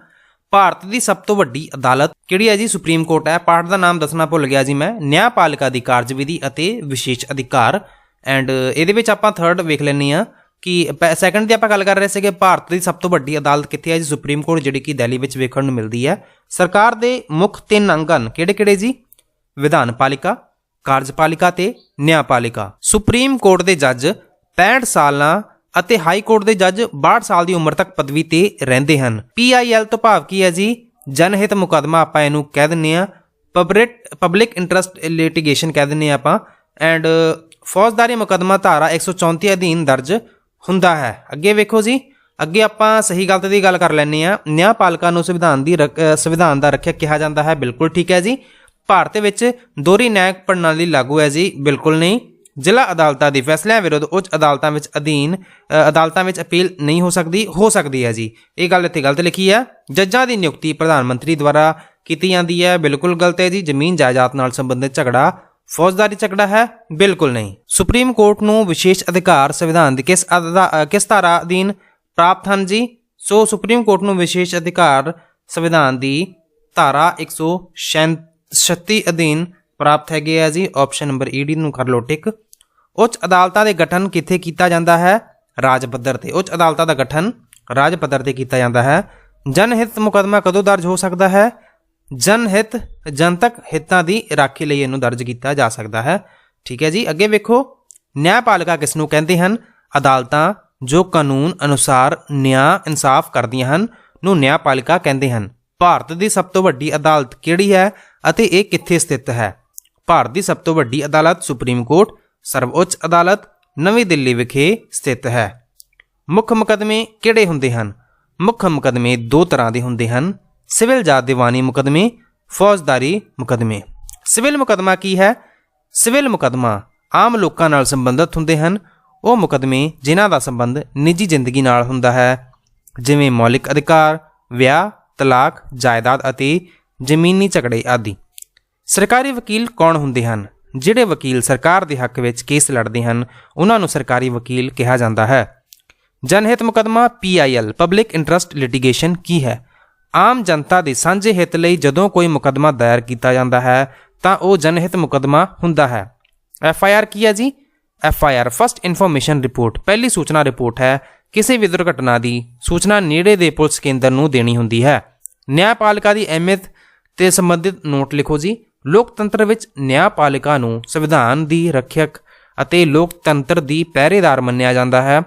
ਭਾਰਤ ਦੀ ਸਭ ਤੋਂ ਵੱਡੀ ਅਦਾਲਤ ਕਿਹੜੀ ਹੈ ਜੀ? ਸੁਪਰੀਮ ਕੋਰਟ ਹੈ। ਪਾਠ ਦਾ ਨਾਮ ਦੱਸਣਾ ਭੁੱਲ ਗਿਆ ਜੀ ਮੈਂ। ਨਿਆਂਪਾਲਿਕਾ ਦੀ ਕਾਰਜਵਿਧੀ ਅਤੇ ਵਿਸ਼ੇਸ਼ ਅਧਿਕਾਰ। ਐਂਡ ਇਹਦੇ ਵਿੱਚ ਆਪਾਂ 3rd ਵੇਖ ਲੈਂਦੇ ਹਾਂ ਕਿ ਸੈਕੰਡ ਦੀ ਆਪਾਂ ਗੱਲ ਕਰ ਰਹੇ ਸੀਗੇ, ਭਾਰਤ ਦੀ ਸਭ ਤੋਂ ਵੱਡੀ ਅਦਾਲਤ ਕਿੱਥੇ ਹੈ ਜੀ? ਸੁਪਰੀਮ ਕੋਰਟ, ਜਿਹੜੀ ਕਿ ਦਿੱਲੀ ਵਿੱਚ ਵੇਖਣ ਨੂੰ ਮਿਲਦੀ ਹੈ। ਸਰਕਾਰ ਦੇ ਮੁੱਖ 3 ਅੰਗ ਹਨ, ਕਿਹੜੇ-ਕਿਹੜੇ ਜੀ? ਵਿਧਾਨਪਾਲਿਕਾ, ਕਾਰਜਪਾਲਿਕਾ ਤੇ ਨਿਆਂਪਾਲਿਕਾ। ਸੁਪਰੀਮ ਕੋਰਟ ਦੇ ਜੱਜ 65 ਸਾਲਾਂ ਅਤੇ ਹਾਈ ਕੋਰਟ ਦੇ ਜੱਜ 62 ਸਾਲ ਦੀ ਉਮਰ ਤੱਕ ਪਦਵੀ ਤੇ ਰਹਿੰਦੇ ਹਨ। PIL ਤੋਂ ਭਾਵ ਕੀ ਹੈ ਜੀ? ਜਨਹਿਤ ਮੁਕੱਦਮਾ ਆਪਾਂ ਇਹਨੂੰ ਕਹਿ ਦਿੰਦੇ ਹਾਂ। ਪਬਲਿਕ ਇੰਟਰਸਟ ਲਿਟੀਗੇਸ਼ਨ ਕਹਿ ਦਿੰਦੇ ਹਾਂ ਆਪਾਂ। ਐਂਡ ਫੌਜਦਾਰੀ ਮੁਕੱਦਮਾ ਧਾਰਾ 134 ਅਧੀਨ ਦਰਜ ਹੁੰਦਾ ਹੈ। ਅੱਗੇ ਵੇਖੋ ਜੀ, ਅੱਗੇ ਆਪਾਂ ਸਹੀ ਗਲਤ ਦੀ ਗੱਲ ਕਰ ਲੈਂਦੇ ਹਾਂ। ਨਿਆਂਪਾਲਿਕਾ ਨੂੰ ਸੰਵਿਧਾਨ ਦਾ ਰੱਖਿਅਕ ਕਿਹਾ ਜਾਂਦਾ ਹੈ। ਬਿਲਕੁਲ ਠੀਕ ਹੈ ਜੀ। ਭਾਰਤ ਵਿੱਚ ਦੋਹਰੀ ਨਿਆਇਕ ਪ੍ਰਣਾਲੀ ਲਾਗੂ ਹੈ ਜੀ? ਬਿਲਕੁਲ ਨਹੀਂ। ਜ਼ਿਲ੍ਹਾ ਅਦਾਲਤਾਂ ਦੇ ਫੈਸਲਿਆਂ ਵਿਰੁੱਧ ਉੱਚ ਅਦਾਲਤਾਂ ਵਿੱਚ ਅਪੀਲ ਨਹੀਂ ਹੋ ਸਕਦੀ ਹੈ ਜੀ। ਇਹ ਗੱਲ ਇੱਥੇ ਗਲਤ ਲਿਖੀ ਹੈ। ਜੱਜਾਂ ਦੀ ਨਿਯੁਕਤੀ ਪ੍ਰਧਾਨ ਮੰਤਰੀ ਦੁਆਰਾ ਕੀਤੀ ਜਾਂਦੀ ਹੈ। ਬਿਲਕੁਲ ਗਲਤ ਹੈ ਜੀ। ਜ਼ਮੀਨ ਜਾਇਦਾਦ ਨਾਲ ਸੰਬੰਧਿਤ ਝਗੜਾ ਫੌਜਦਾਰੀ ਝਗੜਾ ਹੈ? ਬਿਲਕੁਲ ਨਹੀਂ। ਸੁਪਰੀਮ ਕੋਰਟ ਨੂੰ ਵਿਸ਼ੇਸ਼ ਅਧਿਕਾਰ ਸੰਵਿਧਾਨ ਦੀ ਕਿਸ ਧਾਰਾ ਅਧੀਨ ਪ੍ਰਾਪਤ ਹਨ ਜੀ? ਸੋ ਸੁਪਰੀਮ ਕੋਰਟ ਨੂੰ ਵਿਸ਼ੇਸ਼ ਅਧਿਕਾਰ ਸੰਵਿਧਾਨ ਦੀ ਧਾਰਾ 136 ਅਧੀਨ ਪ੍ਰਾਪਤ ਹੈਗੇ ਆ ਜੀ। ਆਪਸ਼ਨ ਨੰਬਰ ED ਨੂੰ ਕਰ ਲਓ ਟਿਕ। ਉੱਚ ਅਦਾਲਤਾਂ ਦੇ ਗਠਨ ਕਿੱਥੇ ਕੀਤਾ ਜਾਂਦਾ ਹੈ? ਰਾਜ ਪੱਧਰ ਤੇ। ਉੱਚ ਅਦਾਲਤਾਂ ਦਾ ਗਠਨ ਰਾਜ ਪੱਧਰ ਤੇ ਕੀਤਾ ਜਾਂਦਾ ਹੈ। ਜਨਹਿਤ ਮੁਕੱਦਮਾ ਕਦੋਂ ਦਰਜ ਹੋ ਸਕਦਾ ਹੈ? ਜਨਤਕ ਹਿੱਤਾਂ ਦੀ ਰਾਖੀ ਲਈ ਇਹਨੂੰ ਦਰਜ ਕੀਤਾ ਜਾ ਸਕਦਾ ਹੈ। ਠੀਕ ਹੈ ਜੀ। ਅੱਗੇ ਵੇਖੋ, ਨਿਆਂਪਾਲਿਕਾ ਕਿਸ ਨੂੰ ਕਹਿੰਦੇ ਹਨ? ਅਦਾਲਤਾਂ ਜੋ ਕਾਨੂੰਨ ਅਨੁਸਾਰ ਨਿਆਂ ਇਨਸਾਫ ਕਰਦੀਆਂ ਹਨ ਨੂੰ ਨਿਆਂਪਾਲਿਕਾ ਕਹਿੰਦੇ ਹਨ। ਭਾਰਤ ਦੀ ਸਭ ਤੋਂ ਵੱਡੀ ਅਦਾਲਤ ਕਿਹੜੀ ਹੈ ਅਤੇ ਇਹ ਕਿੱਥੇ ਸਥਿਤ ਹੈ? ਭਾਰਤ ਦੀ ਸਭ ਤੋਂ ਵੱਡੀ ਅਦਾਲਤ ਸੁਪਰੀਮ ਕੋਰਟ ਸਰਵਉੱਚ ਅਦਾਲਤ ਨਵੀਂ ਦਿੱਲੀ ਵਿਖੇ ਸਥਿਤ ਹੈ। ਮੁੱਖ ਮੁਕੱਦਮੇ ਕਿਹੜੇ ਹੁੰਦੇ ਹਨ? ਮੁੱਖ ਮੁਕੱਦਮੇ ਦੋ ਤਰ੍ਹਾਂ ਦੇ ਹੁੰਦੇ ਹਨ, ਸਿਵਲ ਜਾਂ ਦੀਵਾਨੀ ਮੁਕੱਦਮੇ, ਫੌਜਦਾਰੀ ਮੁਕੱਦਮੇ। ਸਿਵਲ ਮੁਕੱਦਮਾ ਕੀ ਹੈ? ਸਿਵਲ ਮੁਕੱਦਮਾ ਆਮ ਲੋਕਾਂ ਨਾਲ ਸੰਬੰਧਿਤ ਹੁੰਦੇ ਹਨ। ਉਹ ਮੁਕੱਦਮੇ ਜਿਨ੍ਹਾਂ ਦਾ ਸੰਬੰਧ ਨਿੱਜੀ ਜ਼ਿੰਦਗੀ ਨਾਲ ਹੁੰਦਾ ਹੈ, ਜਿਵੇਂ ਮੌਲਿਕ ਅਧਿਕਾਰ, ਵਿਆਹ, ਤਲਾਕ, ਜਾਇਦਾਦ ਅਤੇ ਜ਼ਮੀਨੀ ਝਗੜੇ ਆਦਿ। ਸਰਕਾਰੀ ਵਕੀਲ ਕੌਣ ਹੁੰਦੇ ਹਨ? ਜਿਹੜੇ ਵਕੀਲ ਸਰਕਾਰ ਦੇ ਹੱਕ ਵਿੱਚ ਕੇਸ ਲੜਦੇ ਹਨ ਉਹਨਾਂ ਨੂੰ ਸਰਕਾਰੀ ਵਕੀਲ ਕਿਹਾ ਜਾਂਦਾ ਹੈ। ਜਨਹਿਤ ਮੁਕੱਦਮਾ PIL ਪਬਲਿਕ ਇੰਟਰਸਟ ਲਿਟੀਗੇਸ਼ਨ ਕੀ ਹੈ? ਆਮ ਜਨਤਾ ਦੇ ਸਾਂਝੇ ਹਿੱਤ ਲਈ ਜਦੋਂ ਕੋਈ ਮੁਕੱਦਮਾ ਦਾਇਰ ਕੀਤਾ ਜਾਂਦਾ ਹੈ ਤਾਂ ਉਹ ਜਨਹਿਤ ਮੁਕੱਦਮਾ ਹੁੰਦਾ ਹੈ। FIR ਕੀ ਹੈ ਜੀ? FIR ਫਸਟ ਇਨਫੋਰਮੇਸ਼ਨ ਰਿਪੋਰਟ ਪਹਿਲੀ ਸੂਚਨਾ ਰਿਪੋਰਟ ਹੈ। ਕਿਸੇ ਵੀ ਦੁਰਘਟਨਾ ਦੀ ਸੂਚਨਾ ਨੇੜੇ ਦੇ ਪੁਲਿਸ ਕੇਂਦਰ ਨੂੰ ਦੇਣੀ ਹੁੰਦੀ ਹੈ। ਨਿਆਂਪਾਲਿਕਾ ਦੀ ਅਹਿਮੀਅਤ ਤੇ ਸੰਬੰਧਿਤ ਨੋਟ ਲਿਖੋ ਜੀ। ਲੋਕਤੰਤਰ ਵਿੱਚ ਨਿਆਂਪਾਲਿਕਾ ਨੂੰ ਸੰਵਿਧਾਨ ਦੀ ਰੱਖਿਅਕ ਅਤੇ ਲੋਕਤੰਤਰ ਦੀ ਪਹਿਰੇਦਾਰ ਮੰਨਿਆ ਜਾਂਦਾ ਹੈ।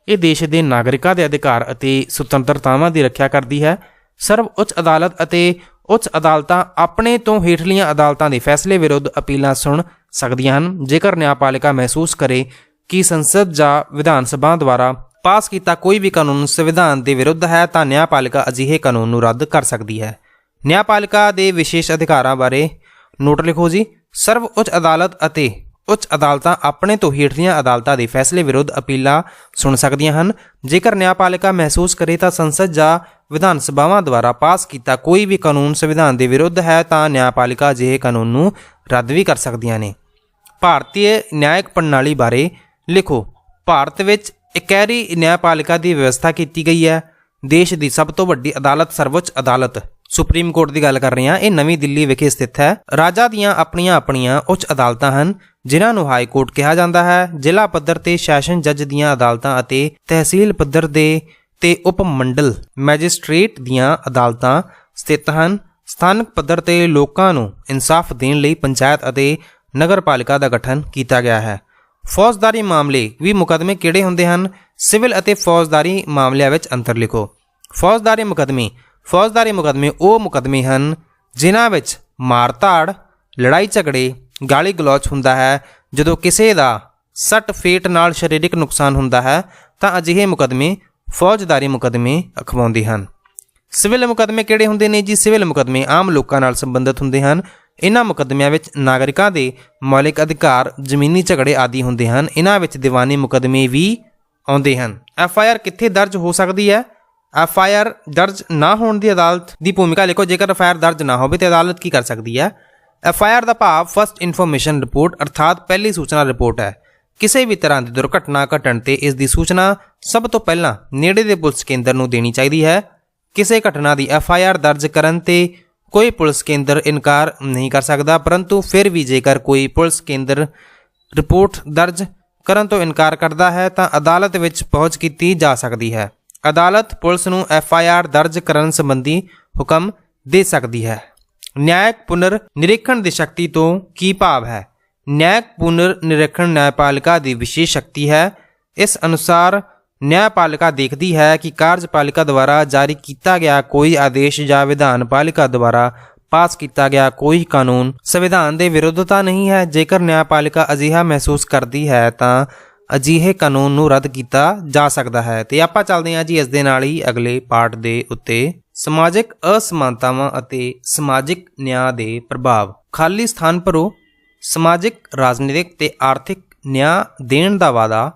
ਇਹ ਦੇਸ਼ ਦੇ ਨਾਗਰਿਕਾਂ ਦੇ ਅਧਿਕਾਰ ਅਤੇ ਸੁਤੰਤਰਤਾਵਾਂ ਦੀ ਰੱਖਿਆ ਕਰਦੀ ਹੈ। ਸਰਵਉੱਚ ਅਦਾਲਤ ਅਤੇ ਉੱਚ ਅਦਾਲਤਾਂ ਆਪਣੇ ਤੋਂ ਹੇਠਲੀਆਂ ਅਦਾਲਤਾਂ ਦੇ ਫੈਸਲੇ ਵਿਰੁੱਧ ਅਪੀਲਾਂ ਸੁਣ ਸਕਦੀਆਂ ਹਨ। ਜੇਕਰ ਨਿਆਂਪਾਲਿਕਾ ਮਹਿਸੂਸ ਕਰੇ ਕਿ ਸੰਸਦ ਜਾਂ ਵਿਧਾਨ ਸਭਾ ਦੁਆਰਾ ਪਾਸ ਕੀਤਾ ਕੋਈ ਵੀ ਕਾਨੂੰਨ ਸੰਵਿਧਾਨ ਦੇ ਵਿਰੁੱਧ ਹੈ ਤਾਂ ਨਿਆਂਪਾਲਿਕਾ ਅਜਿਹੇ ਕਾਨੂੰਨ ਨੂੰ ਰੱਦ ਕਰ ਸਕਦੀ ਹੈ। ਨਿਆਂਪਾਲਿਕਾ ਦੇ ਵਿਸ਼ੇਸ਼ ਅਧਿਕਾਰਾਂ ਬਾਰੇ ਨੋਟ ਲਿਖੋ ਜੀ। ਸਰਵਉੱਚ ਅਦਾਲਤ ਅਤੇ ਉੱਚ ਅਦਾਲਤਾਂ ਆਪਣੇ ਤੋਂ ਹੇਠਲੀਆਂ ਅਦਾਲਤਾਂ ਦੇ ਫੈਸਲੇ ਵਿਰੁੱਧ ਅਪੀਲਾਂ ਸੁਣ ਸਕਦੀਆਂ ਹਨ। ਜੇਕਰ ਨਿਆਂਪਾਲਿਕਾ ਮਹਿਸੂਸ ਕਰੇ ਤਾਂ ਸੰਸਦ ਜਾਂ ਵਿਧਾਨ ਸਭਾਵਾਂ ਦੁਆਰਾ ਪਾਸ ਕੀਤਾ ਕੋਈ ਵੀ ਕਾਨੂੰਨ ਸੰਵਿਧਾਨ ਦੇ ਵਿਰੁੱਧ ਹੈ ਤਾਂ ਨਿਆਂਪਾਲਿਕਾ ਅਜਿਹੇ ਕਾਨੂੰਨ ਨੂੰ ਰੱਦ ਵੀ ਕਰ ਸਕਦੀਆਂ ਨੇ। ਭਾਰਤੀ ਨਿਆਇਕ ਪ੍ਰਣਾਲੀ ਬਾਰੇ ਲਿਖੋ। ਭਾਰਤ ਵਿੱਚ ਇਕਹਿਰੀ ਨਿਆਂਪਾਲਿਕਾ ਦੀ ਵਿਵਸਥਾ ਕੀਤੀ ਗਈ ਹੈ। ਦੇਸ਼ ਦੀ ਸਭ ਤੋਂ ਵੱਡੀ ਅਦਾਲਤ ਸਰਵਉੱਚ ਅਦਾਲਤ ਸੁਪਰੀਮ ਕੋਰਟ ਦੀ ਗੱਲ ਕਰ ਰਹੇ ਹਾਂ, ਇਹ ਨਵੀਂ ਦਿੱਲੀ ਵਿਖੇ ਸਥਿਤ ਹੈ। ਰਾਜਾਂ ਦੀਆਂ ਆਪਣੀਆਂ ਉੱਚ ਅਦਾਲਤਾਂ ਹਨ ਜਿਨ੍ਹਾਂ ਨੂੰ ਹਾਈ ਕੋਰਟ ਕਿਹਾ ਜਾਂਦਾ ਹੈ। ਜ਼ਿਲ੍ਹਾ ਪੱਧਰ ਤੇ ਸੈਸ਼ਨ ਜੱਜ ਦੀਆਂ ਅਦਾਲਤਾਂ ਅਤੇ ਤਹਿਸੀਲ ਪੱਧਰ ਦੇ ਤੇ ਉਪ ਮੰਡਲ ਮੈਜਿਸਟ੍ਰੇਟ ਦੀਆਂ ਅਦਾਲਤਾਂ ਸਥਿਤ ਹਨ। ਸਥਾਨਕ ਪੱਧਰ ਤੇ ਲੋਕਾਂ ਨੂੰ ਇਨਸਾਫ ਦੇਣ ਲਈ ਪੰਚਾਇਤ ਅਤੇ ਨਗਰਪਾਲਿਕਾ ਦਾ ਗਠਨ ਕੀਤਾ ਗਿਆ ਹੈ। ਫੌਜਦਾਰੀ ਮਾਮਲੇ ਵੀ ਮੁਕੱਦਮੇ ਕਿਹੜੇ ਹੁੰਦੇ ਹਨ? ਸਿਵਲ ਅਤੇ ਫੌਜਦਾਰੀ ਮਾਮਲਿਆਂ ਵਿੱਚ ਅੰਤਰ ਲਿਖੋ। ਫੌਜਦਾਰੀ ਮੁਕੱਦਮੇ ਉਹ ਮੁਕੱਦਮੇ ਹਨ ਜਿਨ੍ਹਾਂ ਵਿੱਚ ਮਾਰ-ਧਾੜ, ਲੜਾਈ ਝਗੜੇ, ਗਾਲੀ ਗਲੋਚ ਹੁੰਦਾ ਹੈ। ਜਦੋਂ ਕਿਸੇ ਦਾ ਸੱਟ ਫੇਟ ਨਾਲ ਸਰੀਰਕ ਨੁਕਸਾਨ ਹੁੰਦਾ ਹੈ ਤਾਂ ਅਜਿਹੇ ਮੁਕੱਦਮੇ ਫੌਜਦਾਰੀ ਮੁਕੱਦਮੇ ਅਖਵਾਉਂਦੇ ਹਨ। ਸਿਵਲ ਮੁਕੱਦਮੇ ਕਿਹੜੇ ਹੁੰਦੇ ਨੇ ਜੀ? ਸਿਵਲ ਮੁਕੱਦਮੇ ਆਮ ਲੋਕਾਂ ਨਾਲ ਸੰਬੰਧਿਤ ਹੁੰਦੇ ਹਨ। ਇਹਨਾਂ ਮੁਕੱਦਮਿਆਂ ਵਿੱਚ ਨਾਗਰਿਕਾਂ ਦੇ ਮੌਲਿਕ ਅਧਿਕਾਰ, ਜ਼ਮੀਨੀ ਝਗੜੇ ਆਦਿ ਹੁੰਦੇ ਹਨ। ਇਹਨਾਂ ਵਿੱਚ ਦੀਵਾਨੀ ਮੁਕੱਦਮੇ ਵੀ ਆਉਂਦੇ ਹਨ। FIR ਕਿੱਥੇ ਦਰਜ ਹੋ ਸਕਦੀ ਹੈ? FIR ਦਰਜ ਨਾ ਹੋਣ ਦੀ ਅਦਾਲਤ ਦੀ ਭੂਮਿਕਾ ਲਿਖੋ। ਜੇਕਰ FIR ਦਰਜ ਨਾ ਹੋਵੇ ਤਾਂ ਅਦਾਲਤ ਕੀ ਕਰ ਸਕਦੀ ਹੈ? FIR ਦਾ ਭਾਵ ਫਸਟ ਇਨਫੋਰਮੇਸ਼ਨ ਰਿਪੋਰਟ ਅਰਥਾਤ ਪਹਿਲੀ ਸੂਚਨਾ ਰਿਪੋਰਟ ਹੈ। ਕਿਸੇ ਵੀ ਤਰ੍ਹਾਂ ਦੀ ਦੁਰਘਟਨਾ ਘਟਣ ਤੇ ਇਸ ਦੀ ਸੂਚਨਾ ਸਭ ਤੋਂ ਪਹਿਲਾਂ ਨੇੜੇ ਦੇ ਪੁਲਿਸ ਕੇਂਦਰ ਨੂੰ ਦੇਣੀ ਚਾਹੀਦੀ ਹੈ। ਕਿਸੇ ਘਟਨਾ ਦੀ FIR ਦਰਜ ਕਰਨ ਤੇ ਕੋਈ ਪੁਲਿਸ ਕੇਂਦਰ ਇਨਕਾਰ ਨਹੀਂ ਕਰ ਸਕਦਾ, ਪਰੰਤੂ ਫਿਰ ਵੀ ਜੇਕਰ ਕੋਈ ਪੁਲਿਸ ਕੇਂਦਰ ਰਿਪੋਰਟ ਦਰਜ ਕਰਨ ਤੋਂ ਇਨਕਾਰ ਕਰਦਾ ਹੈ ਤਾਂ ਅਦਾਲਤ ਵਿੱਚ ਪਹੁੰਚ ਕੀਤੀ ਜਾ ਸਕਦੀ ਹੈ। ਅਦਾਲਤ ਪੁਲਿਸ ਨੂੰ FIR ਦਰਜ ਕਰਨ ਸੰਬੰਧੀ ਹੁਕਮ ਦੇ ਸਕਦੀ ਹੈ। ਨਿਆਇਕ ਪੁਨਰ ਨਿਰੀਖਣ ਦੀ ਸ਼ਕਤੀ ਤੋਂ ਕੀ ਭਾਵ ਹੈ? ਨਿਆਇਕ ਪੁਨਰ ਨਿਰੀਖਣ ਨਿਆਂਪਾਲਿਕਾ ਦੀ ਵਿਸ਼ੇਸ਼ ਸ਼ਕਤੀ ਹੈ। ਇਸ ਅਨੁਸਾਰ ਨਿਆਂਪਾਲਿਕਾ ਦੇਖਦੀ ਹੈ ਕਿ ਕਾਰਜਪਾਲਿਕਾ ਦੁਆਰਾ ਜਾਰੀ ਕੀਤਾ ਗਿਆ ਕੋਈ ਆਦੇਸ਼ ਜਾਂ ਵਿਧਾਨਪਾਲਿਕਾ ਦੁਆਰਾ ਪਾਸ ਕੀਤਾ ਗਿਆ ਕੋਈ ਕਾਨੂੰਨ ਸੰਵਿਧਾਨ ਦੇ ਵਿਰੁੱਧ ਤਾਂ ਨਹੀਂ ਹੈ। ਜੇਕਰ ਨਿਆਂਪਾਲਿਕਾ ਅਜਿਹਾ ਮਹਿਸੂਸ ਕਰਦੀ ਹੈ ਤਾਂ ਅਜਿਹੇ ਕਾਨੂੰਨ ਨੂੰ ਰੱਦ ਕੀਤਾ ਜਾ ਸਕਦਾ ਹੈ। ਤੇ ਆਪਾਂ ਚੱਲਦੇ ਹਾਂ ਜੀ ਇਸ ਦੇ ਨਾਲ ਹੀ ਅਗਲੇ ਪਾਰਟ ਦੇ ਉੱਤੇ, ਸਮਾਜਿਕ ਅਸਮਾਨਤਾਵਾਂ ਅਤੇ ਸਮਾਜਿਕ ਨਿਆਂ ਦੇ ਪ੍ਰਭਾਵ। ਖਾਲੀ ਸਥਾਨ ਭਰੋ। ਸਮਾਜਿਕ, ਰਾਜਨੀਤਿਕ ਤੇ ਆਰਥਿਕ ਨਿਆਂ ਦੇਣ ਦਾ ਵਾਅਦਾ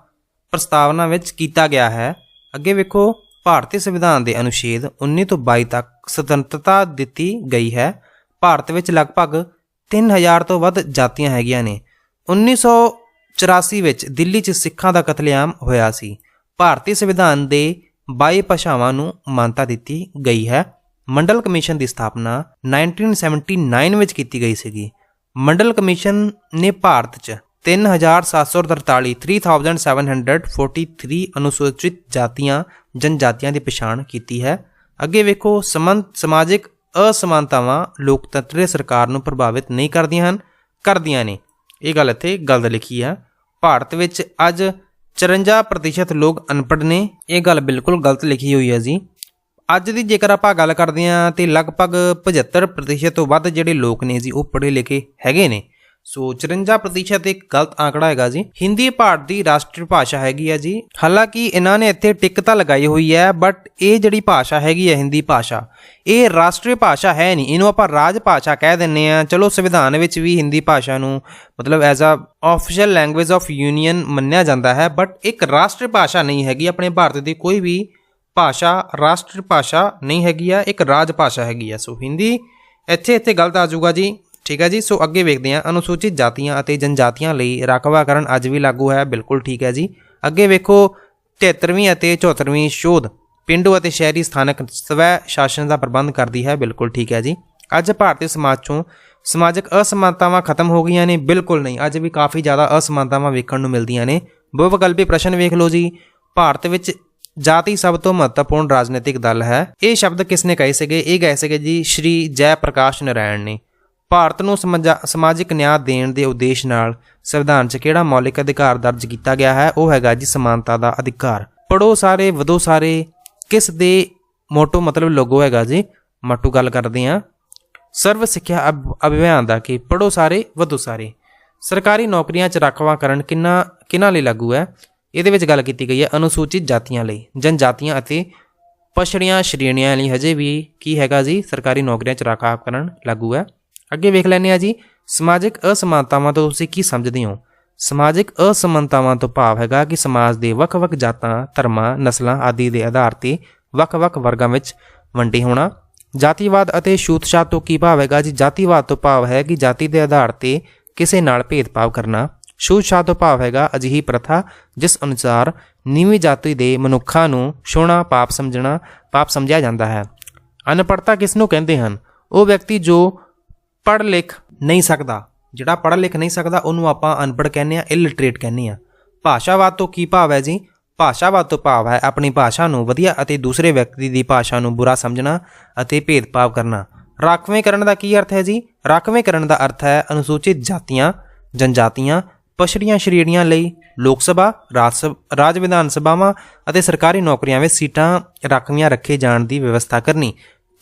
ਪ੍ਰਸਤਾਵਨਾ ਵਿੱਚ ਕੀਤਾ ਗਿਆ ਹੈ। ਅੱਗੇ ਵੇਖੋ, ਭਾਰਤੀ ਸੰਵਿਧਾਨ ਦੇ ਅਨੁਛੇਦ 19 ਤੋਂ 22 ਤੱਕ ਸੁਤੰਤਰਤਾ ਦਿੱਤੀ ਗਈ ਹੈ। ਭਾਰਤ ਵਿੱਚ ਲਗਭਗ 3000 ਤੋਂ ਵੱਧ ਜਾਤੀਆਂ ਹੈਗੀਆਂ ਨੇ। 1984 ਵਿੱਚ ਦਿੱਲੀ 'ਚ ਸਿੱਖਾਂ ਦਾ ਕਤਲੇਆਮ ਹੋਇਆ ਸੀ। ਭਾਰਤੀ ਸੰਵਿਧਾਨ ਦੇ 22 ਭਾਸ਼ਾਵਾਂ ਨੂੰ ਮਾਨਤਾ ਦਿੱਤੀ ਗਈ ਹੈ। ਮੰਡਲ ਕਮਿਸ਼ਨ ਦੀ ਸਥਾਪਨਾ 1979 ਵਿੱਚ ਕੀਤੀ ਗਈ ਸੀਗੀ। ਮੰਡਲ ਕਮਿਸ਼ਨ ਨੇ ਭਾਰਤ 'ਚ 3743 ਅਨੁਸੂਚਿਤ ਜਾਤੀਆਂ ਜਨਜਾਤੀਆਂ ਦੀ ਪਛਾਣ ਕੀਤੀ ਹੈ। ਅੱਗੇ ਵੇਖੋ, ਸਮਾਜਿਕ ਅਸਮਾਨਤਾਵਾਂ ਲੋਕਤੰਤਰੀ ਸਰਕਾਰ ਨੂੰ ਪ੍ਰਭਾਵਿਤ ਨਹੀਂ ਕਰਦੀਆਂ ਨੇ। ਇਹ ਗੱਲ ਇੱਥੇ ਗਲਤ ਲਿਖੀ ਆ। ਭਾਰਤ ਵਿੱਚ ਅੱਜ 54% ਲੋਕ ਅਨਪੜ੍ਹ ਨੇ। ਇਹ ਗੱਲ ਬਿਲਕੁਲ ਗਲਤ ਲਿਖੀ ਹੋਈ ਹੈ ਜੀ। ਅੱਜ ਦੀ ਜੇਕਰ ਆਪਾਂ ਗੱਲ ਕਰਦੇ ਹਾਂ ਤੇ ਲਗਭਗ 75% ਤੋਂ ਵੱਧ ਜਿਹੜੇ ਲੋਕ ਨੇ ਜੀ ਉਹ ਪੜ੍ਹੇ ਲਿਖੇ ਹੈਗੇ ਨੇ। ਸੋ 54% ਇੱਕ ਗਲਤ ਆંકੜਾ ਹੈਗਾ ਜੀ। ਹਿੰਦੀ ਭਾਰਤ ਦੀ ਰਾਸ਼ਟਰੀ ਭਾਸ਼ਾ ਹੈਗੀ ਆ ਜੀ। ਹਾਲਾਂਕਿ ਇਹਨਾਂ ਨੇ ਇੱਥੇ ਟਿਕ ਤਾਂ ਲਗਾਈ ਹੋਈ ਹੈ, ਬਟ ਇਹ ਜਿਹੜੀ ਭਾਸ਼ਾ ਹੈਗੀ ਹੈ ਹਿੰਦੀ ਭਾਸ਼ਾ, ਇਹ ਰਾਸ਼ਟਰੀ ਭਾਸ਼ਾ ਹੈ ਨਹੀਂ, ਇਹਨੂੰ ਆਪਾਂ ਰਾਜ ਭਾਸ਼ਾ ਕਹਿ ਦਿੰਦੇ ਆ। ਚਲੋ ਸੰਵਿਧਾਨ ਵਿੱਚ ਵੀ ਹਿੰਦੀ ਭਾਸ਼ਾ ਨੂੰ ਮਤਲਬ as a official language of union ਮੰਨਿਆ ਜਾਂਦਾ ਹੈ, ਬਟ ਇੱਕ ਰਾਸ਼ਟਰੀ ਭਾਸ਼ਾ ਨਹੀਂ ਹੈਗੀ। ਆਪਣੇ ਭਾਰਤ ਦੀ ਕੋਈ ਵੀ ਭਾਸ਼ਾ ਰਾਸ਼ਟਰੀ ਭਾਸ਼ਾ ਨਹੀਂ ਹੈਗੀ ਆ, ਇੱਕ ਰਾਜ ਭਾਸ਼ਾ ਹੈਗੀ ਆ। ਸੋ ਹਿੰਦੀ ਇੱਥੇ ਗਲਤ ਆ ਜਾਊਗਾ ਜੀ। ਠੀਕ ਹੈ ਜੀ। ਸੋ ਅੱਗੇ ਵੇਖਦੇ ਹਾਂ, ਅਨੁਸੂਚਿਤ ਜਾਤੀਆਂ ਅਤੇ ਜਨਜਾਤੀਆਂ ਲਈ ਰਾਖਵਾਂਕਰਨ ਅੱਜ ਵੀ ਲਾਗੂ ਹੈ। ਬਿਲਕੁਲ ਠੀਕ ਹੈ ਜੀ। ਅੱਗੇ ਵੇਖੋ 73ਵੀਂ ਅਤੇ 74ਵੀਂ ਸ਼ੋਧ ਪਿੰਡੂ ਅਤੇ ਸ਼ਹਿਰੀ ਸਥਾਨਕ ਸਵੈ ਸ਼ਾਸਨ ਦਾ ਪ੍ਰਬੰਧ ਕਰਦੀ ਹੈ। ਬਿਲਕੁਲ ਠੀਕ ਹੈ ਜੀ। ਅੱਜ ਭਾਰਤੀ ਸਮਾਜ 'ਚੋਂ ਸਮਾਜਿਕ ਅਸਮਾਨਤਾਵਾਂ ਖਤਮ ਹੋ ਗਈਆਂ ਨੇ। ਬਿਲਕੁਲ ਨਹੀਂ, ਅੱਜ ਵੀ ਕਾਫੀ ਜ਼ਿਆਦਾ ਅਸਮਾਨਤਾਵਾਂ ਵੇਖਣ ਨੂੰ ਮਿਲਦੀਆਂ ਨੇ। ਬਹੁਵਿਕਲਪੀ ਪ੍ਰਸ਼ਨ ਵੇਖ ਲਓ ਜੀ। ਭਾਰਤ ਵਿੱਚ ਜਾਤੀ ਸਭ ਤੋਂ ਮਹੱਤਵਪੂਰਨ ਰਾਜਨੀਤਿਕ ਦਲ ਹੈ। ਇਹ ਸ਼ਬਦ ਕਿਸ ਨੇ ਕਹੇ ਸੀਗੇ? ਇਹ ਕਹੇ ਸੀਗੇ ਜੀ ਸ਼੍ਰੀ ਜੈ ਪ੍ਰਕਾਸ਼ ਨਾਰਾਇਣ ਨੇ। ਭਾਰਤ ਨੂੰ ਸਮਾਜਿਕ ਨਿਆਂ ਦੇਣ ਦੇ ਉਦੇਸ਼ ਨਾਲ ਸੰਵਿਧਾਨ 'ਚ ਕਿਹੜਾ ਮੌਲਿਕ ਅਧਿਕਾਰ ਦਰਜ ਕੀਤਾ ਗਿਆ ਹੈ? ਉਹ ਹੈਗਾ ਜੀ ਸਮਾਨਤਾ ਦਾ ਅਧਿਕਾਰ। ਪੜੋ ਸਾਰੇ ਵਧੋ ਸਾਰੇ ਕਿਸ ਦੇ ਮੋਟੋ ਮਤਲਬ ਲੋਗੋ ਹੈਗਾ ਜੀ? ਮੋਟੋ ਗੱਲ ਕਰਦੇ ਹਾਂ ਸਰਵ ਸਿੱਖਿਆ ਅਭਿਆਨ ਦਾ ਕਿ ਪੜੋ ਸਾਰੇ ਵਧੋ ਸਾਰੇ। ਸਰਕਾਰੀ ਨੌਕਰੀਆਂ 'ਚ ਰਾਖਵਾਂਕਰਨ ਕਿਹਨਾਂ ਲਈ ਲਾਗੂ ਹੈ? ਇਹਦੇ ਵਿੱਚ ਗੱਲ ਕੀਤੀ ਗਈ ਹੈ ਅਨੁਸੂਚਿਤ ਜਾਤੀਆਂ ਲਈ, ਜਨਜਾਤੀਆਂ ਅਤੇ ਪਛੜੀਆਂ ਸ਼੍ਰੇਣੀਆਂ ਲਈ ਹਜੇ ਵੀ ਕੀ ਹੈਗਾ ਜੀ? ਸਰਕਾਰੀ ਨੌਕਰੀਆਂ 'ਚ ਰਾਖਵਾਂਕਰਨ ਲਾਗੂ ਹੈ। ਅੱਗੇ ਵੇਖ ਲੈਂਦੇ ਹਾਂ ਜੀ ਸਮਾਜਿਕ ਅਸਮਾਨਤਾਵਾਂ ਤੋਂ ਤੁਸੀਂ ਕੀ ਸਮਝਦੇ ਹੋ? ਸਮਾਜਿਕ ਅਸਮਾਨਤਾਵਾਂ ਤੋਂ ਭਾਵ ਹੈਗਾ ਕਿ ਸਮਾਜ ਦੇ ਵੱਖ-ਵੱਖ ਜਾਤਾਂ, ਧਰਮਾਂ, ਨਸਲਾਂ ਆਦਿ ਦੇ ਆਧਾਰ ਤੇ ਵੱਖ-ਵੱਖ ਵਰਗਾਂ ਵਿੱਚ ਵੰਡੇ ਹੋਣਾ। ਜਾਤੀਵਾਦ ਅਤੇ ਛੂਤ-ਛਾਤ ਤੋਂ ਕੀ ਭਾਵ ਹੈਗਾ ਜੀ? ਜਾਤੀਵਾਦ ਤੋਂ ਭਾਵ ਹੈ ਕਿ ਜਾਤੀ ਦੇ ਆਧਾਰ ਤੇ ਕਿਸੇ ਨਾਲ ਭੇਦਭਾਵ ਕਰਨਾ। ਛੂਤ-ਛਾਤ ਤੋਂ ਭਾਵ ਹੈਗਾ ਅਜਿਹੀ ਪ੍ਰਥਾ ਜਿਸ ਅਨੁਸਾਰ ਨੀਵੀਂ ਜਾਤੀ ਦੇ ਮਨੁੱਖਾਂ ਨੂੰ ਛੋਹਣਾ ਪਾਪ ਸਮਝਿਆ ਜਾਂਦਾ ਹੈ। ਅਨਪੜ੍ਹਤਾ ਕਿਸ ਨੂੰ ਕਹਿੰਦੇ ਹਨ? ਉਹ ਵਿਅਕਤੀ ਜੋ ਪੜ੍ਹ ਲਿਖ ਨਹੀਂ ਸਕਦਾ, ਜਿਹੜਾ ਪੜ੍ਹ ਲਿਖ ਨਹੀਂ ਸਕਦਾ ਉਹਨੂੰ ਆਪਾਂ ਅਨਪੜ੍ਹ ਕਹਿੰਦੇ ਆ, ਇਲਿਟਰੇਟ ਕਹਿੰਦੇ ਆ। ਭਾਸ਼ਾਵਾਦ ਤੋਂ ਕੀ ਭਾਵ ਹੈ ਜੀ? ਭਾਸ਼ਾਵਾਦ ਤੋਂ ਭਾਵ ਹੈ ਆਪਣੀ ਭਾਸ਼ਾ ਨੂੰ ਵਧੀਆ ਅਤੇ ਦੂਸਰੇ ਵਿਅਕਤੀ ਦੀ ਭਾਸ਼ਾ ਨੂੰ ਬੁਰਾ ਸਮਝਣਾ ਅਤੇ ਭੇਦਭਾਵ ਕਰਨਾ। ਰਾਖਵੇਂਕਰਨ ਦਾ ਕੀ ਅਰਥ ਹੈ ਜੀ? ਰਾਖਵੇਂਕਰਨ ਦਾ ਅਰਥ ਹੈ ਅਨੁਸੂਚਿਤ ਜਾਤੀਆਂ, ਜਨਜਾਤੀਆਂ, ਪਛੜੀਆਂ ਸ਼੍ਰੇਣੀਆਂ ਲਈ ਲੋਕ ਸਭਾ, ਰਾਜ ਵਿਧਾਨ ਸਭਾਵਾਂ ਅਤੇ ਸਰਕਾਰੀ ਨੌਕਰੀਆਂ ਵਿੱਚ ਸੀਟਾਂ ਰਾਖਵੀਆਂ ਰੱਖੇ ਜਾਣ ਦੀ ਵਿਵਸਥਾ ਕਰਨੀ।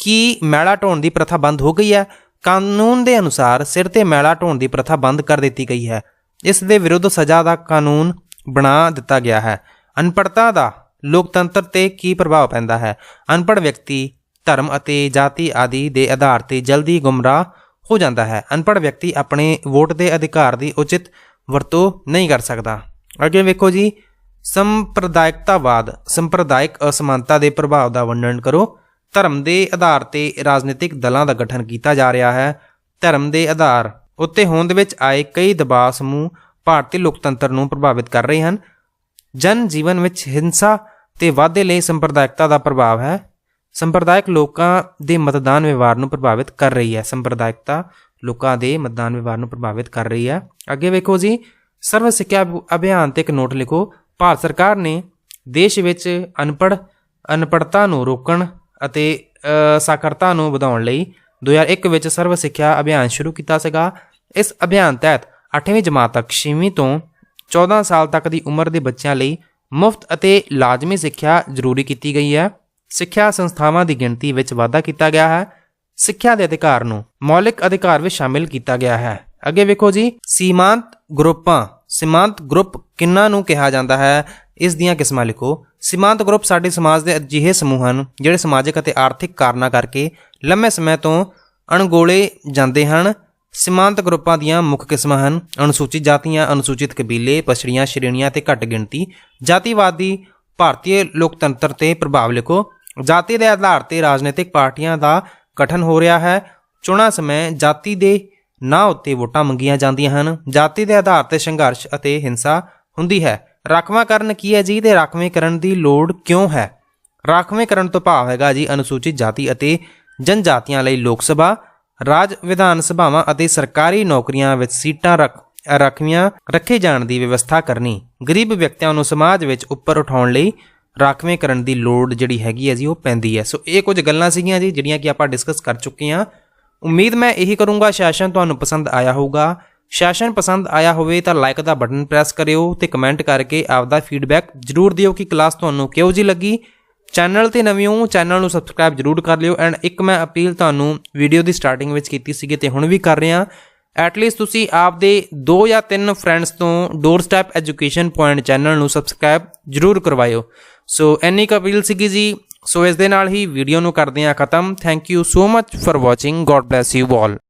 ਕੀ ਮੈਲਾ ਢੋਣ ਦੀ ਪ੍ਰਥਾ ਬੰਦ ਹੋ ਗਈ ਹੈ? ਕਾਨੂੰਨ ਦੇ ਅਨੁਸਾਰ ਸਿਰ ਤੇ ਮੈਲਾ ਢੋਣ ਦੀ ਪ੍ਰਥਾ ਬੰਦ ਕਰ ਦਿੱਤੀ ਗਈ ਹੈ। ਇਸ ਦੇ ਵਿਰੁੱਧ ਸਜ਼ਾ ਦਾ ਕਾਨੂੰਨ ਬਣਾ ਦਿੱਤਾ ਗਿਆ ਹੈ। ਅਨਪੜ੍ਹਤਾ ਦਾ ਲੋਕਤੰਤਰ ਤੇ ਕੀ ਪ੍ਰਭਾਵ ਪੈਂਦਾ ਹੈ? ਅਨਪੜ੍ਹ ਵਿਅਕਤੀ ਧਰਮ ਅਤੇ ਜਾਤੀ ਆਦਿ ਦੇ ਆਧਾਰ ਤੇ ਜਲਦੀ ਗੁੰਮਰਾਹ ਹੋ ਜਾਂਦਾ ਹੈ। ਅਨਪੜ੍ਹ ਵਿਅਕਤੀ ਆਪਣੇ ਵੋਟ ਦੇ ਅਧਿਕਾਰ ਦੀ ਉਚਿਤ ਵਰਤੋਂ ਨਹੀਂ ਕਰ ਸਕਦਾ। ਅੱਗੇ ਵੇਖੋ ਜੀ ਸੰਪਰਦਾਇਕਤਾਵਾਦ, ਸੰਪਰਦਾਇਕ ਅਸਮਾਨਤਾ ਦੇ ਪ੍ਰਭਾਵ ਦਾ ਵਰਣਨ ਕਰੋ। ਧਰਮ ਦੇ ਆਧਾਰ ਤੇ ਰਾਜਨੀਤਿਕ ਦਲਾਂ ਦਾ ਗਠਨ ਕੀਤਾ ਜਾ ਰਿਹਾ ਹੈ। ਧਰਮ ਦੇ ਆਧਾਰ ਉੱਤੇ ਹੋਂਦ ਵਿੱਚ ਆਏ ਕਈ ਦਬਾਅ ਸਮੂਹ ਭਾਰਤੀ ਲੋਕਤੰਤਰ ਨੂੰ ਪ੍ਰਭਾਵਿਤ ਕਰ ਰਹੇ ਹਨ। ਜਨ ਜੀਵਨ ਵਿੱਚ ਹਿੰਸਾ ਤੇ ਵਾਧੇ ਲਈ ਸੰਪਰਦਾਇਕਤਾ ਦਾ ਪ੍ਰਭਾਵ ਹੈ। ਸੰਪਰਦਾਇਕ ਲੋਕਾਂ ਦੇ ਮਤਦਾਨ ਵਿਵਹਾਰ ਨੂੰ ਪ੍ਰਭਾਵਿਤ ਕਰ ਰਹੀ ਹੈ। ਸੰਪਰਦਾਇਕਤਾ ਲੋਕਾਂ ਦੇ ਮਤਦਾਨ ਵਿਵਹਾਰ ਨੂੰ ਪ੍ਰਭਾਵਿਤ ਕਰ ਰਹੀ ਹੈ। ਅੱਗੇ ਵੇਖੋ ਜੀ ਸਰਵ ਸਿੱਖਿਆ ਅਭਿਆਨ ਤੇ ਇੱਕ ਨੋਟ ਲਿਖੋ। ਭਾਰਤ ਸਰਕਾਰ ਨੇ ਦੇਸ਼ ਵਿੱਚ ਅਨਪੜ੍ਹਤਾ ਨੂੰ ਰੋਕਣ ਅਤੇ ਸਾਖਰਤਾ ਨੂੰ ਵਧਾਉਣ ਲਈ 2001 ਵਿੱਚ ਸਰਵ ਸਿੱਖਿਆ ਅਭਿਆਨ ਸ਼ੁਰੂ ਕੀਤਾ ਸੀਗਾ। ਇਸ ਅਭਿਆਨ ਤਹਿਤ 8ਵੀਂ ਜਮਾਤ ਤੱਕ 6ਵੀਂ ਤੋਂ 14 ਸਾਲ ਤੱਕ ਦੀ ਉਮਰ ਦੇ ਬੱਚਿਆਂ ਲਈ ਮੁਫਤ ਅਤੇ ਲਾਜ਼ਮੀ ਸਿੱਖਿਆ ਜ਼ਰੂਰੀ ਕੀਤੀ ਗਈ ਹੈ। ਸਿੱਖਿਆ ਸੰਸਥਾਵਾਂ ਦੀ ਗਿਣਤੀ ਵਿੱਚ ਵਾਧਾ ਕੀਤਾ ਗਿਆ ਹੈ। ਸਿੱਖਿਆ ਦੇ ਅਧਿਕਾਰ ਨੂੰ ਮੌਲਿਕ ਅਧਿਕਾਰ ਵਿੱਚ ਸ਼ਾਮਿਲ ਕੀਤਾ ਗਿਆ ਹੈ। ਅੱਗੇ ਵੇਖੋ ਜੀ ਸੀਮਾਂਤ ਗਰੁੱਪਾਂ। ਸੀਮਾਂਤ ਗਰੁੱਪ ਕਿਹਨਾਂ ਨੂੰ ਕਿਹਾ ਜਾਂਦਾ ਹੈ? ਇਸ ਦੀਆਂ ਕਿਸਮਾਂ ਲਿਖੋ। ਸੀਮਾਂਤ ਗਰੁੱਪ ਸਾਡੇ ਸਮਾਜ ਦੇ ਅਜਿਹੇ ਸਮੂਹ ਹਨ ਜਿਹੜੇ ਸਮਾਜਿਕ ਅਤੇ ਆਰਥਿਕ ਕਾਰਨਾਂ ਕਰਕੇ ਲੰਮੇ ਸਮੇਂ ਤੋਂ ਅਣਗੌਲੇ ਜਾਂਦੇ ਹਨ। ਸੀਮਾਂਤ ਗਰੁੱਪਾਂ ਦੀਆਂ ਮੁੱਖ ਕਿਸਮਾਂ ਹਨ ਅਨੁਸੂਚਿਤ ਜਾਤੀਆਂ, ਅਨੁਸੂਚਿਤ ਕਬੀਲੇ, ਪਛੜੀਆਂ ਸ਼੍ਰੇਣੀਆਂ ਤੇ ਘੱਟ ਗਿਣਤੀ। ਜਾਤੀਵਾਦੀ ਭਾਰਤੀ ਲੋਕਤੰਤਰ ਤੇ ਪ੍ਰਭਾਵ ਲਿਖੋ। ਜਾਤੀ ਦੇ ਆਧਾਰ ਤੇ ਰਾਜਨੀਤਿਕ ਪਾਰਟੀਆਂ ਦਾ ਗਠਨ ਹੋ ਰਿਹਾ ਹੈ। ਚੋਣਾਂ ਸਮੇਂ ਜਾਤੀ ਦੇ ਨਾਂ ਉੱਤੇ ਵੋਟਾਂ ਮੰਗੀਆਂ ਜਾਂਦੀਆਂ ਹਨ। ਜਾਤੀ ਦੇ ਆਧਾਰ ਤੇ ਸੰਘਰਸ਼ ਅਤੇ ਹਿੰਸਾ ਹੁੰਦੀ ਹੈ। ਰਾਖਵਾਂਕਰਨ ਕੀ ਹੈ ਜੀ? ਤੇ ਰਾਖਵੇਂਕਰਨ ਦੀ ਲੋੜ ਕਿਉਂ ਹੈ? ਰਾਖਵੇਂਕਰਨ ਤੋਂ ਭਾਵ ਹੈਗਾ ਜੀ ਅਨੁਸੂਚਿਤ ਜਾਤੀ ਅਤੇ ਜਨਜਾਤੀਆਂ ਲਈ ਲੋਕ ਸਭਾ, ਰਾਜ ਵਿਧਾਨ ਸਭਾਵਾਂ ਅਤੇ ਸਰਕਾਰੀ ਨੌਕਰੀਆਂ ਵਿੱਚ ਸੀਟਾਂ ਰਾਖਵੀਆਂ ਰੱਖੇ ਜਾਣ ਦੀ ਵਿਵਸਥਾ ਕਰਨੀ। ਗਰੀਬ ਵਿਅਕਤੀਆਂ ਨੂੰ ਸਮਾਜ ਵਿੱਚ ਉੱਪਰ ਉਠਾਉਣ ਲਈ ਰਾਖਵੇਂਕਰਨ ਦੀ ਲੋੜ ਜਿਹੜੀ ਹੈਗੀ ਹੈ ਜੀ ਉਹ ਪੈਂਦੀ ਹੈ। ਸੋ ਇਹ ਕੁਝ ਗੱਲਾਂ ਸੀਗੀਆਂ ਜੀ ਜਿਹੜੀਆਂ ਕਿ ਆਪਾਂ ਡਿਸਕਸ ਕਰ ਚੁੱਕੇ ਹਾਂ। ਉਮੀਦ ਮੈਂ ਇਹੀ ਕਰੂੰਗਾ ਸੈਸ਼ਨ ਤੁਹਾਨੂੰ ਪਸੰਦ ਆਇਆ ਹੋਊਗਾ। ਸੈਸ਼ਨ ਪਸੰਦ ਆਇਆ ਹੋਵੇ ਤਾਂ ਲਾਈਕ ਦਾ ਬਟਨ ਪ੍ਰੈਸ ਕਰਿਓ ਤੇ ਕਮੈਂਟ ਕਰਕੇ ਆਪਦਾ ਫੀਡਬੈਕ ਜ਼ਰੂਰ ਦਿਓ ਕਿ ਕਲਾਸ ਤੁਹਾਨੂੰ ਕਿਹੋ ਜਿਹੀ ਲੱਗੀ। ਚੈਨਲ ਤੇ ਨਵੇਂ ਹੋ ਚੈਨਲ ਨੂੰ ਸਬਸਕ੍ਰਾਈਬ ਜ਼ਰੂਰ ਕਰ ਲਿਓ। ਐਂਡ ਇੱਕ ਮੈਂ ਅਪੀਲ ਤੁਹਾਨੂੰ ਵੀਡੀਓ ਦੀ ਸਟਾਰਟਿੰਗ ਵਿੱਚ ਕੀਤੀ ਸੀਗੀ ਤੇ ਹੁਣ ਵੀ ਕਰ ਰਿਹਾ, ਐਟਲੀਸਟ ਤੁਸੀਂ ਆਪਦੇ 2 ਜਾਂ 3 ਫਰੈਂਡਸ ਤੋਂ door step education point channel ਨੂੰ ਸਬਸਕ੍ਰਾਈਬ ਜ਼ਰੂਰ ਕਰਵਾਇਓ। ਸੋ ਇੰਨੀ ਕੁ ਅਪੀਲ ਸੀਗੀ ਜੀ। ਸੋ ਇਸ ਦੇ ਨਾਲ ਹੀ ਵੀਡੀਓ ਨੂੰ ਕਰਦੇ ਹਾਂ ਖਤਮ। Thank you so much for watching. God bless you all.